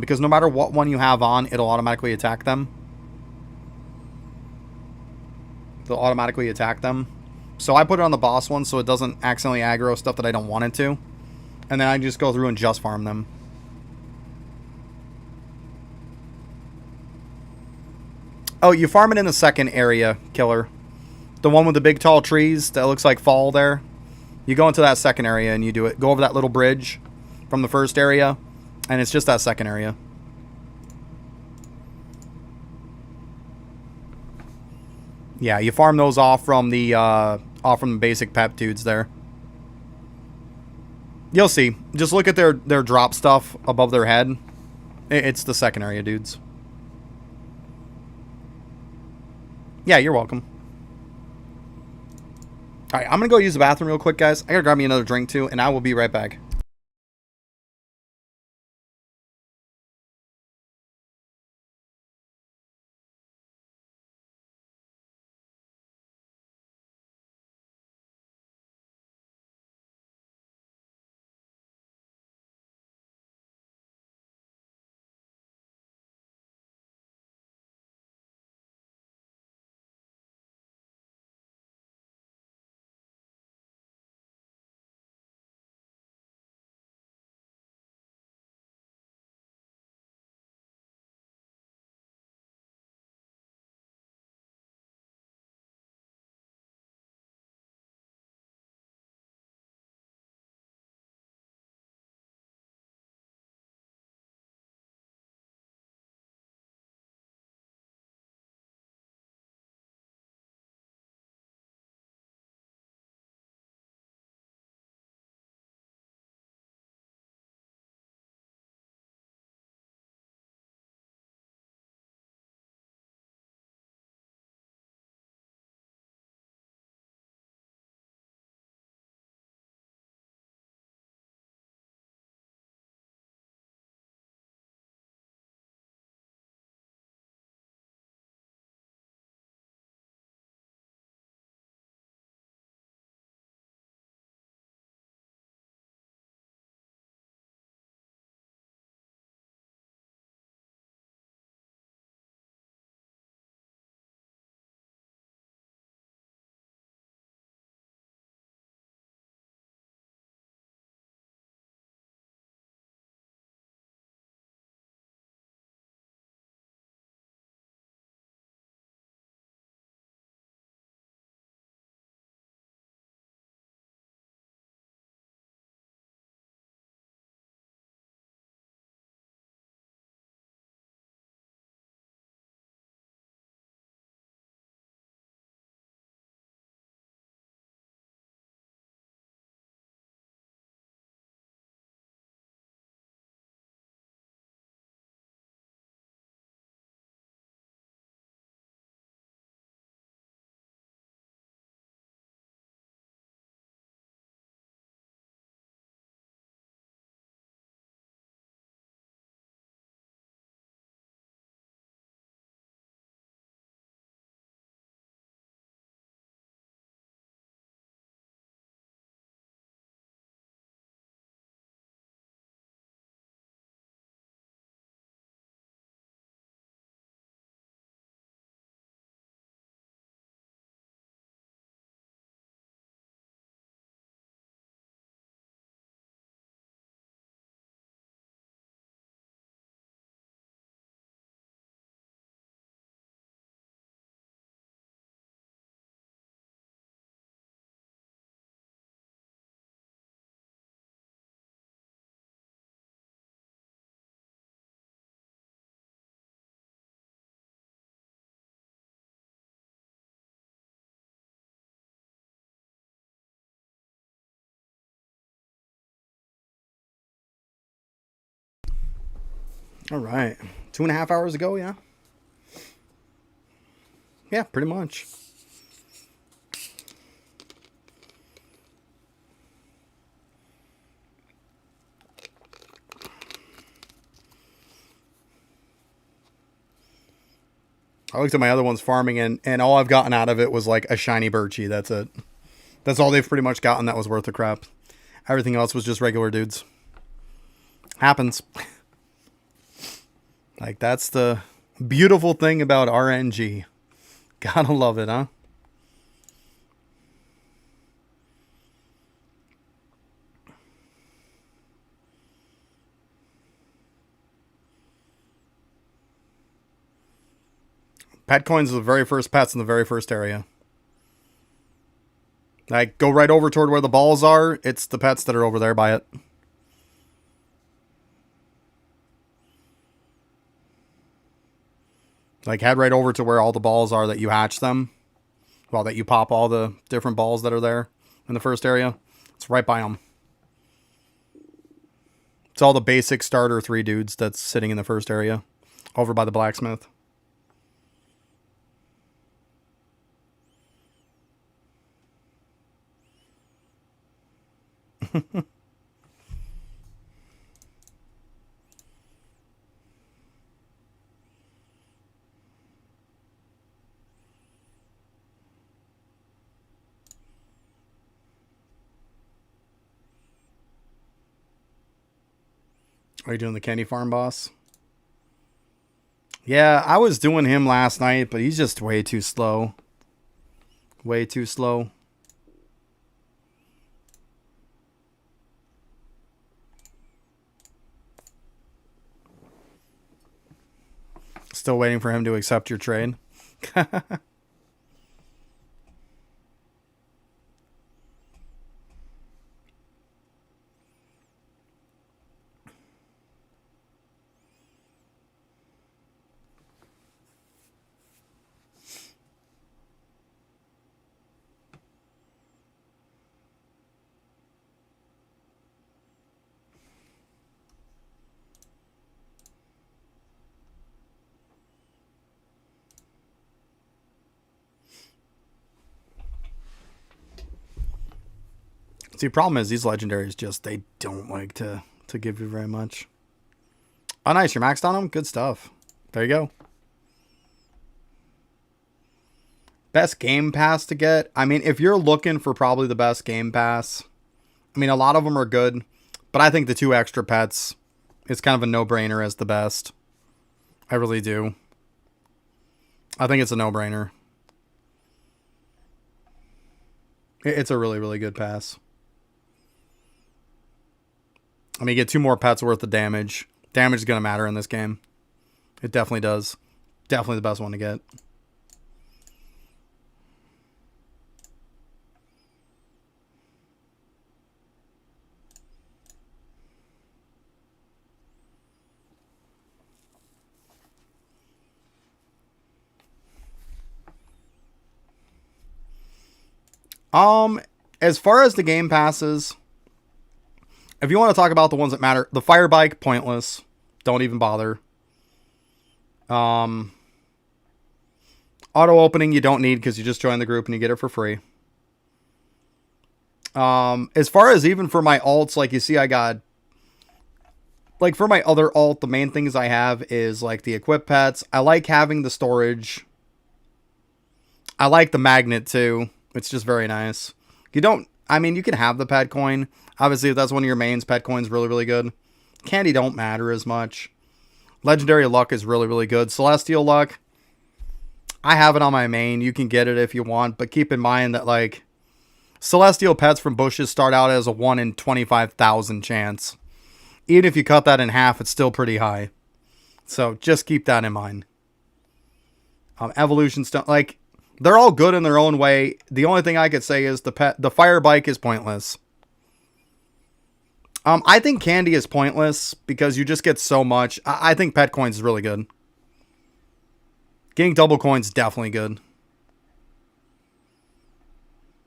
[SPEAKER 1] because no matter what one you have on, it'll automatically attack them. They'll automatically attack them. So I put it on the boss one so it doesn't accidentally aggro stuff that I don't want it to. And then I just go through and just farm them. Oh, you farm it in the second area, Killer. The one with the big tall trees that looks like fall there. You go into that second area and you do it. Go over that little bridge from the first area. And it's just that second area. Yeah, you farm those off from the basic pep dudes there. You'll see. Just look at their drop stuff above their head. It's the second area dudes. Yeah, you're welcome. All right, I'm going to go use the bathroom real quick, guys. I got to grab me another drink, too, and I will be right back. All right. 2.5 hours ago, yeah? Yeah, pretty much. I looked at my other ones farming, and all I've gotten out of it was like a shiny Birchie. That's it. That's all they've pretty much gotten that was worth the crap. Everything else was just regular dudes. Happens. Like, that's the beautiful thing about RNG. Gotta love it, huh? Pet coins are the very first pets in the very first area. Like, go right over toward where the balls are. It's the pets that are over there by it. Like, head right over to where all the balls are that you hatch them. Well, that you pop all the different balls that are there in the first area. It's right by them. It's all the basic starter 3 dudes that's sitting in the first area. Over by the blacksmith. Are you doing the candy farm boss? Yeah, I was doing him last night, but he's just way too slow. Way too slow. Still waiting for him to accept your trade. See, the problem is these legendaries just, they don't like to give you very much. Oh, nice. You're maxed on them? Good stuff. There you go. Best game pass to get? I mean, if you're looking for probably the best game pass, I mean, a lot of them are good, but I think the 2 extra pets is kind of a no-brainer as the best. I really do. I think it's a no-brainer. It's a really, really good pass. I mean, you get 2 more pets worth of damage. Damage is going to matter in this game. It definitely does. Definitely the best one to get. As far as the game passes, if you want to talk about the ones that matter, the fire bike, pointless. Don't even bother. Auto opening you don't need because you just join the group and you get it for free. As far as even for my alts, like you see I got, like for my other alt, the main things I have is like the equip pets. I like having the storage. I like the magnet too. It's just very nice. You don't, I mean, you can have the pet coin. Obviously, if that's one of your mains, pet coin's really, really good. Candy don't matter as much. Legendary luck is really, really good. Celestial luck, I have it on my main. You can get it if you want, but keep in mind that like celestial pets from bushes start out as a 1 in 25,000 chance. Even if you cut that in half, it's still pretty high. So just keep that in mind. Evolution stuff, like they're all good in their own way. The only thing I could say is the fire bike is pointless. I think candy is pointless because you just get so much. I think pet coins is really good. Getting double coins is definitely good.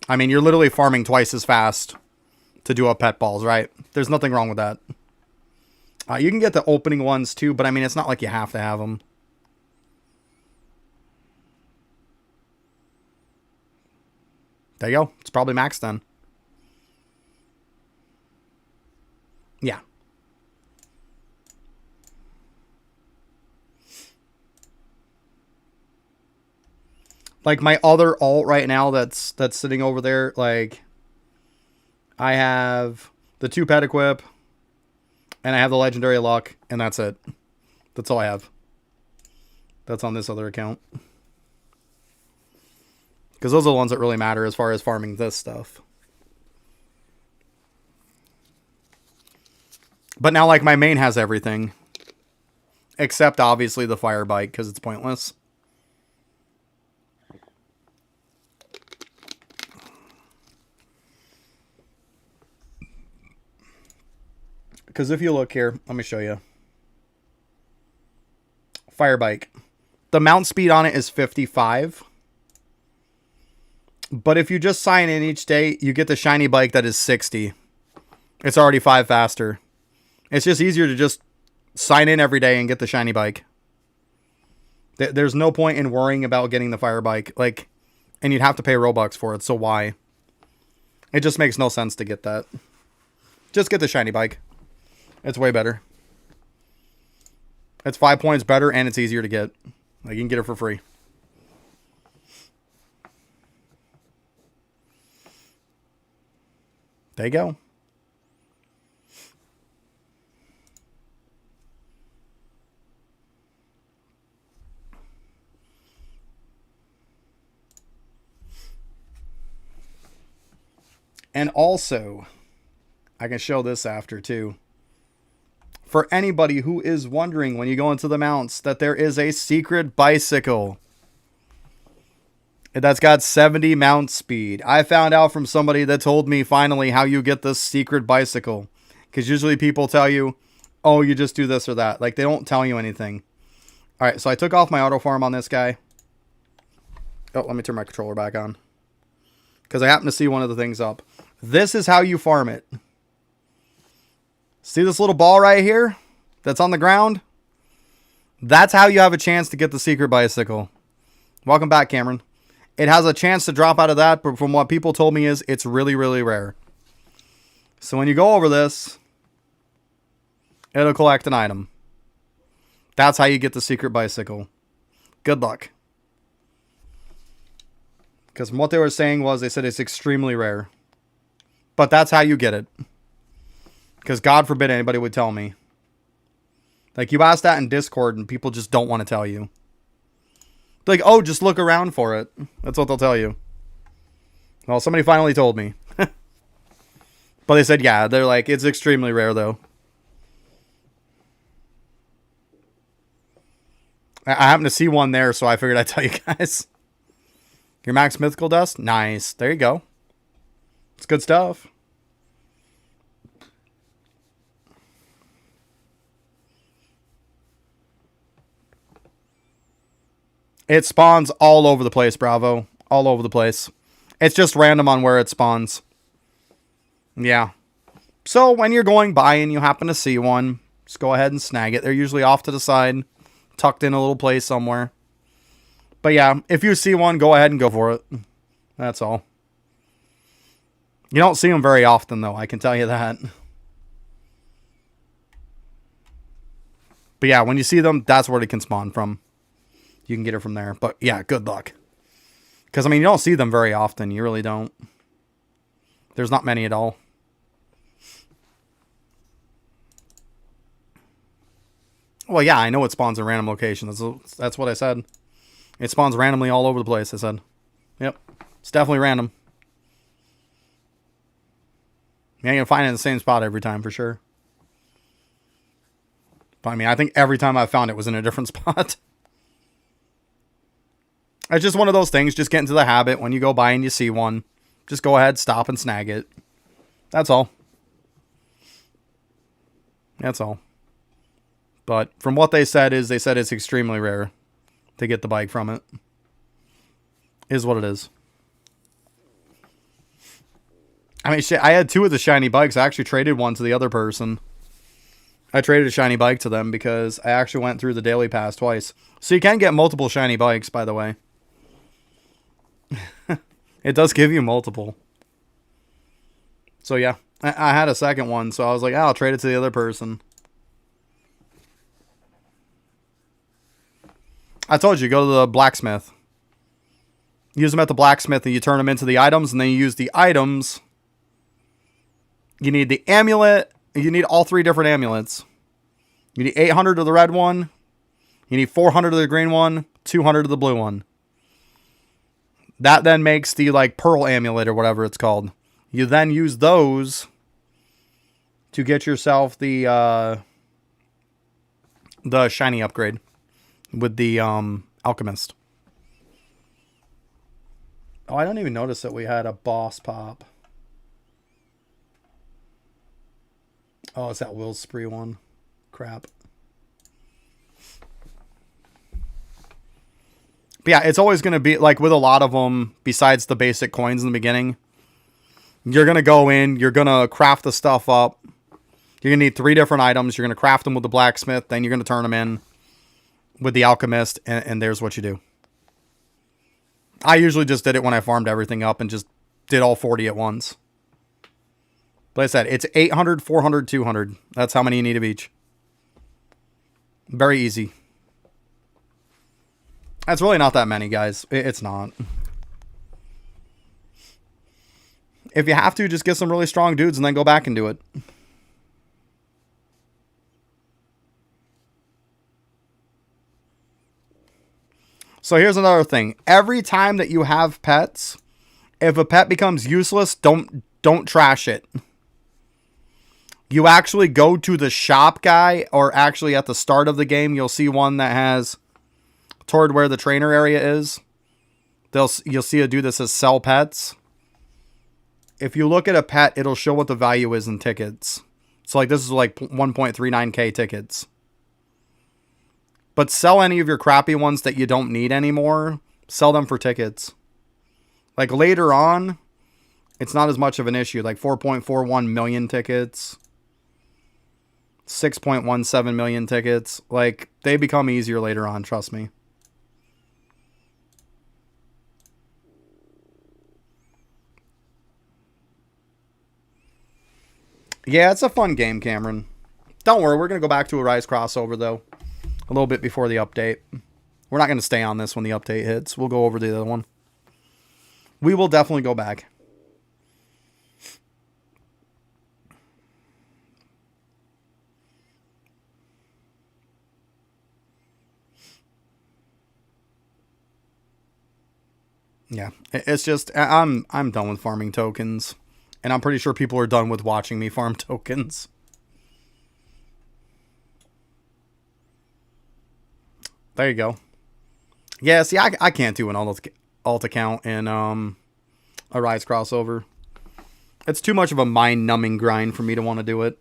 [SPEAKER 1] I mean, you're literally farming twice as fast to do up pet balls, right? There's nothing wrong with that. You can get the opening ones too, but I mean, it's not like you have to have them. There you go. It's probably maxed then. Yeah. Like my other alt right now that's sitting over there, like I have the 2 pet equip and I have the legendary luck and that's it. That's all I have. That's on this other account. Because those are the ones that really matter as far as farming this stuff. But now, like, my main has everything. Except, obviously, the fire bike, because it's pointless. Because if you look here, let me show you. Fire bike. The mount speed on it is 55. But if you just sign in each day, you get the shiny bike that is 60. It's already 5 faster. It's just easier to just sign in every day and get the shiny bike. There's no point in worrying about getting the fire bike. Like, and you'd have to pay Robux for it, so why? It just makes no sense to get that. Just get the shiny bike. It's way better. It's 5 points better, and it's easier to get. Like, you can get it for free. There you go. And also, I can show this after too. For anybody who is wondering when you go into the mounts that there is a secret bicycle that's got 70 mount speed. I found out from somebody that told me finally how you get this secret bicycle. Because usually people tell you, oh, you just do this or that. Like, they don't tell you anything. Alright, so I took off my auto farm on this guy. Oh, let me turn my controller back on. Because I happen to see one of the things up. This is how you farm it. See this little ball right here that's on the ground? That's how you have a chance to get the secret bicycle. Welcome back, Cameron. It has a chance to drop out of that, but from what people told me is it's really, really rare. So when you go over this, it'll collect an item. That's how you get the secret bicycle. Good luck. Because from what they were saying was, they said it's extremely rare. But that's how you get it. Because God forbid anybody would tell me. Like, you ask that in Discord and people just don't want to tell you. Like, oh, just look around for it. That's what they'll tell you. Well, somebody finally told me. But they said, yeah, they're like, it's extremely rare, though. I happen to see one there, so I figured I'd tell you guys. Your max mythical dust? Nice. There you go. It's good stuff. It spawns all over the place, Bravo. All over the place. It's just random on where it spawns. Yeah. So when you're going by and you happen to see one, just go ahead and snag it. They're usually off to the side, tucked in a little place somewhere. But yeah, if you see one, go ahead and go for it. That's all. You don't see them very often, though. I can tell you that. But yeah, when you see them, that's where they can spawn from. You can get it from there. But yeah, good luck. Because, I mean, you don't see them very often. You really don't. There's not many at all. Well, yeah, I know it spawns in random locations. That's what I said. It spawns randomly all over the place, I said. Yep. It's definitely random. You ain't gonna find it in the same spot every time, for sure. But, I mean, I think every time I found it was in a different spot. It's just one of those things. Just get into the habit. When you go by and you see one, just go ahead, stop, and snag it. That's all. That's all. But from what they said it's extremely rare to get the bike from it. Is what it is. I mean, shit, I had 2 of the shiny bikes. I actually traded one to the other person. I traded a shiny bike to them because I actually went through the daily pass twice. So you can get multiple shiny bikes, by the way. It does give you multiple. So yeah, I had a second one, so I was like, I'll trade it to the other person. I told you, go to the blacksmith. Use them at the blacksmith and you turn them into the items, and then you use the items. You need the amulet. You need all 3 different amulets. You need 800 of the red one. You need 400 of the green one. 200 of the blue one. That then makes the, like, pearl amulet or whatever it's called. You then use those to get yourself the shiny upgrade with the alchemist. Oh, I don't even notice that we had a boss pop. Oh, it's that Will Spree one. Crap. But yeah, it's always going to be, like with a lot of them, besides the basic coins in the beginning, you're going to go in, you're going to craft the stuff up. You're going to need 3 different items. You're going to craft them with the blacksmith. Then you're going to turn them in with the alchemist. And there's what you do. I usually just did it when I farmed everything up and just did all 40 at once. Like I said, it's 800, 400, 200. That's how many you need of each. Very easy. That's really not that many, guys. It's not. If you have to, just get some really strong dudes and then go back and do it. So here's another thing. Every time that you have pets, if a pet becomes useless, don't trash it. You actually go to the shop guy, or actually at the start of the game, you'll see one that has toward where the trainer area is. You'll see a dude that says sell pets. If you look at a pet, it'll show what the value is in tickets. So like this is like 1.39k tickets. But sell any of your crappy ones that you don't need anymore. Sell them for tickets. Like later on, it's not as much of an issue. Like 4.41 million tickets. 6.17 million tickets. Like they become easier later on, trust me. Yeah, it's a fun game, Cameron. Don't worry, we're going to go back to a Rise crossover, though. A little bit before the update. We're not going to stay on this when the update hits. We'll go over the other one. We will definitely go back. Yeah, it's just, I'm done with farming tokens. And I'm pretty sure people are done with watching me farm tokens. There you go. Yeah, see, I can't do an alt account in a Rise crossover. It's too much of a mind-numbing grind for me to want to do it.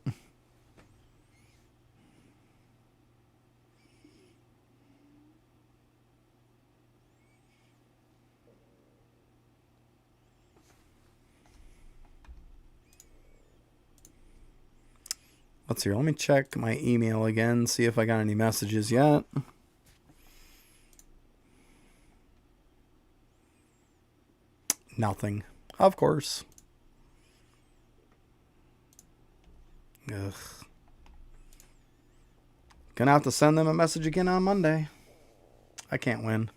[SPEAKER 1] Let's see. Let me check my email again, see if I got any messages yet. Nothing. Of course. Ugh. Gonna have to send them a message again on Monday. I can't win.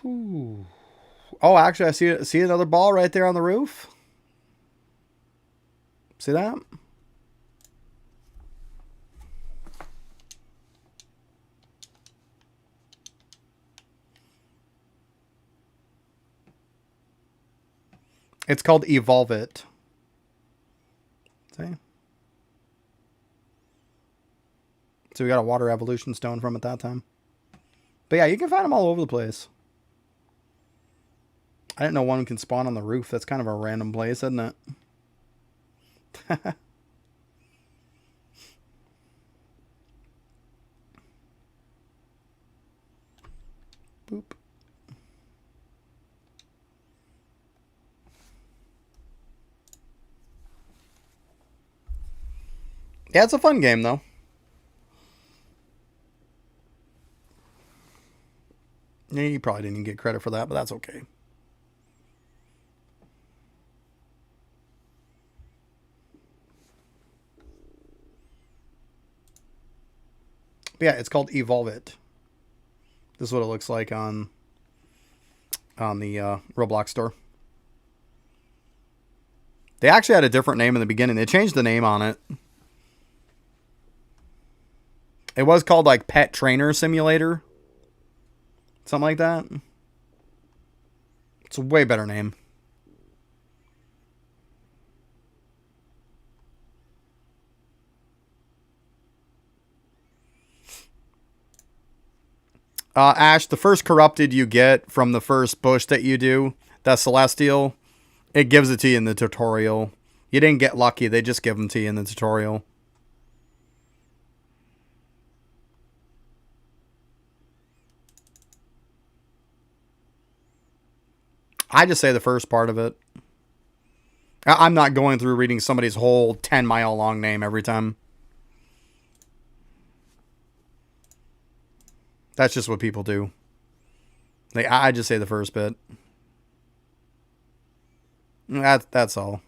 [SPEAKER 1] Ooh. Oh, actually, I see another ball right there on the roof. See that? It's called Evolve It. See? So we got a water evolution stone from it that time. But yeah, you can find them all over the place. I didn't know one can spawn on the roof. That's kind of a random place, isn't it? Boop. Yeah, it's a fun game, though. Yeah, you probably didn't even get credit for that, but that's okay. But yeah, it's called Evolve It. This is what it looks like on the Roblox store. They actually had a different name in the beginning. They changed the name on it. It was called like Pet Trainer Simulator. Something like that. It's a way better name. Ash, the first corrupted you get from the first bush that you do, that celestial, it gives it to you in the tutorial. You didn't get lucky. They just give them to you in the tutorial. I just say the first part of it. I'm not going through reading somebody's whole 10-mile long name every time. That's just what people do. I just say the first bit. That's all.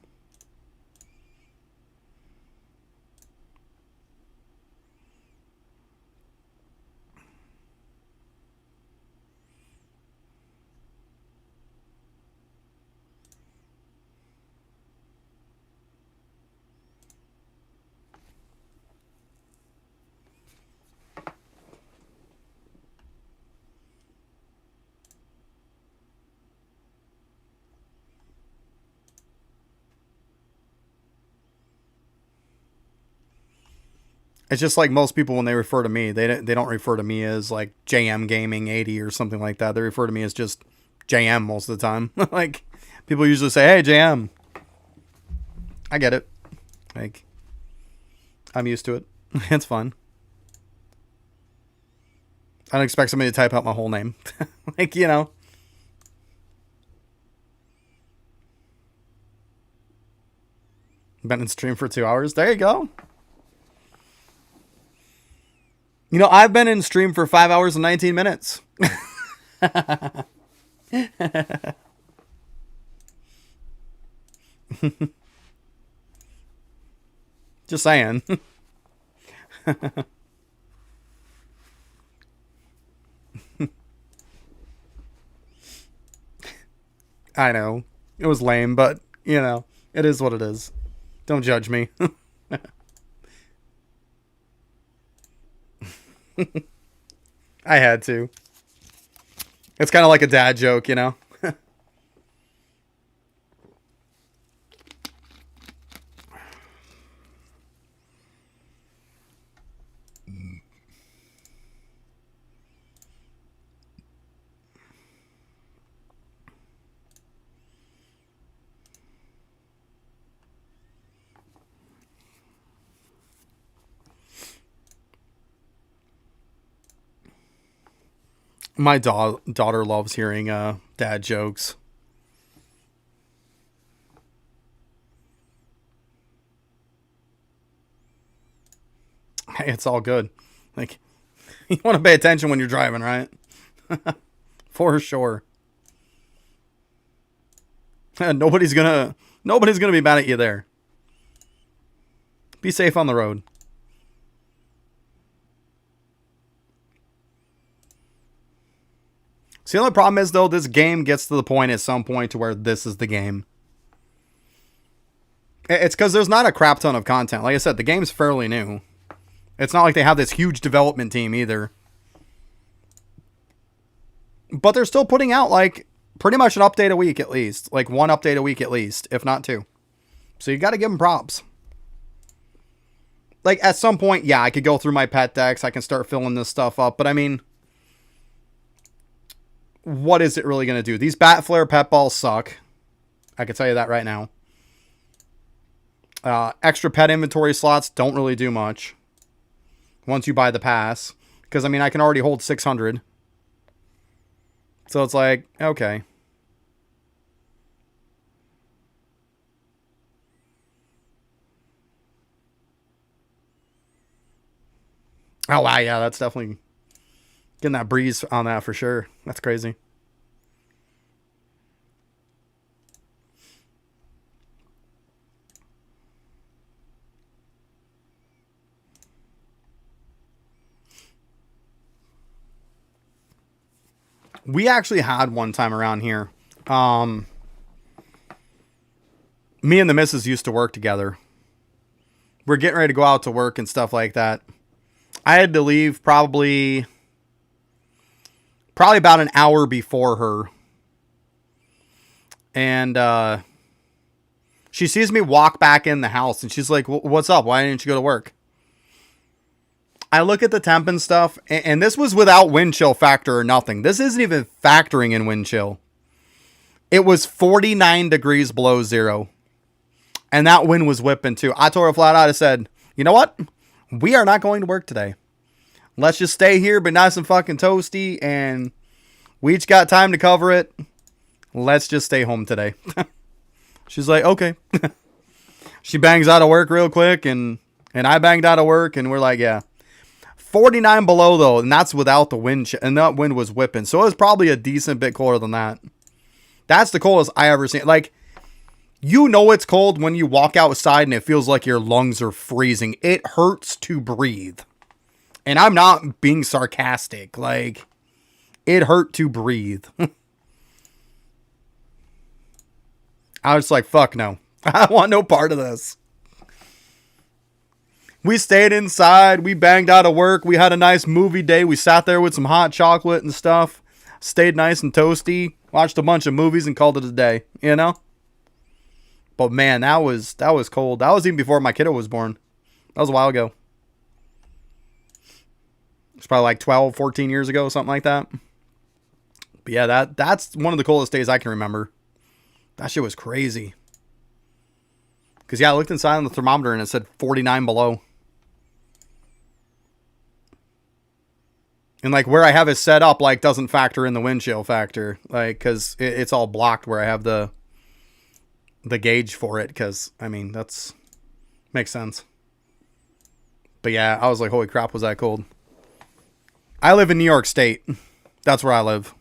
[SPEAKER 1] It's just like most people when they refer to me, they don't refer to me as like JM Gaming 80 or something like that. They refer to me as just JM most of the time. Like people usually say, "Hey, JM." I get it. Like I'm used to it. It's fun. I don't expect somebody to type out my whole name. Like, you know. Been in stream for 2 hours. There you go. You know, I've been in stream for 5 hours and 19 minutes. Just saying. I know. It was lame, but, you know, it is what it is. Don't judge me. I had to. It's kind of like a dad joke, you know? My daughter loves hearing dad jokes. Hey, it's all good. Like, you want to pay attention when you're driving, right? For sure. Nobody's gonna be mad at you there. Be safe on the road. See, the only problem is, though, this game gets to the point at some point to where this is the game. It's because there's not a crap ton of content. Like I said, the game's fairly new. It's not like they have this huge development team either. But they're still putting out, like, pretty much an update a week at least. Like, one update a week at least, if not two. So you got to give them props. Like, at some point, yeah, I could go through my pet decks. I can start filling this stuff up. But, I mean, what is it really going to do? These Bat Flare pet balls suck. I can tell you that right now. Extra pet inventory slots don't really do much once you buy the pass. Because, I mean, I can already hold 600. So it's like, okay. Oh, wow, yeah, that's definitely getting that breeze on that for sure. That's crazy. We actually had one time around here. Me and the missus used to work together. We're getting ready to go out to work and stuff like that. I had to leave probably about an hour before her. And she sees me walk back in the house and she's like, "What's up? Why didn't you go to work?" I look at the temp and stuff, and this was without wind chill factor or nothing. This isn't even factoring in wind chill. It was 49 degrees below zero. And that wind was whipping too. I told her flat out, I said, you know what? We are not going to work today. Let's just stay here, but nice and fucking toasty. And we each got time to cover it. Let's just stay home today. She's like, okay. She bangs out of work real quick. And I banged out of work. And we're like, yeah. 49 below though. And that's without the wind. And that wind was whipping. So it was probably a decent bit colder than that. That's the coldest I ever seen. Like, you know it's cold when you walk outside and it feels like your lungs are freezing. It hurts to breathe. And I'm not being sarcastic. Like, it hurt to breathe. I was like, fuck no. I want no part of this. We stayed inside. We banged out of work. We had a nice movie day. We sat there with some hot chocolate and stuff. Stayed nice and toasty. Watched a bunch of movies and called it a day. You know? But man, that was cold. That was even before my kiddo was born. That was a while ago. It's probably like 12, 14 years ago, something like that. But yeah, that's one of the coldest days I can remember. That shit was crazy. Because yeah, I looked inside on the thermometer and it said 49 below. And like where I have it set up, like doesn't factor in the wind chill factor. Like, because it's all blocked where I have the gauge for it, because I mean that's makes sense. But yeah, I was like, holy crap, was that cold. I live in New York State. That's where I live.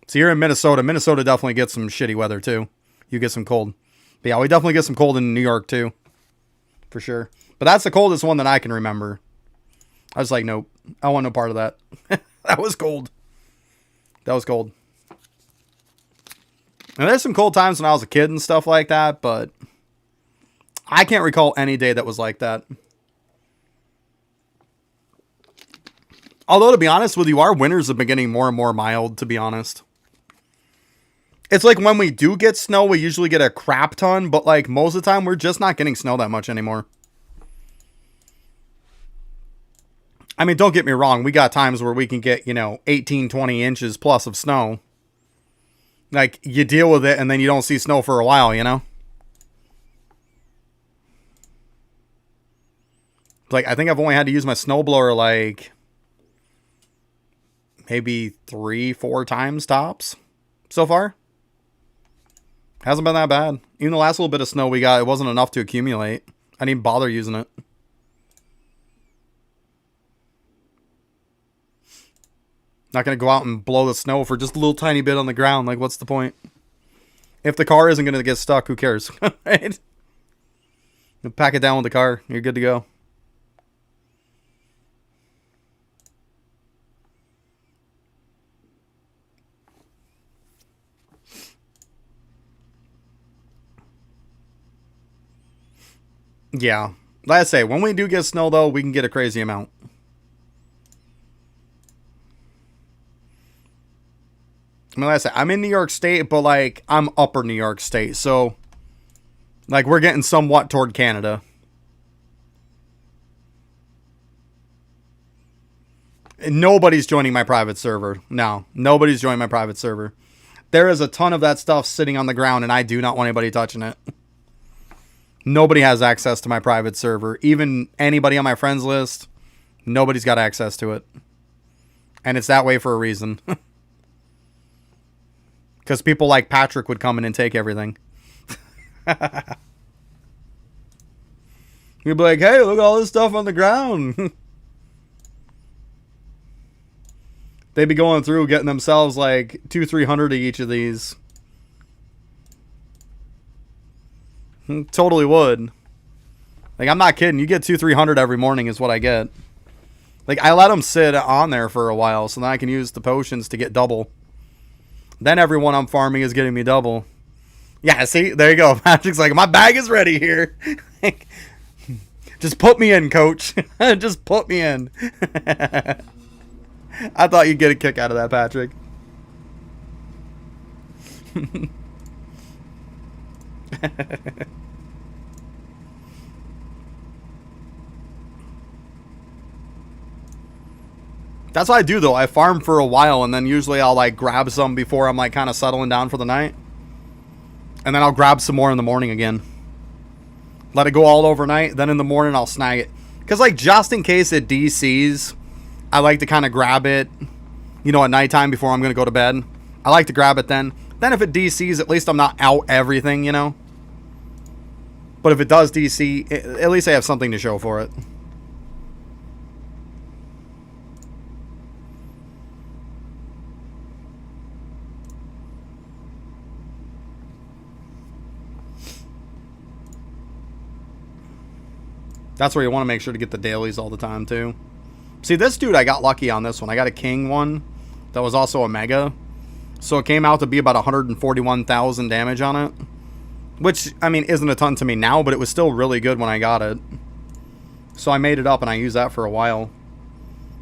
[SPEAKER 1] So you're in Minnesota. Minnesota definitely gets some shitty weather too. You get some cold. But yeah, we definitely get some cold in New York too, for sure. But that's the coldest one that I can remember. I was like, nope, I want no part of that. That was cold. That was cold. And there's some cold times when I was a kid and stuff like that, but I can't recall any day that was like that. Although, to be honest with you, our winters have been getting more and more mild, to be honest. It's like when we do get snow, we usually get a crap ton, but like most of the time, we're just not getting snow that much anymore. I mean, don't get me wrong. We got times where we can get, 18, 20 inches plus of snow. Like, you deal with it and then you don't see snow for a while, you know? Like, I think I've only had to use my snowblower, like, maybe 3-4 times tops so far. Hasn't been that bad. Even the last little bit of snow we got, it wasn't enough to accumulate. I didn't even bother using it. Not going to go out and blow the snow for just a little tiny bit on the ground. Like, what's the point? If the car isn't going to get stuck, who cares? Right? You pack it down with the car. You're good to go. Yeah. Like I say, when we do get snow, though, we can get a crazy amount. I mean, like I said, I'm in New York State, but, like, I'm upper New York State. So, like, we're getting somewhat toward Canada. And nobody's joining my private server. No, nobody's joining my private server. There is a ton of that stuff sitting on the ground, and I do not want anybody touching it. Nobody has access to my private server. Even anybody on my friends list, nobody's got access to it. And it's that way for a reason. Because people like Patrick would come in and take everything. You'd be like, hey, look at all this stuff on the ground. They'd be going through getting themselves like 200-300 of each of these. Totally would. Like, I'm not kidding. You get 200-300 every morning is what I get. Like, I let them sit on there for a while so then I can use the potions to get double. Then everyone I'm farming is getting me double. Yeah, see? There you go. Patrick's like, my bag is ready here. Just put me in, coach. Just put me in. I thought you'd get a kick out of that, Patrick. That's what I do, though. I farm for a while, and then usually I'll, like, grab some before I'm, like, kind of settling down for the night. And then I'll grab some more in the morning again. Let it go all overnight. Then in the morning, I'll snag it. Because, like, just in case it DCs, I like to kind of grab it, you know, at nighttime before I'm going to go to bed. I like to grab it then. Then if it DCs, at least I'm not out everything, you know. But if it does DC, at least I have something to show for it. That's where you want to make sure to get the dailies all the time, too. See, this dude, I got lucky on this one. I got a king one that was also a mega. So it came out to be about 141,000 damage on it. Which, I mean, isn't a ton to me now, but it was still really good when I got it. So I made it up, and I used that for a while.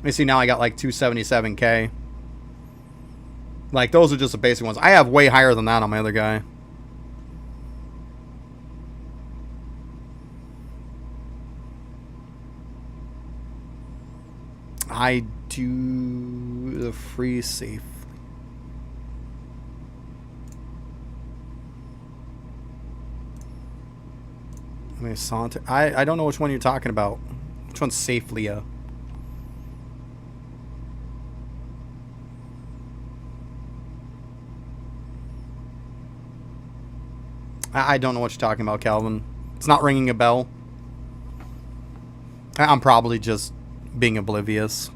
[SPEAKER 1] You see, now I got like 277k. Like, those are just the basic ones. I have way higher than that on my other guy. I do the free safe. I mean, Saunter. I don't know which one you're talking about. Which one's safely? I don't know what you're talking about, Calvin. It's not ringing a bell. I'm probably just being oblivious.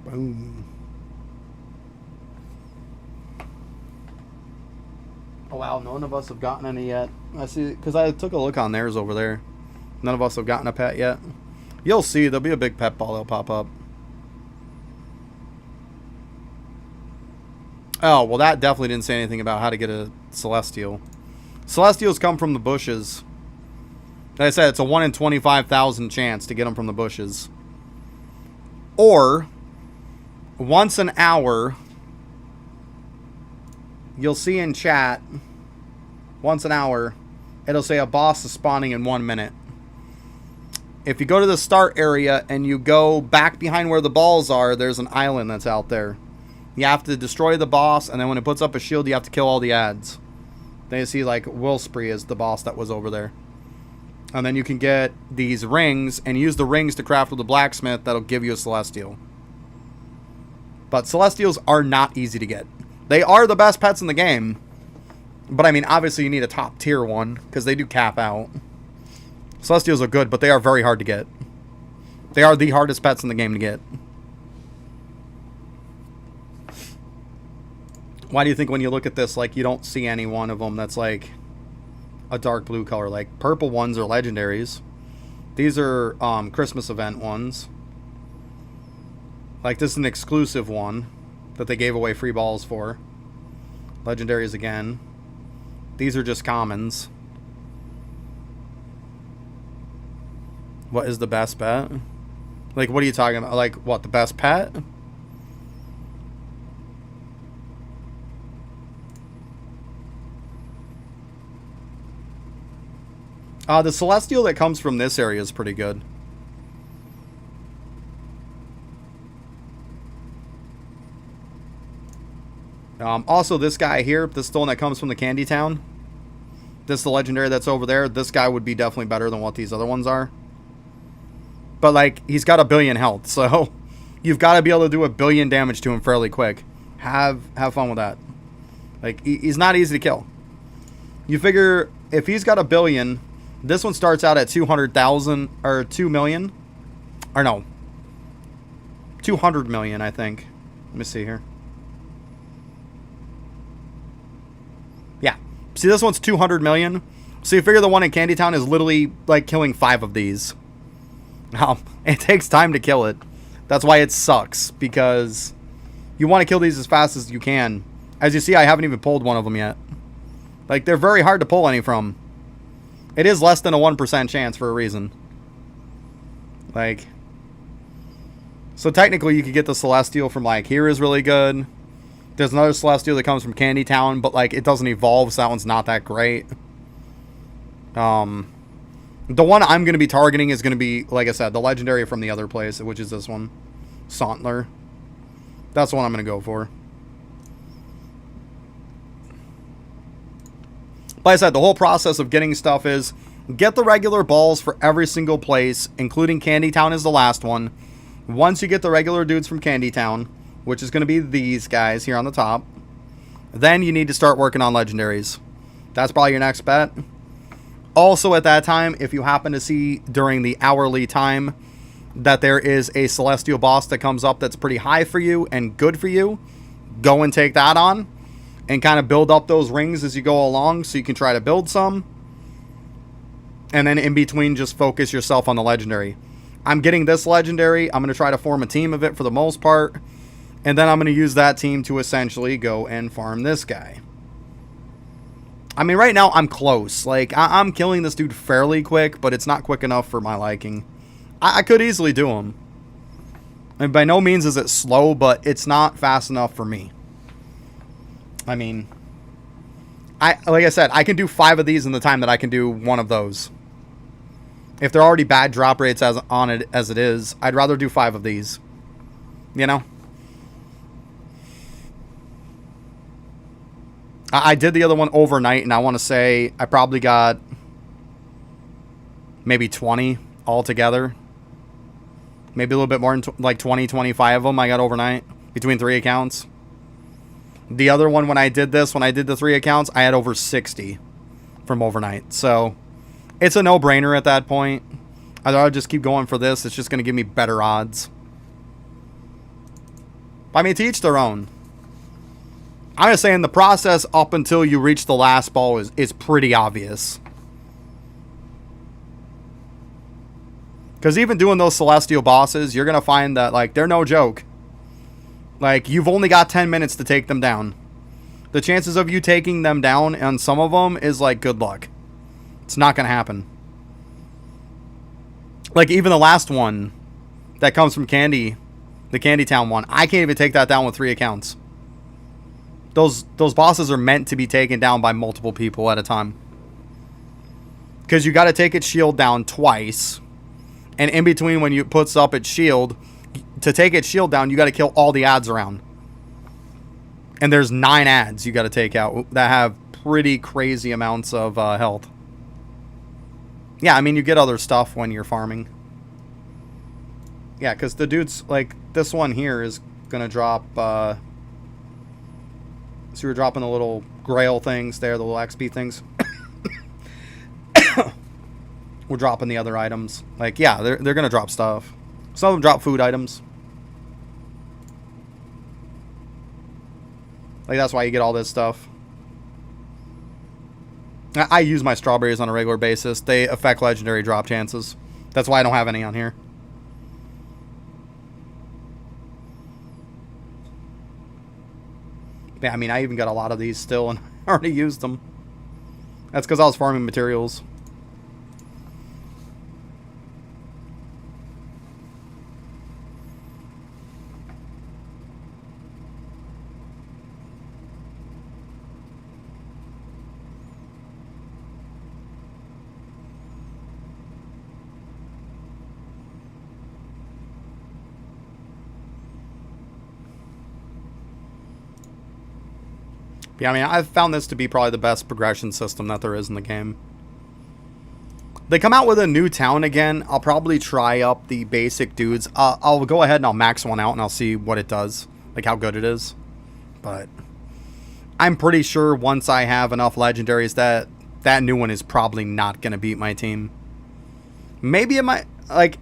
[SPEAKER 1] Boom. Oh wow, none of us have gotten any yet. I see, because I took a look on theirs over there. None of us have gotten a pet yet. You'll see, there'll be a big pet ball that'll pop up. Oh, well that definitely didn't say anything about how to get a Celestial. Celestials come from the bushes. Like I said, it's a 1 in 25,000 chance to get them from the bushes. Or, once an hour, you'll see in chat, once an hour, it'll say a boss is spawning in 1 minute. If you go to the start area and you go back behind where the balls are, there's an island that's out there. You have to destroy the boss, and then when it puts up a shield, you have to kill all the ads. Then you see, like, Willspree is the boss that was over there. And then you can get these rings, and use the rings to craft with the blacksmith that'll give you a Celestial. But Celestials are not easy to get. They are the best pets in the game. But, I mean, obviously you need a top tier one, because they do cap out. Celestials are good, but they are very hard to get. They are the hardest pets in the game to get. Why do you think when you look at this, like, you don't see any one of them that's, like, a dark blue color? Like, purple ones are legendaries. These are Christmas event ones. Like, this is an exclusive one that they gave away free balls for. Legendaries again. These are just commons. What is the best pet? Like, what are you talking about? Like, what, the best pet? The Celestial that comes from this area is pretty good. Also, this guy here, this is the one that comes from the Candy Town. This is the legendary that's over there. This guy would be definitely better than what these other ones are. But, like, he's got 1 billion health, so you've got to be able to do 1 billion damage to him fairly quick. Have fun with that. Like, he's not easy to kill. You figure, if he's got 1 billion... This one starts out at 200,000, or 2 million. Or no. 200 million, I think. Let me see here. Yeah. See, this one's 200 million. So you figure the one in Candy Town is literally, like, killing 5 of these. It takes time to kill it. That's why it sucks. Because you want to kill these as fast as you can. As you see, I haven't even pulled one of them yet. Like, they're very hard to pull any from. It is less than a 1% chance for a reason. Like, So technically you could get the Celestial from like here is really good. There's another Celestial that comes from Candy Town, but like it doesn't evolve, so that one's not that great. The one I'm going to be targeting is going to be, like I said, the legendary from the other place, which is this one. Sauntler. That's the one I'm going to go for. Like I said, the whole process of getting stuff is get the regular balls for every single place, including Candy Town is the last one. Once you get the regular dudes from Candy Town, which is going to be these guys here on the top, then you need to start working on legendaries. That's probably your next bet. Also at that time, if you happen to see during the hourly time that there is a Celestial boss that comes up that's pretty high for you and good for you, go and take that on and kind of build up those rings as you go along so you can try to build some. And then in between, just focus yourself on the legendary. I'm getting this legendary. I'm going to try to form a team of it for the most part. And then I'm going to use that team to essentially go and farm this guy. I mean, right now, I'm close. Like, I'm killing this dude fairly quick, but it's not quick enough for my liking. I could easily do him. I mean, by no means is it slow, but it's not fast enough for me. I mean, like I said, I can do 5 of these in the time that I can do 1 of those. If they're already bad drop rates as it is, I'd rather do 5 of these. You know? I did the other one overnight, and I want to say I probably got maybe 20 altogether. Maybe a little bit more than like 20, 25 of them I got overnight between 3 accounts. The other one, when I did this, when I did the 3 accounts, I had over 60 from overnight. So it's a no-brainer at that point. I'd rather just keep going for this. It's just going to give me better odds. I mean, to each their own. I'm just saying the process up until you reach the last ball is pretty obvious. Because even doing those Celestial bosses, you're going to find that, like, they're no joke. Like, you've only got 10 minutes to take them down. The chances of you taking them down on some of them is, like, good luck. It's not going to happen. Like, even the last one that comes from Candy, the Candy Town one, I can't even take that down with 3 accounts. Those bosses are meant to be taken down by multiple people at a time. Because you got to take its shield down twice. And in between when you puts up its shield, to take its shield down, you got to kill all the ads around. And there's 9 ads you got to take out that have pretty crazy amounts of health. Yeah, I mean, you get other stuff when you're farming. Yeah, because the dudes, like, this one here is going to drop... So you're dropping the little grail things there, the little XP things. We're dropping the other items. Like, yeah, they're going to drop stuff. Some of them drop food items. Like, that's why you get all this stuff. I use my strawberries on a regular basis. They affect legendary drop chances. That's why I don't have any on here. Yeah, I mean, I even got a lot of these still, and I already used them. That's because I was farming materials. Yeah, I mean, I've found this to be probably the best progression system that there is in the game. They come out with a new town again. I'll probably try up the basic dudes. I'll go ahead and I'll max one out and I'll see what it does. Like how good it is. But I'm pretty sure once I have enough legendaries that new one is probably not going to beat my team. Maybe it might... Like,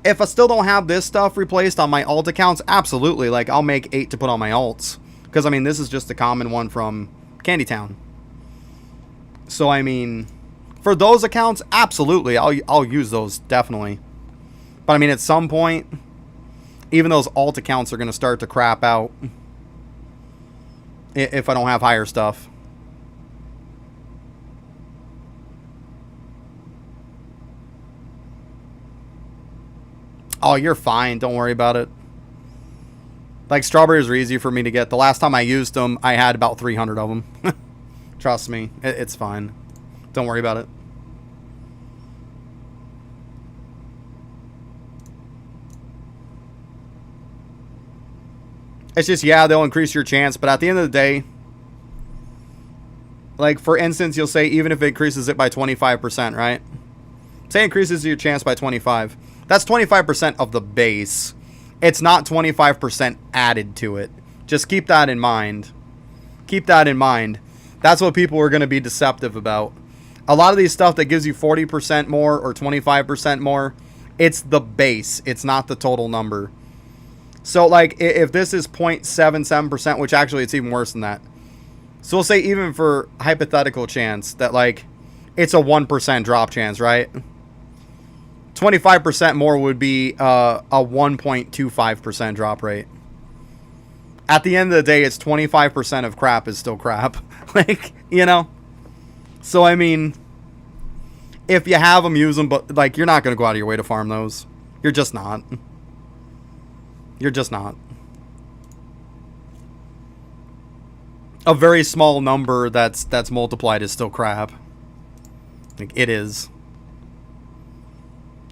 [SPEAKER 1] if I still don't have this stuff replaced on my alt accounts, absolutely. Like, I'll make 8 to put on my alts. Because, I mean, this is just a common one from Candy Town. So, I mean, for those accounts, absolutely. I'll use those, definitely. But, I mean, at some point, even those alt accounts are going to start to crap out. If I don't have higher stuff. Oh, you're fine. Don't worry about it. Like, strawberries are easy for me to get. The last time I used them, I had about 300 of them. Trust me. It's fine. Don't worry about it. It's just, yeah, they'll increase your chance. But at the end of the day, like, for instance, you'll say even if it increases it by 25%, right? Say it increases your chance by 25. That's 25% of the base. It's not 25% added to it. Just keep that in mind. Keep that in mind. That's what people are going to be deceptive about. A lot of these stuff that gives you 40% more or 25% more, it's the base. It's not the total number. So, like, if this is 0.77%, which actually it's even worse than that. So we'll say even for hypothetical chance that, like, it's a 1% drop chance, right? 25% more would be a 1.25% drop rate. At the end of the day, it's 25% of crap is still crap. Like, you know? So, I mean, if you have them, use them, but, like, you're not going to go out of your way to farm those. You're just not. You're just not. A very small number that's multiplied is still crap. Like, it is.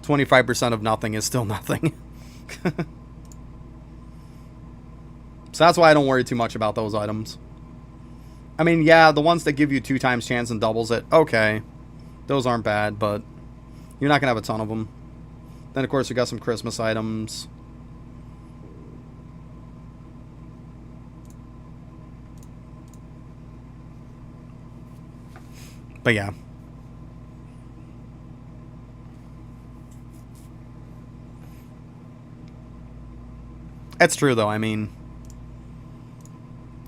[SPEAKER 1] 25% of nothing is still nothing. So that's why I don't worry too much about those items. I mean, yeah, the ones that give you 2 times chance and doubles it, okay. Those aren't bad, but you're not going to have a ton of them. Then, of course, we got some Christmas items. But yeah. It's true, though. I mean,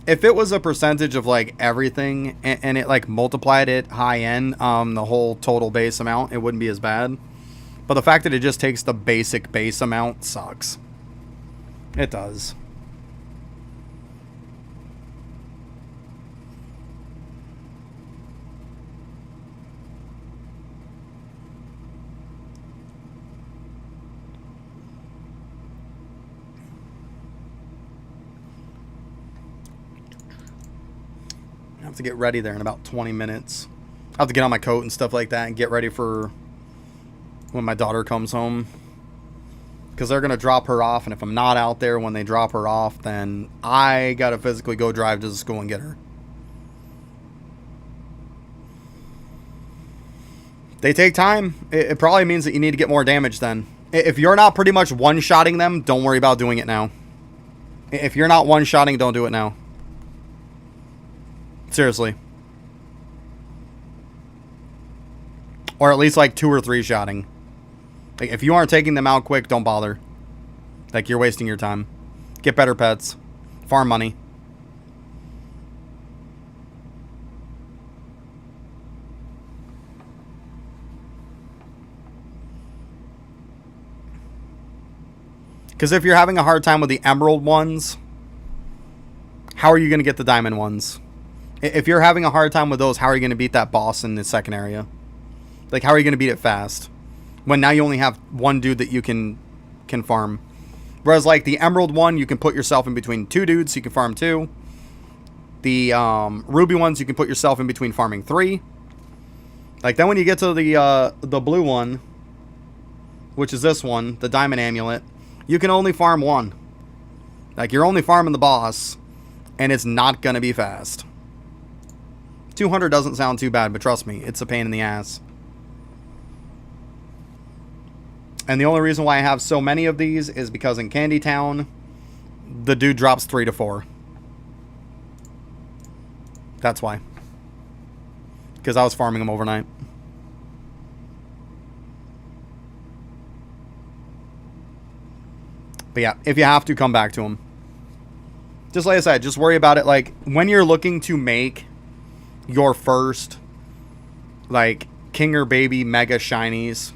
[SPEAKER 1] if it was a percentage of, like, everything and it, like, multiplied it high end, the whole total base amount, it wouldn't be as bad. But the fact that it just takes the basic base amount sucks. It does. I have to get ready there in about 20 minutes. I have to get on my coat and stuff like that and get ready for when my daughter comes home. Because they're going to drop her off, and if I'm not out there when they drop her off, then I got to physically go drive to the school and get her. They take time. It probably means that you need to get more damage then. If you're not pretty much one-shotting them, don't worry about doing it now. If you're not one-shotting, don't do it now. Seriously. Or at least like 2 or 3 shotting. Like, if you aren't taking them out quick, don't bother. Like, you're wasting your time. Get better pets. Farm money. Because if you're having a hard time with the emerald ones, how are you going to get the diamond ones? If you're having a hard time with those, how are you going to beat that boss in the second area? Like, how are you going to beat it fast? When now you only have one dude that you can farm. Whereas, like, the emerald one, you can put yourself in between 2 dudes, so you can farm 2. The ruby ones, you can put yourself in between farming 3. Like, then when you get to the blue one, which is this one, the diamond amulet, you can only farm 1. Like, you're only farming the boss, and it's not going to be fast. 200 doesn't sound too bad, but trust me, it's a pain in the ass. And the only reason why I have so many of these is because in Candy Town, the dude drops 3 to 4. That's why. Because I was farming them overnight. But yeah, if you have to, come back to them. Just like I said, just worry about it. Like, when you're looking to make your first, like, King or Baby Mega Shinies,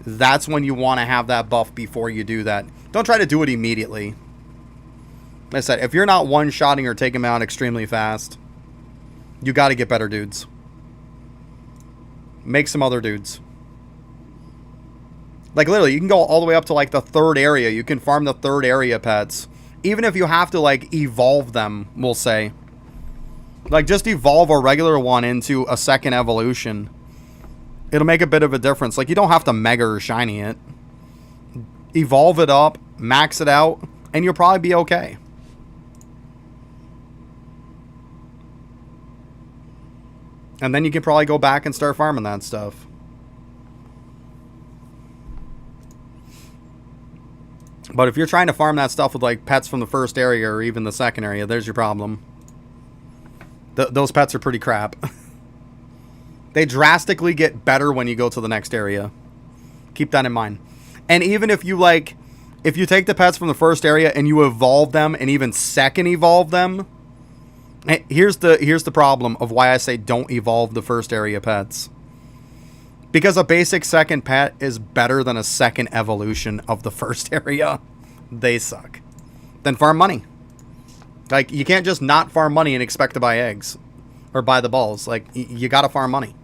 [SPEAKER 1] that's when you want to have that buff before you do that. Don't try to do it immediately. Like I said, if you're not one-shotting or taking them out extremely fast, you got to get better dudes. Make some other dudes. Like, literally, you can go all the way up to, like, the third area. You can farm the third area pets. Even if you have to, like, evolve them, we'll say. Like, just evolve a regular one into a second evolution. It'll make a bit of a difference. Like, you don't have to mega or shiny it. Evolve it up, max it out, and you'll probably be okay. And then you can probably go back and start farming that stuff. But if you're trying to farm that stuff with, like, pets from the first area or even the second area, there's your problem. Those pets are pretty crap. They drastically get better when you go to the next area. Keep that in mind. And even if you, like, if you take the pets from the first area and you evolve them and even second evolve them, here's the problem of why I say don't evolve the first area pets. Because a basic second pet is better than a second evolution of the first area. They suck. Then farm money. Like, you can't just not farm money and expect to buy eggs. Or buy the balls. Like, you gotta farm money.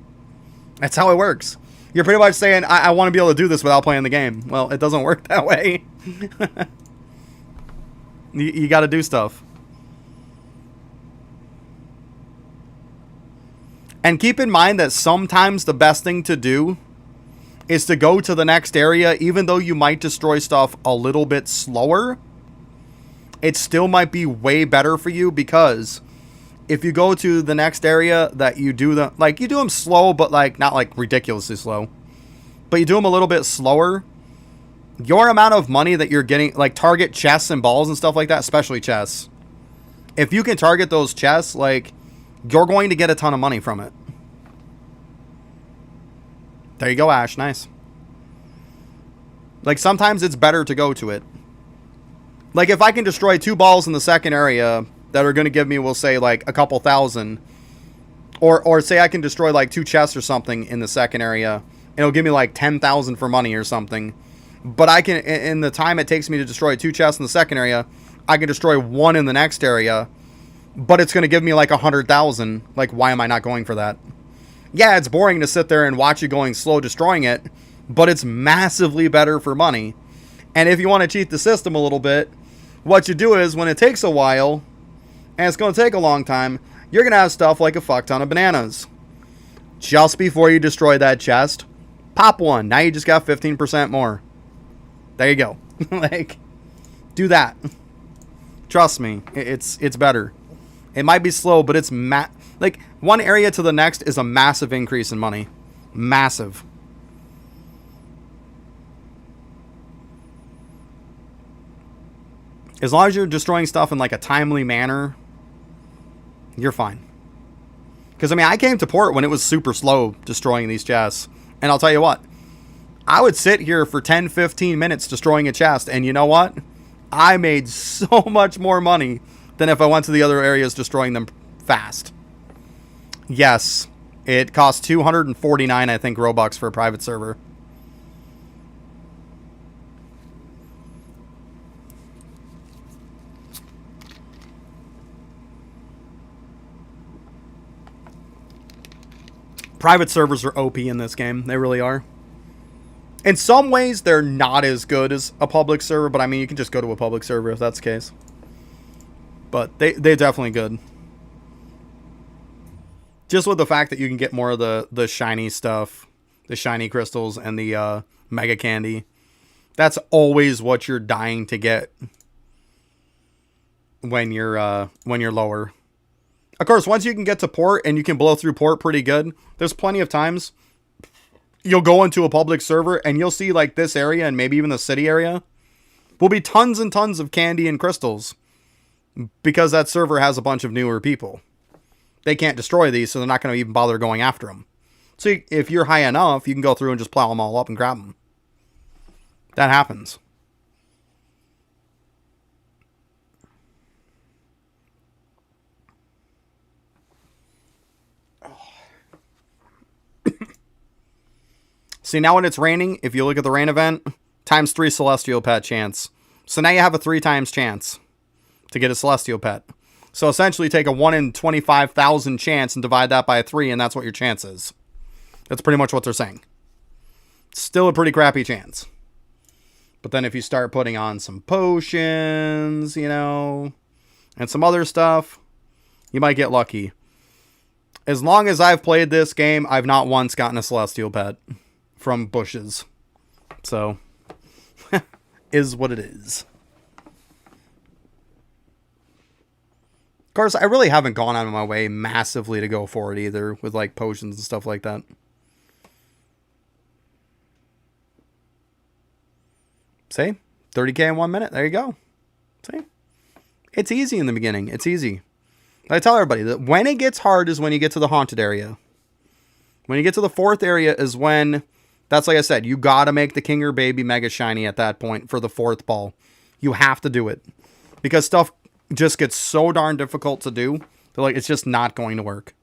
[SPEAKER 1] That's how it works. You're pretty much saying, I want to be able to do this without playing the game. Well, it doesn't work that way. You gotta do stuff. And keep in mind that sometimes the best thing to do is to go to the next area, even though you might destroy stuff a little bit slower. It still might be way better for you, because if you go to the next area that you do them, like, you do them slow, but, like, not, like, ridiculously slow, but you do them a little bit slower, your amount of money that you're getting, like, target chests and balls and stuff like that, especially chests. If you can target those chests, like, you're going to get a ton of money from it. There you go, Ash. Nice. Like, sometimes it's better to go to it. Like, if I can destroy 2 balls in the second area that are going to give me, we'll say, like, a couple thousand. Or say I can destroy, like, 2 chests or something in the second area. And it'll give me, like, 10,000 for money or something. But I can, in the time it takes me to destroy 2 chests in the second area, I can destroy 1 in the next area. But it's going to give me like 100,000. Like, why am I not going for that? Yeah, it's boring to sit there and watch you going slow destroying it, but it's massively better for money. And if you want to cheat the system a little bit, what you do is, when it takes a while, and it's going to take a long time, you're going to have stuff like a fuck ton of bananas. Just before you destroy that chest, pop one. Now you just got 15% more. There you go. Like, do that. Trust me, it's better. It might be slow, but it's like, one area to the next is a massive increase in money. Massive. As long as you're destroying stuff in, like, a timely manner, you're fine. Because, I mean, I came to port when it was super slow destroying these chests. And I'll tell you what, I would sit here for 10, 15 minutes destroying a chest. And you know what? I made so much more money than if I went to the other areas destroying them fast. Yes, it costs 249, I think, Robux for a private server. Private servers are OP in this game. They really are. In some ways, they're not as good as a public server, but I mean, you can just go to a public server if that's the case. But they're definitely good. Just with the fact that you can get more of the shiny stuff, the shiny crystals, and the mega candy. That's always what you're dying to get when you're lower. Of course, once you can get to port and you can blow through port pretty good, there's plenty of times you'll go into a public server and you'll see, like, this area and maybe even the city area will be tons and tons of candy and crystals, because that server has a bunch of newer people. They can't destroy these, so they're not going to even bother going after them. So if you're high enough, you can go through and just plow them all up and grab them. That happens. See, now when it's raining, if you look at the rain event, times 3 celestial pet chance. So now you have a 3 times chance to get a celestial pet. So essentially take a 1 in 25,000 chance and divide that by 3, and that's what your chance is. That's pretty much what they're saying. Still a pretty crappy chance. But then if you start putting on some potions, you know, and some other stuff, you might get lucky. As long as I've played this game, I've not once gotten a celestial pet from bushes. So, is what it is. Of course, I really haven't gone out of my way massively to go for it either, with like potions and stuff like that. See? 30k in 1 minute. There you go. See? It's easy in the beginning. It's easy. I tell everybody that when it gets hard is when you get to the haunted area. When you get to the 4th area is when, that's like I said, you gotta make the king or baby mega shiny at that point for the 4th ball. You have to do it. Because stuff just gets so darn difficult to do that like it's just not going to work.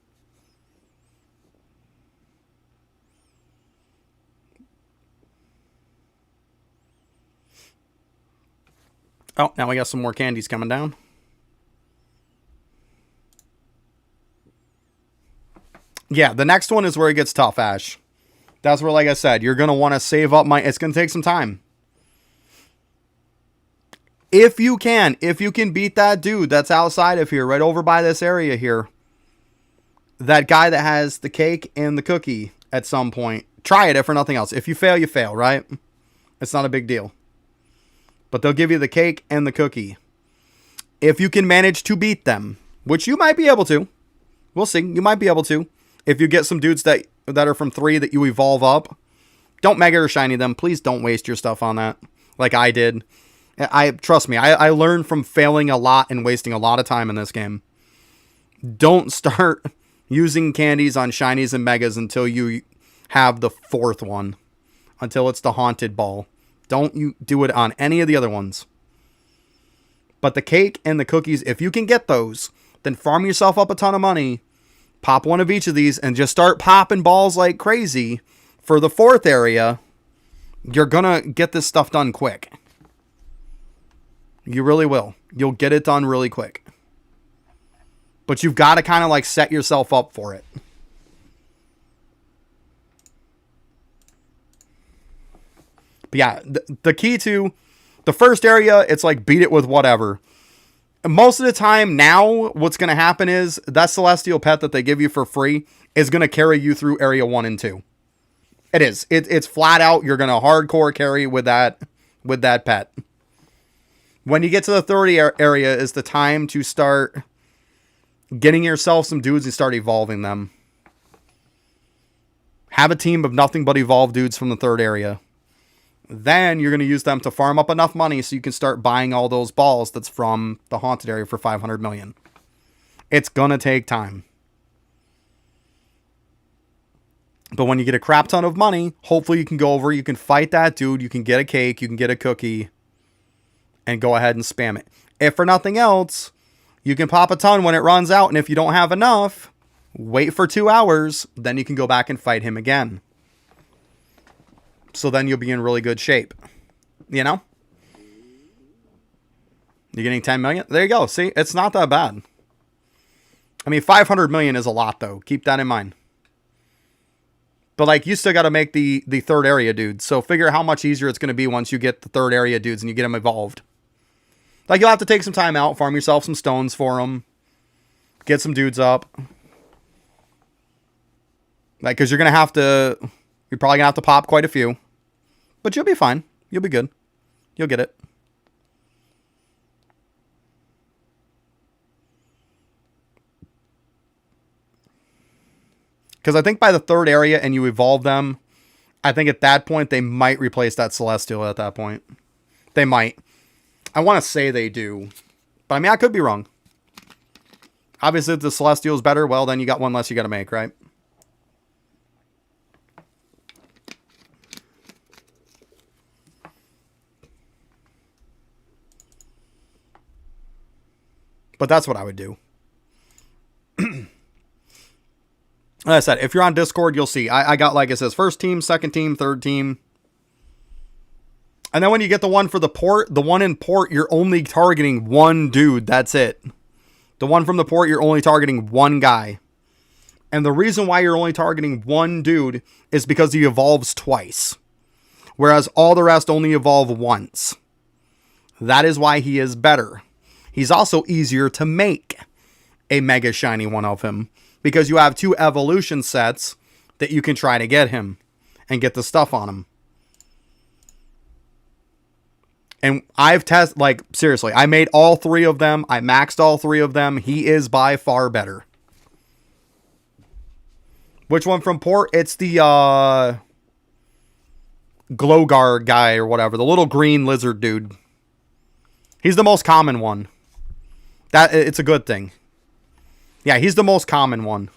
[SPEAKER 1] Oh, now we got some more candies coming down. Yeah, the next one is where it gets tough, Ash. That's where, like I said, you're going to want to save up money. It's going to take some time. If you can beat that dude that's outside of here, right over by this area here, that guy that has the cake and the cookie at some point, try it if for nothing else. If you fail, you fail, right? It's not a big deal. But they'll give you the cake and the cookie. If you can manage to beat them, which you might be able to. We'll see. You might be able to. If you get some dudes that are from 3 that you evolve up, don't mega or shiny them. Please don't waste your stuff on that like I did. Trust me, I learned from failing a lot and wasting a lot of time in this game. Don't start using candies on shinies and megas until you have the 4th one. Until it's the haunted ball. Don't you do it on any of the other ones. But the cake and the cookies, if you can get those, then farm yourself up a ton of money. Pop one of each of these and just start popping balls like crazy. For the 4th area, you're gonna get this stuff done quick. You really will. You'll get it done really quick. But you've got to kind of like set yourself up for it. But yeah, the key to the first area, it's like beat it with whatever. Most of the time now, what's going to happen is that celestial pet that they give you for free is going to carry you through area 1 and 2. It is. It's flat out. You're going to hardcore carry with that pet. When you get to the 3rd area is the time to start getting yourself some dudes and start evolving them. Have a team of nothing but evolved dudes from the 3rd area. Then you're going to use them to farm up enough money so you can start buying all those balls that's from the haunted area for 500 million. It's going to take time. But when you get a crap ton of money, hopefully you can go over, you can fight that dude, you can get a cake, you can get a cookie, and go ahead and spam it. If for nothing else, you can pop a ton when it runs out, and if you don't have enough, wait for 2 hours, then you can go back and fight him again. So then you'll be in really good shape. You know? You're getting 10 million? There you go. See, it's not that bad. I mean, 500 million is a lot, though. Keep that in mind. But, like, you still got to make the 3rd area dudes. So figure how much easier it's going to be once you get the 3rd area dudes and you get them evolved. Like, you'll have to take some time out, farm yourself some stones for them. Get some dudes up. Like, because you're going to have to... You're probably going to have to pop quite a few. But you'll be fine. You'll be good. You'll get it. Because I think by the 3rd area and you evolve them, I think at that point they might replace that Celestial at that point. They might. I want to say they do. But I mean, I could be wrong. Obviously, if the Celestial is better, well, then you got one less you got to make, right? But that's what I would do. Like I said, if you're on Discord, you'll see. I got, like it says, 1st team, 2nd team, 3rd team. And then when you get the one for the port, the one in port, you're only targeting one dude. That's it. The one from the port, you're only targeting one guy. And the reason why you're only targeting one dude is because he evolves twice. whereas all the rest only evolve once. That is why he is better. He's also easier to make a mega shiny one of him, because you have 2 evolution sets that you can try to get him and get the stuff on him. And I've tested, like, seriously, I made all 3 of them. I maxed all 3 of them. He is by far better. Which one from port? It's the Glowgar guy or whatever. The little green lizard dude. He's the most common one. It's a good thing. Yeah, he's the most common one.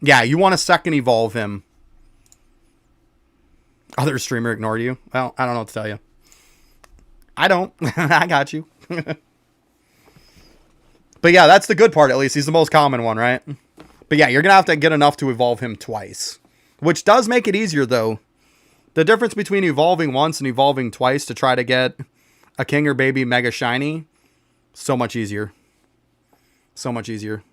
[SPEAKER 1] Yeah, you want to second evolve him. Other streamer ignored you. Well, I don't know what to tell you. I don't. I got you. But yeah, that's the good part, at least. He's the most common one, right? But yeah, you're going to have to get enough to evolve him twice. Which does make it easier, though. The difference between evolving once and evolving twice to try to get a king or baby mega shiny, so much easier. So much easier.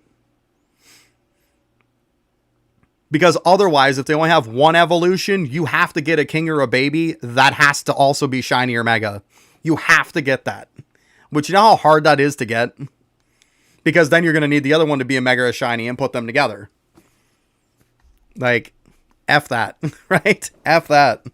[SPEAKER 1] Because otherwise, if they only have 1 evolution, you have to get a king or a baby that has to also be shiny or mega. You have to get that. Which, you know how hard that is to get? Because then you're going to need the other one to be a mega or shiny and put them together. Like, F that, right? F that.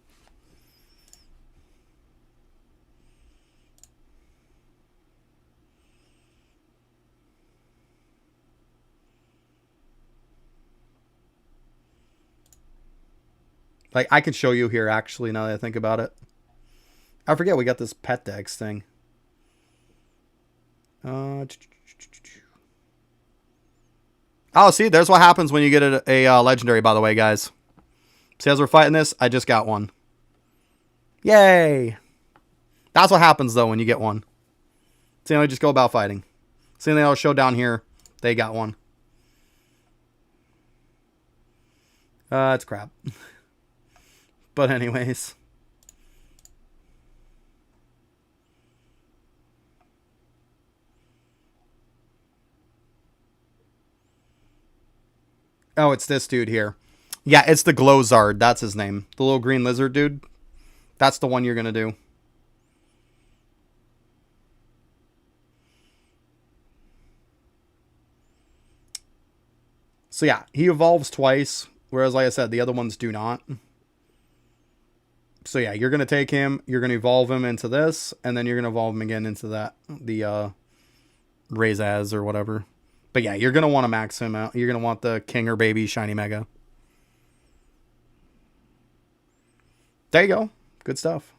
[SPEAKER 1] Like, I can show you here, actually, now that I think about it. I forget we got this pet dex thing. Oh, see, there's what happens when you get a legendary, by the way, guys. See, as we're fighting this, I just got one. Yay! That's what happens, though, when you get one. See, I just go about fighting. See, they'll show down here. They got one. It's crap. But anyways. Oh, it's this dude here. Yeah, it's the Glowzard. That's his name. The little green lizard dude. That's the one you're going to do. So yeah, he evolves twice. Whereas, like I said, the other ones do not. So yeah, you're going to take him. You're going to evolve him into this. And then you're going to evolve him again into that. The Razaz or whatever. But yeah, you're going to want to max him out. You're going to want the king or baby shiny mega. There you go. Good stuff.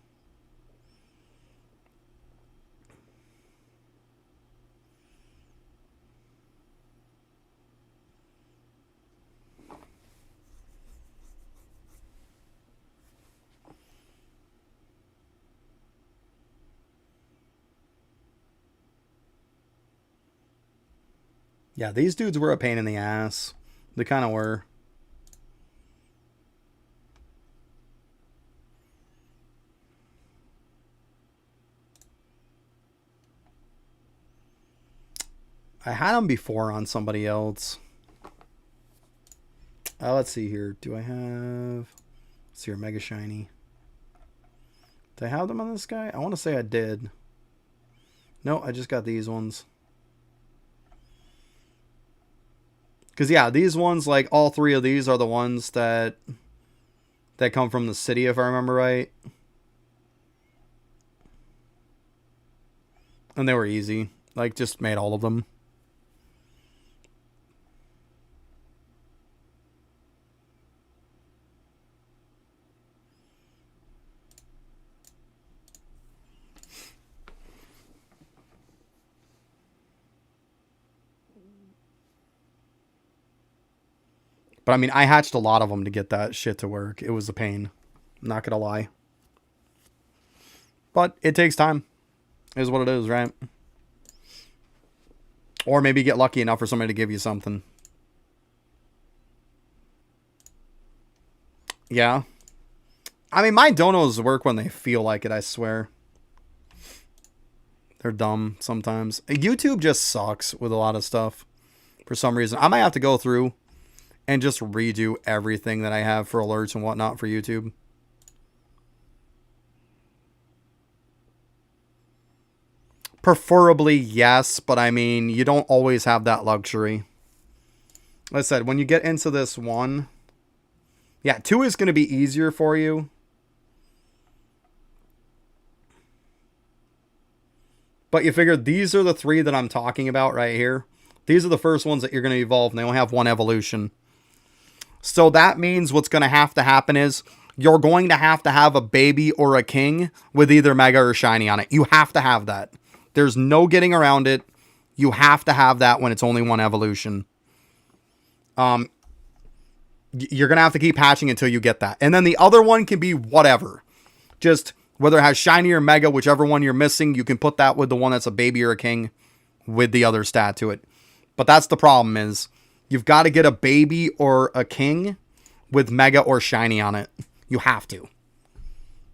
[SPEAKER 1] Yeah, these dudes were a pain in the ass. They kind of were. I had them before on somebody else. Let's see here. Do I have... Let's see here, Mega Shiny. Did I have them on this guy? I want to say I did. No, I just got these ones. Because, yeah, these ones, like, all 3 of these are the ones that come from the city, if I remember right. And they were easy. Like, just made all of them. But, I mean, I hatched a lot of them to get that shit to work. It was a pain. I'm not going to lie. But it takes time. It is what it is, right? Or maybe get lucky enough for somebody to give you something. Yeah. I mean, my donos work when they feel like it, I swear. They're dumb sometimes. YouTube just sucks with a lot of stuff. For some reason. I might have to go through and just redo everything that I have for alerts and whatnot for YouTube. Preferably, yes, but I mean, you don't always have that luxury. Like I said, when you get into this one, yeah, 2 is going to be easier for you. But you figure these are the 3 that I'm talking about right here. These are the first ones that you're going to evolve, and they only have 1 evolution. So that means what's going to happen is you're going to have a baby or a king with either Mega or Shiny on it. You have to have that. There's no getting around it. You have to have that when it's only 1 evolution. You're going to have to keep hatching until you get that. And then the other one can be whatever. Just whether it has Shiny or Mega, whichever one you're missing, you can put that with the one that's a baby or a king with the other stat to it. But that's the problem is you've got to get a baby or a king with Mega or Shiny on it. You have to.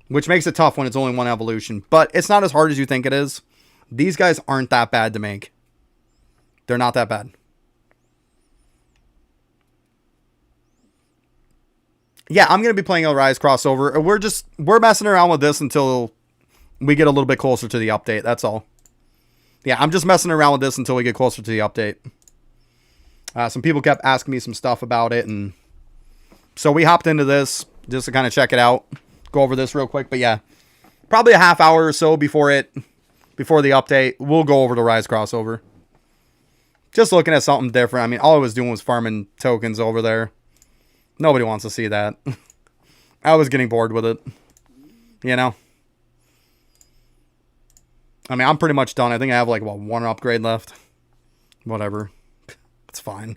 [SPEAKER 1] Which makes it tough when it's only 1 evolution. But it's not as hard as you think it is. These guys aren't that bad to make. They're not that bad. Yeah, I'm going to be playing a Rise crossover. We're messing around with this until we get a little bit closer to the update. That's all. Yeah, I'm just messing around with this until we get closer to the update. Some people kept asking me some stuff about it, and so we hopped into this just to kind of check it out. Go over this real quick, but yeah, probably a half hour or so before the update, we'll go over the Rise crossover. Just looking at something different. I mean, all I was doing was farming tokens over there. Nobody wants to see that. I was getting bored with it. You know? I mean, I'm pretty much done. I think I have like, 1 upgrade left. Whatever. It's fine.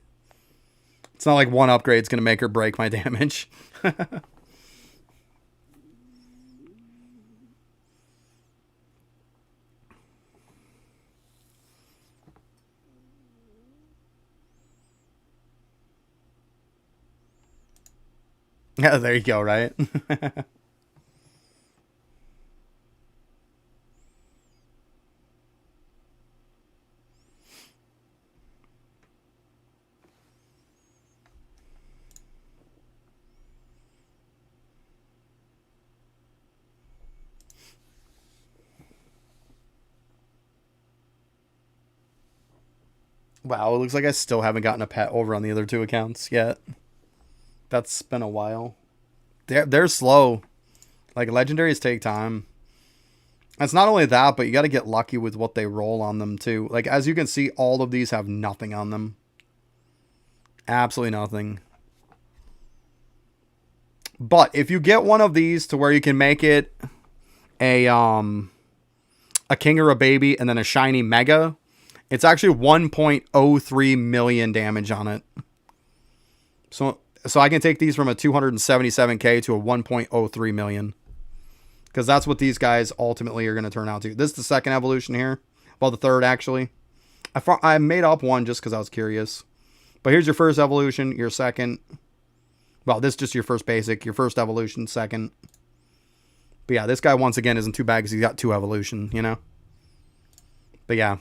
[SPEAKER 1] It's not like 1 upgrade's going to make or break my damage. Yeah, there you go, right? Wow, it looks like I still haven't gotten a pet over on the other 2 accounts yet. That's been a while. They're slow. Like, legendaries take time. It's not only that, but you got to get lucky with what they roll on them, too. Like, as you can see, all of these have nothing on them. Absolutely nothing. But if you get one of these to where you can make it a king or a baby and then a shiny Mega, it's actually 1.03 million damage on it. So I can take these from a 277k to a 1.03 million. Because that's what these guys ultimately are going to turn out to. This is the 2nd evolution here. Well, the 3rd, actually. I made up one just because I was curious. But here's your 1st evolution, your 2nd. Well, this is just your 1st basic, your 1st evolution, 2nd. But yeah, this guy, once again, isn't too bad because he's got 2 evolution, you know? But yeah.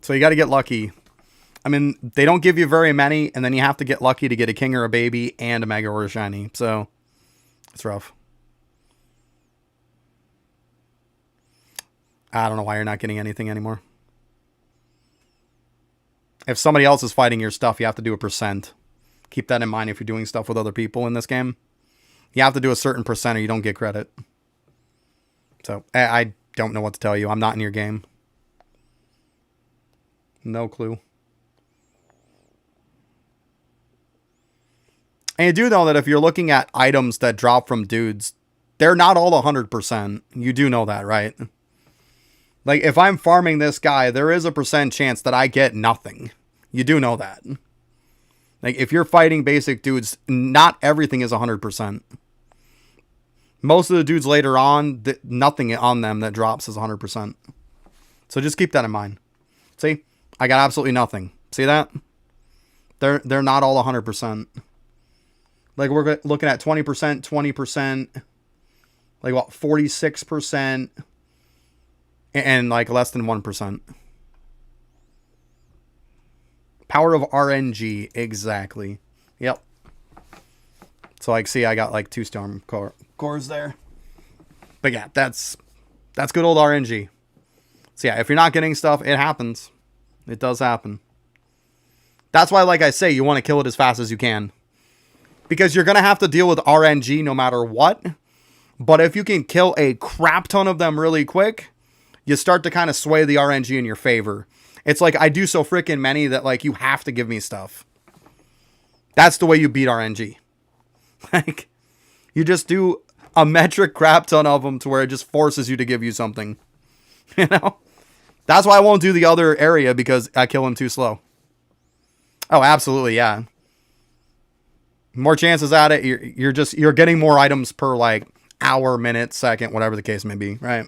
[SPEAKER 1] So you got to get lucky. I mean, they don't give you very many, and then you have to get lucky to get a king or a baby and a Mega or a shiny. So it's rough. I don't know why you're not getting anything anymore. If somebody else is fighting your stuff, you have to do a percent. Keep that in mind if you're doing stuff with other people in this game. You have to do a certain percent or you don't get credit. So I don't know what to tell you. I'm not in your game. No clue. And you do know that if you're looking at items that drop from dudes, they're not all 100%. You do know that, right? Like, if I'm farming this guy, there is a percent chance that I get nothing. You do know that. Like, if you're fighting basic dudes, not everything is 100%. Most of the dudes later on, nothing on them that drops is 100%. So just keep that in mind. See? I got absolutely nothing. See that? They're not all 100%. Like, we're looking at 20%, 20%. Like, what? 46%. And like less than 1%. Power of RNG. Exactly. Yep. So like, see, I got like 2 storm cores there. But yeah, that's good old RNG. So yeah, if you're not getting stuff, it happens. It does happen. That's why, like I say, you want to kill it as fast as you can. Because you're going to have to deal with RNG no matter what. But if you can kill a crap ton of them really quick, you start to kind of sway the RNG in your favor. It's like, I do so freaking many that like you have to give me stuff. That's the way you beat RNG. Like, you just do a metric crap ton of them to where it just forces you to give you something. You know? That's why I won't do the other area, because I kill him too slow. Oh, absolutely, yeah. More chances at it. You're getting more items per like hour, minute, second, whatever the case may be, right?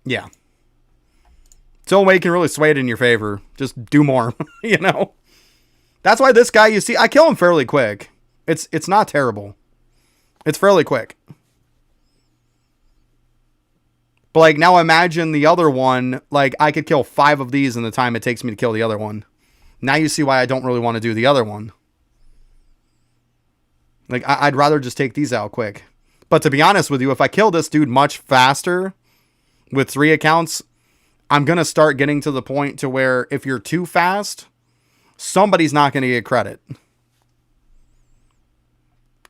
[SPEAKER 1] Yeah. It's the only way you can really sway it in your favor. Just do more, you know? That's why this guy, you see, I kill him fairly quick. It's not terrible. It's fairly quick. But like, now imagine the other one, like I could kill 5 of these in the time it takes me to kill the other one. Now you see why I don't really want to do the other one. Like, I'd rather just take these out quick. But to be honest with you, if I kill this dude much faster with 3 accounts, I'm going to start getting to the point to where if you're too fast, somebody's not going to get credit.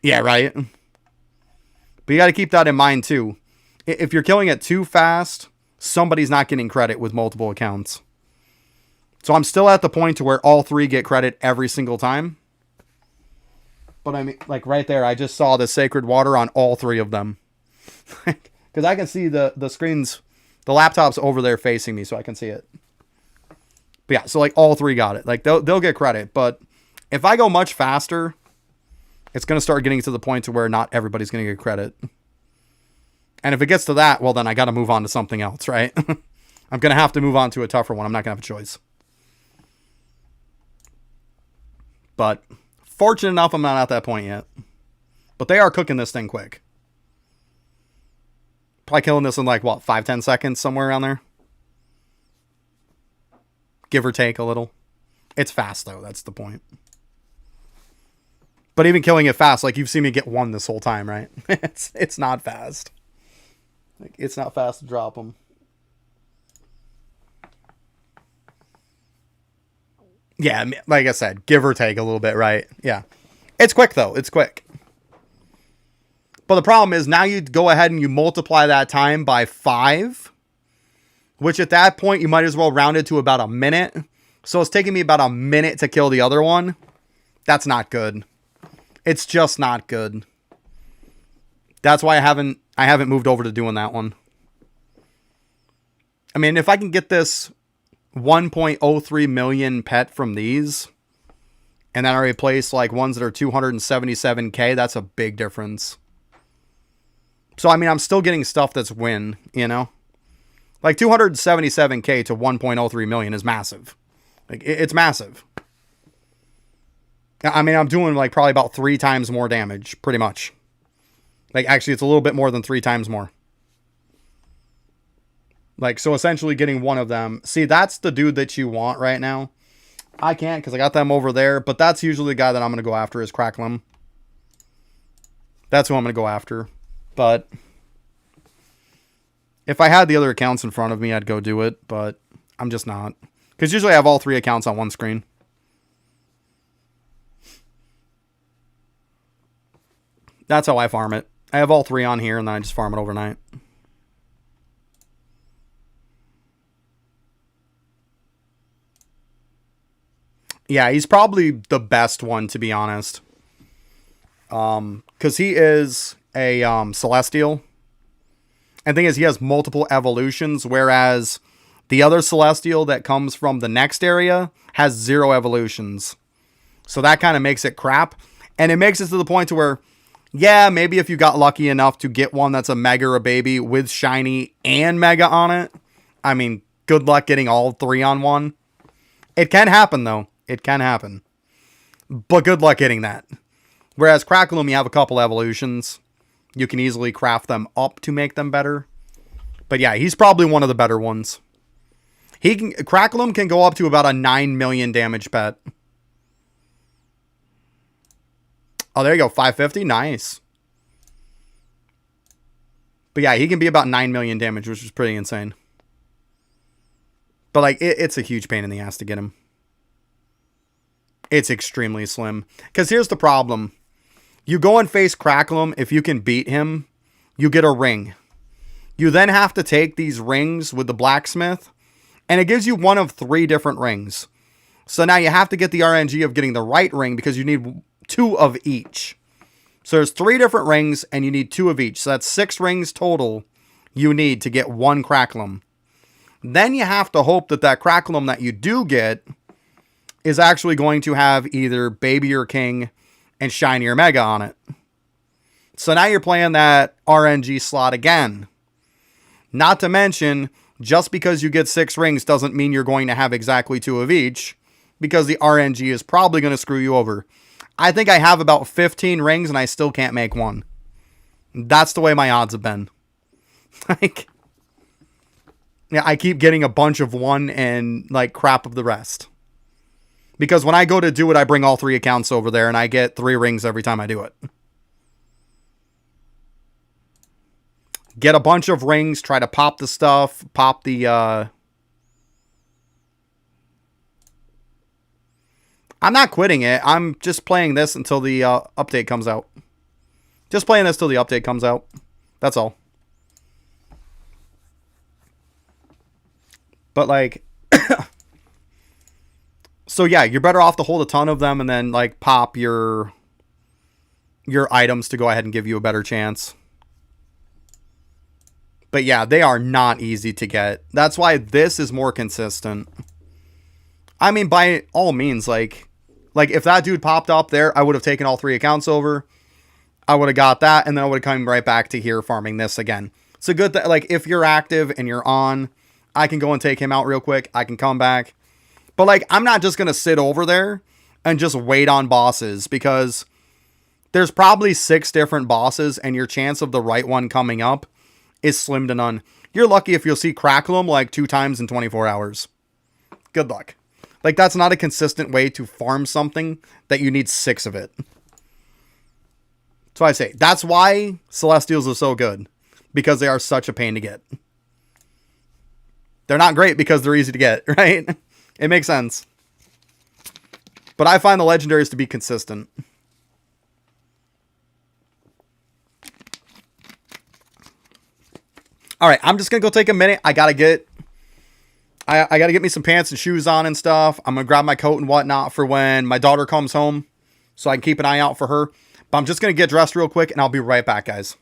[SPEAKER 1] Yeah, right? But you got to keep that in mind too. If you're killing it too fast, somebody's not getting credit with multiple accounts. So I'm still at the point to where all 3 get credit every single time. But I mean, like right there, I just saw the sacred water on all 3 of them. Because I can see the screens, the laptop's over there facing me, so I can see it. But yeah, so like all 3 got it. Like they'll get credit. But if I go much faster, it's going to start getting to the point to where not everybody's going to get credit. And if it gets to that, well, then I got to move on to something else, right? I'm going to have to move on to a tougher one. I'm not going to have a choice. But fortunate enough, I'm not at that point yet. But they are cooking this thing quick. Probably killing this in like, what, 5-10 seconds, somewhere around there? Give or take a little. It's fast, though. That's the point. But even killing it fast, like you've seen me get 1 this whole time, right? It's not fast. Like, it's not fast to drop them. Yeah, like I said, give or take a little bit, right? Yeah. It's quick, though. It's quick. But the problem is now you go ahead and you multiply that time by 5, which at that point you might as well round it to about a minute. So it's taking me about a minute to kill the other one. That's not good. It's just not good. That's why I haven't moved over to doing that one. I mean, if I can get this 1.03 million pet from these, and then I replace like ones that are 277k, that's a big difference. So, I mean, I'm still getting stuff that's win, you know? Like 277k to 1.03 million is massive. Like, it's massive. I mean, I'm doing like probably about 3 times more damage, pretty much. Like, actually, it's a little bit more than 3 times more. Like, so essentially getting 1 of them. See, that's the dude that you want right now. I can't because I got them over there. But that's usually the guy that I'm going to go after is Cracklim. That's who I'm going to go after. But if I had the other accounts in front of me, I'd go do it. But I'm just not. Because usually I have all 3 accounts on one screen. That's how I farm it. I have all 3 on here, and then I just farm it overnight. Yeah, he's probably the best one, to be honest. Because he is a Celestial. And the thing is, he has multiple evolutions, whereas the other Celestial that comes from the next area has 0 evolutions. So that kind of makes it crap. And it makes it to the point to where, yeah, maybe if you got lucky enough to get one that's a Mega or a Baby with Shiny and Mega on it, I mean, good luck getting all 3 on one. It can happen, though. It can happen. But good luck getting that. Whereas Crackloom, you have a couple evolutions. You can easily craft them up to make them better. But yeah, he's probably one of the better ones. Crackle can go up to about a 9 million damage pet. Oh, there you go. 550. Nice. But yeah, he can be about 9 million damage, which is pretty insane. But like, it's a huge pain in the ass to get him. It's extremely slim. Because here's the problem. You go and face Crackle. If you can beat him, you get a ring. You then have to take these rings with the blacksmith, and it gives you one of 3 different rings. So now you have to get the RNG of getting the right ring because you need 2 of each. So there's 3 different rings, and you need 2 of each. So that's 6 rings total you need to get 1 Crackle. Then you have to hope that that Crackle that you do get is actually going to have either Baby or King and Shiny or Mega on it. So now you're playing that RNG slot again. Not to mention, just because you get 6 rings doesn't mean you're going to have exactly 2 of each, because the RNG is probably going to screw you over. I think I have about 15 rings and I still can't make one. That's the way my odds have been. Like, yeah, I keep getting a bunch of one and like crap of the rest. Because when I go to do it, I bring all 3 accounts over there and I get 3 rings every time I do it. Get a bunch of rings, try to pop the stuff, pop the, I'm not quitting it. I'm just playing this until the update comes out. Just playing this till the update comes out. That's all. But like, so yeah, you're better off to hold a ton of them and then like pop your items to go ahead and give you a better chance. But yeah, they are not easy to get. That's why this is more consistent. I mean, by all means, like if that dude popped up there, I would have taken all 3 accounts over. I would have got that, and then I would have come right back to here farming this again. It's a good like if you're active and you're on, I can go and take him out real quick. I can come back. But like, I'm not just gonna sit over there and just wait on bosses, because there's probably 6 different bosses, and your chance of the right one coming up is slim to none. You're lucky if you'll see Crackle like 2 times in 24 hours. Good luck. Like, that's not a consistent way to farm something that you need 6 of it. So I say, that's why Celestials are so good. Because they are such a pain to get. They're not great because they're easy to get, right? It makes sense. But I find the legendaries to be consistent. Alright, I'm just going to go take a minute. I got to get me some pants and shoes on and stuff. I'm going to grab my coat and whatnot for when my daughter comes home, so I can keep an eye out for her. But I'm just going to get dressed real quick, and I'll be right back, guys.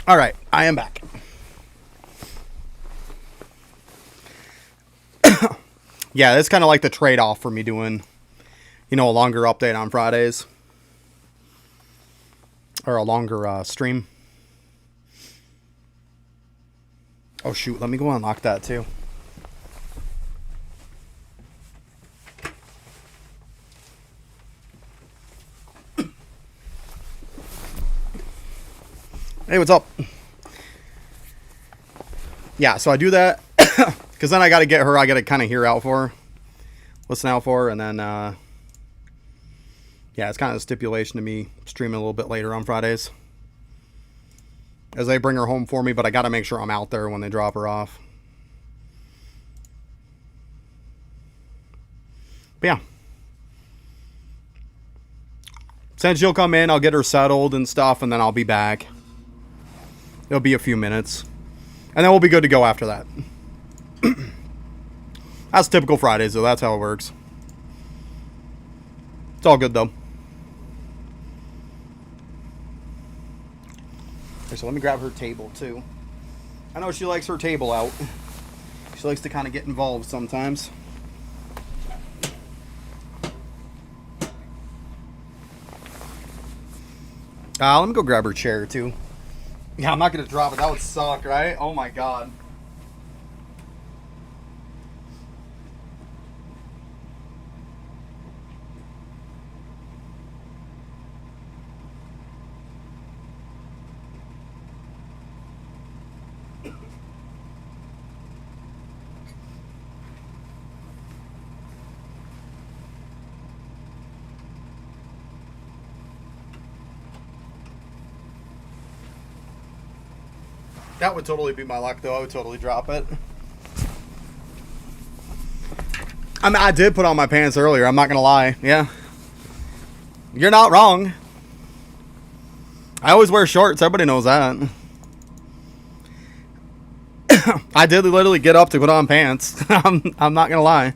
[SPEAKER 1] All right, I am back. Yeah, it's kind of like the trade-off for me doing, a longer update on Fridays. Or a longer stream. Oh, shoot. Let me go unlock that, too. Hey, what's up? Yeah, so I do that. Because then I got to get her. I got to kind of hear out for her. Listen out for her. And then, yeah, it's kind of a stipulation to me streaming a little bit later on Fridays. As they bring her home for me, but I got to make sure I'm out there when they drop her off. But yeah. Since she'll come in, I'll get her settled and stuff, and then I'll be back. It'll be a few minutes. And then we'll be good to go after that. That's typical Fridays, though. That's how it works. It's all good, though. Okay, so let me grab her table, too. I know she likes her table out. She likes to kind of get involved sometimes. Let me go grab her chair, too. Yeah, I'm not going to drop it. That would suck, right? Oh, my God. That would totally be my luck, though. I would totally drop it. I mean, I did put on my pants earlier. I'm not going to lie. Yeah. You're not wrong. I always wear shorts. Everybody knows that. I did literally get up to put on pants. I'm not going to lie.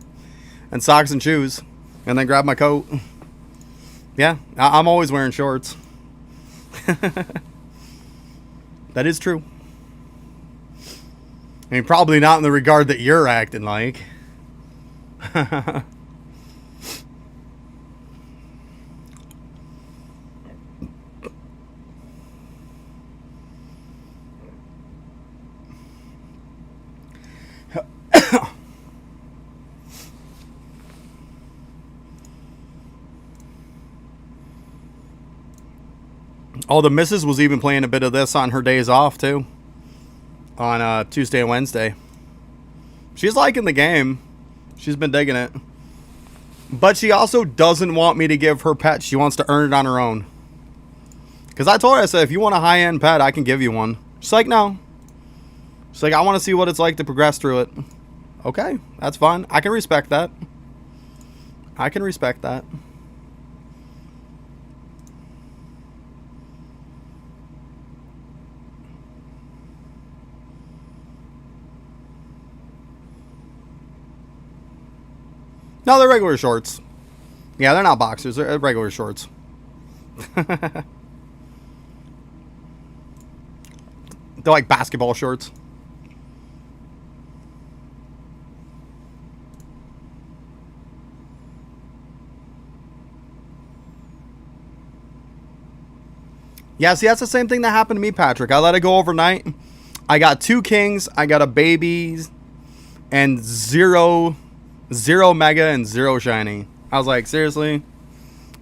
[SPEAKER 1] And socks and shoes. And then grab my coat. Yeah. I'm always wearing shorts. That is true. I mean, probably not in the regard that you're acting like. Oh, the missus was even playing a bit of this on her days off, too. On Tuesday and Wednesday. She's liking the game. She's been digging it. But she also doesn't want me to give her pet. She wants to earn it on her own. Because I told her, I said, if you want a high-end pet, I can give you one. She's like, no. She's like, I want to see what it's like to progress through it. Okay, that's fine. I can respect that. I can respect that. No, they're regular shorts. Yeah, they're not boxers. They're regular shorts. They're like basketball shorts. Yeah, see, that's the same thing that happened to me, Patrick. I let it go overnight. I got 2 kings. I got a baby. And zero mega and 0 shiny. I was like, seriously?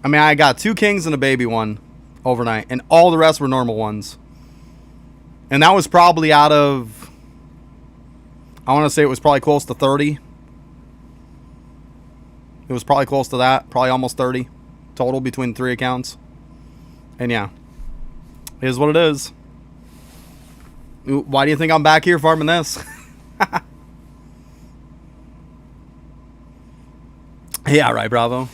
[SPEAKER 1] I mean, I got 2 kings and a baby one overnight. And all the rest were normal ones. And that was probably out of... I want to say it was probably close to 30. It was probably close to that. Probably almost 30 total between 3 accounts. And yeah. It is what it is. Why do you think I'm back here farming this? Yeah, right, Bravo.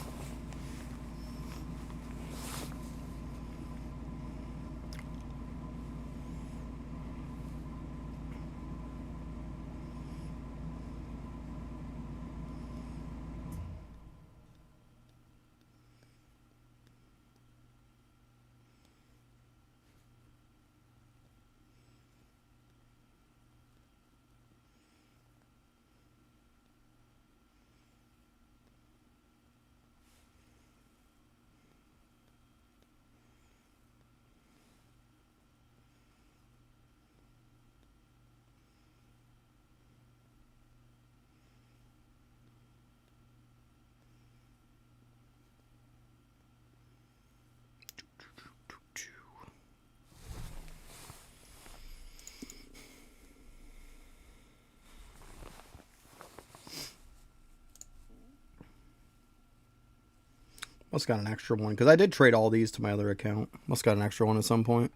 [SPEAKER 1] Must got an extra one, because I did trade all these to my other account. Must got an extra one at some point.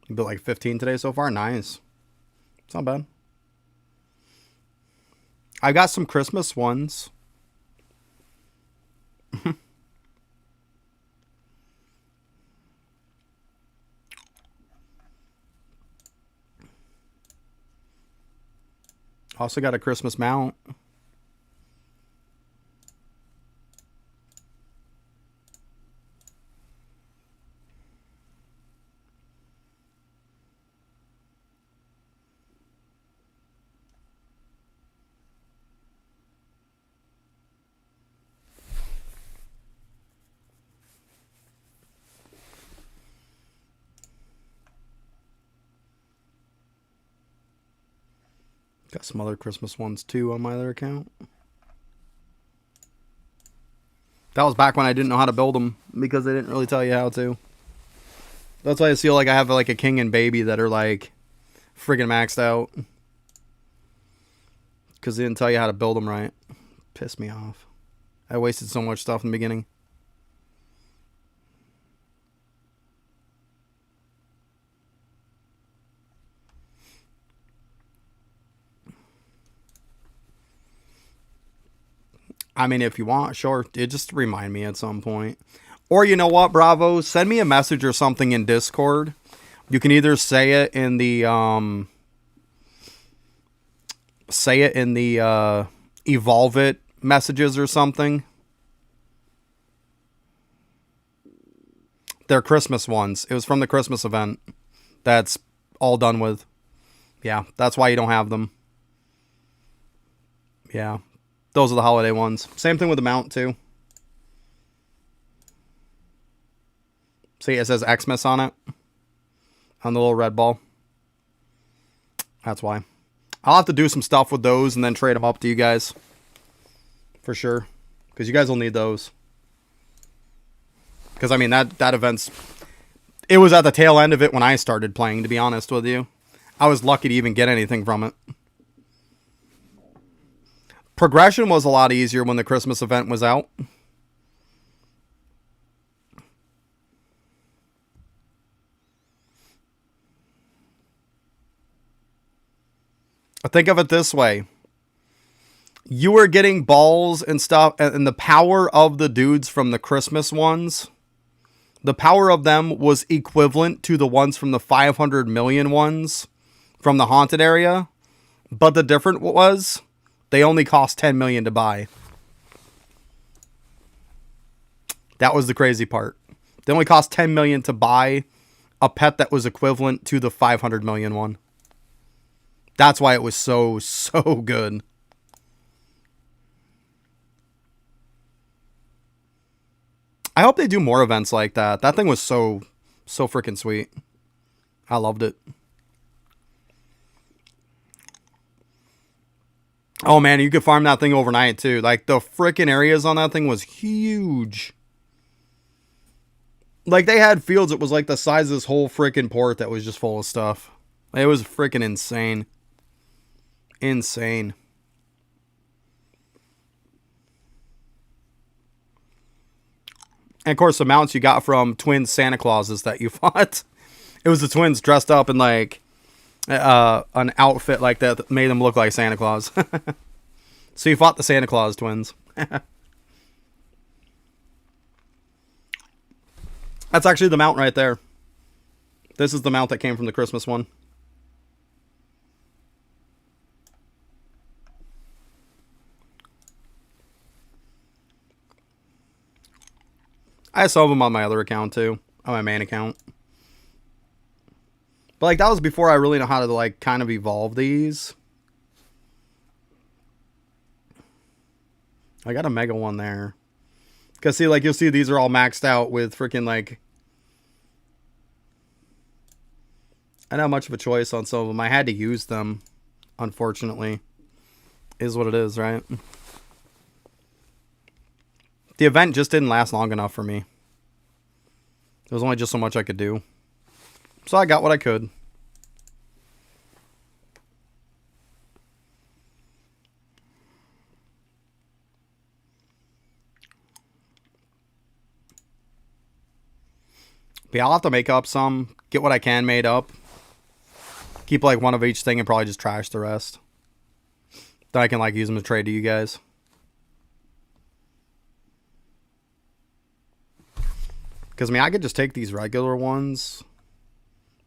[SPEAKER 1] You built like 15 today so far? Nice. It's not bad. I got some Christmas ones. Also got a Christmas mount. Got some other Christmas ones too on my other account. That was back when I didn't know how to build them because they didn't really tell you how to. That's why I feel like I have like a king and baby that are like friggin' maxed out. Because they didn't tell you how to build them right. Pissed me off. I wasted so much stuff in the beginning. I mean, if you want, sure. Just remind me at some point. Or you know what, Bravo? Send me a message or something in Discord. You can either say it in the Evolve It messages or something. They're Christmas ones. It was from the Christmas event. That's all done with. Yeah, that's why you don't have them. Yeah. Those are the holiday ones. Same thing with the mount, too. See, it says Xmas on it. On the little red ball. That's why. I'll have to do some stuff with those and then trade them up to you guys. For sure. Because you guys will need those. Because, I mean, that event's... It was at the tail end of it when I started playing, to be honest with you. I was lucky to even get anything from it. Progression was a lot easier when the Christmas event was out. Think of it this way. You were getting balls and stuff, and the power of the dudes from the Christmas ones, the power of them was equivalent to the ones from the 500 million ones from the haunted area. But the difference was... They only cost 10 million to buy. That was the crazy part. They only cost 10 million to buy a pet that was equivalent to the 500 million one. That's why it was so good. I hope they do more events like that. That thing was so freaking sweet. I loved it. Oh, man, you could farm that thing overnight, too. Like, the frickin' areas on that thing was huge. Like, they had fields that was like the size of this whole frickin' port that was just full of stuff. It was frickin' insane. Insane. And, of course, the mounts you got from twin Santa Clauses that you fought. It was the twins dressed up in, like... an outfit like that made them look like Santa Claus. So you fought the Santa Claus twins. That's actually the mount right there. This is the mount that came from the Christmas one. I have some of them on my other account too. On my main account. But, like, that was before I really know how to, like, kind of evolve these. I got a mega one there. Because, see, like, you'll see these are all maxed out with freaking, like... I don't have much of a choice on some of them. I had to use them, unfortunately. Is what it is, right? The event just didn't last long enough for me. There was only just so much I could do. So I got what I could. But yeah, I'll have to make up some. Get what I can made up. Keep like one of each thing and probably just trash the rest. Then I can like use them to trade to you guys. Because I mean, I could just take these regular ones.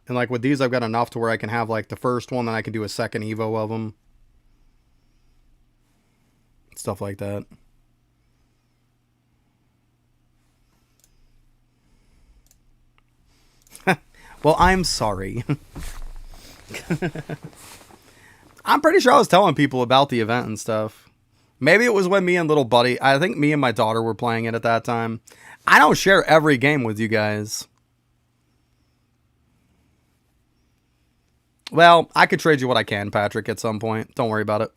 [SPEAKER 1] And like with these, I've got enough to where I can have like the first one, then I can do a second Evo of them. Stuff like that. Well, I'm sorry. I'm pretty sure I was telling people about the event and stuff. Maybe it was when me and little buddy, I think me and my daughter were playing it at that time. I don't share every game with you guys. Well, I could trade you what I can, Patrick, at some point. Don't worry about it.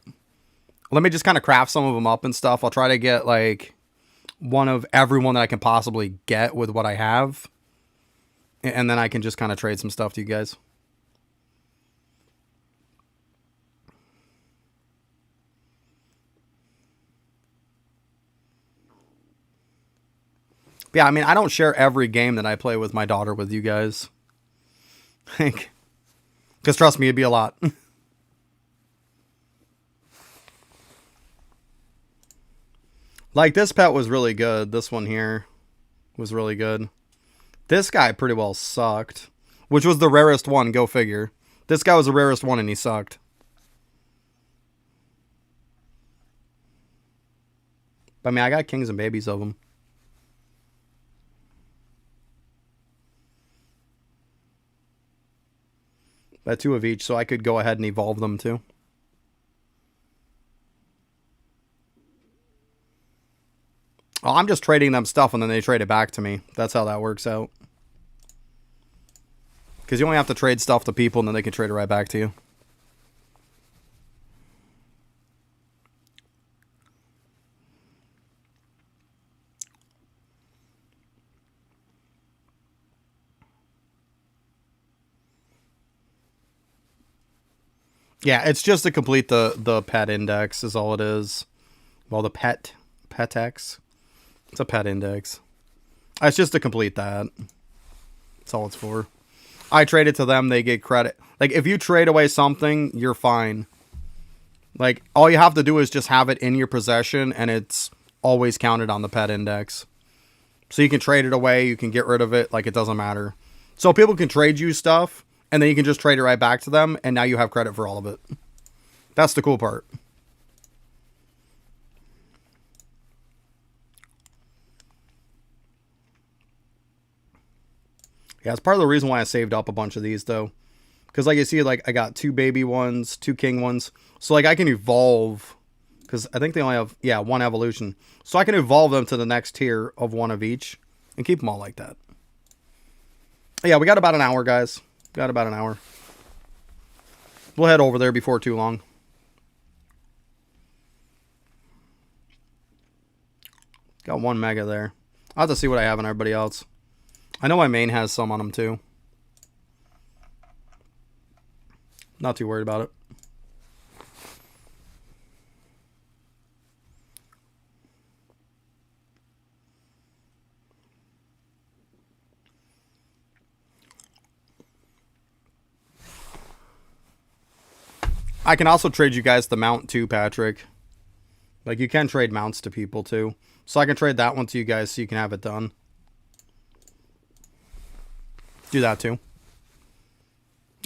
[SPEAKER 1] Let me just kind of craft some of them up and stuff. I'll try to get like one of everyone that I can possibly get with what I have. And then I can just kind of trade some stuff to you guys. Yeah, I mean, I don't share every game that I play with my daughter with you guys. Because trust me, it'd be a lot. Like, this pet was really good. This one here was really good. This guy pretty well sucked. Which was the rarest one, go figure. This guy was the rarest one and he sucked. But I mean, I got kings and babies of them. But 2 of each, so I could go ahead and evolve them too. Oh, I'm just trading them stuff and then they trade it back to me. That's how that works out. Because you only have to trade stuff to people and then they can trade it right back to you. Yeah, it's just to complete the pet index is all it is. Well, the pet X. It's a pet index. It's just to complete that. That's all it's for. I trade it to them, they get credit. Like, if you trade away something, you're fine. Like, all you have to do is just have it in your possession, and it's always counted on the pet index. So you can trade it away, you can get rid of it, like, it doesn't matter. So people can trade you stuff, and then you can just trade it right back to them, and now you have credit for all of it. That's the cool part. Yeah, it's part of the reason why I saved up a bunch of these, though. Because, like, you see, like, I got 2 baby ones, 2 king ones. So, like, I can evolve. Because I think they only have, yeah, 1 evolution. So I can evolve them to the next tier of 1 of each. And keep them all like that. Yeah, we got about an hour, guys. Got about an hour. We'll head over there before too long. Got 1 mega there. I'll have to see what I have on everybody else. I know my main has some on them too. Not too worried about it. I can also trade you guys the mount too, Patrick. Like, you can trade mounts to people too. So I can trade that one to you guys so you can have it done. Do that too.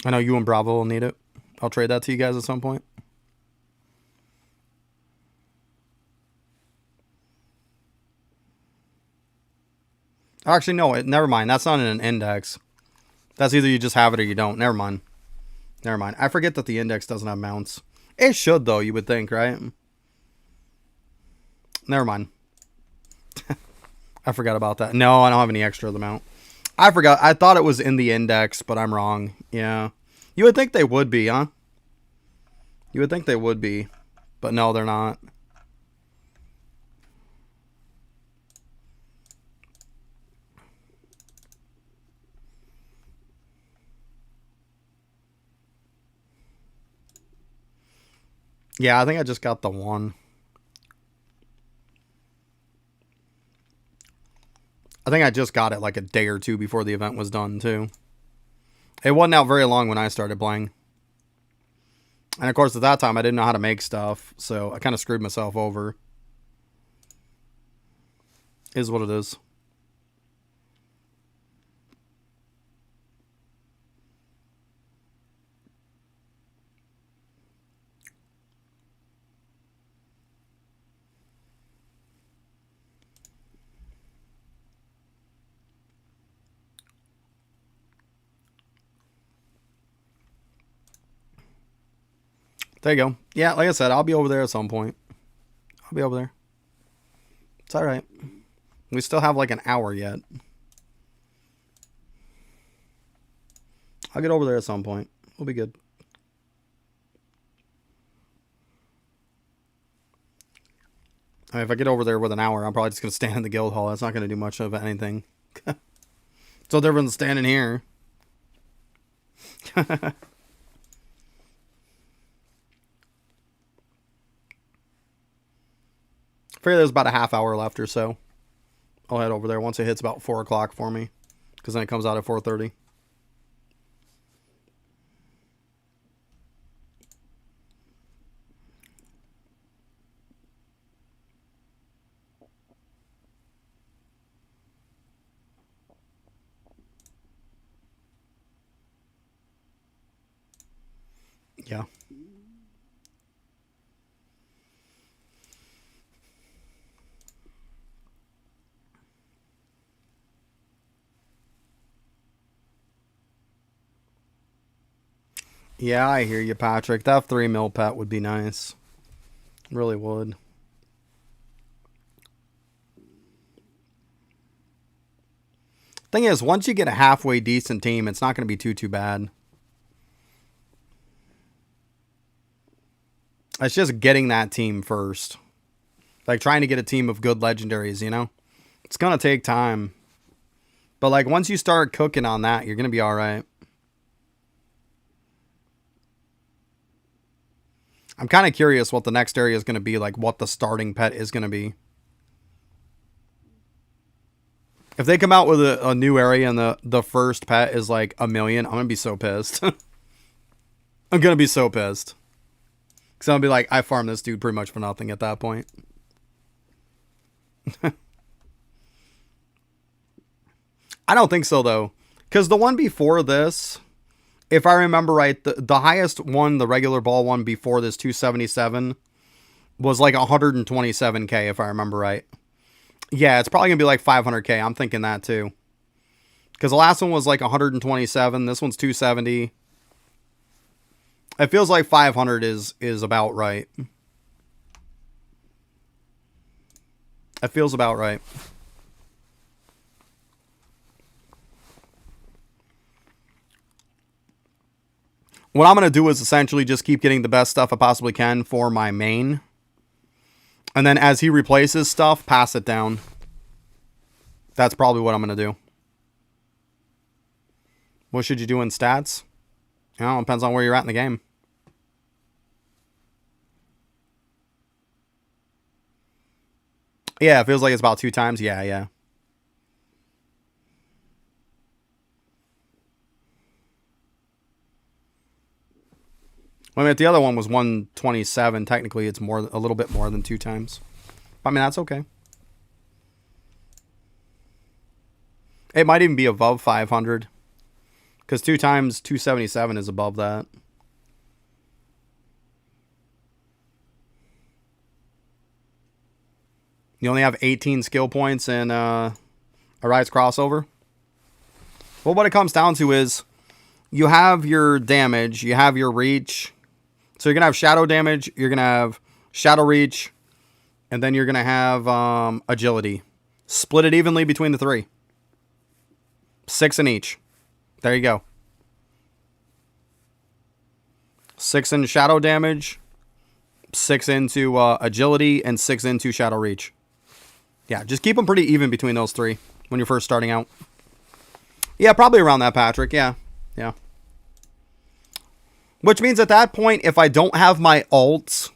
[SPEAKER 1] I know you and Bravo will need it. I'll trade that to you guys at some point. Actually, no, never mind. That's not in an index. That's either you just have it or you don't. Never mind. Never mind. I forget that the index doesn't have mounts. It should, though, you would think, right? Never mind. I forgot about that. No, I don't have any extra of the mount. I forgot. I thought it was in the index, but I'm wrong. Yeah. You would think they would be, huh? You would think they would be. But no, they're not. Yeah, I think I just got the 1. I think I just got it like a day or two before the event was done, too. It wasn't out very long when I started playing. And of course, at that time, I didn't know how to make stuff, so I kind of screwed myself over. Is what it is. There you go. Yeah, like I said, I'll be over there at some point. I'll be over there. It's alright. We still have like an hour yet. I'll get over there at some point. We'll be good. I mean, if I get over there with an hour, I'm probably just going to stand in the guild hall. That's not going to do much of anything. It's no different than standing here. I figure there's about a half hour left or so. I'll head over there once it hits about 4 o'clock for me. Because then it comes out at 4:30. Yeah. Yeah, I hear you, Patrick. That 3 mil pet would be nice. Really would. Thing is, once you get a halfway decent team, it's not going to be too bad. It's just getting that team first. Like, trying to get a team of good legendaries, you know? It's going to take time. But, like, once you start cooking on that, you're going to be alright. I'm kind of curious what the next area is going to be, like what the starting pet is going to be. If they come out with a new area and the first pet is like 1 million, I'm going to be so pissed. I'm going to be so pissed. Because I'm going to be like, I farmed this dude pretty much for nothing at that point. I don't think so, though. Because the one before this, if I remember right, the highest one, the regular ball one before this 277, was like 127k, if I remember right. Yeah, it's probably going to be like 500k. I'm thinking that too. Because the last one was like 127. This one's 270. It feels like 500 is about right. It feels about right. What I'm going to do is essentially just keep getting the best stuff I possibly can for my main. And then as he replaces stuff, pass it down. That's probably what I'm going to do. What should you do in stats? You know, it depends on where you're at in the game. Yeah, it feels like it's about 2 times. Yeah. I mean, if the other one was 127, technically it's a little bit more than 2 times. I mean, that's okay. It might even be above 500. Because 2 times 277 is above that. You only have 18 skill points in Arise Crossover. Well, what it comes down to is you have your damage, you have your reach. So you're going to have shadow damage, you're going to have shadow reach, and then you're going to have agility. Split it evenly between the 3. 6 in each. There you go. 6 in shadow damage, 6 into agility, and 6 into shadow reach. Yeah, just keep them pretty even between those 3 when you're first starting out. Yeah, probably around that, Patrick. Yeah. Which means at that point, if I don't have my ults,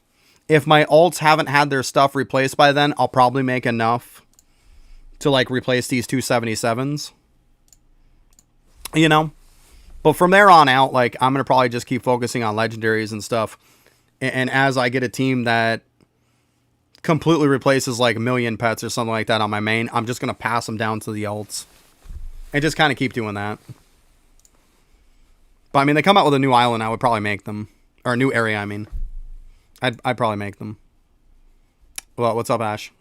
[SPEAKER 1] if my ults haven't had their stuff replaced by then, I'll probably make enough to like replace these 277s. You know? But from there on out, like, I'm going to probably just keep focusing on legendaries and stuff. And as I get a team that completely replaces like a million pets or something like that on my main, I'm just going to pass them down to the alts. And just kind of keep doing that. But I mean, they come out with a new island, I would probably make them. Or a new area, I mean. I'd probably make them. Well, what's up, Ash?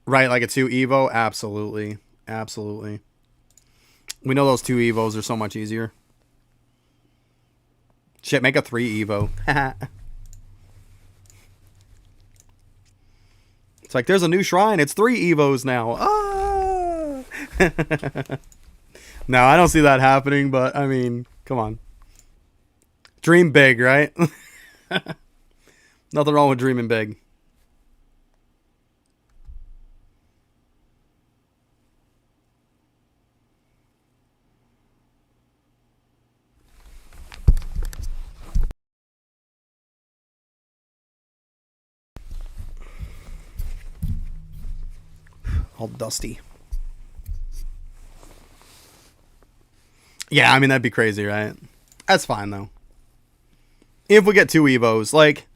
[SPEAKER 1] Right, like a 2 Evo? Absolutely. Absolutely. We know those 2 Evos are so much easier. Shit, make a 3 Evo. It's like, there's a new shrine. It's 3 Evos now. Ah! No, I don't see that happening, but, I mean, come on. Dream big, right? Nothing wrong with dreaming big. All dusty. Yeah, I mean, that'd be crazy, right? That's fine, though. If we get 2 Evos, like,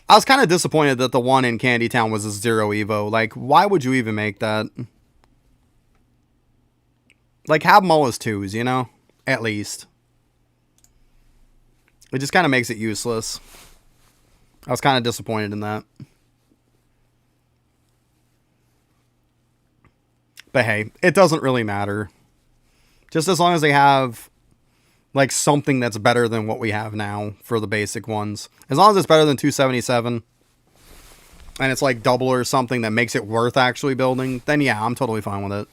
[SPEAKER 1] I was kind of disappointed that the one in Candy Town was a 0 Evo. Like, why would you even make that? Like, have them all as 2s, you know? At least. It just kind of makes it useless. I was kind of disappointed in that. But hey, it doesn't really matter. Just as long as they have, like, something that's better than what we have now for the basic ones. As long as it's better than 277, and it's, like, double or something that makes it worth actually building, then yeah, I'm totally fine with it.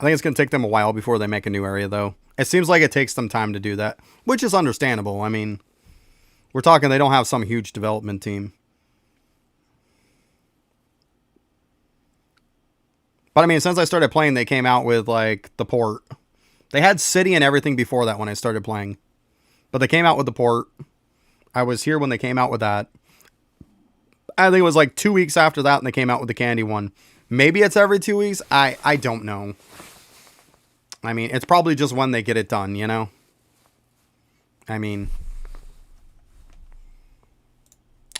[SPEAKER 1] I think it's going to take them a while before they make a new area, though. It seems like it takes them time to do that, which is understandable. I mean, we're talking they don't have some huge development team. But I mean, since I started playing, they came out with, like, the port. They had City and everything before that when I started playing. But they came out with the port. I was here when they came out with that. I think it was like 2 weeks after that and they came out with the candy one. Maybe it's every 2 weeks. I don't know. I mean, it's probably just when they get it done, you know? I mean,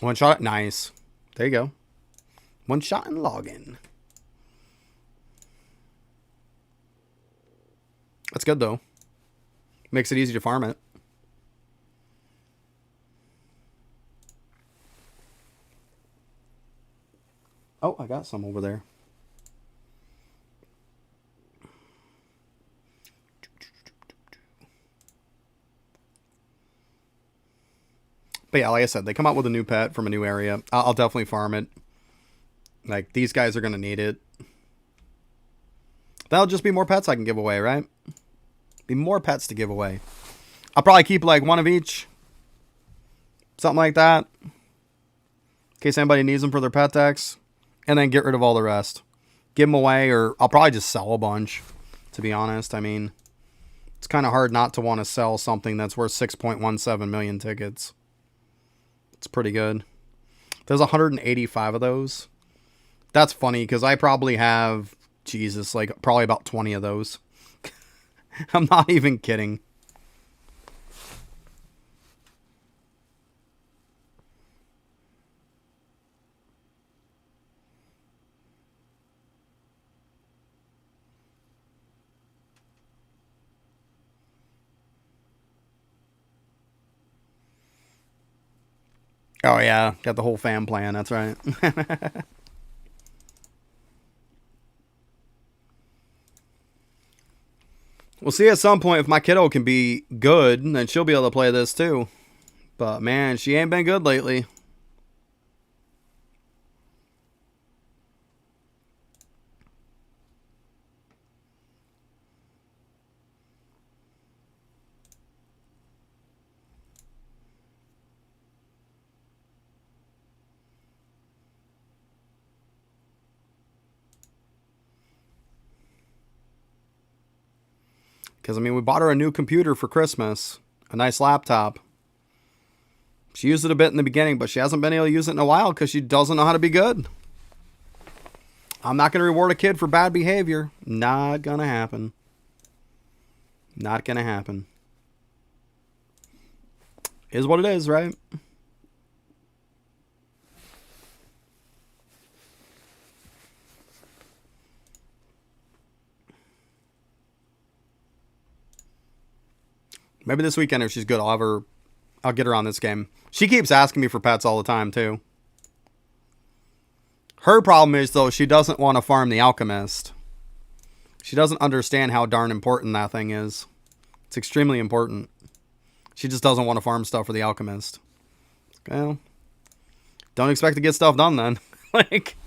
[SPEAKER 1] one shot. Nice. There you go. One shot and login. That's good, though. Makes it easy to farm it. Oh, I got some over there. But yeah, like I said, they come out with a new pet from a new area. I'll definitely farm it. Like, these guys are going to need it. That'll just be more pets I can give away, right? Be more pets to give away. I'll probably keep, like, one of each. Something like that. In case anybody needs them for their pet decks. And then get rid of all the rest. Give them away, or I'll probably just sell a bunch, to be honest. I mean, it's kind of hard not to want to sell something that's worth 6.17 million tickets. It's pretty good. There's 185 of those. That's funny, because I probably have, Jesus, like, probably about 20 of those. I'm not even kidding. Oh, yeah. Got the whole fam plan. That's right. We'll see at some point if my kiddo can be good, then she'll be able to play this too. But, man, she ain't been good lately. Because, I mean, we bought her a new computer for Christmas. A nice laptop. She used it a bit in the beginning, but she hasn't been able to use it in a while because she doesn't know how to be good. I'm not going to reward a kid for bad behavior. Not going to happen. Not going to happen. Is what it is, right? Maybe this weekend, if she's good, I'll get her on this game. She keeps asking me for pets all the time, too. Her problem is, though, she doesn't want to farm the alchemist. She doesn't understand how darn important that thing is. It's extremely important. She just doesn't want to farm stuff for the alchemist. Well, don't expect to get stuff done then. Like,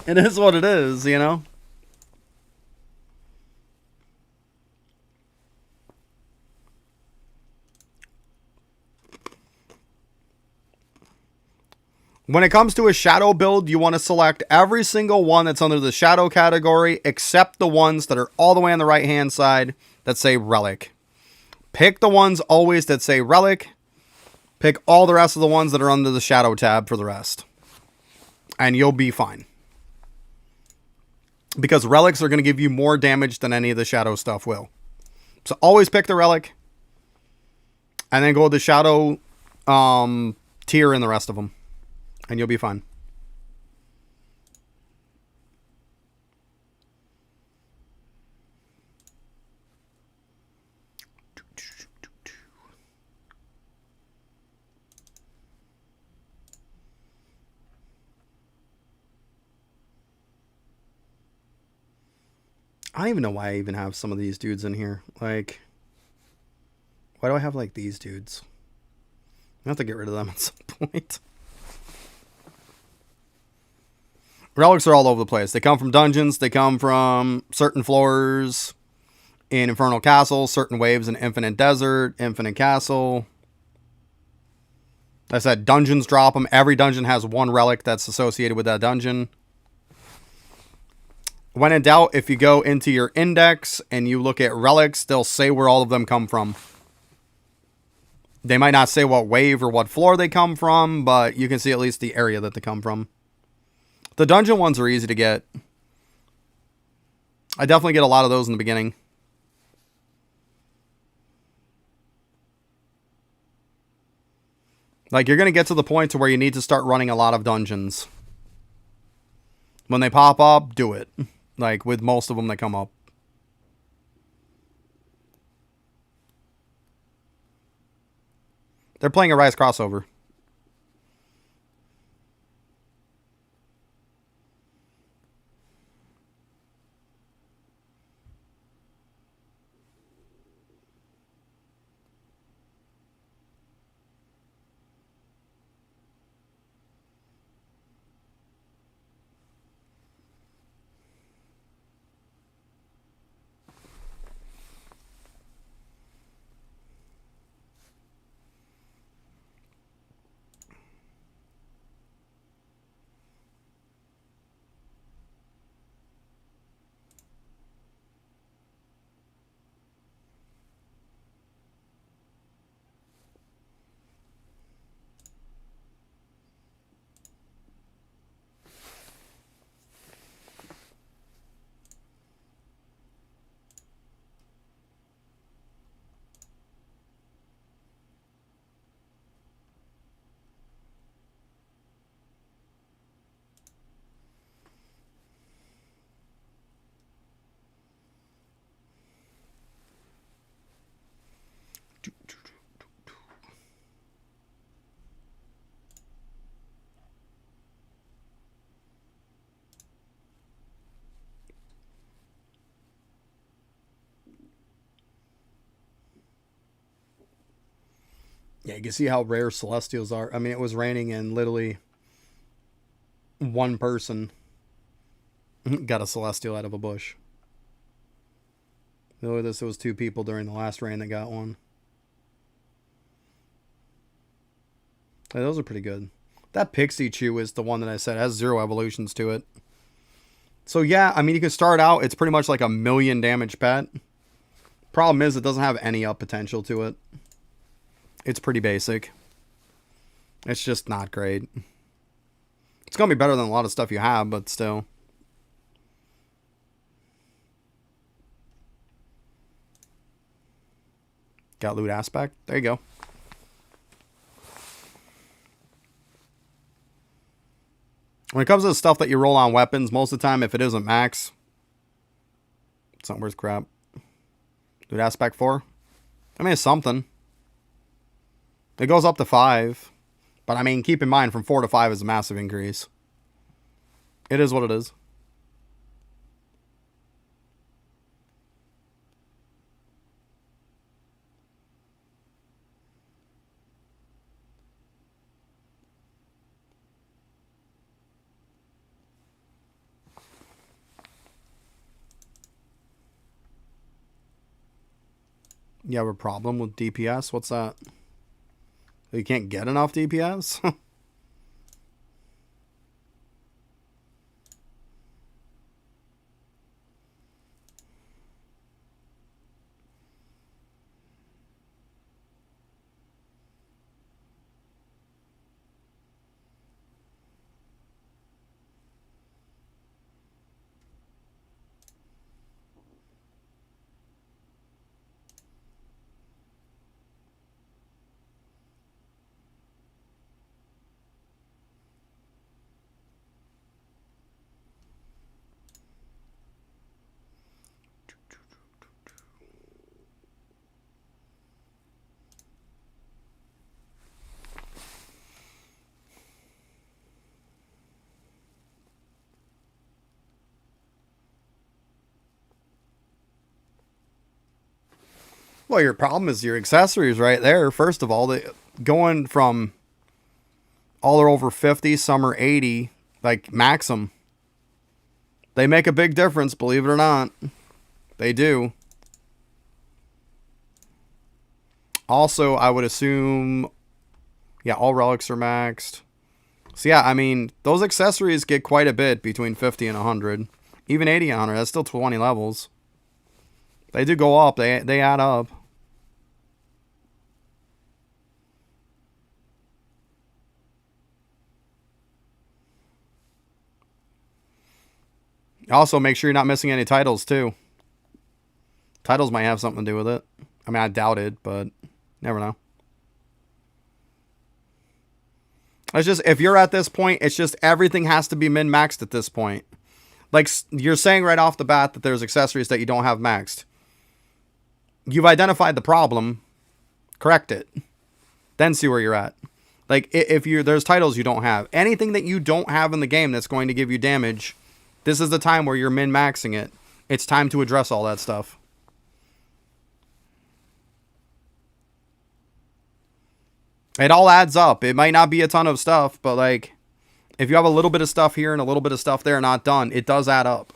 [SPEAKER 1] it is what it is, you know? When it comes to a shadow build, you want to select every single one that's under the shadow category, except the ones that are all the way on the right-hand side that say relic. Pick the ones always that say relic. Pick all the rest of the ones that are under the shadow tab for the rest. And you'll be fine. Because relics are going to give you more damage than any of the shadow stuff will. So always pick the relic. And then go to the shadow tier in the rest of them. And you'll be fine. I don't even know why I even have some of these dudes in here. Like, why do I have, like, these dudes? I have to get rid of them at some point. Relics are all over the place. They come from dungeons. They come from certain floors in Infernal Castle, certain waves in Infinite Desert, Infinite Castle. Like I said, dungeons drop them. Every dungeon has one relic that's associated with that dungeon. When in doubt, if you go into your index and you look at relics, they'll say where all of them come from. They might not say what wave or what floor they come from, but you can see at least the area that they come from. The dungeon ones are easy to get. I definitely get a lot of those in the beginning. Like, you're going to get to the point to where you need to start running a lot of dungeons. When they pop up, do it. Like, with most of them that come up. They're playing a Rise crossover. Yeah, you can see how rare Celestials are. I mean, it was raining and literally one person got a Celestial out of a bush. Look at this. It was 2 people during the last rain that got one. Hey, those are pretty good. That Pixie Chew is the one that I said has 0 evolutions to it. So yeah, I mean, you can start out, it's pretty much like a 1,000,000 damage pet. Problem is, it doesn't have any up potential to it. It's pretty basic. It's just not great. It's going to be better than a lot of stuff you have, but still. Got loot aspect. There you go. When it comes to the stuff that you roll on weapons, most of the time, if it isn't max, it's not worth crap. Loot aspect 4. I mean, it's something. It goes up to 5. But I mean, keep in mind, from 4 to 5 is a massive increase. It is what it is. You have a problem with DPS? What's that? You can't get enough DPS? Well, your problem is your accessories right there. First of all, going from all are over 50, some are 80, like max them. They make a big difference, believe it or not. They do. Also, I would assume, yeah, all relics are maxed. So yeah, I mean, those accessories get quite a bit between 50 and 100. Even 80 and 100, that's still 20 levels. They do go up, they add up. Also, make sure you're not missing any titles, too. Titles might have something to do with it. I mean, I doubt it, but never know. It's just, if you're at this point, it's just everything has to be min-maxed at this point. Like, you're saying right off the bat that there's accessories that you don't have maxed. You've identified the problem. Correct it. Then see where you're at. Like, if there's titles you don't have. Anything that you don't have in the game that's going to give you damage, this is the time where you're min-maxing it. It's time to address all that stuff. It all adds up. It might not be a ton of stuff, but like, if you have a little bit of stuff here and a little bit of stuff there not done, it does add up.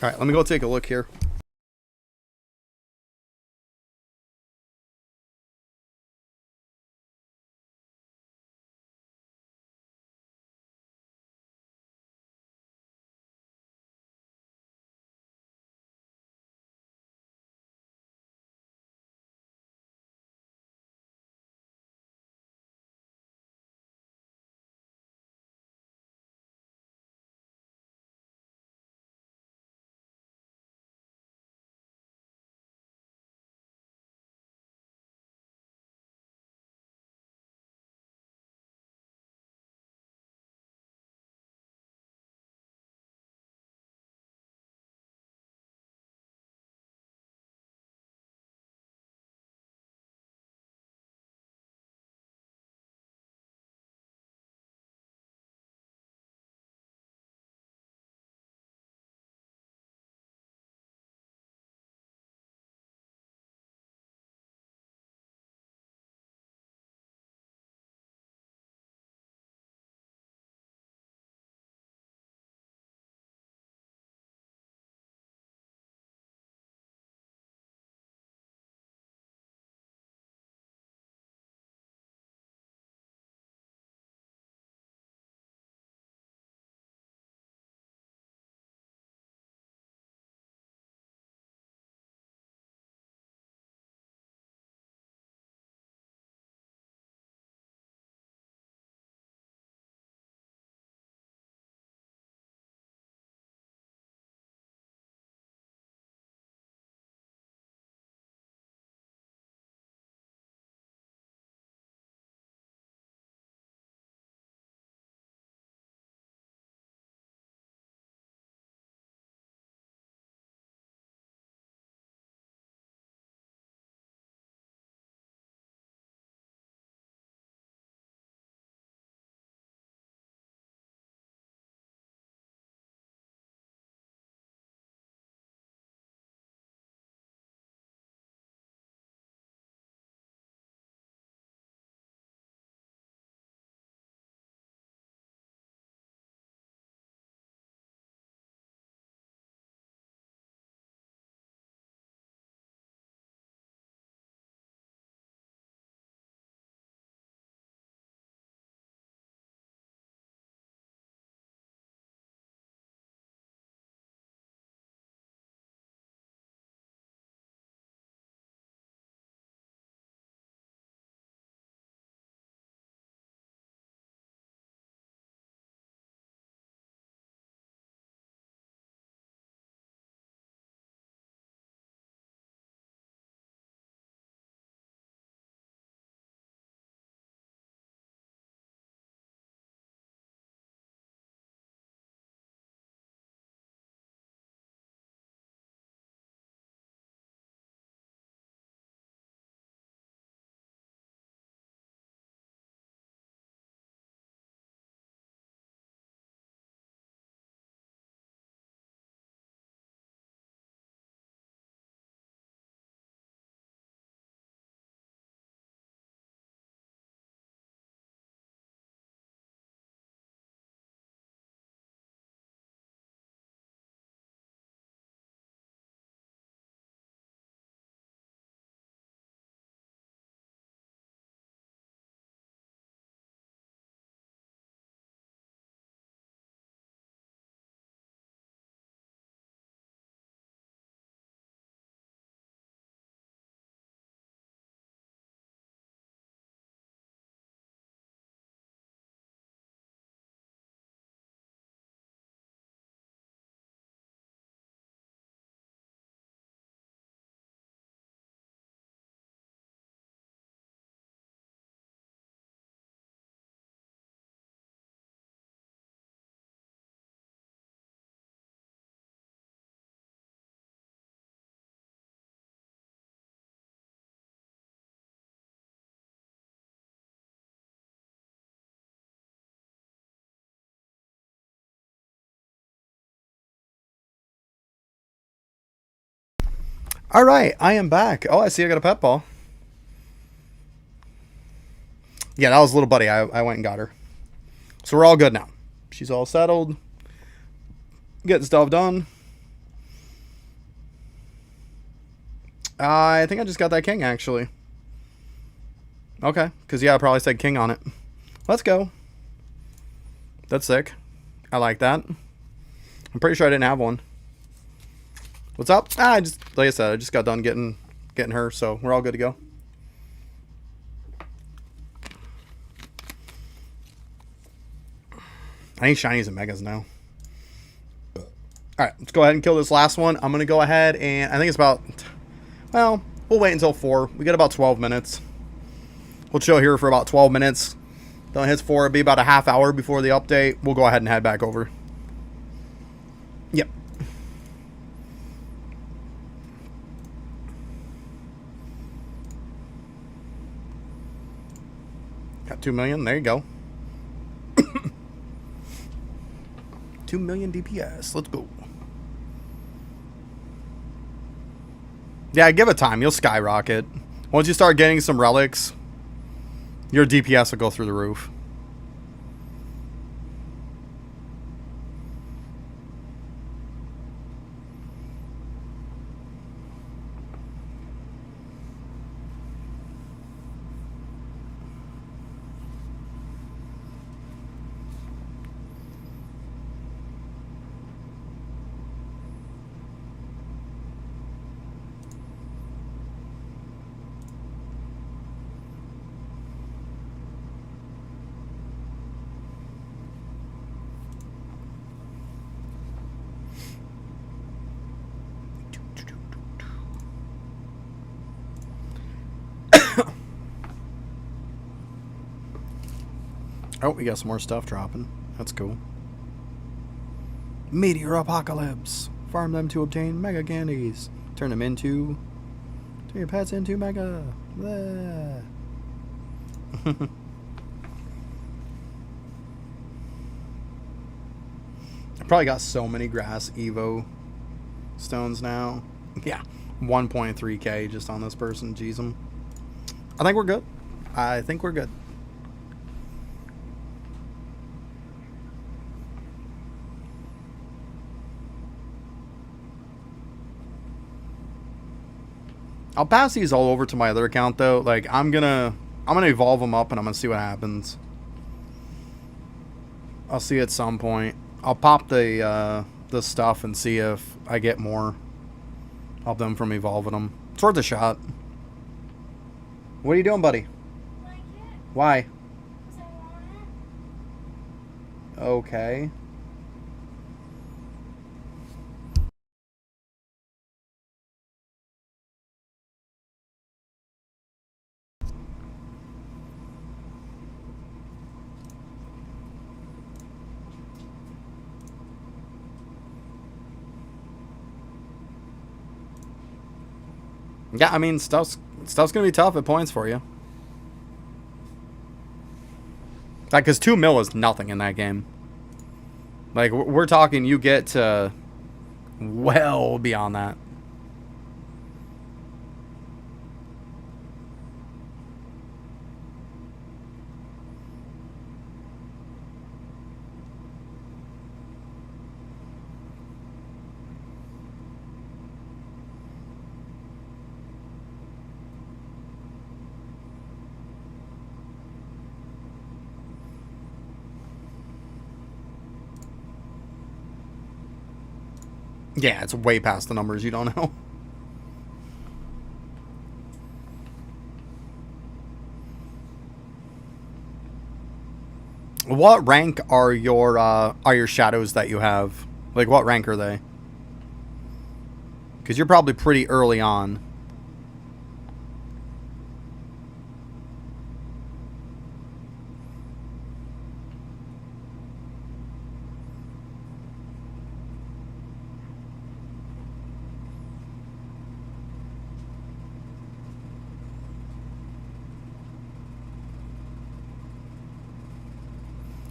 [SPEAKER 1] All right, let me go take a look here. All right, I am back. Oh, I see I got a pet ball. Yeah, that was little buddy. I went and got her. So we're all good now. She's all settled. Getting stuff done. I think I just got that king, actually. Okay, because, yeah, I probably said king on it. Let's go. That's sick. I like that. I'm pretty sure I didn't have one. What's up? I just, like I said, I just got done getting her, so we're all good to go. I need shinies and megas now. Alright, let's go ahead and kill this last one. I'm going to go ahead and I think it's about, well, we'll wait until 4. We got about 12 minutes. We'll chill here for about 12 minutes. Then it hits 4. It'll be about a half hour before the update. We'll go ahead and head back over. Yep. Got 2 million. There you go. 2 million DPS. Let's go. Yeah, give it time. You'll skyrocket. Once you start getting some relics, your DPS will go through the roof. Oh, we got some more stuff dropping. That's cool. Meteor Apocalypse. Farm them to obtain mega candies. Turn your pets into mega. I probably got so many grass Evo stones now. Yeah, 1.3k just on this person. Jeez, I think we're good. I think we're good. I'll pass these all over to my other account though. Like I'm gonna evolve them up and I'm gonna see what happens. I'll see at some point. I'll pop the stuff and see if I get more of them from evolving them. It's worth a shot. What are you doing, buddy?
[SPEAKER 2] Like it.
[SPEAKER 1] Why?
[SPEAKER 2] 'Cause I want it.
[SPEAKER 1] Okay. Yeah, I mean, stuff's gonna be tough at points for you. Like, cause 2 mil is nothing in that game. Like, we're talking, you get to well beyond that. Yeah, it's way past the numbers you don't know. What rank are your shadows that you have? Like, what rank are they? Because you're probably pretty early on.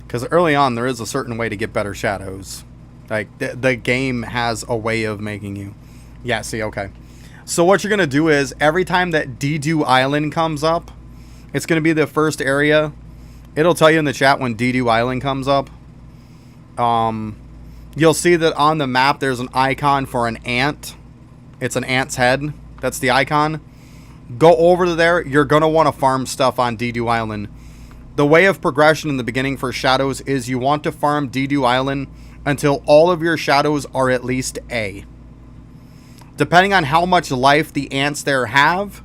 [SPEAKER 1] Because early on, there is a certain way to get better shadows. Like, the game has a way of making you. Yeah, see, okay. So what you're going to do is every time that Dedu Island comes up, it's going to be the first area. It'll tell you in the chat when Dedu Island comes up. You'll see that on the map there's an icon for an ant. It's an ant's head. That's the icon. Go over to there. You're going to want to farm stuff on Dedu Island. The way of progression in the beginning for shadows is you want to farm Dedu Island until all of your shadows are at least A. Depending on how much life the ants there have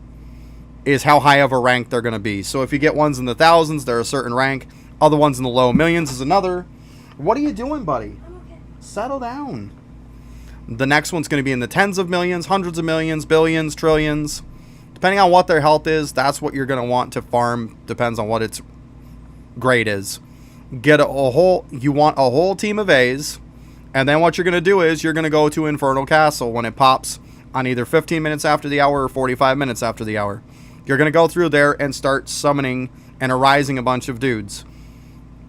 [SPEAKER 1] is how high of a rank they're going to be. So if you get ones in the thousands, they're a certain rank. Other ones in the low millions is another. What are you doing, buddy?
[SPEAKER 2] I'm okay.
[SPEAKER 1] Settle down. The next one's going to be in the tens of millions, hundreds of millions, billions, trillions. Depending on what their health is, that's what you're going to want to farm. Depends on what its grade is. Get you want a whole team of A's. And then what you're going to do is you're going to go to Infernal Castle when it pops on either 15 minutes after the hour or 45 minutes after the hour. You're going to go through there and start summoning and arising a bunch of dudes.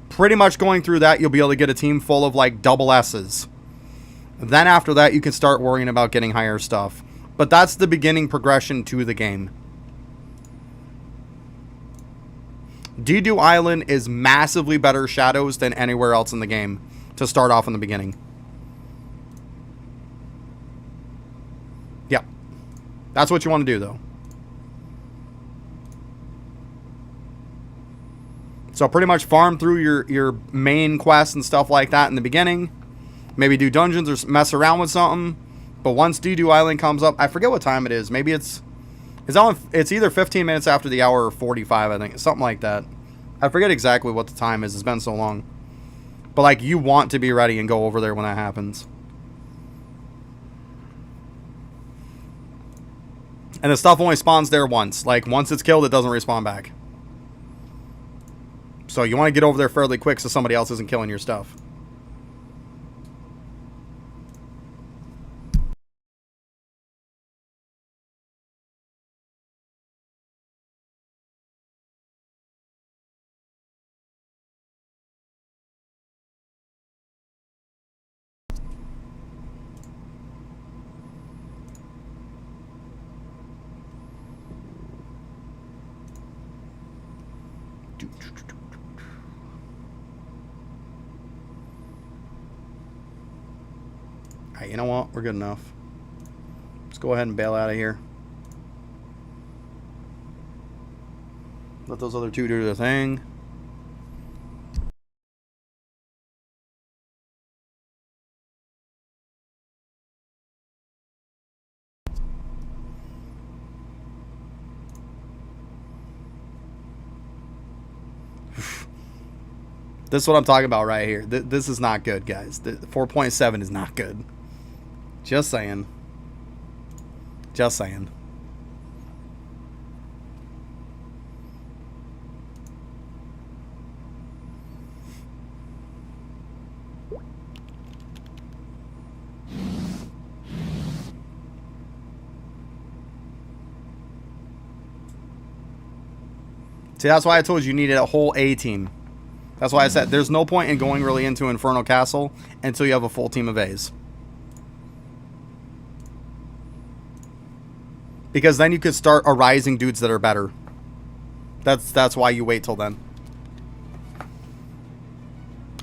[SPEAKER 1] Pretty much going through that, you'll be able to get a team full of like double S's. Then after that, you can start worrying about getting higher stuff. But that's the beginning progression to the game. Dedu Island is massively better shadows than anywhere else in the game to start off in the beginning. Yep. That's what you want to do, though. So pretty much farm through your main quests and stuff like that in the beginning. Maybe do dungeons or mess around with something. But once Dedu Island comes up, I forget what time it is. Maybe it's either 15 minutes after the hour or 45, I think. Something like that. I forget exactly what the time is. It's been so long. But like, you want to be ready and go over there when that happens. And the stuff only spawns there once. Like, once it's killed, it doesn't respawn back. So you want to get over there fairly quick so somebody else isn't killing your stuff. Alright, you know what? We're good enough. Let's go ahead and bail out of here. Let those other two do their thing. This is what I'm talking about right here. This is not good, guys. The 4.7 is not good. Just saying. Just saying. See, that's why I told you needed a whole A team. That's why I said there's no point in going really into Infernal Castle until you have a full team of A's. Because then you could start arising dudes that are better. That's why you wait till then.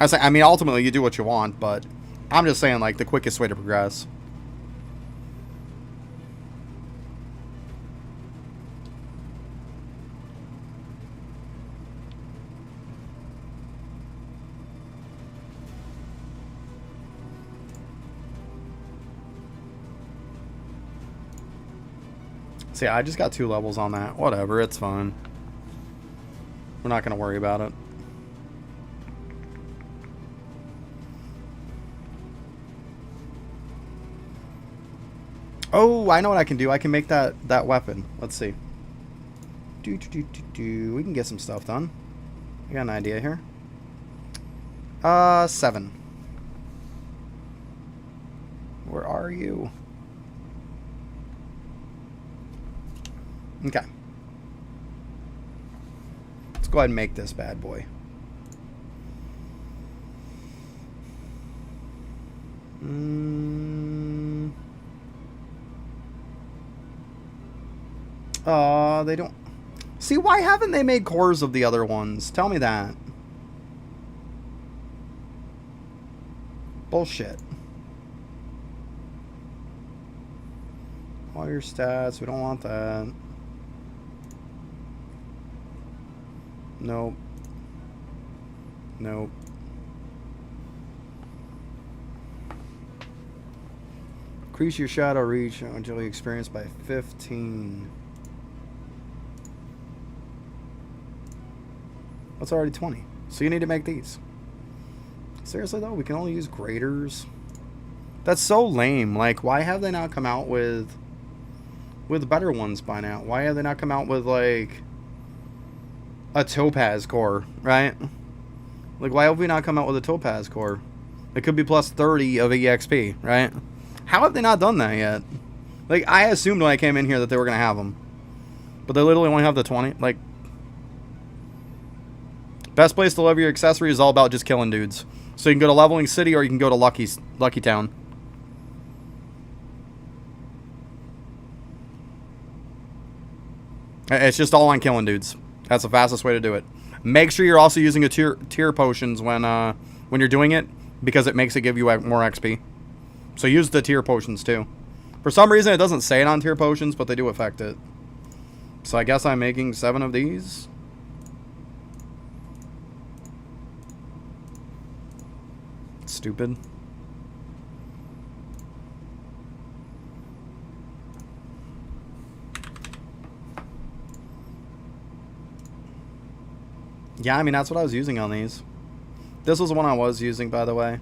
[SPEAKER 1] I mean, ultimately you do what you want, but I'm just saying, like, the quickest way to progress. See, I just got 2 levels on that. Whatever, it's fine. We're not going to worry about it. Oh, I know what I can do. I can make that weapon. Let's see. We can get some stuff done. I got an idea here. 7. Where are you? Okay. Let's go ahead and make this bad boy. They don't... See, why haven't they made cores of the other ones? Tell me that. Bullshit. All your stats, we don't want that. Nope. Nope. Increase your shadow reach until you experience by 15. That's already 20. So you need to make these. Seriously though, we can only use graders. That's so lame. Like, why have they not come out with better ones by now? Why have they not come out with like a topaz core, right? Like, why have we not come out with a topaz core? It could be plus 30 of EXP, right? How have they not done that yet? Like, I assumed when I came in here that they were going to have them. But they literally only have the 20. Like, best place to level your accessory is all about just killing dudes. So you can go to Leveling City or you can go to Lucky Town. It's just all on killing dudes. That's the fastest way to do it. Make sure you're also using a tier potions when you're doing it, because it makes it give you more XP. So use the tier potions too. For some reason it doesn't say it on tier potions, but they do affect it. So I guess I'm making 7 of these. Stupid. Yeah, I mean, that's what I was using on these. This was the one I was using, by the way.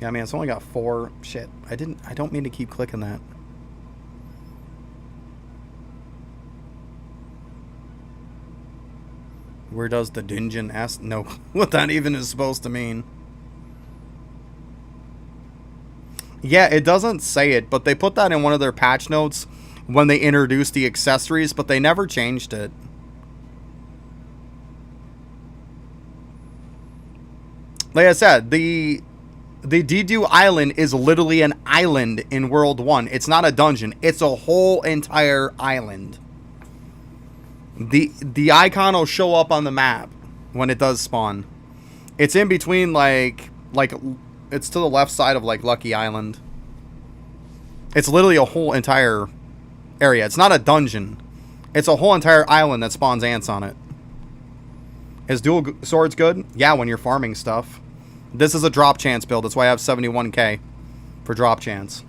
[SPEAKER 1] Yeah, I mean, it's only got 4. Shit, I don't mean to keep clicking that. Where does the dungeon ask? No, what that even is supposed to mean. Yeah, it doesn't say it, but they put that in one of their patch notes when they introduced the accessories, but they never changed it. Like I said, the Dedu Island is literally an island in World 1. It's not a dungeon. It's a whole entire island. The icon will show up on the map when it does spawn. It's in between, like it's to the left side of, like, Lucky Island. It's literally a whole entire area. It's not a dungeon. It's a whole entire island that spawns ants on it. Is dual swords good? Yeah, when you're farming stuff. This is a drop chance build. That's why I have 71k for drop chance.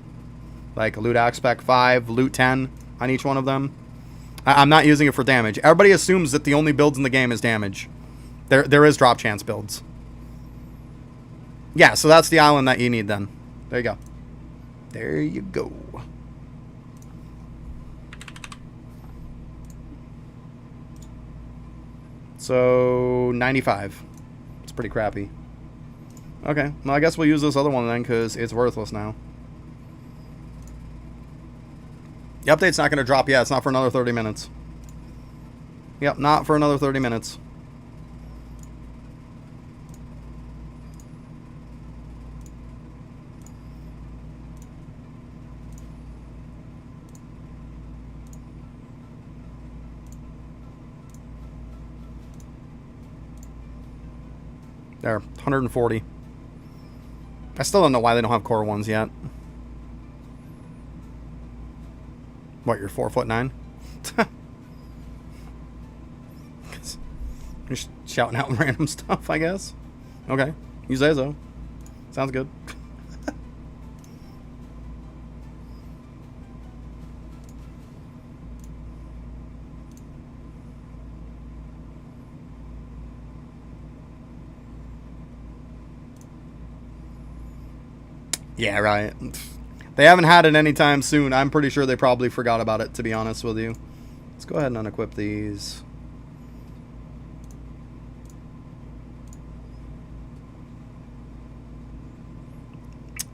[SPEAKER 1] Like, loot aspect 5, loot 10 on each one of them. I'm not using it for damage. Everybody assumes that the only builds in the game is damage. There is drop chance builds. Yeah, so that's the island that you need then. There you go. There you go. So, 95. It's pretty crappy. Okay, well, I guess we'll use this other one then, because it's worthless now. The update's not going to drop yet. It's not for another 30 minutes. Yep, not for another 30 minutes. There, 140. I still don't know why they don't have core ones yet. What, you're 4'9"? You're just shouting out random stuff, I guess. Okay, you say so. Sounds good. Yeah, right. They haven't had it anytime soon. I'm pretty sure they probably forgot about it, to be honest with you. Let's go ahead and unequip these.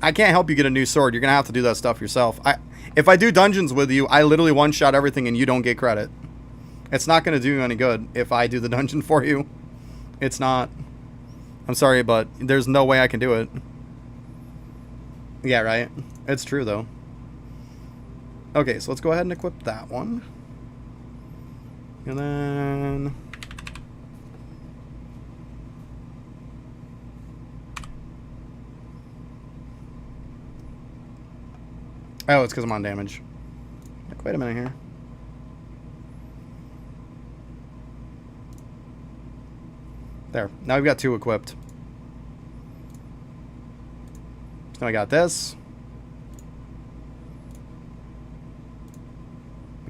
[SPEAKER 1] I can't help you get a new sword. You're going to have to do that stuff yourself. If I do dungeons with you, I literally one-shot everything and you don't get credit. It's not going to do you any good if I do the dungeon for you. It's not. I'm sorry, but there's no way I can do it. Yeah, right? It's true, though. Okay, so let's go ahead and equip that one. And then... oh, it's because I'm on damage. Like, wait a minute here. There. Now we've got 2 equipped. So I got this.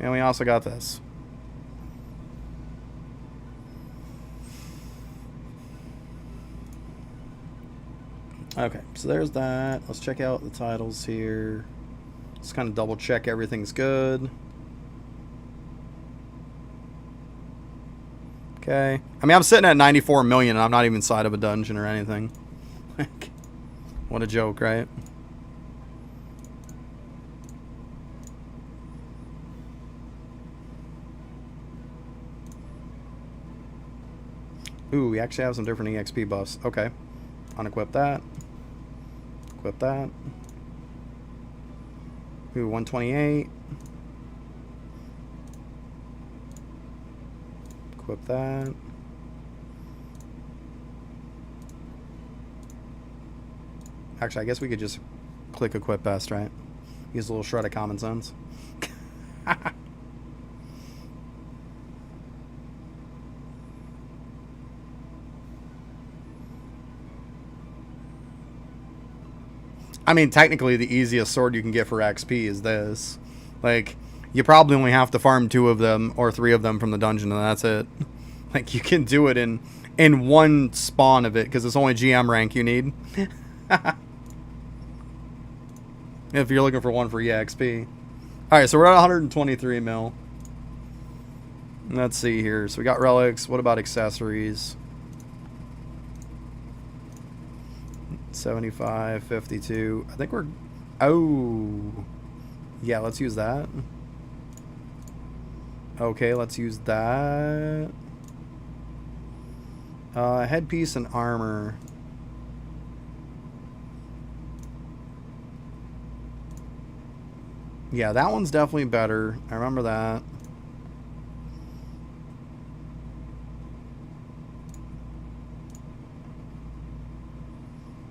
[SPEAKER 1] And we also got this. Okay, so there's that. Let's check out the titles here. Let's kind of double check everything's good. Okay. I mean, I'm sitting at 94 million and I'm not even inside of a dungeon or anything. What a joke, right? Ooh, we actually have some different EXP buffs. Okay. Unequip that. Equip that. Ooh, 128. Equip that. Actually, I guess we could just click equip best, right? Use a little shred of common sense. I mean, technically, the easiest sword you can get for XP is this. Like, you probably only have to farm 2 of them or 3 of them from the dungeon, and that's it. Like, you can do it in one spawn of it, because it's only GM rank you need. If you're looking for one for EXP. Alright, so we're at 123 mil. Let's see here. So we got relics. What about accessories? 75, 52. I think we're... oh. Yeah, let's use that. Okay, let's use that. Headpiece and armor. Yeah, that one's definitely better. I remember that.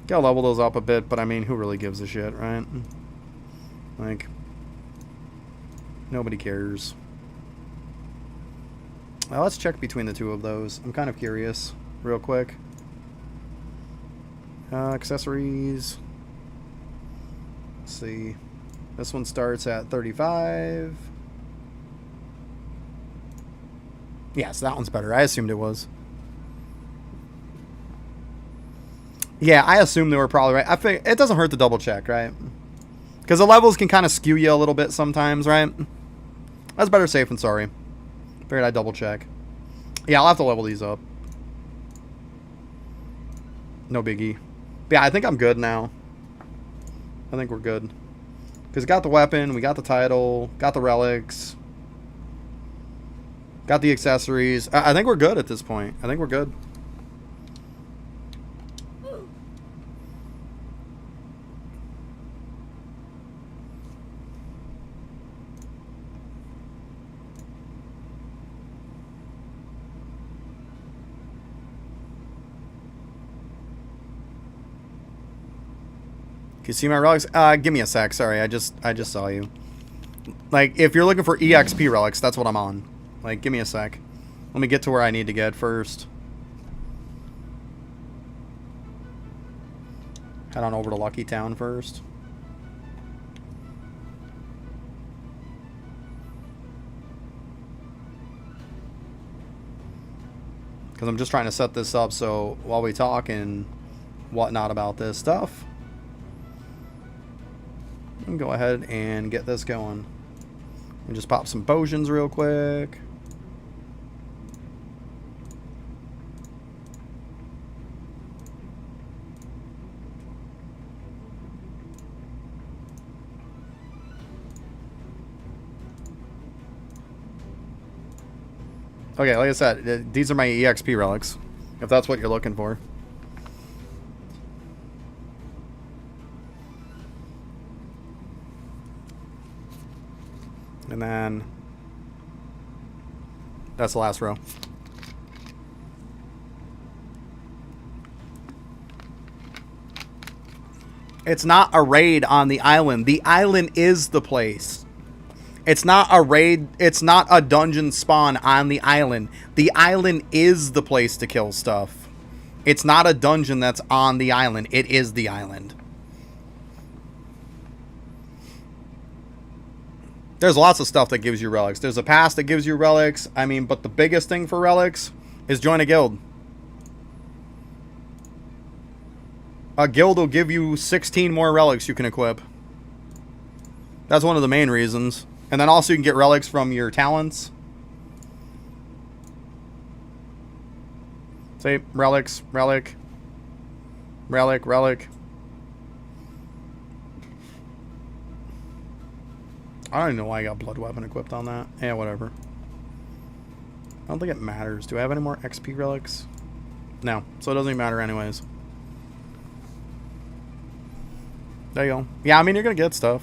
[SPEAKER 1] Gotta level those up a bit, but I mean, who really gives a shit, right? Like, nobody cares. Well, let's check between the 2 of those. I'm kind of curious, real quick. Accessories. Let's see. This one starts at 35. Yeah, so that one's better. I assumed it was. Yeah, I assumed they were probably right. I think it doesn't hurt to double check, right? Because the levels can kind of skew you a little bit sometimes, right? That's better safe than sorry. Figured I'd double check. Yeah, I'll have to level these up. No biggie. But yeah, I think I'm good now. I think we're good. Because we got the weapon, we got the title, got the relics, got the accessories. I think we're good at this point. I think we're good. Can you see my relics? Give me a sec. Sorry, I just saw you. Like, if you're looking for EXP relics, that's what I'm on. Like, give me a sec. Let me get to where I need to get first. Head on over to Lucky Town first. Because I'm just trying to set this up so while we talk and whatnot about this stuff, and go ahead and get this going. And just pop some potions real quick. Okay, like I said, these are my EXP relics, if that's what you're looking for. And then that's the last row. It's not a raid on the island. The island is the place. It's not a raid. It's not a dungeon spawn on the island. The island is the place to kill stuff. It's not a dungeon that's on the island. It is the island. There's lots of stuff that gives you relics. There's a pass that gives you relics. I mean, but the biggest thing for relics is join a guild. A guild will give you 16 more relics you can equip. That's one of the main reasons. And then also you can get relics from your talents. Say relics, relic, relic, relic. I don't even know why I got blood weapon equipped on that. Yeah, whatever. I don't think it matters. Do I have any more XP relics? No, so it doesn't even matter anyways. There you go. Yeah, I mean, you're gonna get stuff.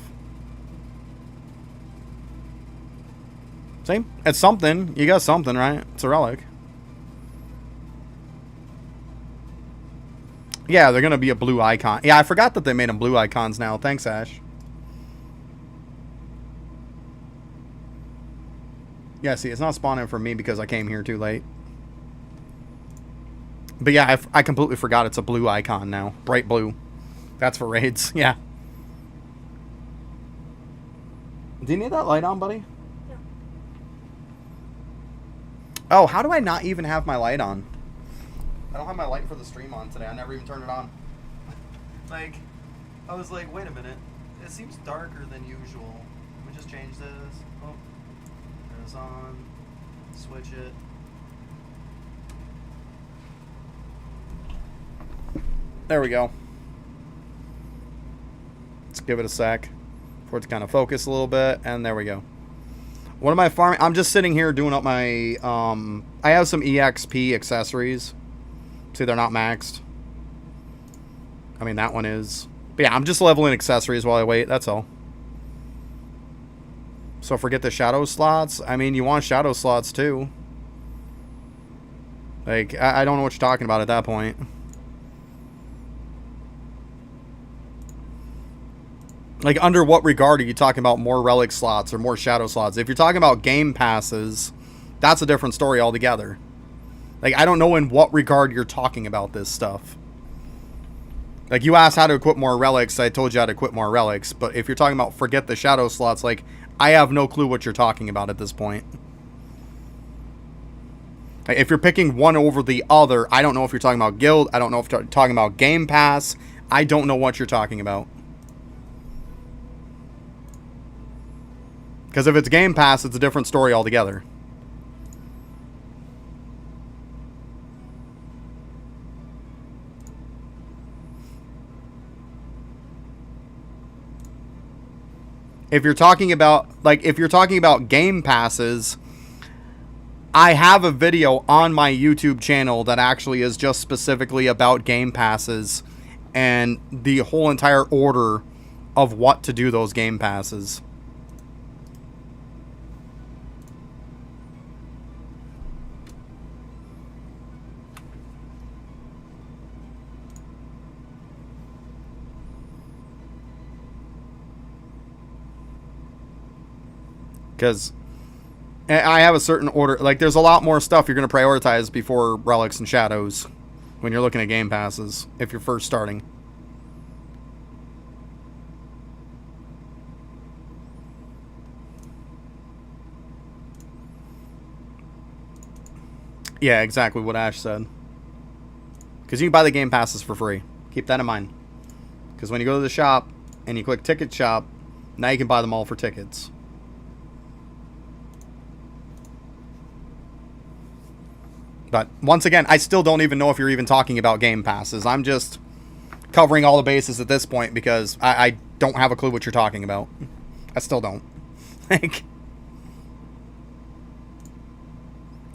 [SPEAKER 1] See? It's something. You got something, right? It's a relic. Yeah, they're gonna be a blue icon. Yeah, I forgot that they made them blue icons now. Thanks, Ash. Yeah, see, it's not spawning for me because I came here too late. But yeah, I completely forgot it's a blue icon now. Bright blue. That's for raids. Yeah. Do you need that light on, buddy?
[SPEAKER 2] Yeah.
[SPEAKER 1] Oh, how do I not even have my light on? I don't have my light for the stream on today. I never even turned it on. Like, I was like, wait a minute. It seems darker than usual. Let me just change this. Oh. Turn this on. Switch it. There we go. Let's give it a sec for it to kind of focus a little bit, and there we go. What am I farming? I'm just sitting here doing up my, I have some EXP accessories. See, they're not maxed. I mean, that one is. But yeah, I'm just leveling accessories while I wait, that's all. So forget the shadow slots. I mean, you want shadow slots too. Like, I don't know what you're talking about at that point. Like, under what regard are you talking about more relic slots or more shadow slots? If you're talking about game passes, that's a different story altogether. Like, I don't know in what regard you're talking about this stuff. Like, you asked how to equip more relics, I told you how to equip more relics. But if you're talking about forget the shadow slots, like, I have no clue what you're talking about at this point. Like, if you're picking one over the other, I don't know if you're talking about guild. I don't know if you're talking about game pass. I don't know what you're talking about. Because if it's Game Pass, it's a different story altogether. If you're talking about, like, if you're talking about Game Passes, I have a video on my YouTube channel that actually is just specifically about Game Passes and the whole entire order of what to do those Game Passes. Because I have a certain order. Like, there's a lot more stuff you're going to prioritize before relics and shadows when you're looking at game passes if you're first starting. Yeah, exactly what Ash said. Because you can buy the game passes for free. Keep that in mind. Because when you go to the shop and you click ticket shop, now you can buy them all for tickets. But once again, I still don't even know if you're even talking about game passes. I'm just covering all the bases at this point because I don't have a clue what you're talking about. I still don't. Like,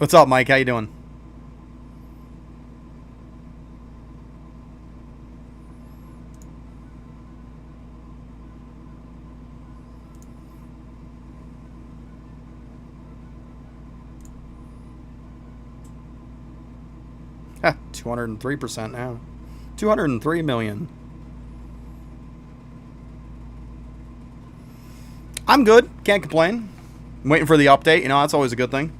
[SPEAKER 1] What's up, Mike? How you doing? Ha, 203% now. 203 million. I'm good. Can't complain. I'm waiting for the update. You know, that's always a good thing.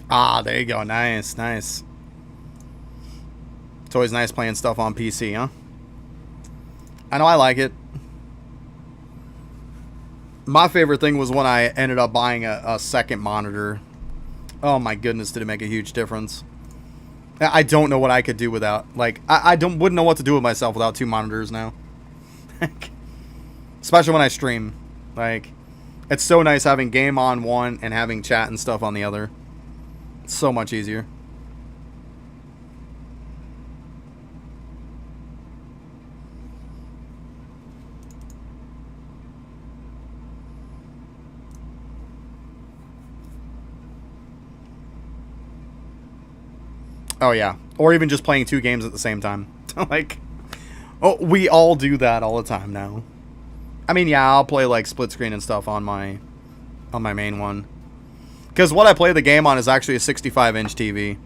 [SPEAKER 1] Ah, there you go. Nice, nice. It's always nice playing stuff on PC, huh? I know I like it. My favorite thing was when I ended up buying a second monitor. Oh my goodness, did it make a huge difference. I don't know what I could do without. Like, I wouldn't know what to do with myself without two monitors now. Especially when I stream. Like, it's so nice having game on one and having chat and stuff on the other. It's so much easier. Oh yeah, or even just playing two games at the same time. Like, oh, we all do that all the time now. I mean, yeah, I'll play like split screen and stuff on my main one. Because what I play the game on is actually a 65-inch TV.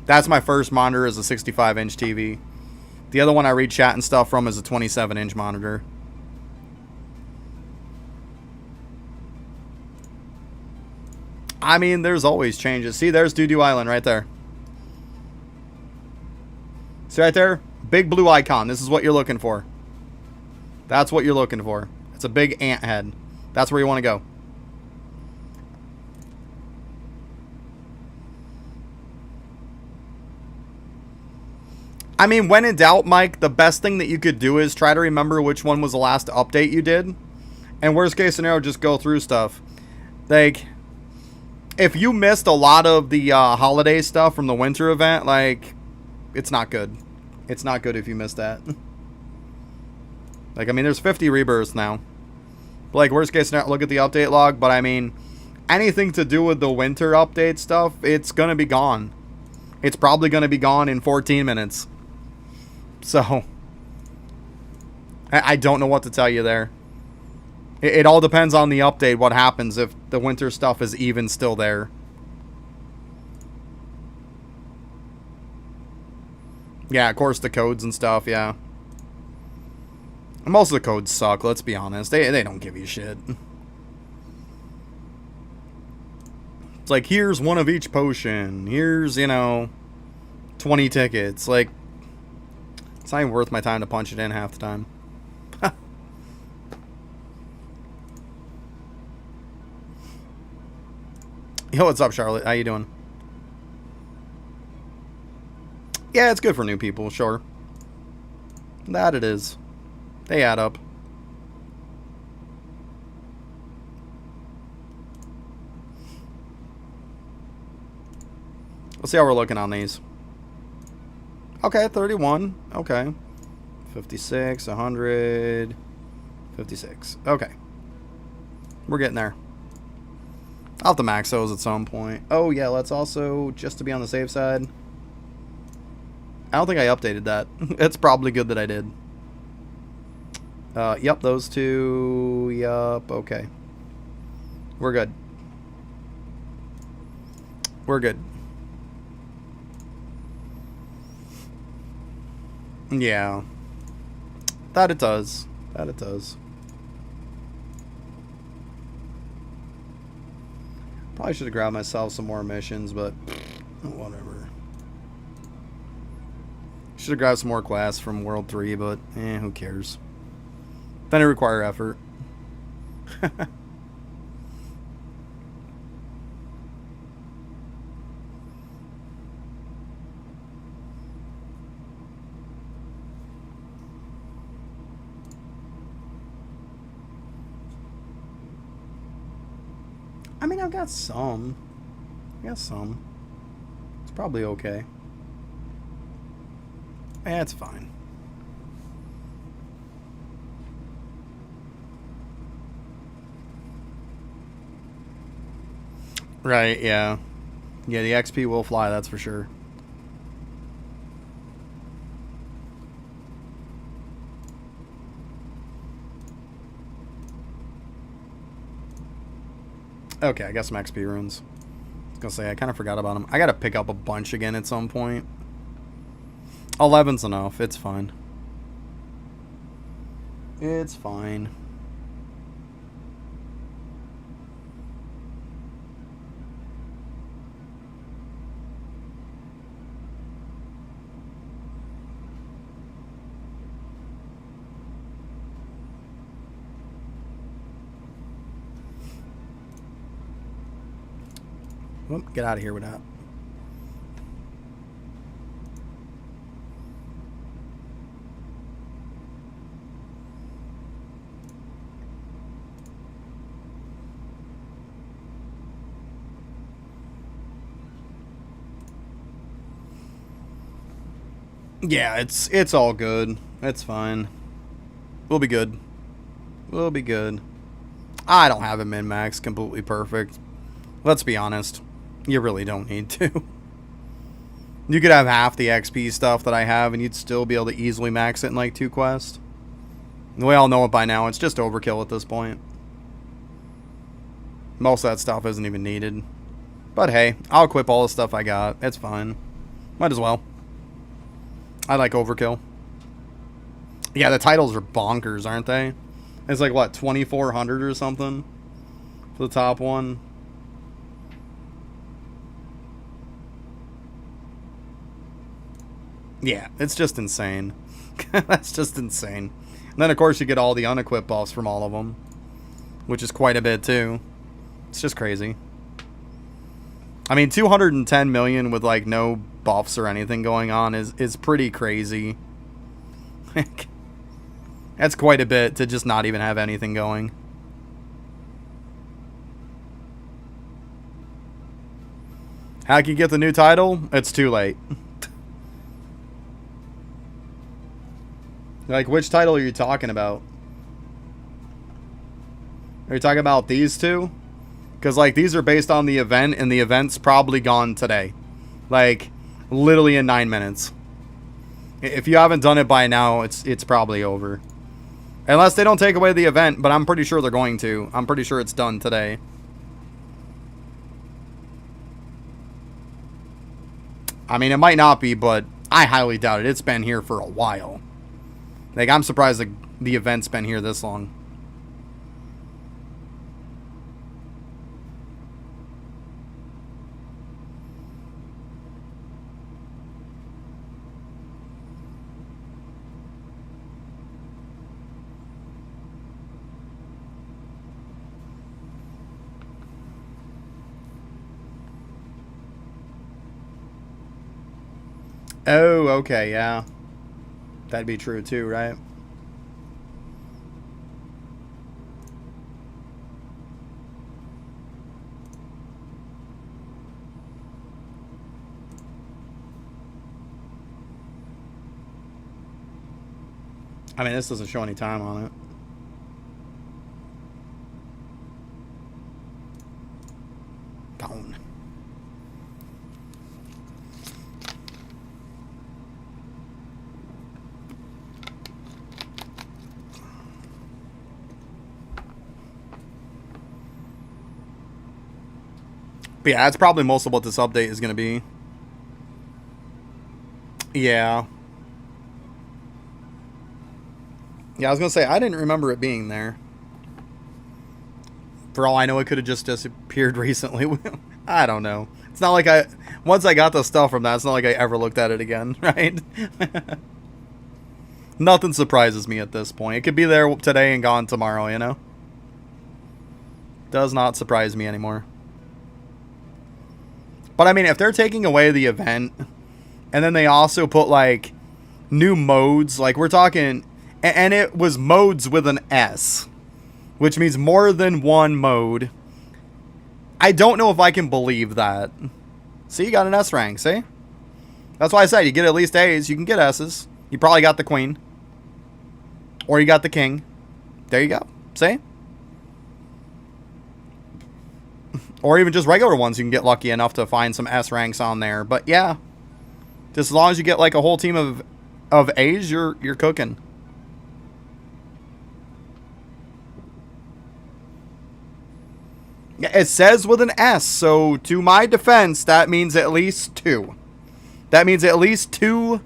[SPEAKER 1] That's my first monitor, is a 65-inch TV. The other one I read chat and stuff from is a 27-inch monitor. I mean, there's always changes. See, there's Doo Doo Island right there. See right there? Big blue icon. This is what you're looking for. That's what you're looking for. It's a big ant head. That's where you want to go. I mean, when in doubt, Mike, the best thing that you could do is try to remember which one was the last update you did. And worst case scenario, just go through stuff. Like, if you missed a lot of the holiday stuff from the winter event, like, it's not good. It's not good if you missed that. Like, I mean, there's 50 rebirths now. But, like, worst case scenario, look at the update log. But, I mean, anything to do with the winter update stuff, it's going to be gone. It's probably going to be gone in 14 minutes. So, I don't know what to tell you there. It all depends on the update, what happens if the winter stuff is even still there. Yeah, of course, the codes and stuff, yeah. Most of the codes suck, let's be honest. They don't give you shit. It's like, here's one of each potion. Here's, you know, 20 tickets. Like, it's not even worth my time to punch it in half the time. Yo, what's up, Charlotte? How you doing? Yeah, it's good for new people, sure. That it is. They add up. Let's see how we're looking on these. Okay, 31. Okay. 56, 100, 56. Okay. We're getting there. I'll have to max those at some point. Oh, yeah, let's also, just to be on the safe side. I don't think I updated that. It's probably good that I did. Yep, those two. Yup, okay. We're good. We're good. Yeah. That it does. That it does. Probably should have grabbed myself some more missions, but whatever. Should have grabbed some more class from World 3, but who cares? Then it require effort. I mean, I've got some. I got some. It's probably okay. Yeah, it's fine. Right, yeah. Yeah, the XP will fly, that's for sure. Okay, I got some XP runes. I was gonna say, I kind of forgot about them. I gotta pick up a bunch again at some point. 11's enough. It's fine. It's fine. Whoop, get out of here with that. Yeah, it's all good. It's fine. We'll be good. We'll be good. I don't have a min-max completely perfect. Let's be honest. You really don't need to. You could have half the XP stuff that I have and you'd still be able to easily max it in like 2 quests. We all know it by now. It's just overkill at this point. Most of that stuff isn't even needed. But hey, I'll equip all the stuff I got. It's fine. Might as well. I like overkill. Yeah, the titles are bonkers, aren't they? It's like, what, 2,400 or something? For the top one. Yeah, it's just insane. That's just insane. And then, of course, you get all the unequipped buffs from all of them. Which is quite a bit, too. It's just crazy. I mean, 210 million with, like, no buffs or anything going on is pretty crazy. That's quite a bit to just not even have anything going. How can you get the new title? It's too late. Like, which title are you talking about? Are you talking about these two? Because, like, these are based on the event, and the event's probably gone today. Like, literally in 9 minutes. If you haven't done it by now, it's probably over. Unless they don't take away the event, but I'm pretty sure they're going to. I'm pretty sure it's done today. I mean, it might not be, but I highly doubt it. It's been here for a while. Like, I'm surprised the event's been here this long. Oh, okay, yeah. That'd be true too, right? I mean, this doesn't show any time on it. Down. But yeah, that's probably most of what this update is going to be. Yeah. Yeah, I was going to say, I didn't remember it being there. For all I know, it could have just disappeared recently. I don't know. It's not like once I got the stuff from that, it's not like I ever looked at it again, right? Nothing surprises me at this point. It could be there today and gone tomorrow, you know? Does not surprise me anymore. But I mean, if they're taking away the event, and then they also put, like, new modes, like, we're talking, and it was modes with an S, which means more than one mode. I don't know if I can believe that. See, you got an S rank, see? That's why I said you get at least A's, you can get S's. You probably got the queen. Or you got the king. There you go. See? Or even just regular ones, you can get lucky enough to find some S ranks on there. But yeah, just as long as you get like a whole team of A's, you're cooking. Yeah, it says with an S, so to my defense, that means at least 2. That means at least 2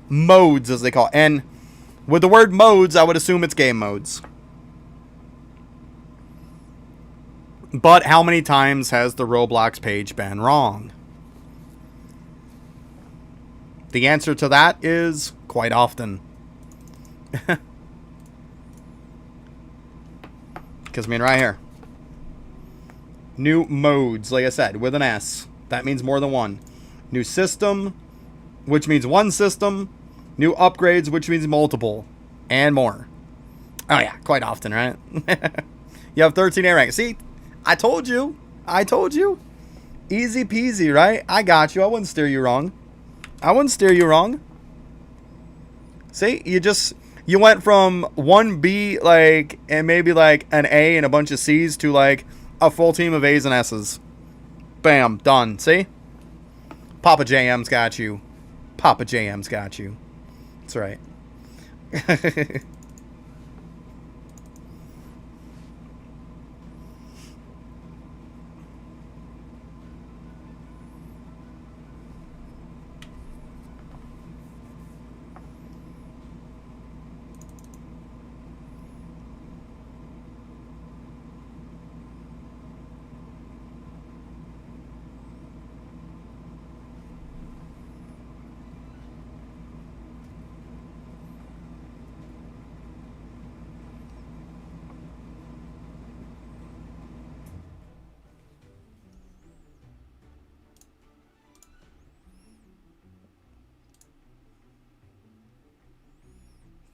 [SPEAKER 1] modes, as they call it. And with the word modes, I would assume it's game modes. But how many times has the Roblox page been wrong? The answer to that is quite often. Because I mean right here. New modes, like I said, with an S. That means more than one. New system, which means one system. New upgrades, which means multiple. And more. Oh yeah, quite often, right? You have 13 A rank. See, I told you. I told you. Easy peasy, right? I got you. I wouldn't steer you wrong. I wouldn't steer you wrong. See, you went from 1B, like, and maybe like an A and a bunch of C's to like a full team of A's and S's. Bam, done. See? Papa JM's got you. Papa JM's got you. That's right.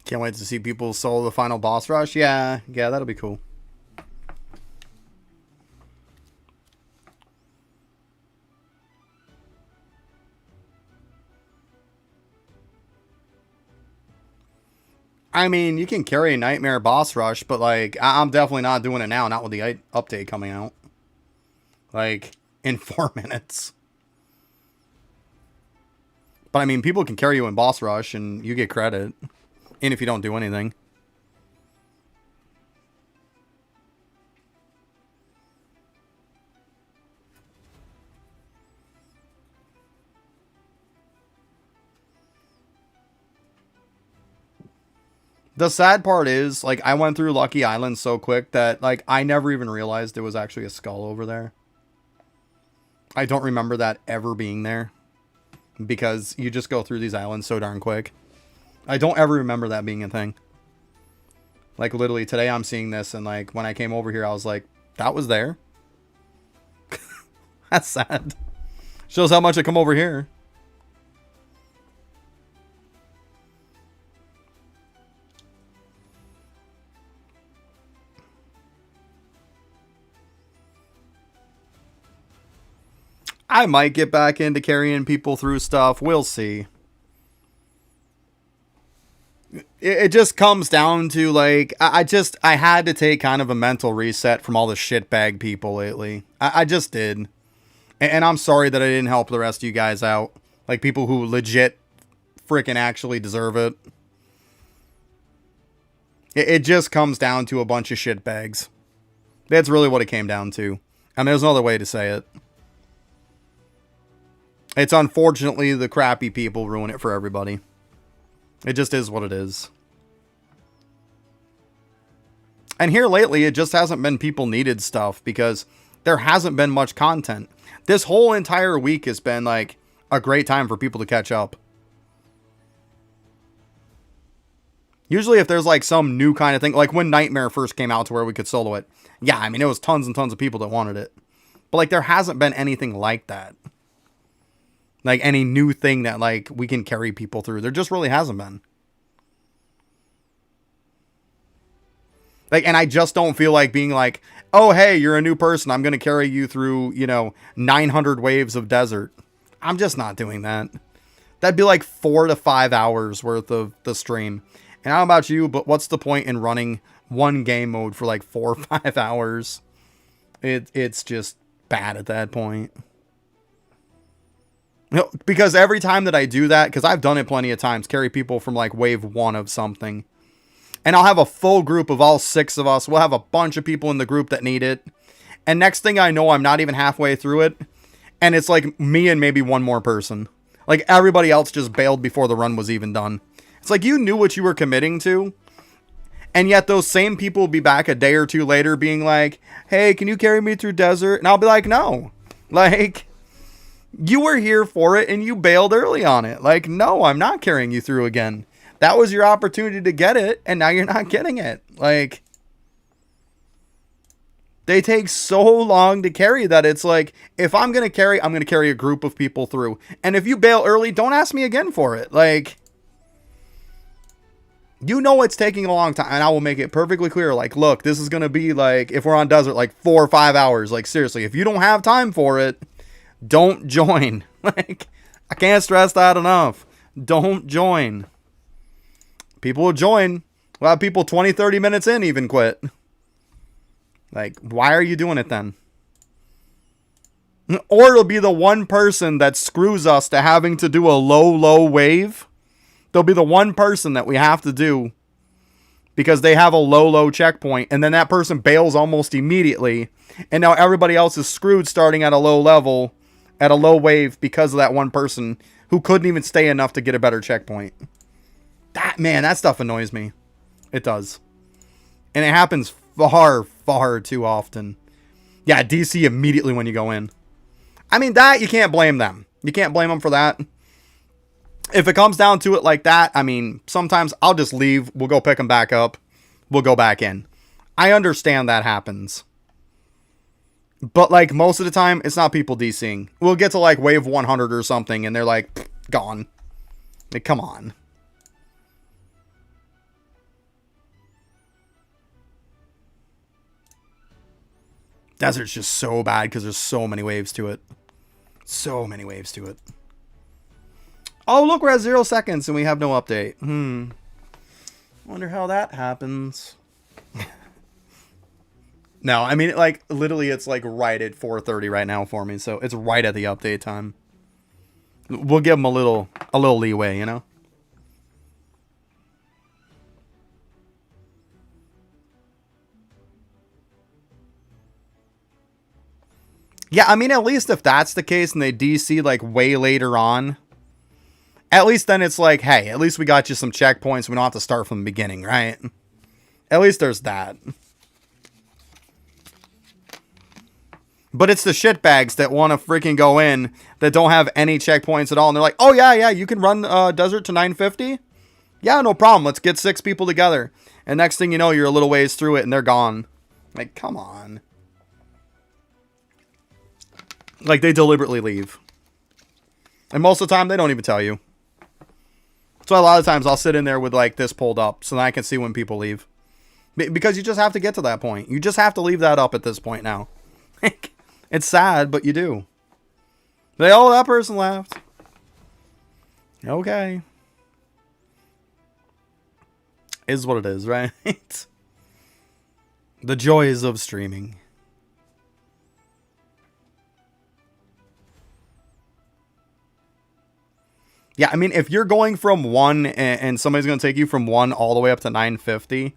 [SPEAKER 1] Can't wait to see people solo the final boss rush. Yeah, that'll be cool. I mean, you can carry a Nightmare boss rush, but like, I'm definitely not doing it now, not with the update coming out. Like, in 4 minutes. But I mean, people can carry you in boss rush and you get credit. And if you don't do anything. The sad part is, like, I went through Lucky Island so quick that, like, I never even realized there was actually a skull over there. I don't remember that ever being there. Because you just go through these islands so darn quick. I don't ever remember that being a thing. Like, literally, today I'm seeing this, and, like, when I came over here, I was like, that was there? That's sad. Shows how much I come over here. I might get back into carrying people through stuff. We'll see. It just comes down to, like, I had to take kind of a mental reset from all the shitbag people lately. I just did. And I'm sorry that I didn't help the rest of you guys out. Like, people who legit freaking actually deserve it. It just comes down to a bunch of shitbags. That's really what it came down to. And there's no other way to say it. It's unfortunately the crappy people ruin it for everybody. It just is what it is. And here lately, it just hasn't been people needed stuff because there hasn't been much content. This whole entire week has been like a great time for people to catch up. Usually if there's like some new kind of thing, like when Nightmare first came out to where we could solo it. Yeah, I mean, it was tons and tons of people that wanted it. But like there hasn't been anything like that. Like any new thing that like we can carry people through. There just really hasn't been. Like, and I just don't feel like being like, oh, hey, you're a new person. I'm going to carry you through, 900 waves of desert. I'm just not doing that. That'd be like 4 to 5 hours worth of the stream. And I don't know about you, but what's the point in running one game mode for like 4 or 5 hours? It's just bad at that point. Because every time that I do that, because I've done it plenty of times, carry people from like wave 1 of something. And I'll have a full group of all 6 of us. We'll have a bunch of people in the group that need it. And next thing I know, I'm not even halfway through it. And it's like me and maybe one more person. Like everybody else just bailed before the run was even done. It's like you knew what you were committing to. And yet those same people will be back a day or two later being like, hey, can you carry me through desert? And I'll be like, no. Like, you were here for it and you bailed early on it. Like, no, I'm not carrying you through again. That was your opportunity to get it, and now you're not getting it. Like, they take so long to carry that it's like, if I'm going to carry, I'm going to carry a group of people through. And if you bail early, don't ask me again for it. Like, you know it's taking a long time, and I will make it perfectly clear. Like, look, this is going to be like, if we're on desert, like 4 or 5 hours. Like, seriously, if you don't have time for it, don't join. Like, I can't stress that enough. Don't join. People will join. We'll have people 20, 30 minutes in even quit. Like, why are you doing it then? Or it'll be the one person that screws us to having to do a low wave. There'll be the one person that we have to do because they have a low checkpoint. And then that person bails almost immediately. And now everybody else is screwed starting at a low level, at a low wave because of that one person who couldn't even stay enough to get a better checkpoint. That stuff annoys me. It does. And it happens far too often. Yeah, DC immediately when you go in. I mean, that, you can't blame them. You can't blame them for that. If it comes down to it like that, I mean, sometimes I'll just leave. We'll go pick them back up. We'll go back in. I understand that happens. But, like, most of the time, it's not people DCing. We'll get to, like, wave 100 or something, and they're, like, gone. Like, come on. Desert's just so bad because there's so many waves to it. So many waves to it. Oh, look, we're at 0 seconds and we have no update. Wonder how that happens. No, I mean, like, literally, it's like right at 4:30 right now for me. So it's right at the update time. We'll give them a little leeway, you know? Yeah, I mean, at least if that's the case and they DC like way later on, at least then it's like, hey, at least we got you some checkpoints. We don't have to start from the beginning, right? At least there's that. But it's the shitbags that want to freaking go in that don't have any checkpoints at all. And they're like, oh, yeah, you can run desert to 950? Yeah, no problem. Let's get 6 people together. And next thing you know, you're a little ways through it and they're gone. Like, come on. Like, they deliberately leave. And most of the time, they don't even tell you. So a lot of times, I'll sit in there with, like, this pulled up so that I can see when people leave. Because you just have to get to that point. You just have to leave that up at this point now. It's sad, but you do. Oh, that person left. Okay. Is what it is, right? The joys of streaming. Yeah, I mean, if you're going from 1 and somebody's going to take you from 1 all the way up to 950,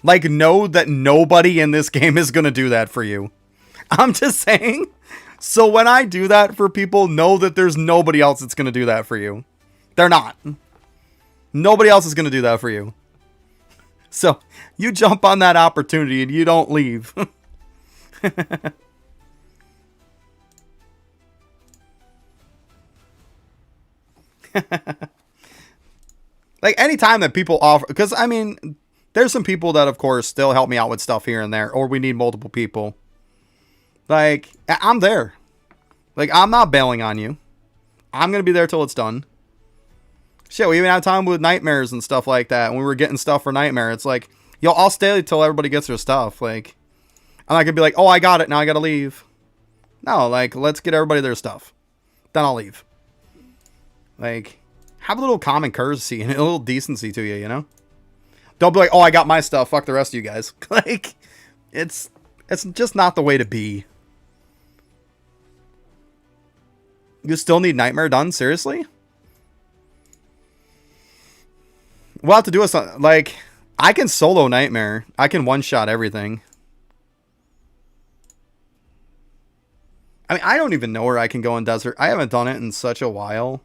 [SPEAKER 1] like, know that nobody in this game is going to do that for you. I'm just saying. So when I do that for people, know that there's nobody else that's going to do that for you. They're not. Nobody else is going to do that for you. So you jump on that opportunity and you don't leave. Like, anytime that people offer, because I mean, there's some people that of course still help me out with stuff here and there, or we need multiple people. Like, I'm there. Like, I'm not bailing on you. I'm gonna be there till it's done. Shit, we even had time with nightmares and stuff like that. When we were getting stuff for nightmare, it's like, Yo, I'll stay till everybody gets their stuff. Like, I'm not gonna be like, oh, I got it, now I gotta leave. No, like, let's get everybody their stuff. Then I'll leave. Like, have a little common courtesy and a little decency to you, you know? Don't be like, oh, I got my stuff, fuck the rest of you guys. Like, it's just not the way to be. You still need Nightmare done? Seriously? We'll have to do something. Like, I can solo Nightmare. I can one-shot everything. I mean, I don't even know where I can go in Desert. I haven't done it in such a while.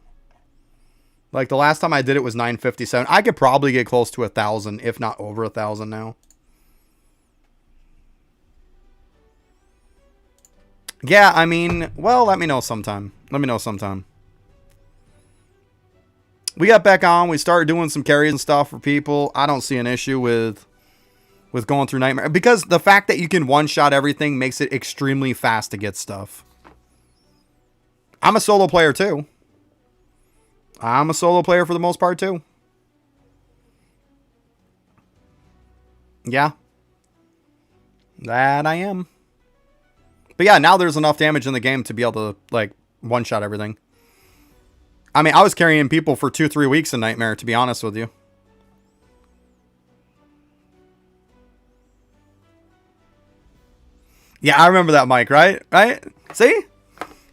[SPEAKER 1] Like, the last time I did it was 957. I could probably get close to 1,000, if not over 1,000 now. Yeah, I mean, well, let me know sometime. Let me know sometime. We got back on. We started doing some carries and stuff for people. I don't see an issue with going through Nightmare. Because the fact that you can one-shot everything makes it extremely fast to get stuff. I'm a solo player, too. I'm a solo player for the most part, too. Yeah. That I am. But yeah, now there's enough damage in the game to be able to, like, one-shot everything. I mean, I was carrying people for 2-3 weeks in Nightmare, to be honest with you. Yeah, I remember that, Mike, right? Right? See?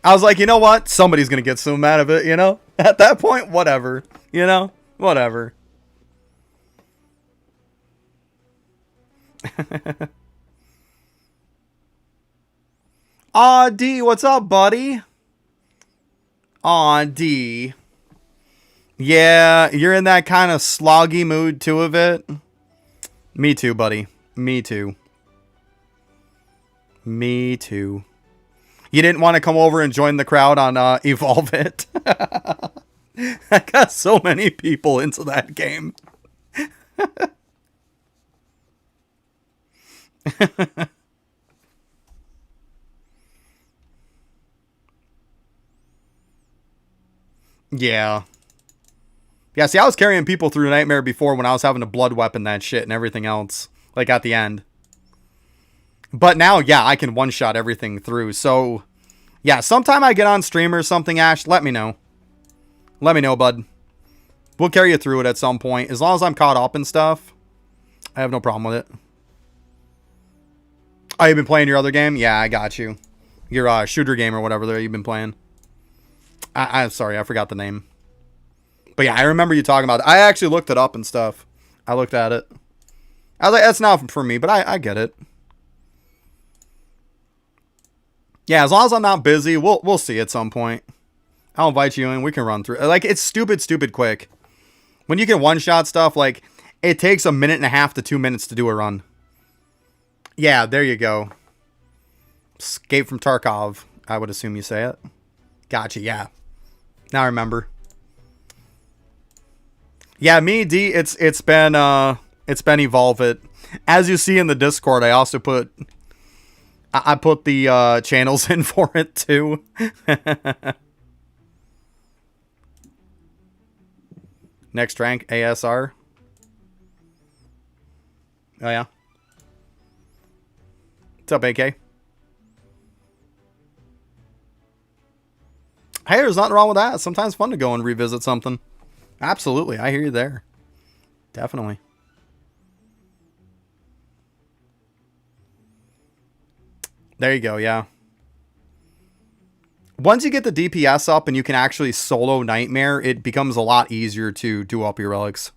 [SPEAKER 1] I was like, you know what? Somebody's going to get so mad of it, you know? At that point, whatever. You know? Whatever. Aw, D, what's up, buddy? Aw, D. Yeah, you're in that kind of sloggy mood, too, of it. Me too, buddy. Me too. Me too. You didn't want to come over and join the crowd on Evolve It. I got so many people into that game. Yeah. Yeah, see, I was carrying people through Nightmare before when I was having a blood weapon that shit and everything else. Like, at the end. But now, yeah, I can one-shot everything through. So, yeah, sometime I get on stream or something, Ash, let me know. Let me know, bud. We'll carry you through it at some point. As long as I'm caught up and stuff, I have no problem with it. Oh, you've been playing your other game? Yeah, I got you. Your shooter game or whatever there you've been playing. I'm sorry, I forgot the name. But yeah, I remember you talking about it. I actually looked it up and stuff. I looked at it. I was like, that's not for me, but I get it. Yeah, as long as I'm not busy, we'll see at some point. I'll invite you in. We can run through. Like, it's stupid quick. When you can one-shot stuff, like, it takes 1.5 to 2 minutes to do a run. Yeah, there you go. Escape from Tarkov, I would assume you say it. Gotcha, yeah. Now I remember. Yeah, me, D, it's been Evolve It. As you see in the Discord, I also put the channels in for it too. Next rank, ASR. Oh yeah. What's up, AK? Hey, there's nothing wrong with that. Sometimes it's fun to go and revisit something. Absolutely, I hear you there. Definitely. There you go, yeah. Once you get the DPS up and you can actually solo Nightmare, it becomes a lot easier to do up your relics.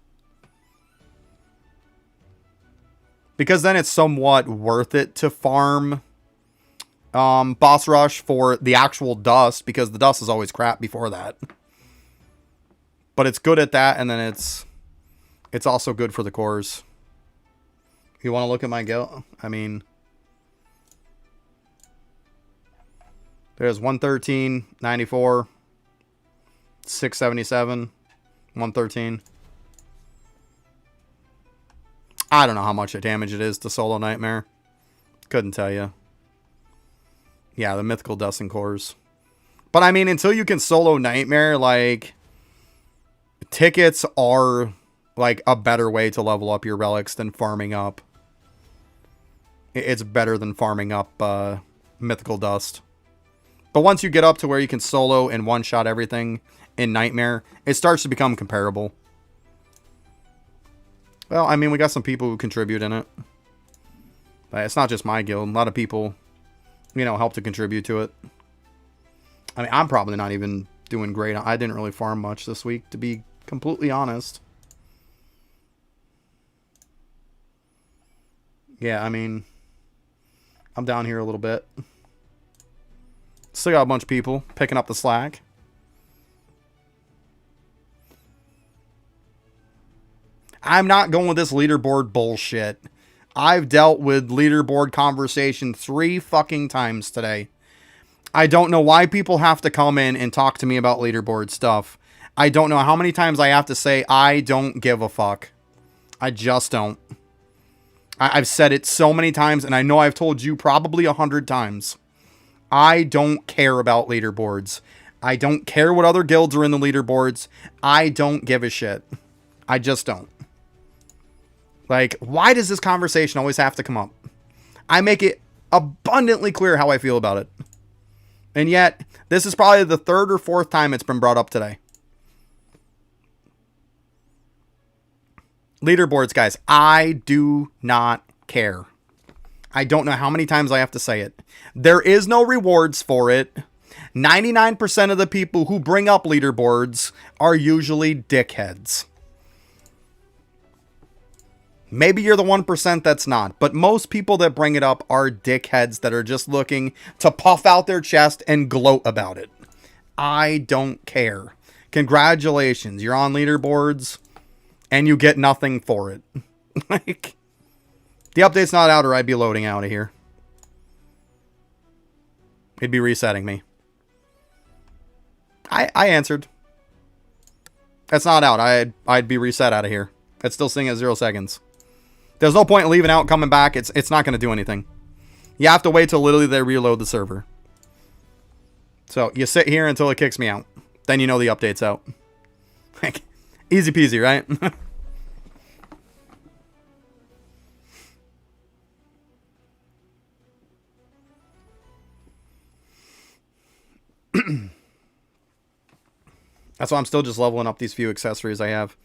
[SPEAKER 1] Because then it's somewhat worth it to farm Boss Rush for the actual dust, because the dust is always crap before that. But it's good at that, and then it's also good for the cores. You want to look at my guild? I mean, there's 113, 94, 677, 113. I don't know how much damage it is to solo Nightmare. Couldn't tell you. Yeah, the mythical dust and cores. But I mean, until you can solo Nightmare, like, tickets are like a better way to level up your relics than farming up. It's better than farming up mythical dust. But once you get up to where you can solo and one-shot everything in Nightmare, it starts to become comparable. Well, I mean, we got some people who contribute in it. It's not just my guild. A lot of people, you know, help to contribute to it. I mean, I'm probably not even doing great. I didn't really farm much this week, to be completely honest. Yeah, I mean, I'm down here a little bit. Still got a bunch of people picking up the slack. I'm not going with this leaderboard bullshit. I've dealt with leaderboard conversation 3 fucking times today. I don't know why people have to come in and talk to me about leaderboard stuff. I don't know how many times I have to say, I don't give a fuck. I just don't. I've said it so many times, and I know I've told you probably 100 times. I don't care about leaderboards. I don't care what other guilds are in the leaderboards. I don't give a shit. I just don't. Like, why does this conversation always have to come up? I make it abundantly clear how I feel about it. And yet, this is probably the 3rd or 4th time it's been brought up today. Leaderboards, guys, I do not care. I don't know how many times I have to say it. There is no rewards for it. 99% of the people who bring up leaderboards are usually dickheads. Maybe you're the 1% that's not, but most people that bring it up are dickheads that are just looking to puff out their chest and gloat about it. I don't care. Congratulations, you're on leaderboards, and you get nothing for it. Like, the update's not out or I'd be loading out of here. It'd be resetting me. I answered. That's not out. I'd be reset out of here. It's still sitting at 0 seconds. There's no point in leaving out, coming back. It's not going to do anything. You have to wait till literally they reload the server. So you sit here until it kicks me out. Then you know the update's out. Like, easy peasy, right? That's why I'm still just leveling up these few accessories I have.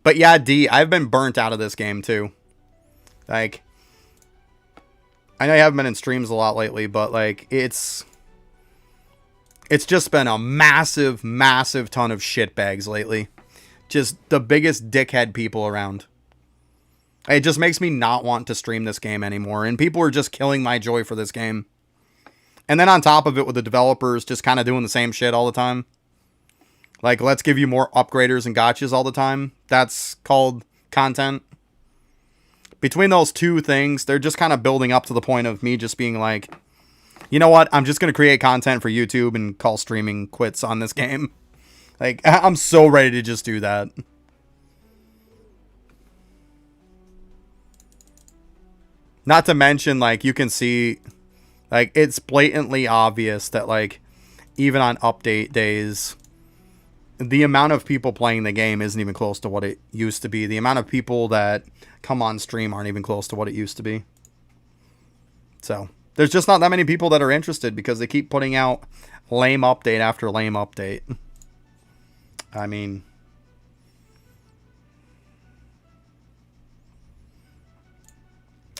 [SPEAKER 1] But yeah, D, I've been burnt out of this game too. Like, I know you haven't been in streams a lot lately, but like, it's just been a massive, massive ton of shitbags lately. Just the biggest dickhead people around. It just makes me not want to stream this game anymore. And people are just killing my joy for this game. And then on top of it, with the developers just kind of doing the same shit all the time. Like, let's give you more upgraders and gotchas all the time. That's called content. Between those two things, they're just kind of building up to the point of me just being like, you know what? I'm just going to create content for YouTube and call streaming quits on this game. Like, I'm so ready to just do that. Not to mention, like, you can see, like, it's blatantly obvious that, like, even on update days, the amount of people playing the game isn't even close to what it used to be. The amount of people that come on stream aren't even close to what it used to be. So, there's just not that many people that are interested because they keep putting out lame update after lame update. I mean,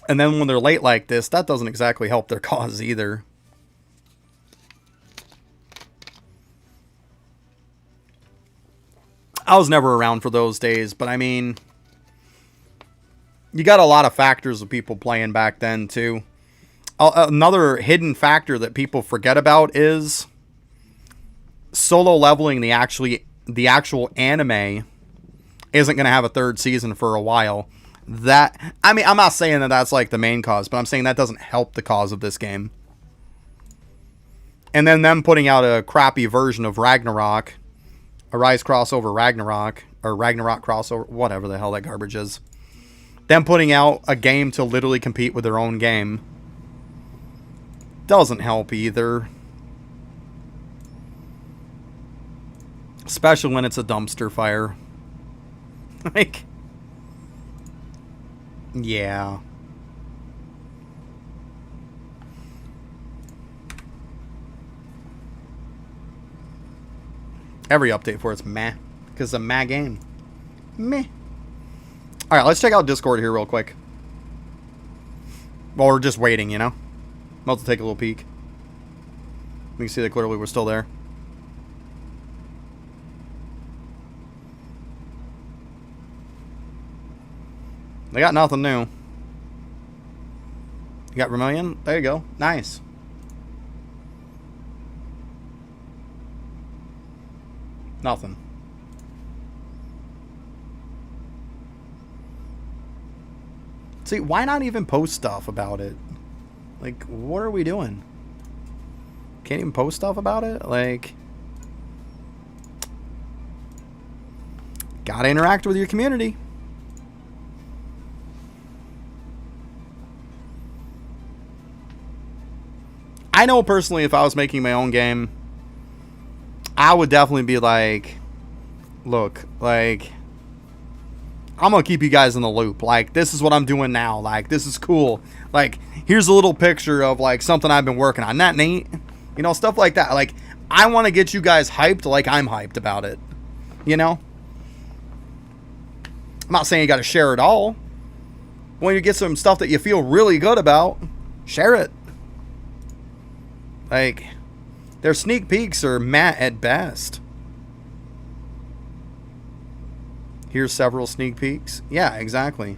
[SPEAKER 1] and then when they're late like this, that doesn't exactly help their cause either. I was never around for those days, but I mean, you got a lot of factors of people playing back then too. Another hidden factor that people forget about is solo leveling. The actual anime isn't going to have a 3rd season for a while. That, I mean, I'm not saying that that's like the main cause, but I'm saying that doesn't help the cause of this game. And then them putting out a crappy version of Ragnarok, a Rise crossover Ragnarok, or Ragnarok crossover, whatever the hell that garbage is. Them putting out a game to literally compete with their own game doesn't help either. Especially when it's a dumpster fire. Like, yeah. Every update for it's meh. Because it's a meh game. Meh. Alright, let's check out Discord here real quick. While we're just waiting, you know? Might as well take a little peek. We can see that clearly we're still there. They got nothing new. You got Vermilion? There you go. Nice. Nothing. See, why not even post stuff about it? Like, what are we doing? Can't even post stuff about it? Like, gotta interact with your community. I know personally, if I was making my own game, I would definitely be like, look, like, I'm gonna keep you guys in the loop. Like, this is what I'm doing now. Like, this is cool. Like, here's a little picture of, like, something I've been working on. That neat? You know, stuff like that. Like, I want to get you guys hyped like I'm hyped about it. You know? I'm not saying you got to share it all. When you get some stuff that you feel really good about, share it. Like, their sneak peeks are meh at best. Here's several sneak peeks. Yeah, exactly.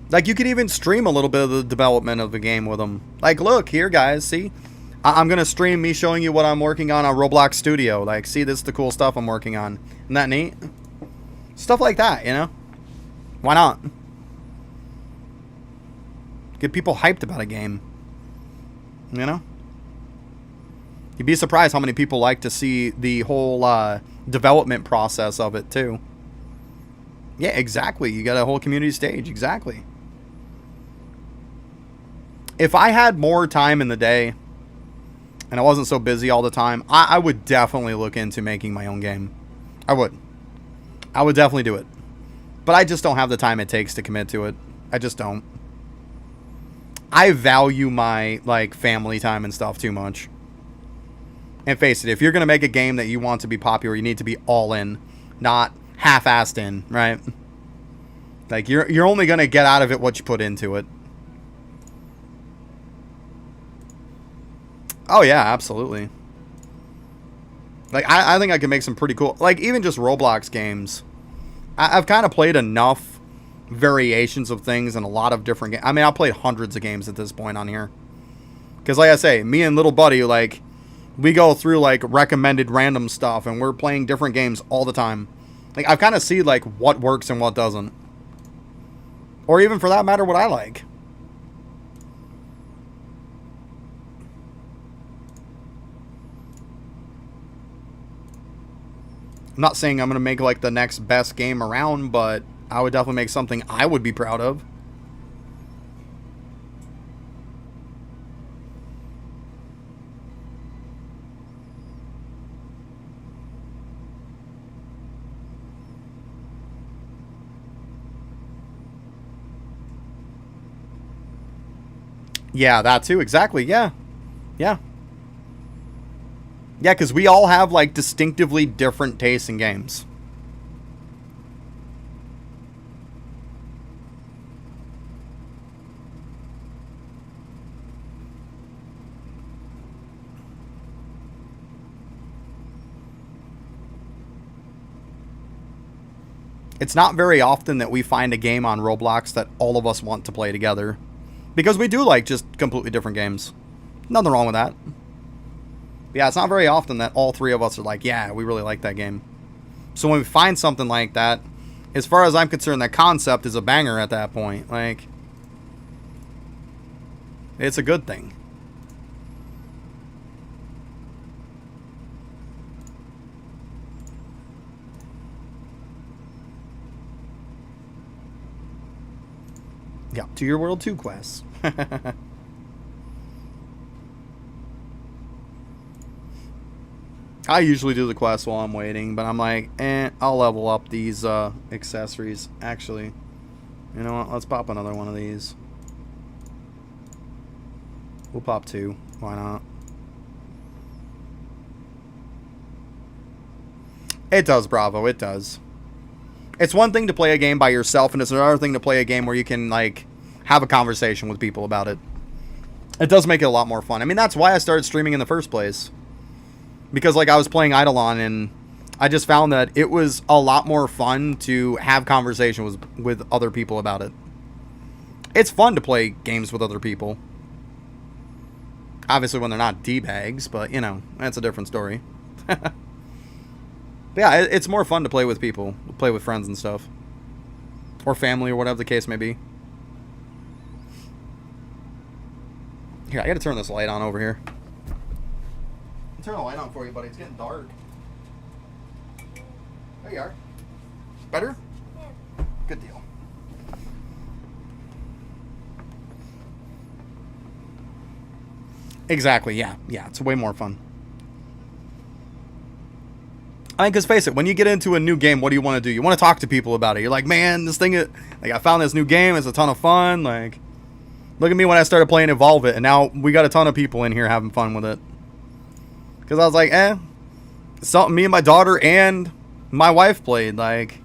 [SPEAKER 1] Like, you could even stream a little bit of the development of the game with them. Like, look, here, guys, see? I'm going to stream me showing you what I'm working on Roblox Studio. Like, see, this is the cool stuff I'm working on. Isn't that neat? Stuff like that, you know? Why not? Get people hyped about a game. You know? You'd be surprised how many people like to see the whole development process of it, too. Yeah, exactly. You got a whole community stage. Exactly. If I had more time in the day and I wasn't so busy all the time, I would definitely look into making my own game. I would. I would definitely do it. But I just don't have the time it takes to commit to it. I just don't. I value my, like, family time and stuff too much. And face it, if you're going to make a game that you want to be popular, you need to be all in, not half-assed in, right? Like, you're only going to get out of it what you put into it. Oh, yeah, absolutely. Like, I think I can make some pretty cool... Like, even just Roblox games. I've kind of played enough variations of things in a lot of different games. I mean, I've played hundreds of games at this point on here. Because, like I say, me and little buddy, like, we go through, like, recommended random stuff, and we're playing different games all the time. Like, I've kind of seen, like, what works and what doesn't. Or even, for that matter, what I like. I'm not saying I'm going to make, like, the next best game around, but I would definitely make something I would be proud of. Yeah, that too. Exactly. Yeah. Yeah. Yeah, because we all have, like, distinctively different tastes in games. It's not very often that we find a game on Roblox that all of us want to play together. Because we do like just completely different games. Nothing wrong with that. But yeah, it's not very often that all three of us are like, yeah, we really like that game. So when we find something like that, as far as I'm concerned, that concept is a banger at that point. Like, it's a good thing. Yeah, To Your World 2 quests. I usually do the quest while I'm waiting, but I'm like, I'll level up these accessories. Actually, you know what? Let's pop another one of these. We'll pop 2. Why not? It does, Bravo. It does. It's one thing to play a game by yourself, and it's another thing to play a game where you can, like, have a conversation with people about it. It does make it a lot more fun. I mean, that's why I started streaming in the first place. Because, like, I was playing Eidolon, and I just found that it was a lot more fun to have conversations with other people about it. It's fun to play games with other people. Obviously, when they're not D-bags, but, you know, that's a different story. But yeah, it's more fun to play with people. Play with friends and stuff. Or family, or whatever the case may be. Here, I gotta turn this light on over here. Turn the light on for you, buddy. It's getting dark. There you are. Better?
[SPEAKER 2] Yeah.
[SPEAKER 1] Good deal. Exactly, yeah. Yeah, it's way more fun. I mean, because face it, when you get into a new game, what do you want to do? You want to talk to people about it. You're like, man, this thing, like, I found this new game. It's a ton of fun. Like, look at me when I started playing Evolve It, and now we got a ton of people in here having fun with it. Because I was like, something me and my daughter and my wife played. Like,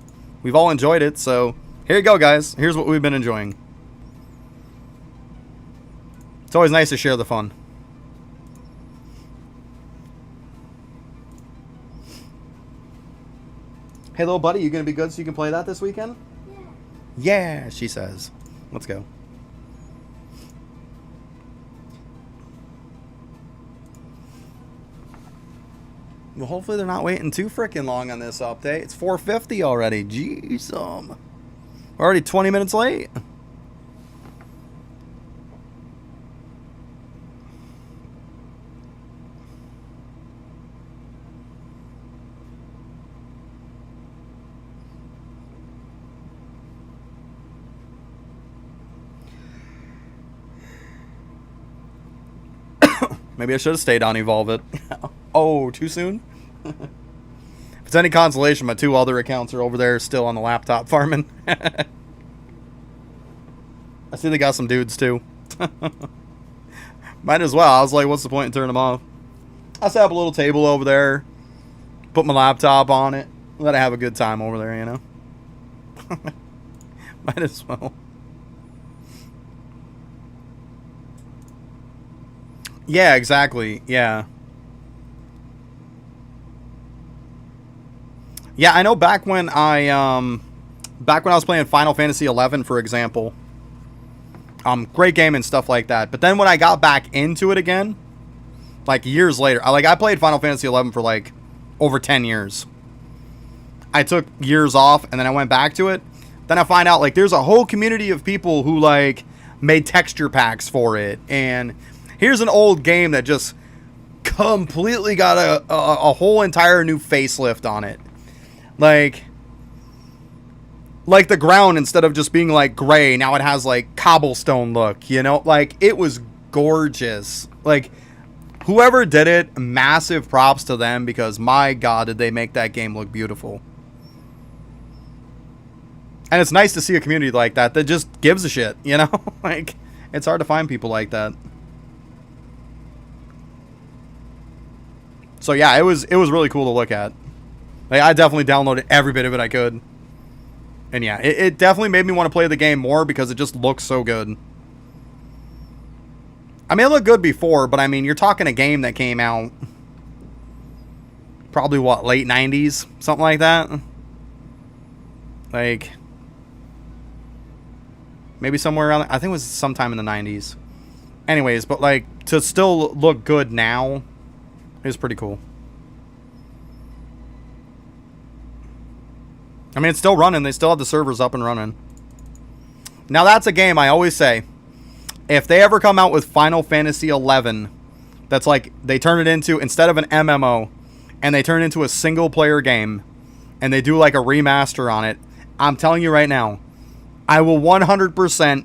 [SPEAKER 1] we've all enjoyed it. So, here you go, guys. Here's what we've been enjoying. It's always nice to share the fun. Hey, little buddy, you going to be good so you can play that this weekend?
[SPEAKER 2] Yeah.
[SPEAKER 1] Yeah, she says. Let's go. Well, hopefully they're not waiting too freaking long on this update. It's 4:50 already. Jeez, we're already 20 minutes late. Maybe I should have stayed on Evolve It. Oh, too soon? If it's any consolation, my 2 other accounts are over there still on the laptop farming. I see they got some dudes too. Might as well. I was like, what's the point in turning them off? I'll set up a little table over there, put my laptop on it, let it have a good time over there, you know? Might as well. Yeah, exactly. Yeah. Yeah, I know back when I was playing Final Fantasy 11, for example. Great game and stuff like that. But then when I got back into it again, like years later, I played Final Fantasy 11 for like over 10 years. I took years off and then I went back to it. Then I find out like there's a whole community of people who like made texture packs for it, and here's an old game that just completely got a whole entire new facelift on it. Like the ground, instead of just being like gray, now it has like cobblestone look, you know? Like, it was gorgeous. Like, whoever did it, massive props to them, because my God, did they make that game look beautiful. And it's nice to see a community like that just gives a shit, you know? Like, it's hard to find people like that. So yeah, it was really cool to look at. Like, I definitely downloaded every bit of it I could. And yeah, it definitely made me want to play the game more because it just looks so good. I mean, it looked good before, but I mean, you're talking a game that came out probably, what, late 90s? Something like that? Like, maybe somewhere around, I think it was sometime in the 90s. Anyways, but like, to still look good now is pretty cool. I mean, it's still running. They still have the servers up and running. Now, that's a game I always say, if they ever come out with Final Fantasy 11, that's like, they turn it into, instead of an MMO, and they turn it into a single-player game, and they do like a remaster on it, I'm telling you right now, I will 100%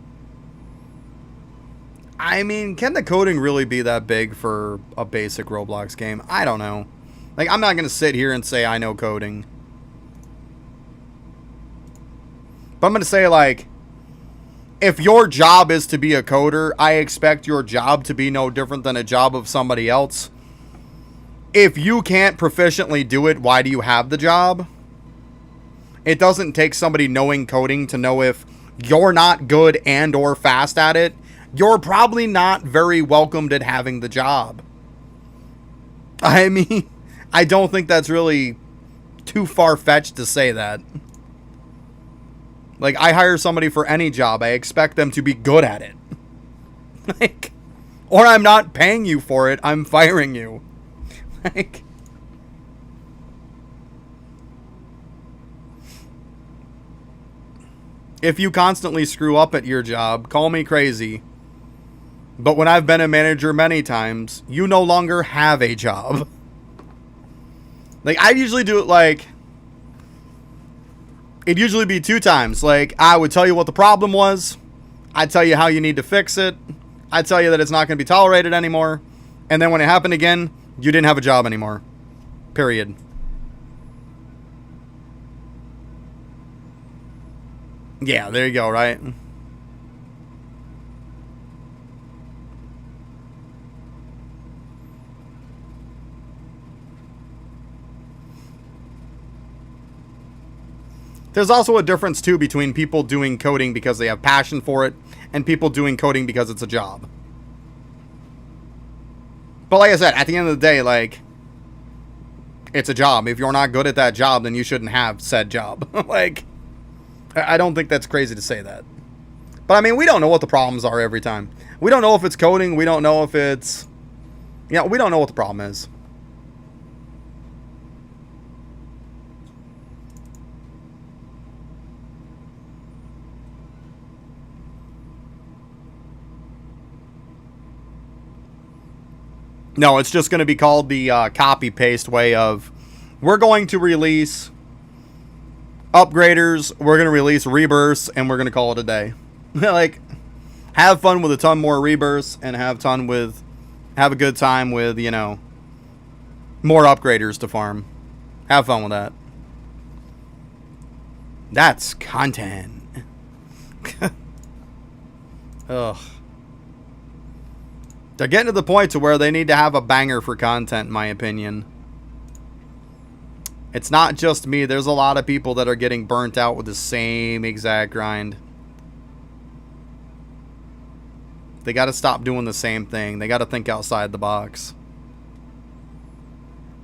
[SPEAKER 1] I mean, can the coding really be that big for a basic Roblox game? I don't know. Like, I'm not going to sit here and say I know coding. But I'm going to say, like, if your job is to be a coder, I expect your job to be no different than a job of somebody else. If you can't proficiently do it, why do you have the job? It doesn't take somebody knowing coding to know if you're not good and or fast at it. You're probably not very welcomed at having the job. I mean, I don't think that's really too far-fetched to say that. Like, I hire somebody for any job. I expect them to be good at it. Like, or I'm not paying you for it. I'm firing you. Like, if you constantly screw up at your job, call me crazy. But when I've been a manager many times, you no longer have a job. Like, I usually do it like... It'd usually be 2 times. Like, I would tell you what the problem was. I'd tell you how you need to fix it. I'd tell you that it's not going to be tolerated anymore. And then when it happened again, you didn't have a job anymore. Period. Yeah, there you go, right? There's also a difference, too, between people doing coding because they have passion for it and people doing coding because it's a job. But like I said, at the end of the day, like, it's a job. If you're not good at that job, then you shouldn't have said job. Like, I don't think that's crazy to say that. But, I mean, we don't know what the problems are every time. We don't know if it's coding. We don't know if it's... Yeah, we don't know what the problem is. No, it's just going to be called the copy-paste way of, we're going to release upgraders, we're going to release rebirths, and we're going to call it a day. Like, have fun with a ton more rebirths, and have a good time with, you know, more upgraders to farm. Have fun with that. That's content. Ugh. They're getting to the point to where they need to have a banger for content, in my opinion. It's not just me. There's a lot of people that are getting burnt out with the same exact grind. They got to stop doing the same thing. They got to think outside the box.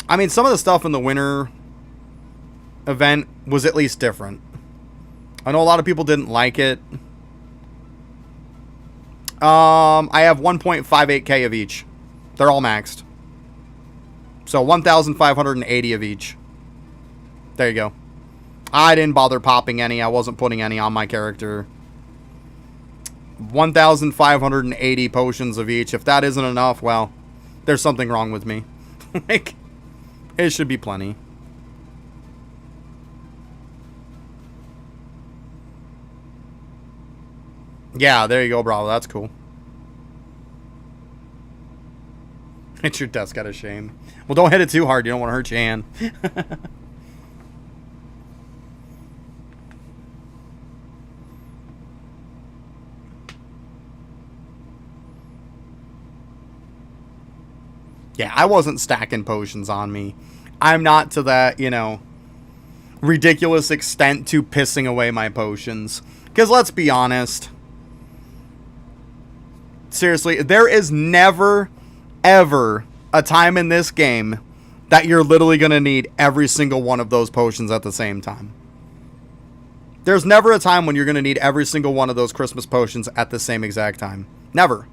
[SPEAKER 1] I mean, some of the stuff in the winter event was at least different. I know a lot of people didn't like it. I have 1.58k of each. They're all maxed. So 1,580 of each. There you go. I didn't bother popping any. I wasn't putting any on my character. 1,580 potions of each. If that isn't enough, well, there's something wrong with me. Like, it should be plenty. Yeah, there you go, Bravo. That's cool. Hit your desk out of shame. Well, don't hit it too hard. You don't want to hurt your hand. Yeah, I wasn't stacking potions on me. I'm not to that, you know, ridiculous extent to pissing away my potions. Because let's be honest. Seriously, there is never, ever a time in this game that you're literally going to need every single one of those potions at the same time. There's never a time when you're going to need every single one of those Christmas potions at the same exact time. Never.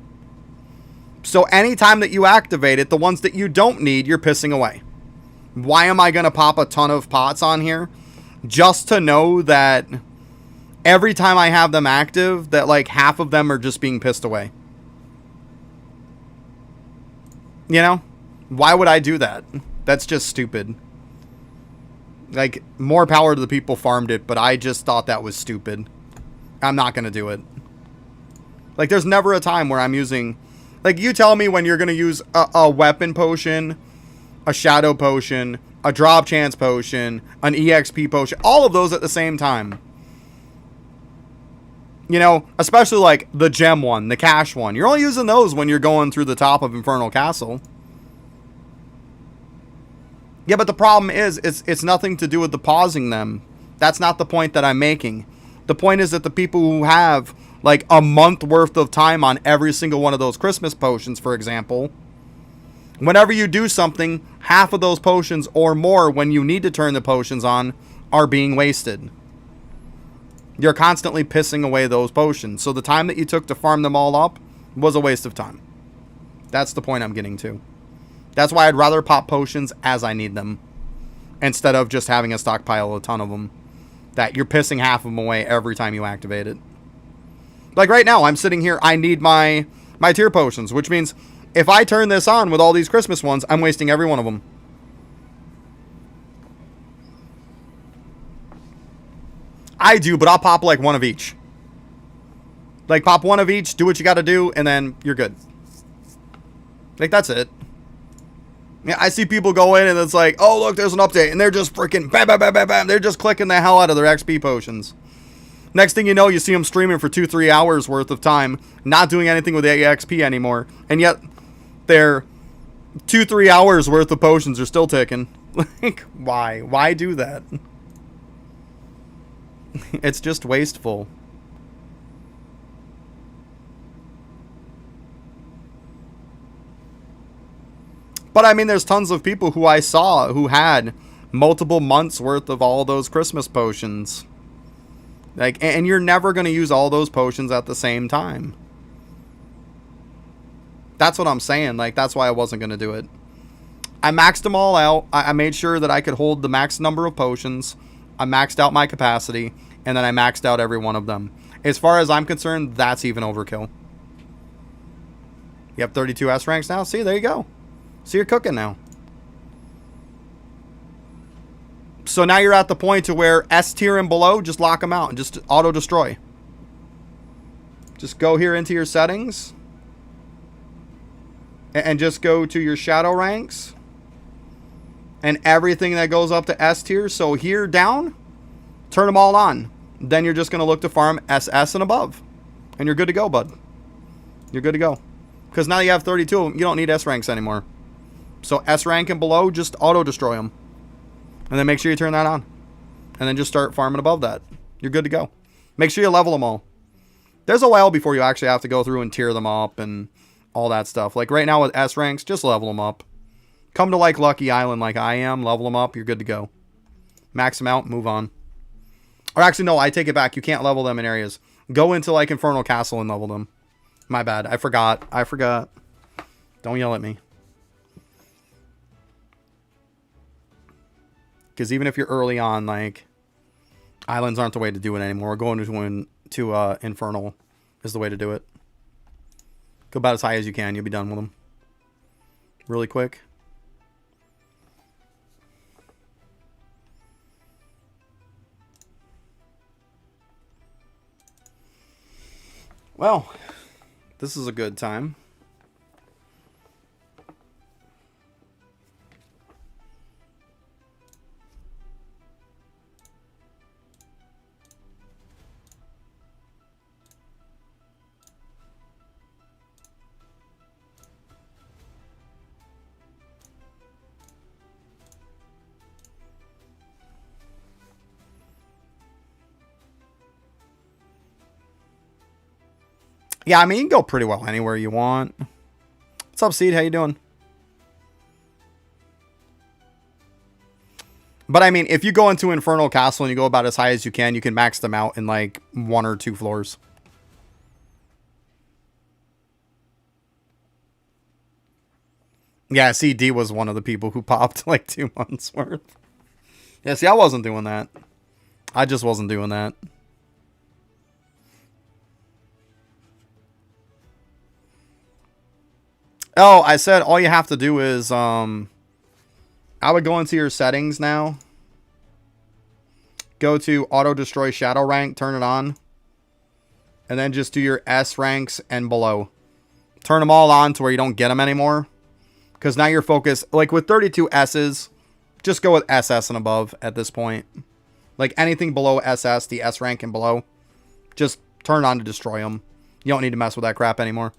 [SPEAKER 1] So anytime that you activate it, the ones that you don't need, you're pissing away. Why am I going to pop a ton of pots on here? Just to know that every time I have them active, that like half of them are just being pissed away. You know? Why would I do that? That's just stupid. Like, more power to the people farmed it, but I just thought that was stupid. I'm not going to do it. Like, there's never a time where I'm using... Like, you tell me when you're going to use a weapon potion, a shadow potion, a drop chance potion, an EXP potion, all of those at the same time. You know, especially like the gem one, the cash one. You're only using those when you're going through the top of Infernal Castle. Yeah, but the problem is, it's nothing to do with the pausing them. That's not the point that I'm making. The point is that the people who have like a month worth of time on every single one of those Christmas potions, for example, whenever you do something, half of those potions or more when you need to turn the potions on are being wasted. You're constantly pissing away those potions. So the time that you took to farm them all up was a waste of time. That's the point I'm getting to. That's why I'd rather pop potions as I need them, instead of just having a stockpile, a ton of them, that you're pissing half of them away every time you activate it. Like right now, I'm sitting here, I need my tier potions, which means if I turn this on with all these Christmas ones, I'm wasting every one of them. I do, but I'll pop like one of each. Like, pop one of each, do what you gotta do, and then you're good. Like, that's it. Yeah, I see people go in and it's like, oh, look, there's an update. And they're just freaking bam, bam, bam, bam, bam. They're just clicking the hell out of their XP potions. Next thing you know, you see them streaming for 2-3 hours worth of time, not doing anything with the XP anymore. And yet, their 2-3 hours worth of potions are still ticking. Like, why? Why do that? It's just wasteful. But I mean, there's tons of people who I saw who had multiple months worth of all those Christmas potions. Like, and you're never going to use all those potions at the same time. That's what I'm saying. Like, that's why I wasn't going to do it. I maxed them all out. I made sure that I could hold the max number of potions. I maxed out my capacity. And then I maxed out every one of them. As far as I'm concerned, that's even overkill. You have 32 S ranks now? See, there you go. So you're cooking now. So now you're at the point to where S tier and below, just lock them out and just auto destroy. Just go here into your settings. And just go to your shadow ranks. And everything that goes up to S tier. So here down, turn them all on. Then you're just going to look to farm SS and above. And you're good to go, bud. You're good to go. Because now you have 32 of them, you don't need S ranks anymore. So S rank and below, just auto-destroy them. And then make sure you turn that on. And then just start farming above that. You're good to go. Make sure you level them all. There's a while before you actually have to go through and tier them up and all that stuff. Like right now with S ranks, just level them up. Come to like Lucky Island like I am, level them up, you're good to go. Max them out, move on. Or actually, no, I take it back. You can't level them in areas. Go into like Infernal Castle and level them. My bad. I forgot. Don't yell at me. Because even if you're early on, like, islands aren't the way to do it anymore. Going to Infernal is the way to do it. Go about as high as you can. You'll be done with them. Really quick. Well, this is a good time. Yeah, I mean, you can go pretty well anywhere you want. What's up, Seed? How you doing? But I mean, if you go into Infernal Castle and you go about as high as you can max them out in like 1 or 2 floors. Yeah, CD was one of the people who popped like 2 months worth. Yeah, see, I wasn't doing that. I just wasn't doing that. Oh, I said all you have to do is, I would go into your settings now. Go to Auto Destroy Shadow Rank, turn it on. And then just do your S ranks and below. Turn them all on to where you don't get them anymore. Because now you're focused, like with 32 S's, just go with SS and above at this point. Like anything below SS, the S rank and below, just turn on to destroy them. You don't need to mess with that crap anymore.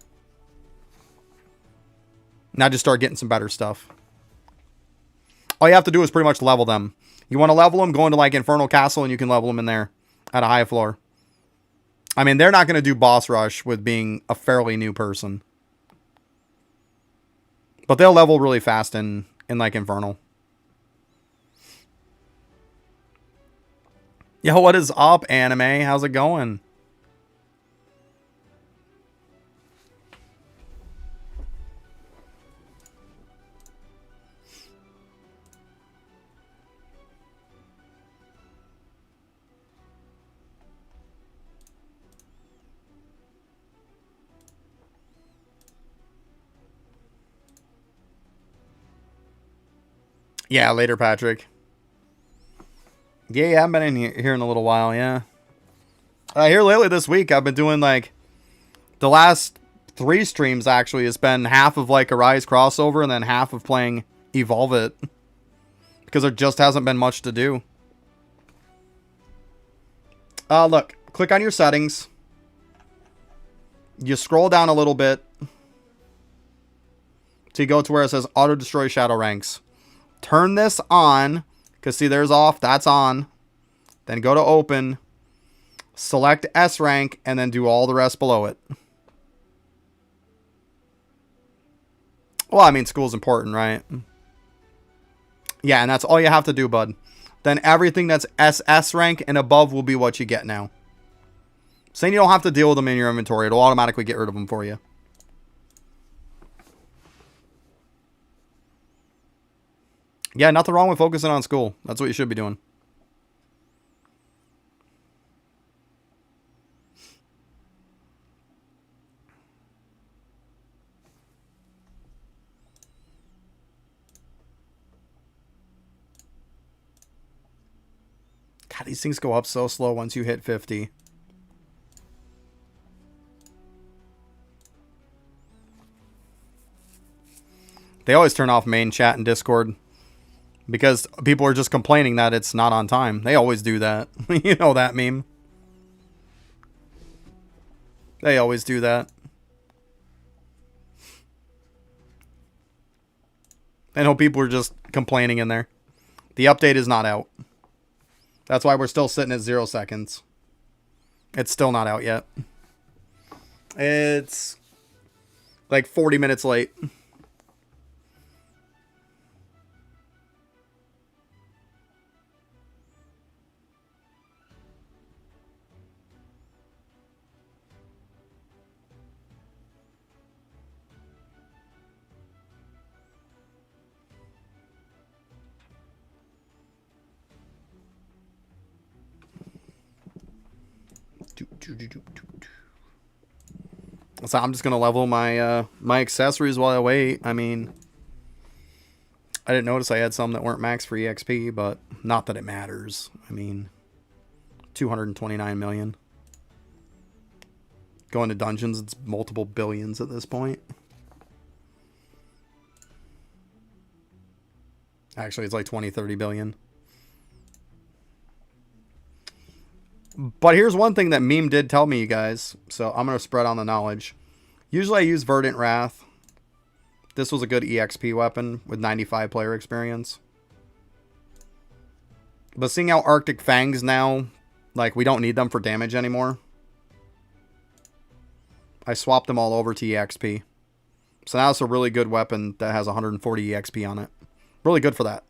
[SPEAKER 1] Now just start getting some better stuff. All you have to do is pretty much level them. You want to level them, go into like Infernal Castle and you can level them in there at a high floor. I mean, they're not going to do boss rush with being a fairly new person. But they'll level really fast in like Infernal. Yo, what is up, anime? How's it going? Yeah, later, Patrick. Yeah, I haven't been in here in a little while, yeah. Here lately this week, I've been doing, like, the last 3 streams, actually, has been half of, like, a Rise crossover and then half of playing Evolve It. Because there just hasn't been much to do. Look, click on your settings. You scroll down a little bit. So you go to where it says Auto Destroy Shadow Ranks. Turn this on, because see, there's off, that's on. Then go to open, select S rank, and then do all the rest below it. Well, I mean, school's important, right? Yeah, and that's all you have to do, bud. Then everything that's SS rank and above will be what you get now. Saying you don't have to deal with them in your inventory. It'll automatically get rid of them for you. Yeah, nothing wrong with focusing on school. That's what you should be doing. God, these things go up so slow once you hit 50. They always turn off main chat and Discord. Because people are just complaining that it's not on time. They always do that. You know that meme. They always do that. I know people are just complaining in there. The update is not out. That's why we're still sitting at 0 seconds. It's still not out yet. It's like 40 minutes late. So I'm just gonna level my my accessories while I wait. I mean, I didn't notice I had some that weren't max for EXP, but not that it matters. I mean, 229 million. Going to dungeons, it's multiple billions at this point. Actually, it's like 20, 30 billion. But here's one thing that meme did tell me, you guys. So I'm going to spread on the knowledge. Usually I use Verdant Wrath. This was a good EXP weapon with 95 player experience. But seeing how Arctic Fangs now, like, we don't need them for damage anymore. I swapped them all over to EXP. So now it's a really good weapon that has 140 EXP on it. Really good for that.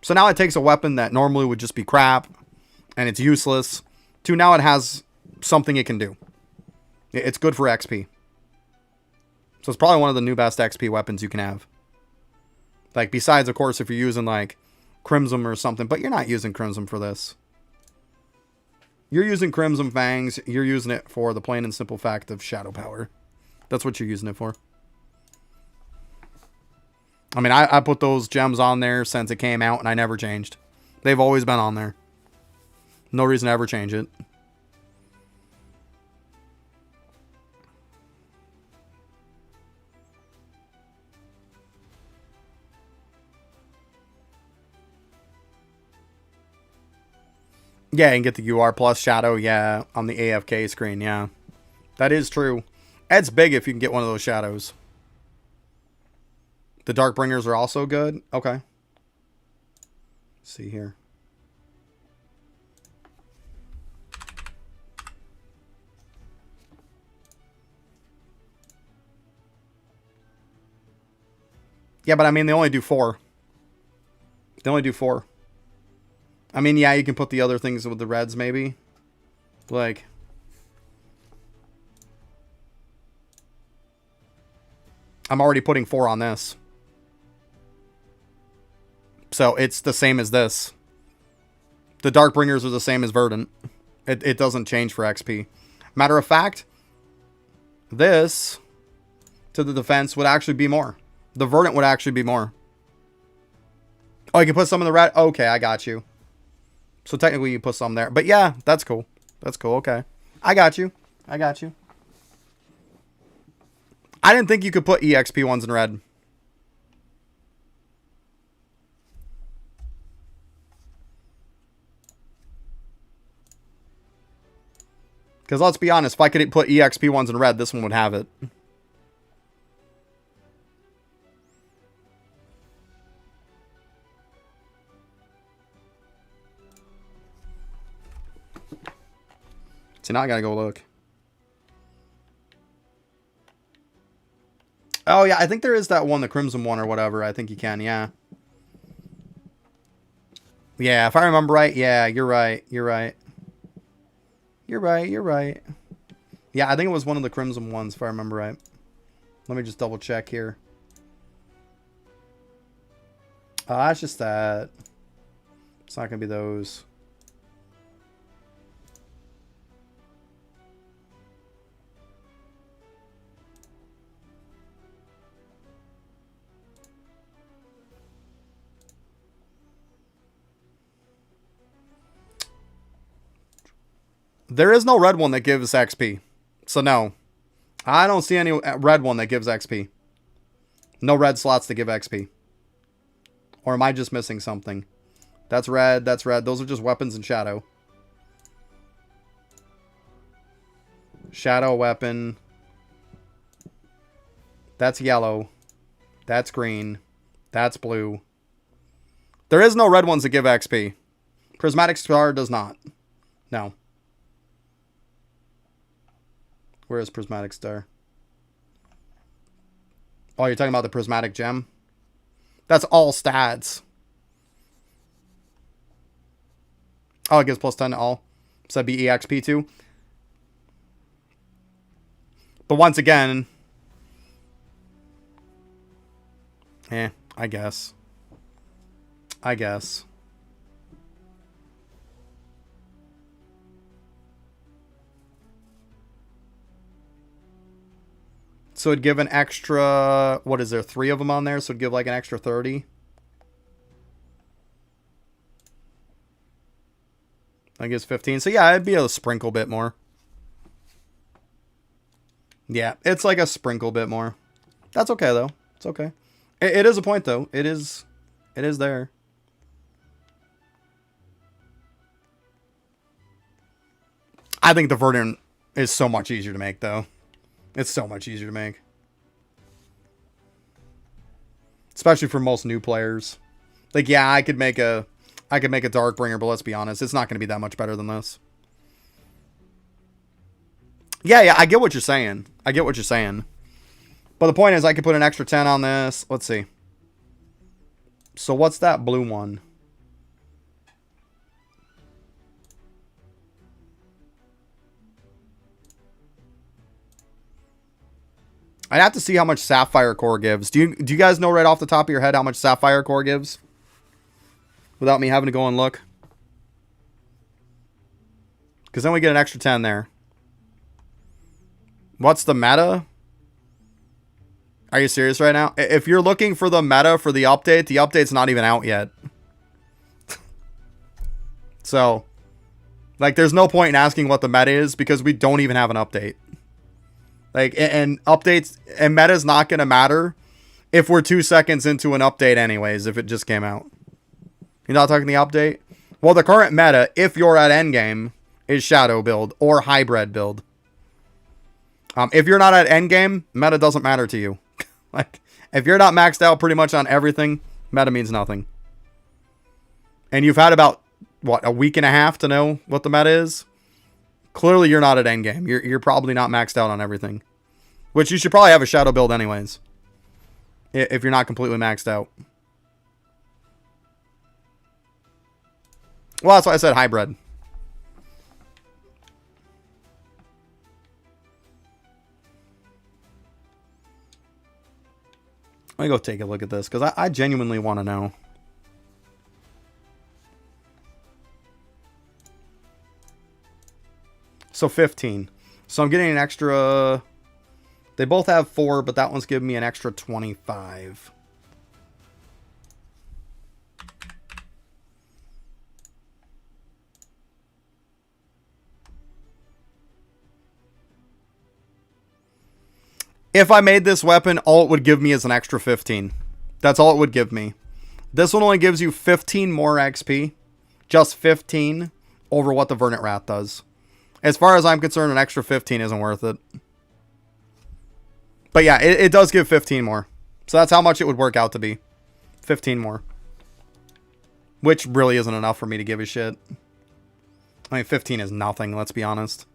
[SPEAKER 1] So now it takes a weapon that normally would just be crap and it's useless to now it has something it can do. It's good for XP. So it's probably one of the new best XP weapons you can have. Like, besides, of course, if you're using, like, Crimson or something. But you're not using Crimson for this. You're using Crimson Fangs. You're using it for the plain and simple fact of Shadow Power. That's what you're using it for. I mean, I put those gems on there since it came out, and I never changed. They've always been on there. No reason to ever change it. Yeah, and get the UR plus shadow, yeah, on the AFK screen, yeah. That is true. It's big if you can get one of those shadows. The Darkbringers are also good. Okay. Let's see here. Yeah, but I mean, they only do 4. They only do 4. I mean, yeah, you can put the other things with the reds, maybe. Like... I'm already putting 4 on this. So, it's the same as this. The Darkbringers are the same as Verdant. It doesn't change for XP. Matter of fact, this, to the defense, would actually be more. The Verdant would actually be more. Oh, you can put some in the red? Okay, I got you. So technically you put some there. But yeah, that's cool. That's cool, okay. I got you. I got you. I didn't think you could put EXP ones in red. Because let's be honest, if I could put EXP ones in red, this one would have it. So now I gotta go look. Oh yeah, I think there is that one, the Crimson one or whatever. I think you can, yeah. Yeah, if I remember right, yeah, you're right. You're right. You're right, you're right. Yeah, I think it was one of the Crimson ones, if I remember right. Let me just double check here. It's just that. It's not going to be those. There is no red one that gives XP. So no. I don't see any red one that gives XP. No red slots to give XP. Or am I just missing something? That's red, that's red. Those are just weapons and shadow. Shadow weapon. That's yellow. That's green. That's blue. There is no red ones that give XP. Prismatic Star does not. No. Where is Prismatic Star? Oh, you're talking about the Prismatic Gem? That's all stats. Oh, it gives plus 10 to all. So that'd be EXP too. But once again... I guess. I guess. So it'd give an extra, what is there, 3 of them on there? So it'd give like an extra 30. I guess 15. So yeah, it'd be a sprinkle bit more. Yeah, it's like a sprinkle bit more. That's okay though. It's okay. It is a point though. It is there. I think the Verdant is so much easier to make though. It's so much easier to make. Especially for most new players. Like, yeah, I could make a Darkbringer, but let's be honest, it's not going to be that much better than this. Yeah, I get what you're saying. I get what you're saying. But the point is, I could put an extra 10 on this. Let's see. So what's that blue one? I'd have to see how much Sapphire Core gives. Do you guys know right off the top of your head how much Sapphire Core gives? Without me having to go and look. Because then we get an extra 10 there. What's the meta? Are you serious right now? If you're looking for the meta for the update's not even out yet. So, like, there's no point in asking what the meta is because we don't even have an update. Like, and updates, and meta's not going to matter if we're 2 seconds into an update anyways, if it just came out. You're not talking the update? Well, the current meta, if you're at endgame, is shadow build or hybrid build. If you're not at endgame, meta doesn't matter to you. Like, if you're not maxed out pretty much on everything, meta means nothing. And you've had about, what, a week and a half to know what the meta is? Clearly, you're not at endgame. You're probably not maxed out on everything. Which you should probably have a shadow build anyways. If you're not completely maxed out. Well, that's why I said hybrid. Let me go take a look at this, because I genuinely want to know. So 15. So I'm getting an extra... They both have 4, but that one's giving me an extra 25. If I made this weapon, all it would give me is an extra 15. That's all it would give me. This one only gives you 15 more XP. Just 15 over what the Verdant Wrath does. As far as I'm concerned, an extra 15 isn't worth it. But yeah, it does give 15 more. So that's how much it would work out to be. 15 more. Which really isn't enough for me to give a shit. I mean, 15 is nothing, let's be honest.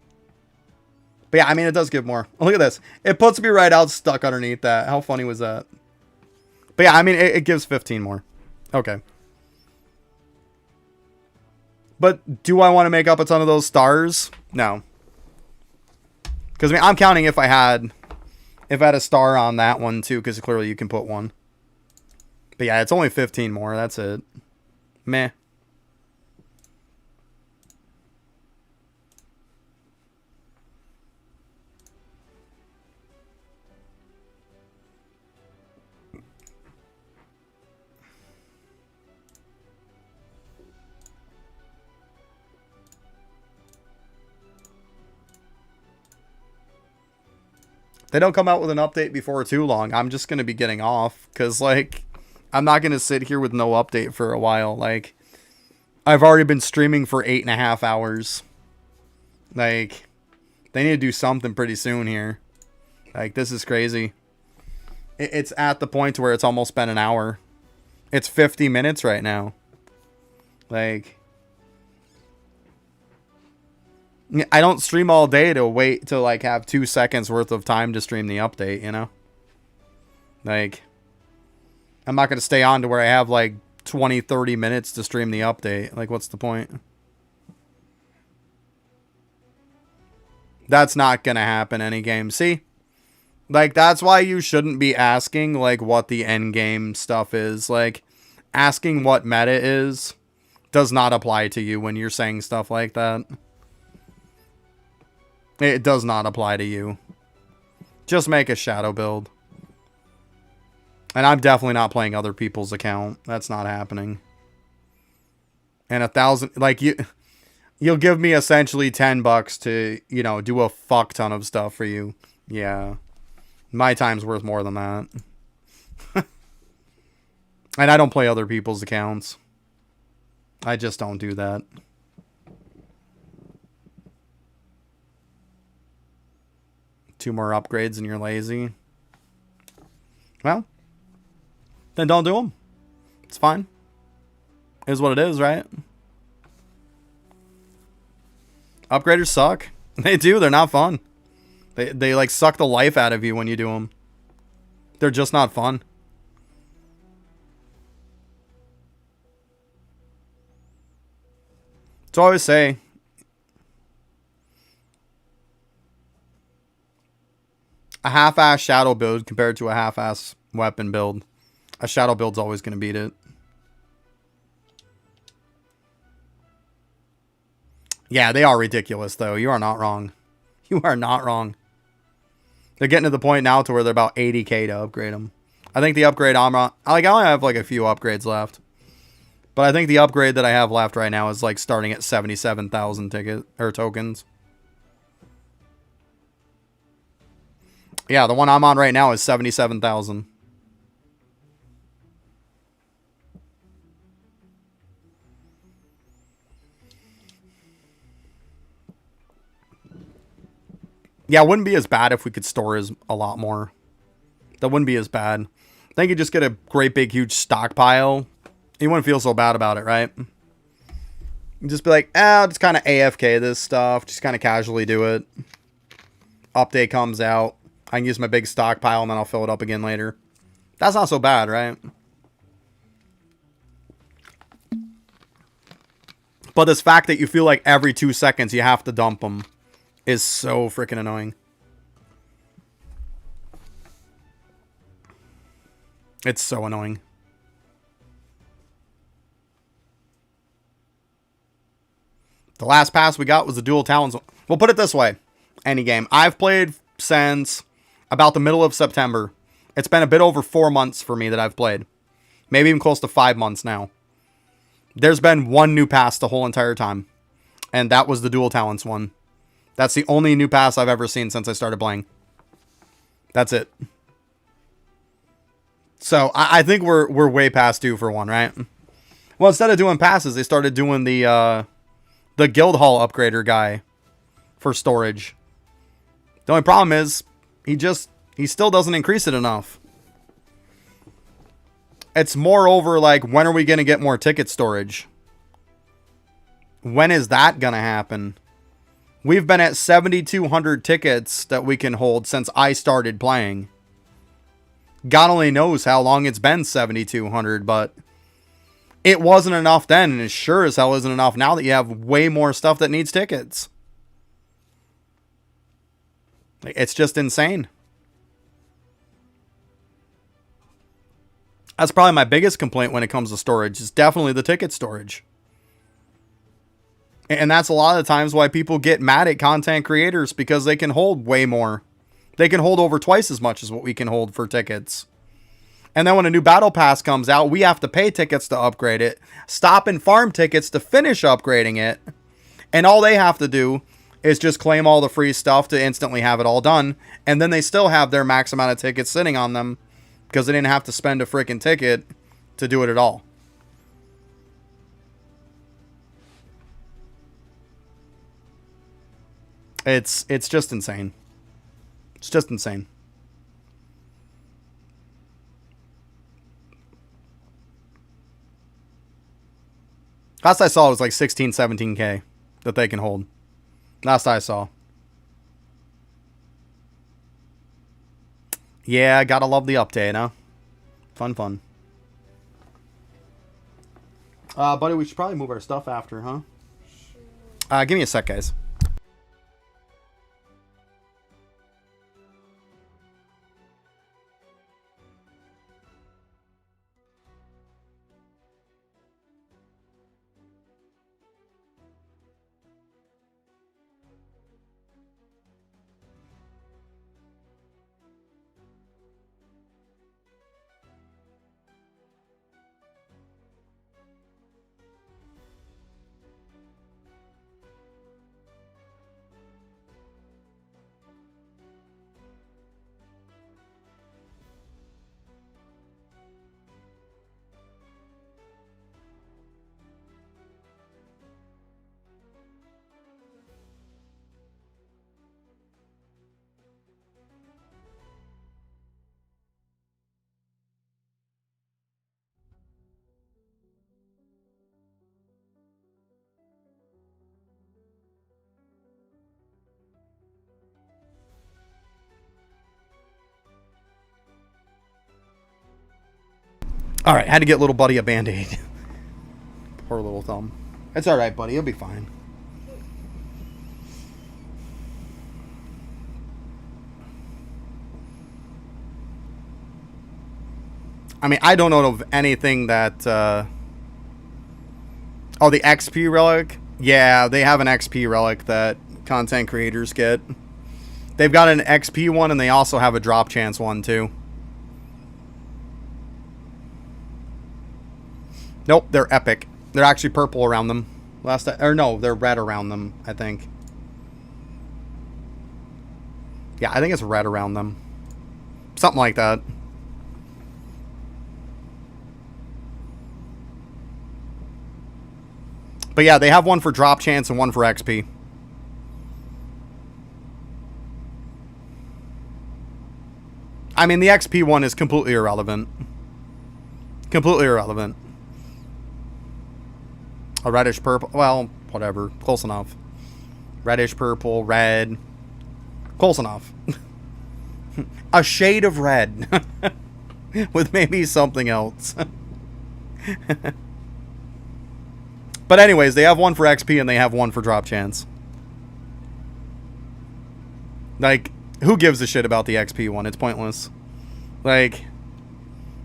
[SPEAKER 1] But yeah, I mean, it does give more. Look at this. It puts me right out stuck underneath that. How funny was that? But yeah, I mean, it gives 15 more. Okay. But do I want to make up a ton of those stars? No. Because, I mean, I'm counting if I had a star on that one, too, because clearly you can put one. But yeah, it's only 15 more. That's it. Meh. They don't come out with an update before too long, I'm just going to be getting off. Because, like, I'm not going to sit here with no update for a while. Like, I've already been streaming for 8.5 hours. Like, they need to do something pretty soon here. Like, this is crazy. It's at the point where it's almost been an hour. It's 50 minutes right now. Like... I don't stream all day to wait to, like, have 2 seconds worth of time to stream the update, you know? Like, I'm not going to stay on to where I have, like, 20, 30 minutes to stream the update. Like, what's the point? That's not going to happen any game. See? Like, that's why you shouldn't be asking, like, what the end game stuff is. Like, asking what meta is does not apply to you when you're saying stuff like that. It does not apply to you. Just make a shadow build. And I'm definitely not playing other people's account. That's not happening. And 1,000... Like, you'll give me essentially $10 to, you know, do a fuck ton of stuff for you. Yeah. My time's worth more than that. And I don't play other people's accounts. I just don't do that. Two more upgrades and you're lazy. Well, then don't do them. It's fine. It is what it is, right? Upgraders suck. They do. They're not fun. They like suck the life out of you when you do them. They're just not fun. So I always say, a half-ass shadow build compared to a half-ass weapon build. A shadow build's always going to beat it. Yeah, they are ridiculous, though. You are not wrong. You are not wrong. They're getting to the point now to where they're about 80k to upgrade them. I think the upgrade I'm on... Like, I only have, like, a few upgrades left. But I think the upgrade that I have left right now is, like, starting at 77,000 tokens. Yeah, the one I'm on right now is 77,000. Yeah, it wouldn't be as bad if we could store a lot more. That wouldn't be as bad. Then you could just get a great big huge stockpile. You wouldn't feel so bad about it, right? You just be like, I'll just kind of AFK this stuff. Just kind of casually do it. Update comes out. I can use my big stockpile and then I'll fill it up again later. That's not so bad, right? But this fact that you feel like every 2 seconds you have to dump them is so freaking annoying. It's so annoying. The last pass we got was the dual talents. We'll put it this way. Any game. I've played since about the middle of September. It's been a bit over 4 months for me that I've played. Maybe even close to 5 months now. There's been one new pass the whole entire time. And that was the dual talents one. That's the only new pass I've ever seen since I started playing. That's it. So I think we're way past due for one, right? Well, instead of doing passes, they started doing the guild hall upgrader guy for storage. The only problem is he still doesn't increase it enough. It's more over like, when are we going to get more ticket storage? When is that going to happen? We've been at 7,200 tickets that we can hold since I started playing. God only knows how long it's been 7,200, but it wasn't enough then, and it sure as hell isn't enough now that you have way more stuff that needs tickets. It's just insane. That's probably my biggest complaint when it comes to storage. Is definitely the ticket storage. And that's a lot of the times why people get mad at content creators, because they can hold way more. They can hold over twice as much as what we can hold for tickets. And then when a new battle pass comes out, we have to pay tickets to upgrade it. Stop and farm tickets to finish upgrading it. And all they have to do is just claim all the free stuff to instantly have it all done. And then they still have their max amount of tickets sitting on them, because they didn't have to spend a freaking ticket to do it at all. It's just insane. It's just insane. Last I saw it was like 16, 17K that they can hold. Last I saw. Yeah, gotta love the update, huh? Fun. Buddy, we should probably move our stuff after, huh?
[SPEAKER 2] Sure.
[SPEAKER 1] Give me a sec, guys. All right, had to get little buddy a Band-Aid. Poor little thumb. It's all right, buddy. He'll be fine. I mean, I don't know of anything that... Oh, the XP relic? Yeah, they have an XP relic that content creators get. They've got an XP one, and they also have a drop chance one, too. Nope, they're epic. They're actually purple around them. Or no, they're red around them, I think. Yeah, I think it's red around them. Something like that. But yeah, they have one for drop chance and one for XP. I mean, the XP one is completely irrelevant. Completely irrelevant. A reddish purple. Well, whatever. Close enough. Reddish purple, red. Close enough. A shade of red. With maybe something else. But anyways, they have one for XP and they have one for drop chance. Like, who gives a shit about the XP one? It's pointless. Like,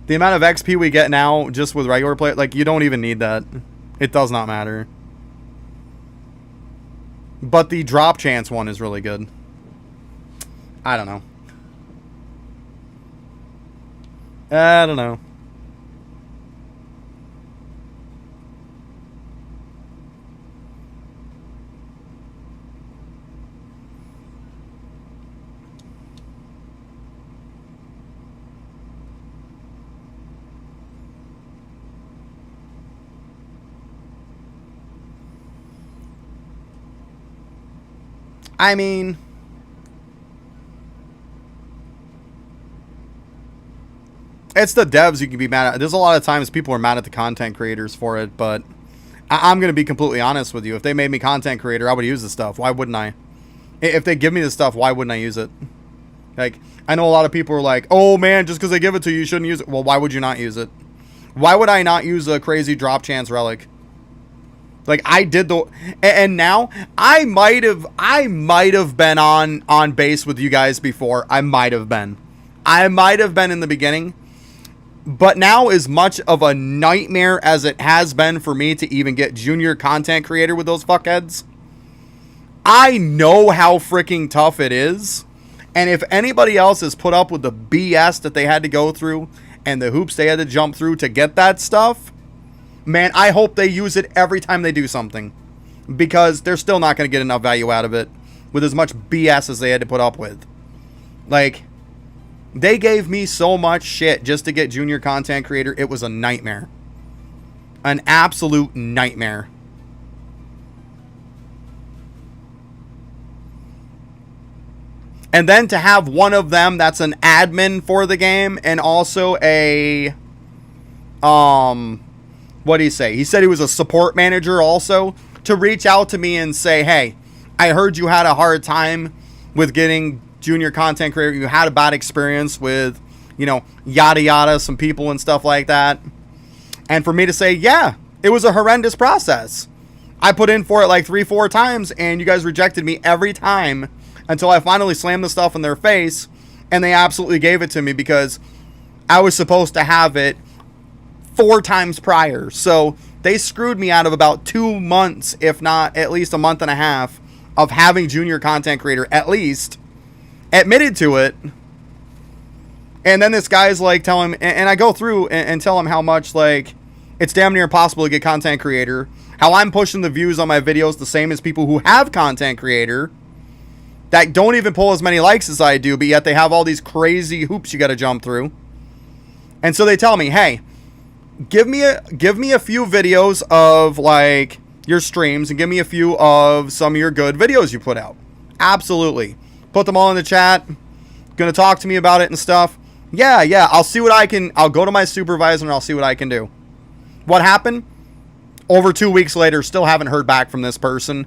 [SPEAKER 1] the amount of XP we get now just with regular play, like, you don't even need that. It does not matter. But the drop chance one is really good. I don't know. I don't know. I mean, it's the devs you can be mad at. There's a lot of times people are mad at the content creators for it, but I'm going to be completely honest with you. If they made me content creator, I would use the stuff. Why wouldn't I? If they give me the stuff, why wouldn't I use it? Like, I know a lot of people are like, oh man, just because they give it to you, you shouldn't use it. Well, why would you not use it? Why would I not use a crazy drop chance relic? Like, I did the, and now I might have been on base with you guys before. I might have been in the beginning, but now, as much of a nightmare as it has been for me to even get junior content creator with those fuckheads, I know how freaking tough it is. And if anybody else has put up with the BS that they had to go through and the hoops they had to jump through to get that stuff, man, I hope they use it every time they do something, because they're still not going to get enough value out of it with as much BS as they had to put up with. Like, they gave me so much shit just to get junior content creator. It was a nightmare. An absolute nightmare. And then to have one of them that's an admin for the game and also a what did he say? He said he was a support manager also, to reach out to me and say, hey, I heard you had a hard time with getting junior content creator. You had a bad experience with, you know, yada yada, some people and stuff like that. And for me to say, yeah, it was a horrendous process. I put in for it like 3-4 times and you guys rejected me every time until I finally slammed the stuff in their face and they absolutely gave it to me because I was supposed to have it 4 times prior. So they screwed me out of about 2 months, if not at least a month and a half, of having junior content creator, at least admitted to it. And then this guy's like telling, and I go through and tell him how much, like, it's damn near impossible to get content creator, how I'm pushing the views on my videos the same as people who have content creator that don't even pull as many likes as I do, but yet they have all these crazy hoops you got to jump through. And so they tell me, hey, give me a few videos of like your streams and give me a few of some of your good videos you put out. Absolutely. Put them all in the chat. Gonna talk to me about it and stuff. Yeah, I'll see what I can. I'll go to my supervisor and I'll see what I can do. What happened? Over 2 weeks later, still haven't heard back from this person.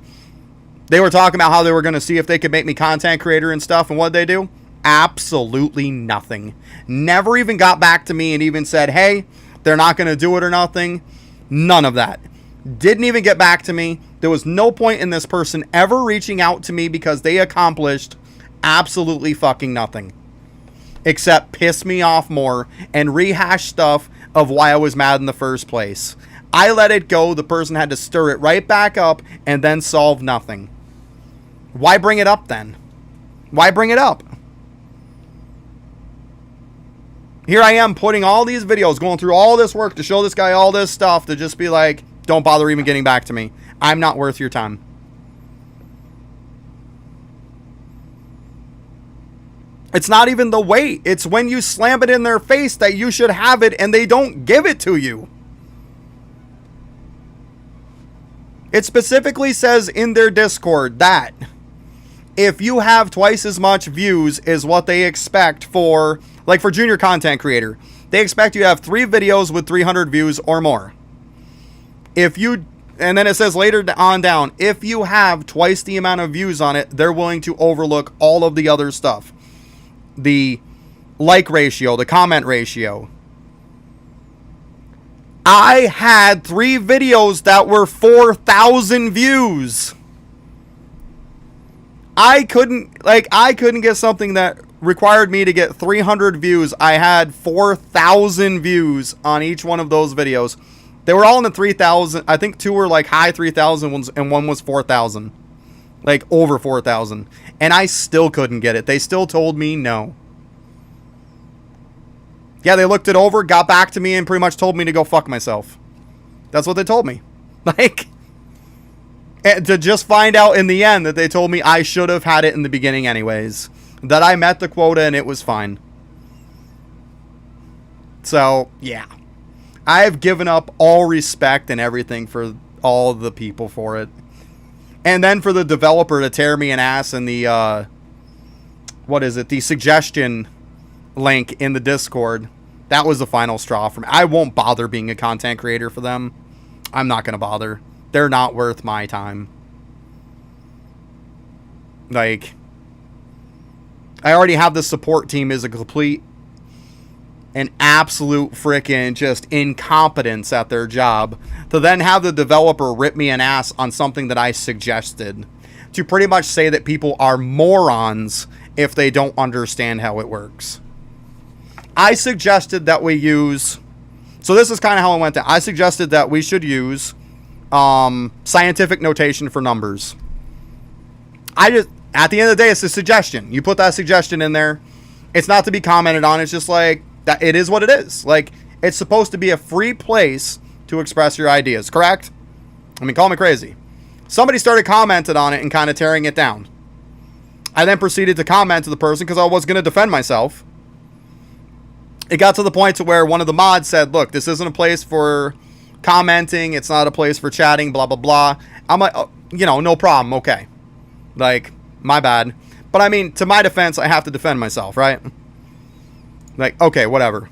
[SPEAKER 1] They were talking about how they were going to see if they could make me content creator and stuff. And what'd they do? Absolutely nothing. Never even got back to me and even said, hey, they're not going to do it or nothing. None of that. Didn't even get back to me. There was no point in this person ever reaching out to me because they accomplished absolutely fucking nothing. Except piss me off more and rehash stuff of why I was mad in the first place. I let it go. The person had to stir it right back up and then solve nothing. Why bring it up then? Why bring it up? Here I am putting all these videos, going through all this work to show this guy all this stuff to just be like, don't bother even getting back to me. I'm not worth your time. It's not even the weight. It's when you slam it in their face that you should have it and they don't give it to you. It specifically says in their Discord that if you have twice as much views as what they expect for Like for junior content creator, they expect you to have 3 videos with 300 views or more. If you, and then it says later on down, if you have twice the amount of views on it, they're willing to overlook all of the other stuff. The like ratio, the comment ratio. I had 3 videos that were 4,000 views. I couldn't get something that required me to get 300 views. I had 4,000 views on each one of those videos. They were all in the 3,000. I think 2 were like high 3,000 ones and one was 4,000. Like over 4,000. And I still couldn't get it. They still told me no. Yeah, they looked it over, got back to me, and pretty much told me to go fuck myself. That's what they told me. Like, and to just find out in the end that they told me I should have had it in the beginning anyways. That I met the quota and it was fine. So, yeah. I have given up all respect and everything for all the people for it. And then for the developer to tear me an ass in the, the suggestion link in the Discord. That was the final straw for me. I won't bother being a content creator for them. I'm not going to bother. They're not worth my time. Like, I already have the support team as a complete and absolute freaking just incompetence at their job. To then have the developer rip me an ass on something that I suggested. To pretty much say that people are morons if they don't understand how it works. I suggested that we use... So this is kind of how it went down. I suggested that we should use scientific notation for numbers. At the end of the day, it's a suggestion. You put that suggestion in there. It's not to be commented on. It's just like, that. It is what it is. Like, it's supposed to be a free place to express your ideas, correct? I mean, call me crazy. Somebody started commenting on it and kind of tearing it down. I then proceeded to comment to the person because I was going to defend myself. It got to the point to where one of the mods said, look, this isn't a place for commenting. It's not a place for chatting, blah, blah, blah. I'm like, oh, no problem. Okay. Like, my bad. But I mean, to my defense, I have to defend myself, right? Like, okay, whatever.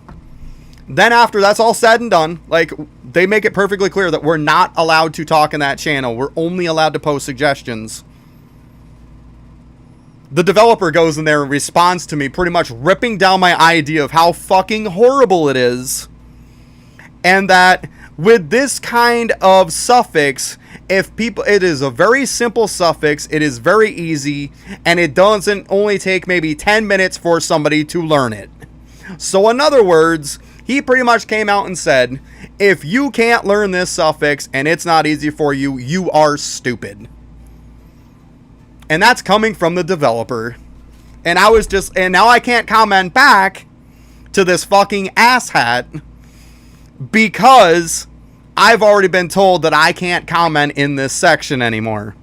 [SPEAKER 1] Then after that's all said and done, like, they make it perfectly clear that we're not allowed to talk in that channel. We're only allowed to post suggestions. The developer goes in there and responds to me pretty much ripping down my idea of how fucking horrible it is. And that with this kind of suffix, it is a very simple suffix, it is very easy, and it doesn't only take maybe 10 minutes for somebody to learn it. So in other words, he pretty much came out and said, if you can't learn this suffix and it's not easy for you, you are stupid. And that's coming from the developer. And now I can't comment back to this fucking asshat because I've already been told that I can't comment in this section anymore.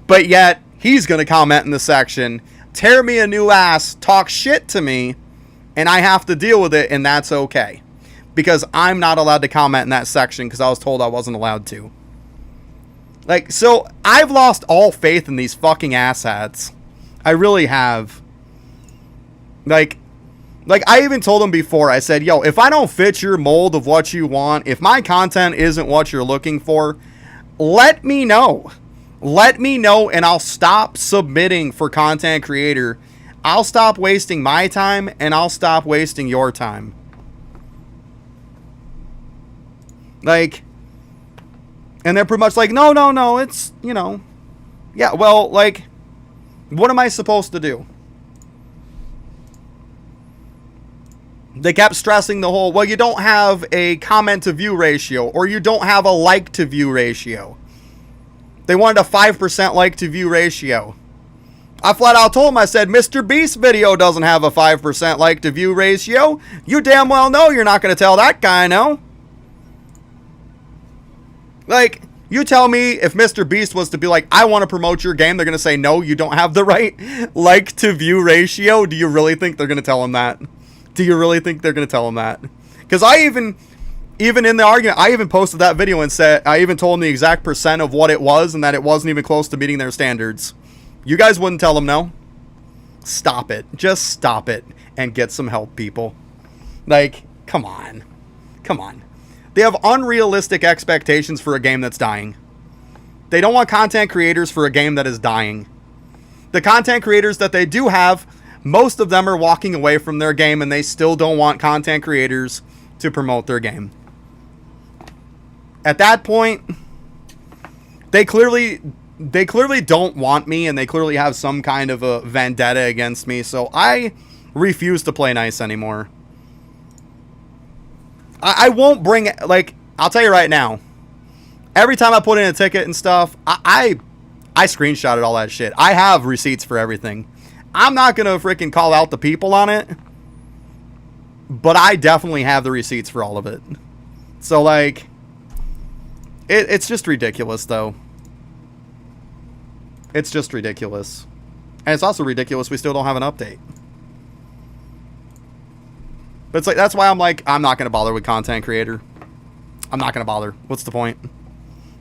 [SPEAKER 1] But yet, he's going to comment in the section, tear me a new ass, talk shit to me, and I have to deal with it, and that's okay. Because I'm not allowed to comment in that section because I was told I wasn't allowed to. Like, so, I've lost all faith in these fucking asshats. I really have. Like, I even told them before, I said, yo, if I don't fit your mold of what you want, if my content isn't what you're looking for, let me know. Let me know, and I'll stop submitting for content creator. I'll stop wasting my time, and I'll stop wasting your time. Like... And they're pretty much like, no, it's, Yeah, well, like, what am I supposed to do? They kept stressing the whole, well, you don't have a comment to view ratio, or you don't have a like to view ratio. They wanted a 5% like to view ratio. I flat out told them, I said, Mr. Beast's video doesn't have a 5% like to view ratio. You damn well know you're not going to tell that guy no. Like, you tell me if Mr. Beast was to be like, I want to promote your game, they're going to say, no, you don't have the right like to view ratio. Do you really think they're going to tell him that? Do you really think they're going to tell him that? Because I even in the argument, I even posted that video and said, I even told them the exact percent of what it was and that it wasn't even close to meeting their standards. You guys wouldn't tell them no? Stop it. Just stop it. and get some help, people. Like, come on. Come on. They have unrealistic expectations for a game that's dying. They don't want content creators for a game that is dying. The content creators that they do have, most of them are walking away from their game, and they still don't want content creators to promote their game. At that point, they clearly don't want me, and they clearly have some kind of a vendetta against me, so I refuse to play nice anymore. I won't bring, like, I'll tell you right now, every time I put in a ticket and stuff, I screenshotted all that shit. I have receipts for everything. I'm not going to freaking call out the people on it, but I definitely have the receipts for all of it. So, like, it's just ridiculous, though. It's just ridiculous. And it's also ridiculous we still don't have an update. But it's like, that's why I'm like, I'm not going to bother with content creator. I'm not going to bother. What's the point?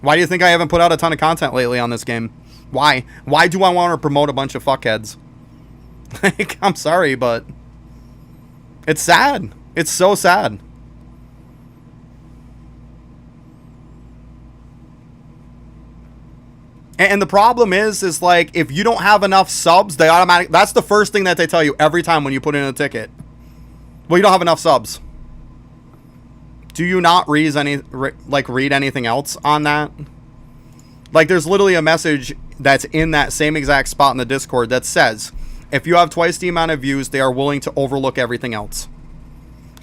[SPEAKER 1] Why do you think I haven't put out a ton of content lately on this game? Why? Why do I want to promote a bunch of fuckheads? Like, I'm sorry, but it's sad. It's so sad. And the problem is like, if you don't have enough subs, they automatically, that's the first thing that they tell you every time when you put in a ticket. Well, you don't have enough subs. Do you not read anything else on that? Like, there's literally a message that's in that same exact spot in the Discord that says, if you have twice the amount of views, they are willing to overlook everything else.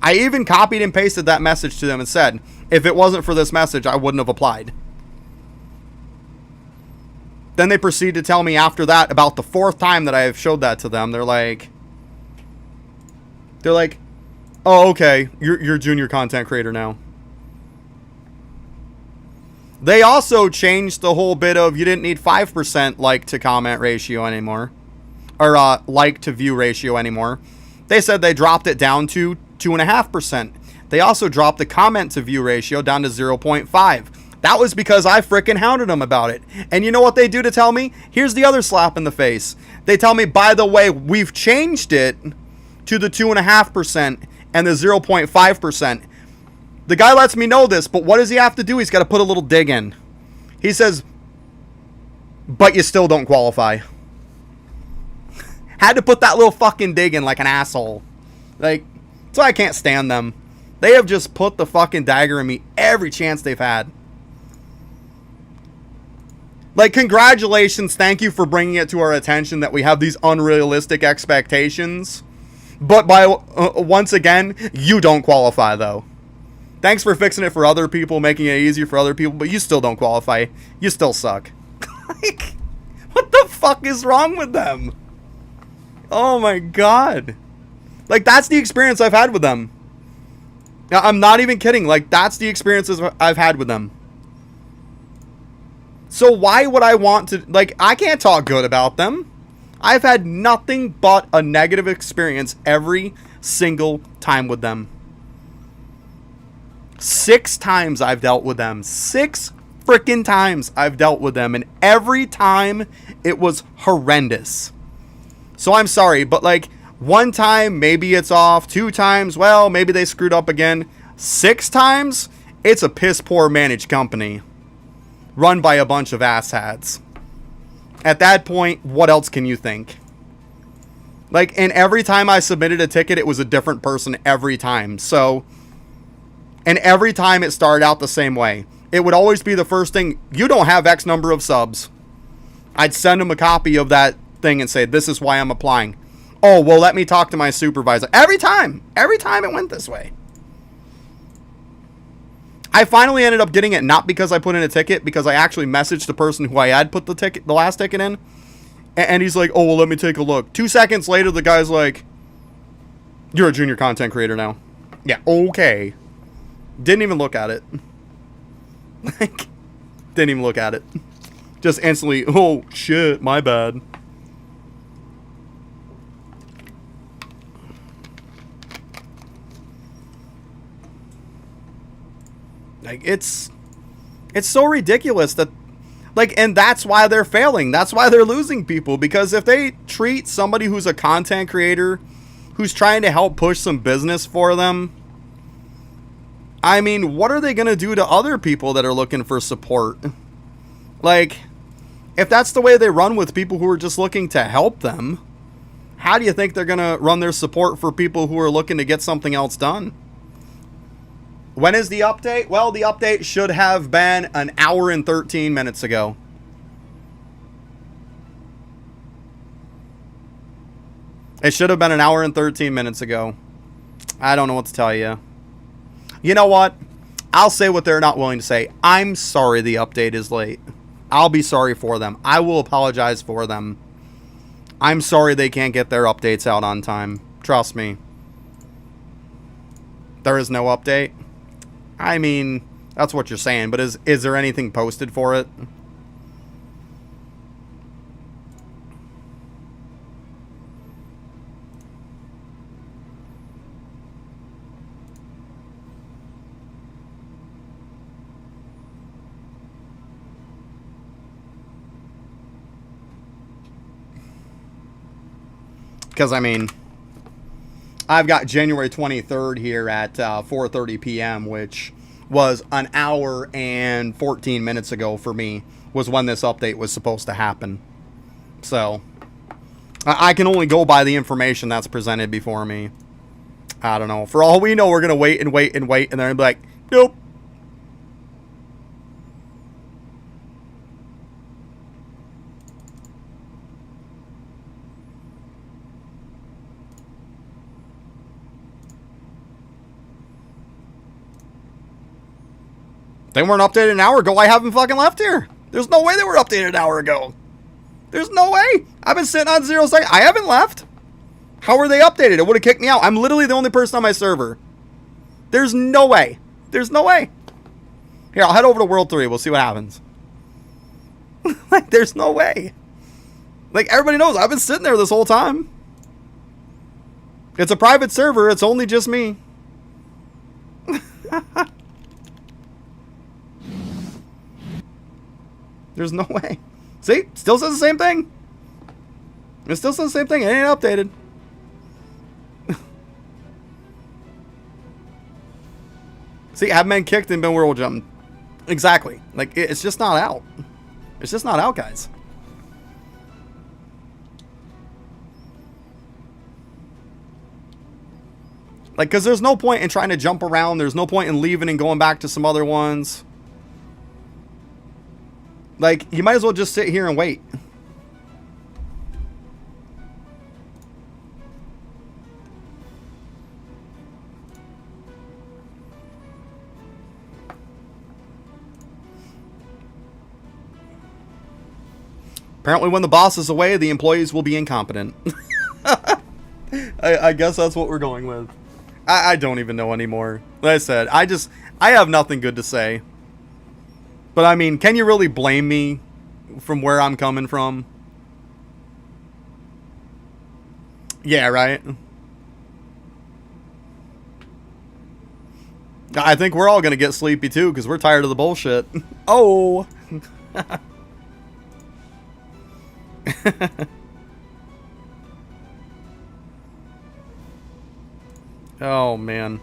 [SPEAKER 1] I even copied and pasted that message to them and said, if it wasn't for this message, I wouldn't have applied. Then they proceed to tell me after that, about the 4th time that I have showed that to them, they're like, oh, okay, you're a junior content creator now. They also changed the whole bit of, you didn't need 5% like to comment ratio anymore. Or like to view ratio anymore. They said they dropped it down to 2.5%. They also dropped the comment to view ratio down to 0.5. That was because I frickin' hounded them about it. And you know what they do to tell me? Here's the other slap in the face. They tell me, by the way, we've changed it to the 2.5% and the 0.5%. The guy lets me know this, but what does he have to do? He's got to put a little dig in. He says, but you still don't qualify. Had to put that little fucking dig in like an asshole. Like, so I can't stand them. They have just put the fucking dagger in me every chance they've had. Like, congratulations, thank you for bringing it to our attention that we have these unrealistic expectations. But once again, you don't qualify, though. Thanks for fixing it for other people, making it easier for other people, but you still don't qualify. You still suck. Like, what the fuck is wrong with them? Oh my god. Like, that's the experience I've had with them. Now, I'm not even kidding. Like, that's the experiences I've had with them. So why would I want to... Like, I can't talk good about them. I've had nothing but a negative experience every single time with them. 6 times I've dealt with them. 6 freaking times I've dealt with them. And every time it was horrendous. So I'm sorry, but like, 1 time, maybe it's off. 2 times, well, maybe they screwed up again. 6 times, it's a piss poor managed company. Run by a bunch of asshats. At that point, what else can you think? Like, and every time I submitted a ticket, it was a different person every time. So, and every time it started out the same way. It would always be the first thing, you don't have X number of subs. I'd send them a copy of that thing and say, this is why I'm applying. Oh, well, let me talk to my supervisor. Every time it went this way. I finally ended up getting it, not because I put in a ticket, because I actually messaged the person who I had put the last ticket in. And he's like, oh, well, let me take a look. 2 seconds later, the guy's like, you're a junior content creator now. Yeah, okay. Didn't even look at it. Like, didn't even look at it. Just instantly, oh, shit, my bad. Like, it's so ridiculous that, like, and that's why they're failing. That's why they're losing people. Because if they treat somebody who's a content creator, who's trying to help push some business for them, I mean, what are they going to do to other people that are looking for support? Like, if that's the way they run with people who are just looking to help them, how do you think they're going to run their support for people who are looking to get something else done? When is the update? Well, the update should have been an hour and 13 minutes ago. It should have been an hour and 13 minutes ago. I don't know what to tell you. You know what? I'll say what they're not willing to say. I'm sorry the update is late. I'll be sorry for them. I will apologize for them. I'm sorry they can't get their updates out on time. Trust me. There is no update. I mean, that's what you're saying, but is there anything posted for it? Because, I mean, I've got January 23rd here at 4:30 p.m., which was an hour and 14 minutes ago for me, was when this update was supposed to happen. So, I can only go by the information that's presented before me. I don't know. For all we know, we're going to wait and wait and wait, and then be like, nope. They weren't updated an hour ago. I haven't fucking left here. There's no way they were updated an hour ago. There's no way. I've been sitting on 0 seconds. I haven't left. How were they updated? It would have kicked me out. I'm literally the only person on my server. There's no way. There's no way. Here, I'll head over to World 3. We'll see what happens. Like, there's no way. Like, everybody knows I've been sitting there this whole time. It's a private server. It's only just me. There's no way. See? Still says the same thing. It still says the same thing. It ain't updated. See, have been kicked and been world jumped. Exactly. Like, it's just not out. It's just not out, guys. Like, because there's no point in trying to jump around. There's no point in leaving and going back to some other ones. Like, you might as well just sit here and wait. Apparently when the boss is away, the employees will be incompetent. I guess that's what we're going with. I don't even know anymore. Like I said, I have nothing good to say. But I mean, can you really blame me from where I'm coming from? Yeah, right? I think we're all going to get sleepy too because we're tired of the bullshit. Oh! Oh, man.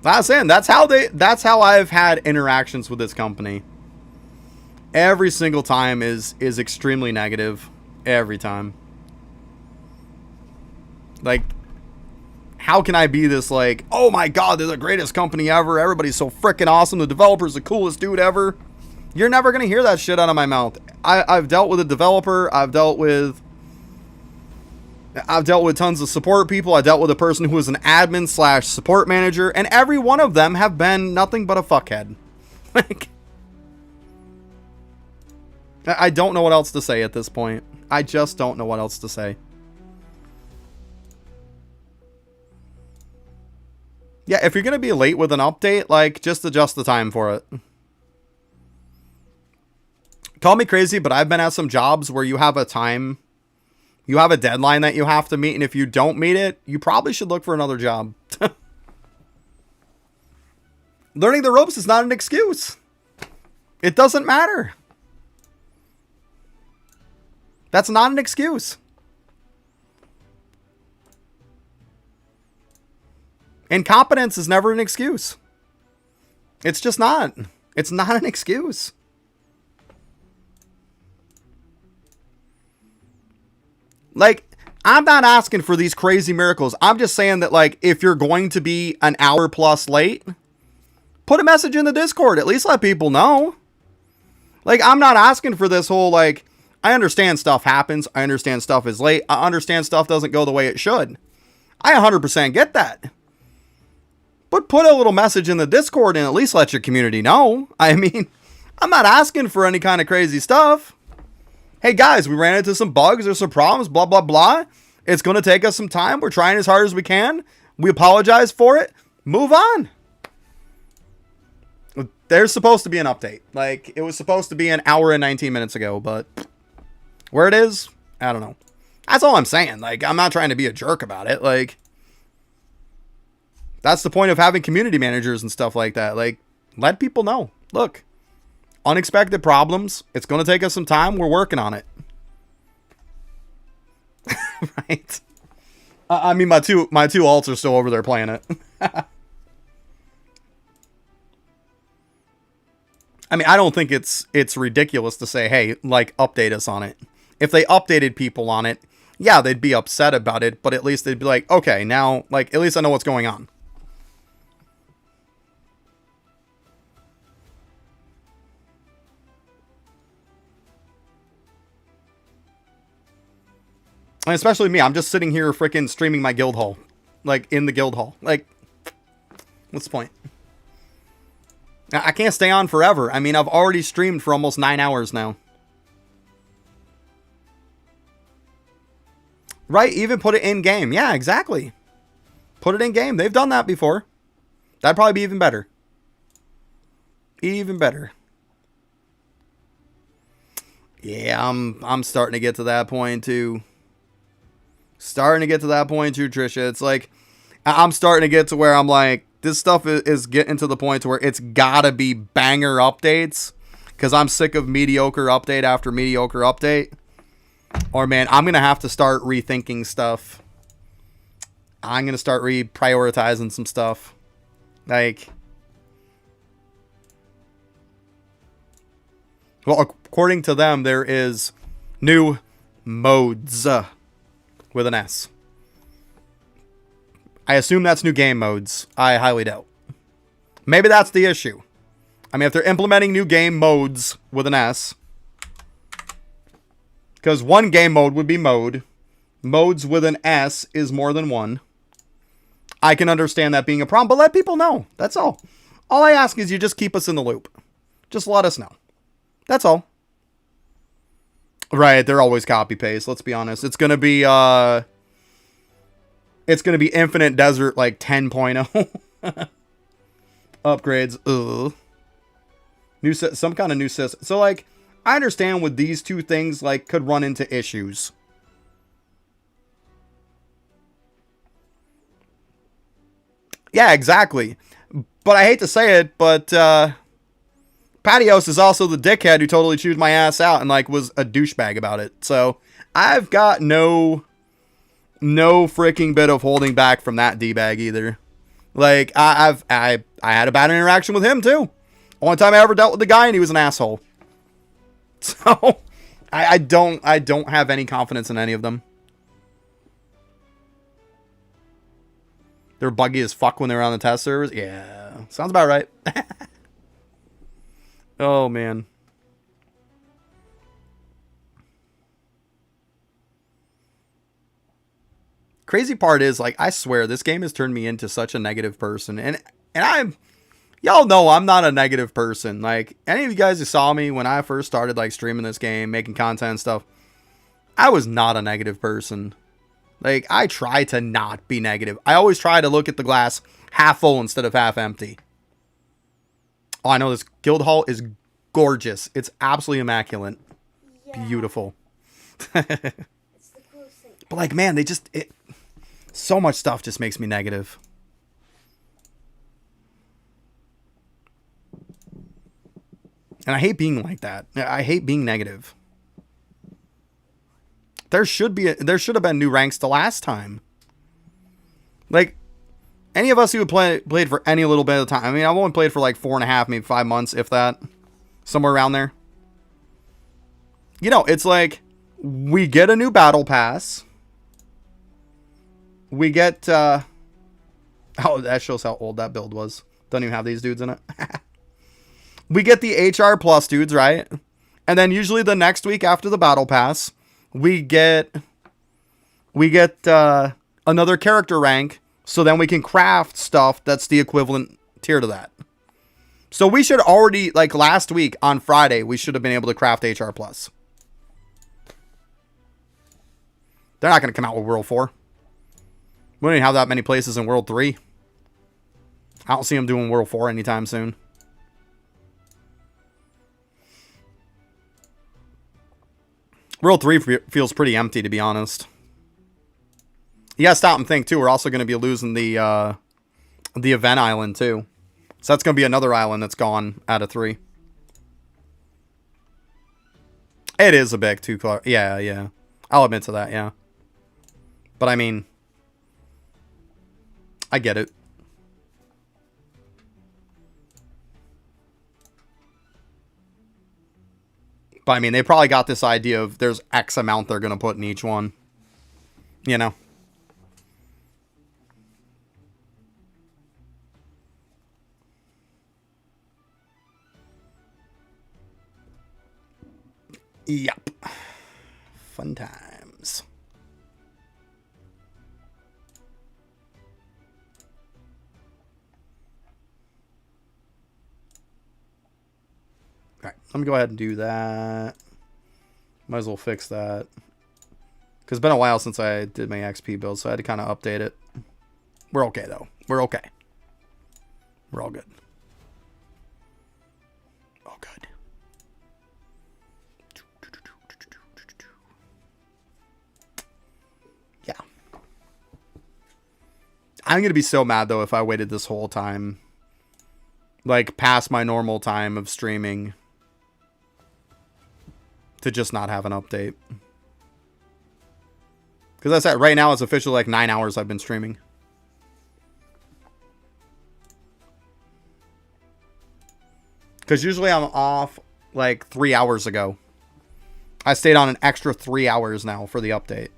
[SPEAKER 1] I was saying, that's how I've had interactions with this company. Every single time is extremely negative. Every time. Like, how can I be this like, oh my god, they're the greatest company ever, everybody's so freaking awesome, the developer's the coolest dude ever. You're never going to hear that shit out of my mouth. I've dealt with a developer, I've dealt with tons of support people. I dealt with a person who was an admin / support manager, and every one of them have been nothing but a fuckhead. Like, I don't know what else to say at this point. I just don't know what else to say. Yeah, if you're going to be late with an update, like, just adjust the time for it. Call me crazy, but I've been at some jobs where you have a time... You have a deadline that you have to meet, and if you don't meet it, you probably should look for another job. Learning the ropes is not an excuse. It doesn't matter. That's not an excuse. Incompetence is never an excuse. It's just not. It's not an excuse. Like, I'm not asking for these crazy miracles. I'm just saying that, like, if you're going to be an hour plus late, put a message in the Discord. At least let people know. Like, I'm not asking for this whole, like, I understand stuff happens. I understand stuff is late. I understand stuff doesn't go the way it should. I 100% get that. But put a little message in the Discord and at least let your community know. I mean, I'm not asking for any kind of crazy stuff. Hey guys, we ran into some bugs or some problems, blah, blah, blah. It's going to take us some time. We're trying as hard as we can. We apologize for it. Move on. There's supposed to be an update. Like, it was supposed to be an hour and 19 minutes ago, but where it is, I don't know. That's all I'm saying. Like, I'm not trying to be a jerk about it. Like, that's the point of having community managers and stuff like that. Like, let people know. Look, unexpected problems. It's going to take us some time. We're working on it. Right? I mean, my two alts are still over there playing it. I mean, I don't think it's ridiculous to say, hey, like, update us on it. If they updated people on it, yeah, they'd be upset about it, but at least they'd be like, okay, now, like, at least I know what's going on. And especially me, I'm just sitting here freaking streaming my guild hall. Like, in the guild hall. Like, what's the point? I can't stay on forever. I mean, I've already streamed for almost 9 hours now. Right, even put it in game. Yeah, exactly. Put it in game. They've done that before. That'd probably be even better. Even better. Yeah, I'm starting to get to that point too. Starting to get to that point too, Trisha. It's like, I'm starting to get to where I'm like, this stuff is getting to the point where it's gotta be banger updates. Because I'm sick of mediocre update after mediocre update. Or, man, I'm going to have to start rethinking stuff. I'm going to start reprioritizing some stuff. Like, well, according to them, there is new modes with an S. I assume that's new game modes. I highly doubt. Maybe that's the issue. I mean, if they're implementing new game modes with an S, because one game mode would be mode. Modes with an S is more than one. I can understand that being a problem, but let people know. That's all. All I ask is you just keep us in the loop. Just let us know. That's all. Right, they're always copy paste, let's be honest. It's going to be Infinite Desert like 10.0. Upgrades. Ugh. Some kind of new system. So, like, I understand with these two things, like, could run into issues. Yeah, exactly. But I hate to say it, but Patios is also the dickhead who totally chewed my ass out and, like, was a douchebag about it. So, I've got no freaking bit of holding back from that D-bag either. Like, I had a bad interaction with him, too. Only time I ever dealt with the guy, and he was an asshole. So, I don't have any confidence in any of them. They're buggy as fuck when they're on the test servers. Yeah, sounds about right. Oh, man. Crazy part is, like, I swear, this game has turned me into such a negative person. And y'all know I'm not a negative person. Like, any of you guys who saw me when I first started, like, streaming this game, making content and stuff, I was not a negative person. Like, I try to not be negative. I always try to look at the glass half full instead of half empty. Oh, I know this guild hall is gorgeous. It's absolutely immaculate. Yeah. Beautiful. It's the coolest thing. But, like, man, so much stuff just makes me negative. And I hate being like that. I hate being negative. There should have been new ranks the last time. Like, Any of us who played for any little bit of time. I mean, I've only played for like 4.5, maybe 5 months, if that. Somewhere around there. You know, it's like, we get a new battle pass. We get, oh, that shows how old that build was. Don't even have these dudes in it. We get the HR plus dudes, right? And then usually the next week after the battle pass, we get another character rank. So then we can craft stuff that's the equivalent tier to that. So we should already, like last week on Friday, we should have been able to craft HR plus. They're not going to come out with World 4. We don't even have that many places in World 3. I don't see them doing World 4 anytime soon. World 3 feels pretty empty, to be honest. You gotta stop and think, too. We're also going to be losing the event island, too. So that's going to be another island that's gone out of 3. It is a bit too close. Yeah, yeah. I'll admit to that, yeah. But I mean, I get it. But I mean, they probably got this idea of there's X amount they're going to put in each one. You know? Yep. Fun times. Alright, let me go ahead and do that. Might as well fix that. Because it's been a while since I did my XP build, so I had to kind of update it. We're okay, though. We're okay. We're all good. All good. Yeah. I'm going to be so mad, though, if I waited this whole time. Like, past my normal time of streaming. To just not have an update. Because that's right now, it's officially like 9 hours I've been streaming. Because usually I'm off like 3 hours ago. I stayed on an extra 3 hours now for the update.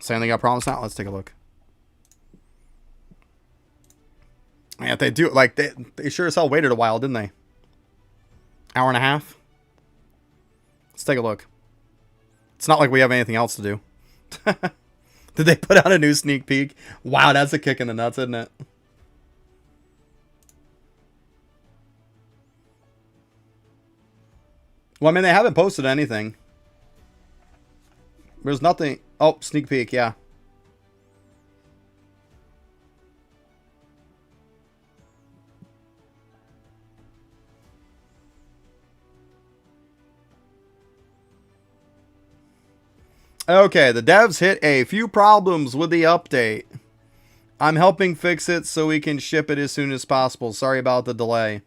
[SPEAKER 1] Saying they got problems now? Let's take a look. Yeah, they do. Like, they sure as hell waited a while, didn't they? Hour and a half? Let's take a look. It's not like we have anything else to do. Did they put out a new sneak peek? Wow, that's a kick in the nuts, isn't it? Well, I mean, they haven't posted anything. There's nothing. Oh, sneak peek, yeah. Okay, the devs hit a few problems with the update. I'm helping fix it so we can ship it as soon as possible. Sorry about the delay.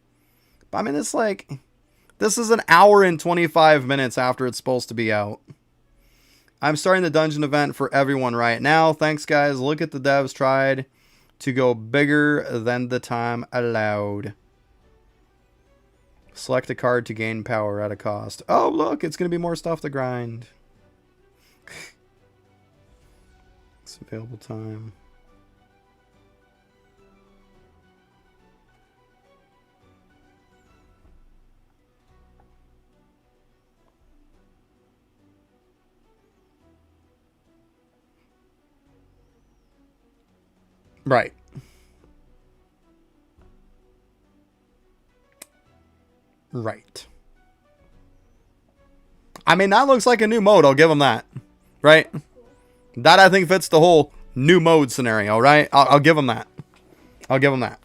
[SPEAKER 1] But I mean, it's like, this is an hour and 25 minutes after it's supposed to be out. I'm starting the dungeon event for everyone right now. Thanks, guys. Look at the devs tried to go bigger than the time allowed. Select a card to gain power at a cost. Oh, look, it's going to be more stuff to grind. It's available time. Right. Right. I mean, that looks like a new mode. I'll give them that. Right? That, I think, fits the whole new mode scenario, right? I'll give them that. I'll give them that.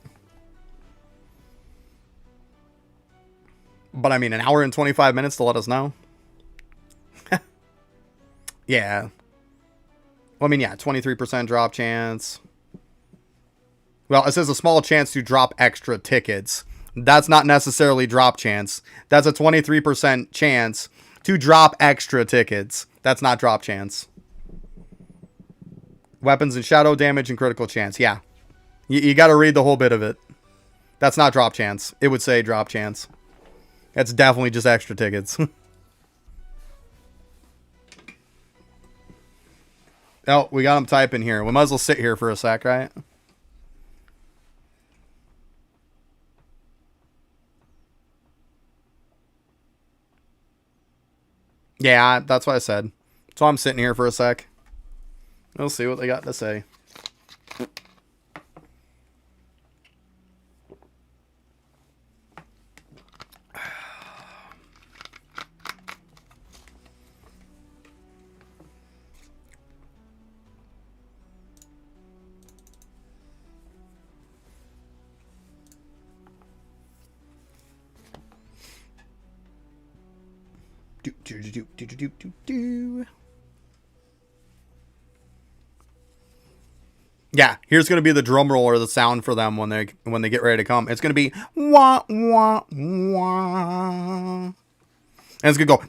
[SPEAKER 1] But, I mean, an hour and 25 minutes to let us know? Yeah. Well, I mean, yeah, 23% drop chance. Well, it says a small chance to drop extra tickets. That's not necessarily drop chance. That's a 23% chance to drop extra tickets. That's not drop chance. Weapons and shadow damage and critical chance. Yeah. You got to read the whole bit of it. That's not drop chance. It would say drop chance. That's definitely just extra tickets. Oh, we got him typing here. We might as well sit here for a sec, right? Yeah, that's what I said. So I'm sitting here for a sec. We'll see what they got to say. Yeah, here's gonna be the drum roll or the sound for them when they get ready to come. It's gonna be wah wah wah, and it's gonna go.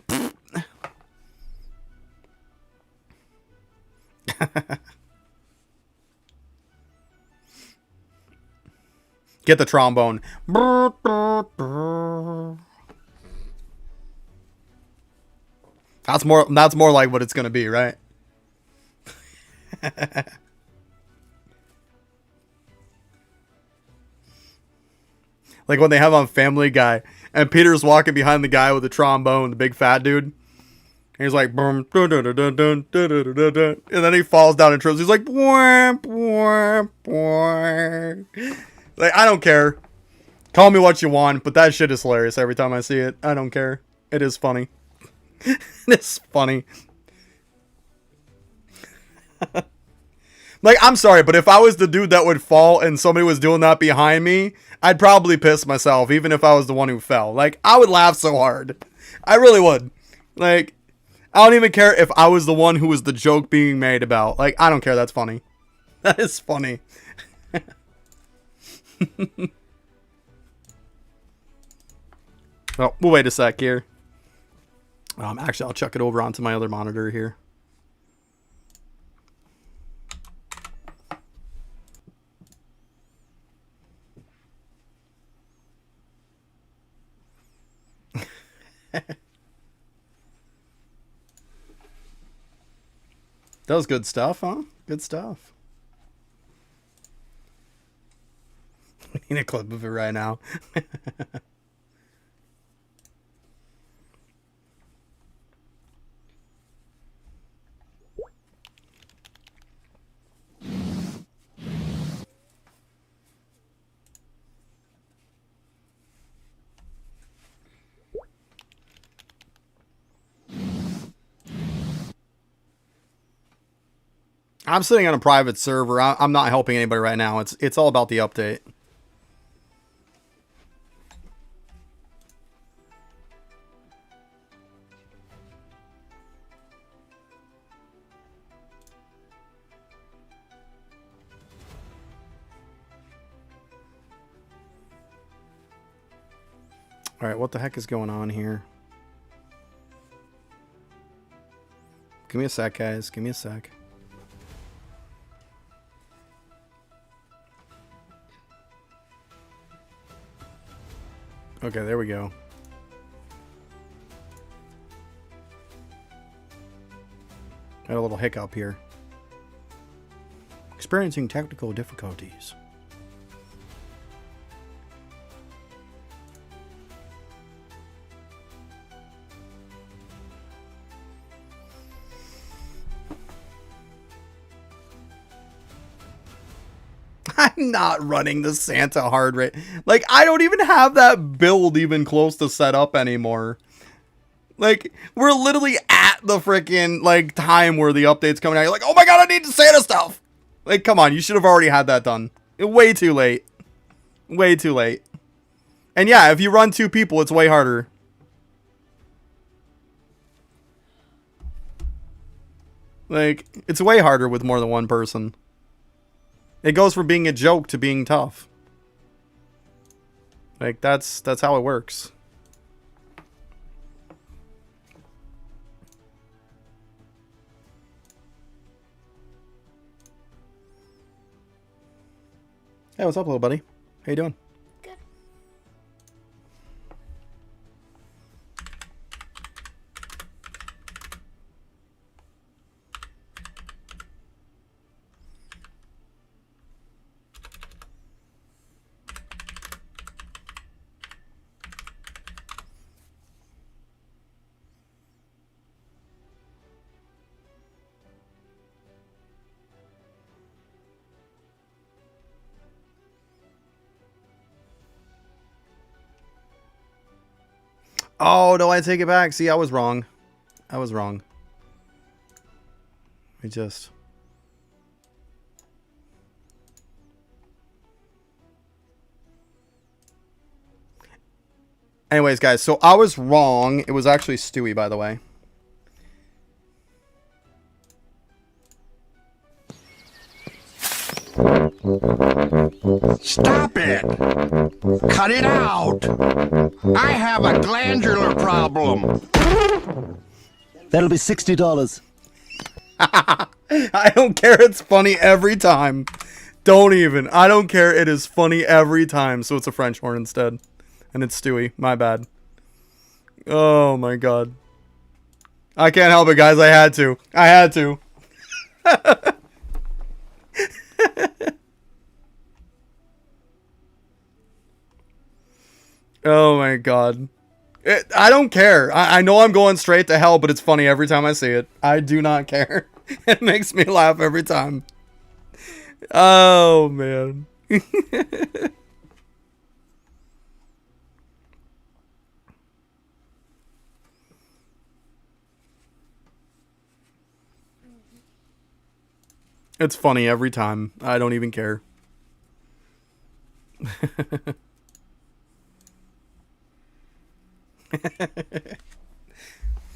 [SPEAKER 1] Get the trombone. That's more like what it's gonna be, right? Like when they have on Family Guy and Peter's walking behind the guy with the trombone, the big fat dude. And he's like, boom, dun, dun, dun, dun, dun, dun, dun, dun, and then he falls down and trips. He's like, boing, boing, boing. Like, I don't care. Call me what you want, but that shit is hilarious every time I see it. I don't care. It is funny. It's funny. Like, I'm sorry, but if I was the dude that would fall and somebody was doing that behind me, I'd probably piss myself, even if I was the one who fell. Like, I would laugh so hard. I really would. Like, I don't even care if I was the one who was the joke being made about. Like, I don't care. That's funny. That is funny. Oh, we'll wait a sec here. Actually, I'll chuck it over onto my other monitor here. That was good stuff, huh? Good stuff. We need a clip of it right now. I'm sitting on a private server. I'm not helping anybody right now. It's all about the update. All right, what the heck is going on here? Give me a sec, guys. Give me a sec. Okay, there we go. Got a little hiccup here. Experiencing technical difficulties. I'm not running the Santa hard rate. Like, I don't even have that build even close to set up anymore. Like, we're literally at the freaking, like, time where the update's coming out. You're like, oh my god, I need the Santa stuff! Like, come on, you should have already had that done. Way too late. Way too late. And yeah, if you run 2 people, it's way harder. Like, it's way harder with more than 1 person. It goes from being a joke to being tough. Like, that's how it works. Hey, what's up, little buddy? How you doing?
[SPEAKER 2] Good.
[SPEAKER 1] Oh, no, I take it back. See, I was wrong. I was wrong. We just... Anyways, guys, so I was wrong. It was actually Stewie, by the way.
[SPEAKER 3] Stop it! Cut it out! I have a glandular problem.
[SPEAKER 4] That'll be $60.
[SPEAKER 1] I don't care. It's funny every time. Don't even. I don't care. It is funny every time. So it's a French horn instead. And it's Stewie. My bad. Oh my god. I can't help it, guys. I had to. I had to. Oh my god. I don't care. I know I'm going straight to hell, but it's funny every time I see it. I do not care. It makes me laugh every time. Oh man. It's funny every time. I don't even care.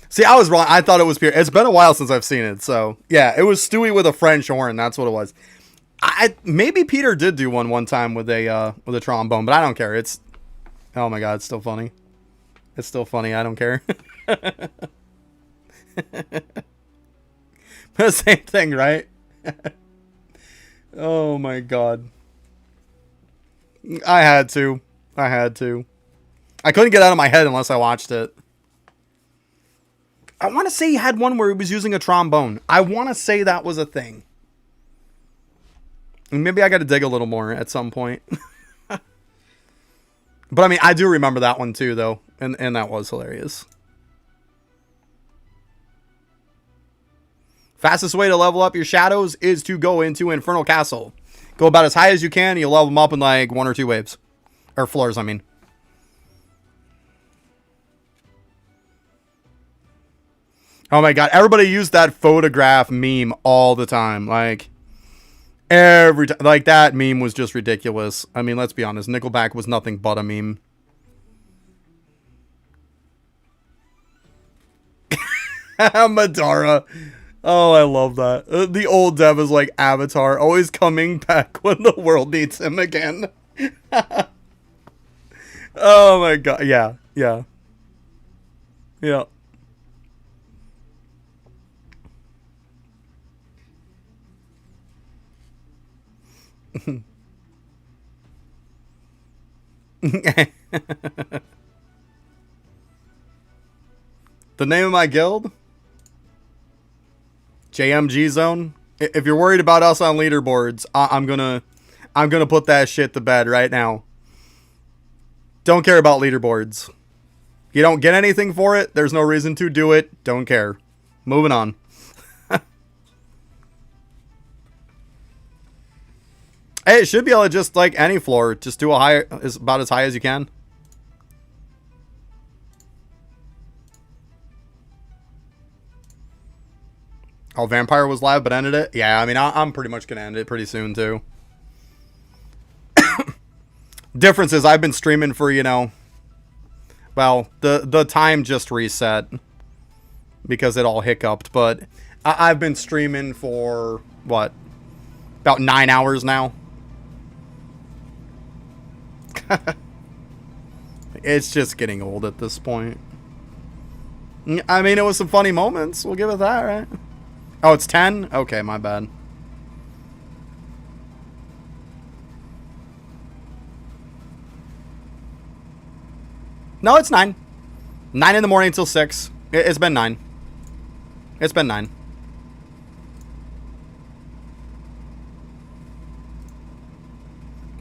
[SPEAKER 1] See, I was wrong. I thought it was Pierre. It's been a while since I've seen it, so yeah, it was Stewie with a French horn. That's what it was. Maybe Peter did do one time with a trombone, but I don't care. It's, oh my god, it's still funny. It's still funny. I don't care. The same thing, right? Oh my god. I had to. I had to. I couldn't get it out of my head unless I watched it. I want to say he had one where he was using a trombone. I want to say that was a thing. Maybe I got to dig a little more at some point. But I mean, I do remember that one too, though. And that was hilarious. Fastest way to level up your shadows is to go into Infernal Castle. Go about as high as you can. You'll level them up in like 1 or 2 waves. Or floors, I mean. Oh my god. Everybody used that photograph meme all the time. Like, every time. Like, that meme was just ridiculous. I mean, let's be honest. Nickelback was nothing but a meme. Madara. Oh, I love that. The old dev is like Avatar, always coming back when the world needs him again. Oh my god. Yeah, yeah. Yeah. The name of my guild? JMG Zone. If you're worried about us on leaderboards, I'm gonna put that shit to bed right now. Don't care about leaderboards. You don't get anything for it. There's no reason to do it. Don't care. Moving on. Hey, it should be able to just like any floor, just do a high, is about as high as you can. Oh, Vampire was live but ended it? Yeah, I mean, I'm pretty much going to end it pretty soon, too. Difference is I've been streaming for, you know, well, the time just reset because it all hiccuped, but I've been streaming for, what, about 9 hours now? It's just getting old at this point. I mean, it was some funny moments. We'll give it that, right? Oh, it's 10? Okay, my bad. No, it's 9. 9 in the morning until 6. It's been 9. It's been 9.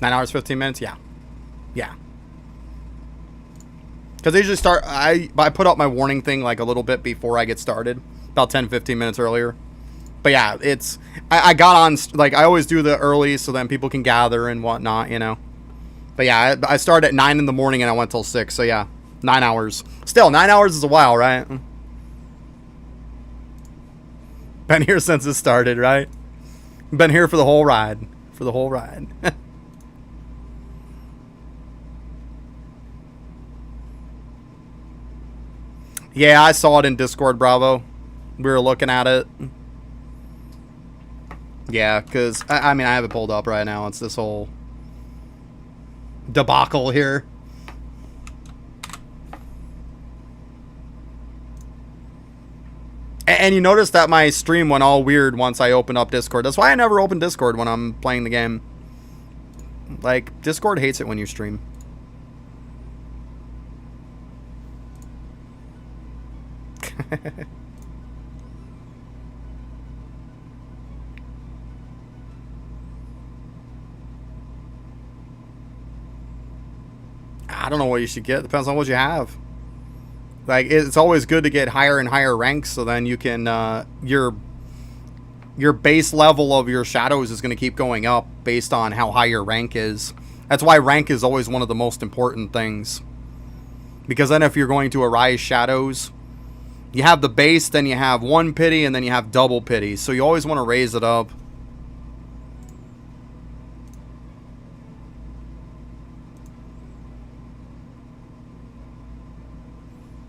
[SPEAKER 1] Nine hours, 15 minutes? Yeah. Yeah. Because they usually start... I put up my warning thing like a little bit before I get started. About 10, 15 minutes earlier. But yeah, it's... I got on... Like, I always do the early so then people can gather and whatnot, you know. But yeah, I started at 9 in the morning and I went till 6. So yeah, 9 hours. Still, 9 hours is a while, right? Been here since it started, right? Been here for the whole ride. For the whole ride. Yeah, I saw it in Discord, Bravo. We were looking at it. Yeah, because, I mean, I have it pulled up right now. It's this whole debacle here. And you notice that my stream went all weird once I opened up Discord. That's why I never open Discord when I'm playing the game. Like, Discord hates it when you stream. I don't know what you should get. Depends on what you have. Like, it's always good to get higher and higher ranks, so then you can your base level of your shadows is going to keep going up based on how high your rank is. That's why rank is always one of the most important things. Because then if you're going to arise shadows, you have the base, then you have 1 pity, and then you have double pity. So you always want to raise it up.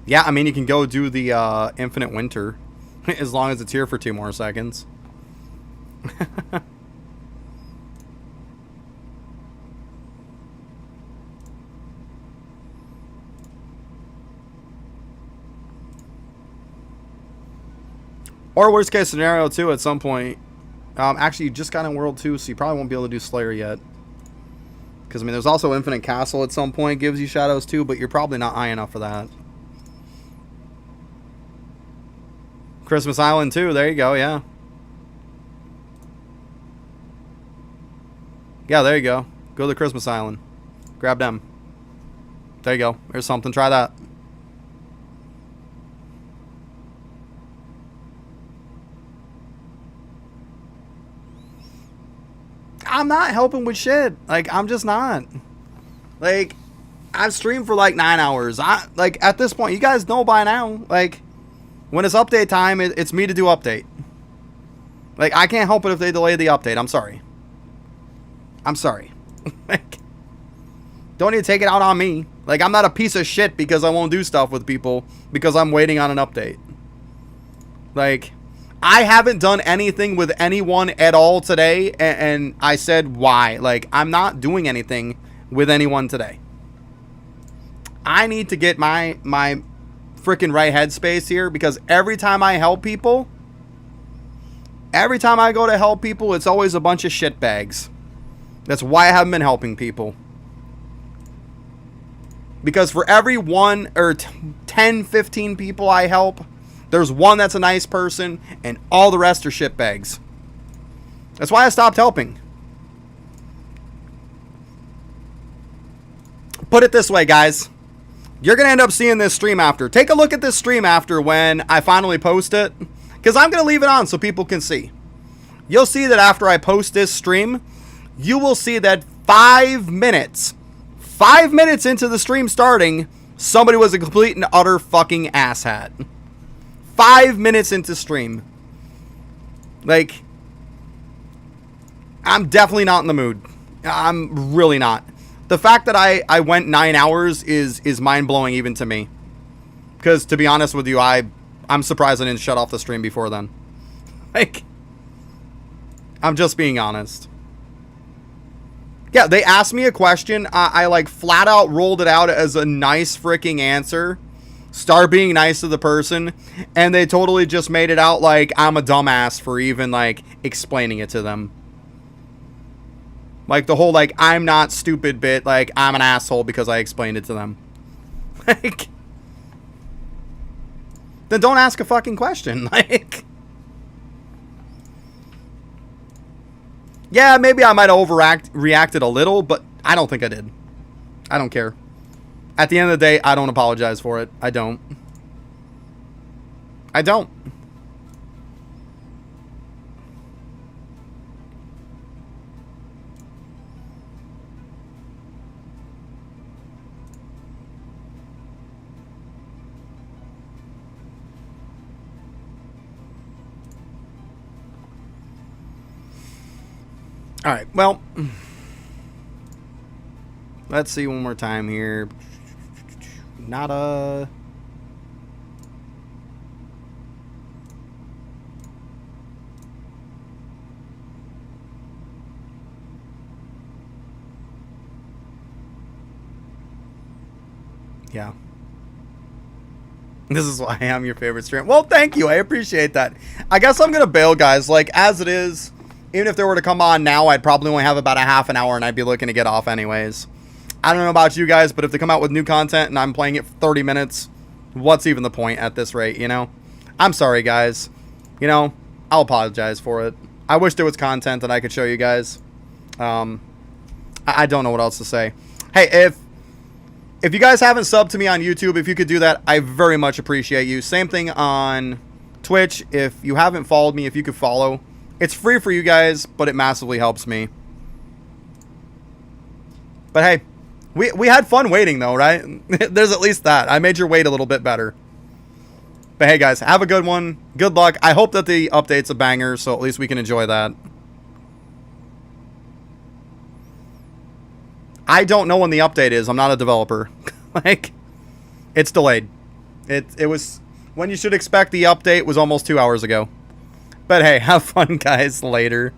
[SPEAKER 1] Yeah, I mean, you can go do the Infinite Winter. As long as it's here for 2 more seconds. Or worst case scenario, too, at some point. Actually, you just got in World 2, so you probably won't be able to do Slayer yet. Because, I mean, there's also Infinite Castle at some point. Gives you shadows, too, but you're probably not high enough for that. Christmas Island, too. There you go, yeah. Yeah, there you go. Go to the Christmas Island. Grab them. There you go. There's something. Try that. I'm not helping with shit. Like, I'm just not. Like, I've streamed for like 9 hours. Like, at this point, you guys know by now. Like, when it's update time, it's me to do update. Like, I can't help it if they delay the update. I'm sorry. I'm sorry. Like, don't need to take it out on me. Like, I'm not a piece of shit because I won't do stuff with people because I'm waiting on an update. Like, I haven't done anything with anyone at all today, and I said why. Like, I'm not doing anything with anyone today. I need to get my freaking right headspace here, because every time I help people, every time I go to help people, it's always a bunch of shitbags. That's why I haven't been helping people. Because for every 1 or 10, 15 people I help, there's one that's a nice person, and all the rest are shitbags. That's why I stopped helping. Put it this way, guys. You're going to end up seeing this stream after. Take a look at this stream after when I finally post it. Because I'm going to leave it on so people can see. You'll see that after I post this stream, you will see that 5 minutes into the stream starting, somebody was a complete and utter fucking asshat. 5 minutes into stream. Like, I'm definitely not in the mood. I'm really not. The fact that I went 9 hours is mind-blowing even to me. Because, to be honest with you, I'm surprised I didn't shut off the stream before then. Like, I'm just being honest. Yeah, they asked me a question. I like flat out rolled it out as a nice freaking answer. Start being nice to the person. And they totally just made it out like I'm a dumbass for even like explaining it to them. Like the whole like I'm not stupid bit. Like I'm an asshole because I explained it to them. Like, then don't ask a fucking question. Like, yeah, maybe I might have reacted a little, but I don't think I did. I don't care. At the end of the day, I don't apologize for it. I don't. I don't. All right, well, let's see one more time here. Nada. Yeah. This is why I'm your favorite streamer. Well, thank you. I appreciate that. I guess I'm going to bail, guys. Like, as it is, even if they were to come on now, I'd probably only have about a half an hour, and I'd be looking to get off anyways. I don't know about you guys, but if they come out with new content and I'm playing it for 30 minutes, what's even the point at this rate, you know? I'm sorry, guys. You know, I'll apologize for it. I wish there was content that I could show you guys. I don't know what else to say. Hey, if you guys haven't subbed to me on YouTube, if you could do that, I very much appreciate you. Same thing on Twitch. If you haven't followed me, if you could follow. It's free for you guys, but it massively helps me. But hey, we had fun waiting though, right? There's at least that. I made your wait a little bit better. But hey guys, have a good one. Good luck. I hope that the update's a banger, so at least we can enjoy that. I don't know when the update is. I'm not a developer. Like, it's delayed. It was when you should expect the update was almost 2 hours ago. But hey, have fun, guys. Later.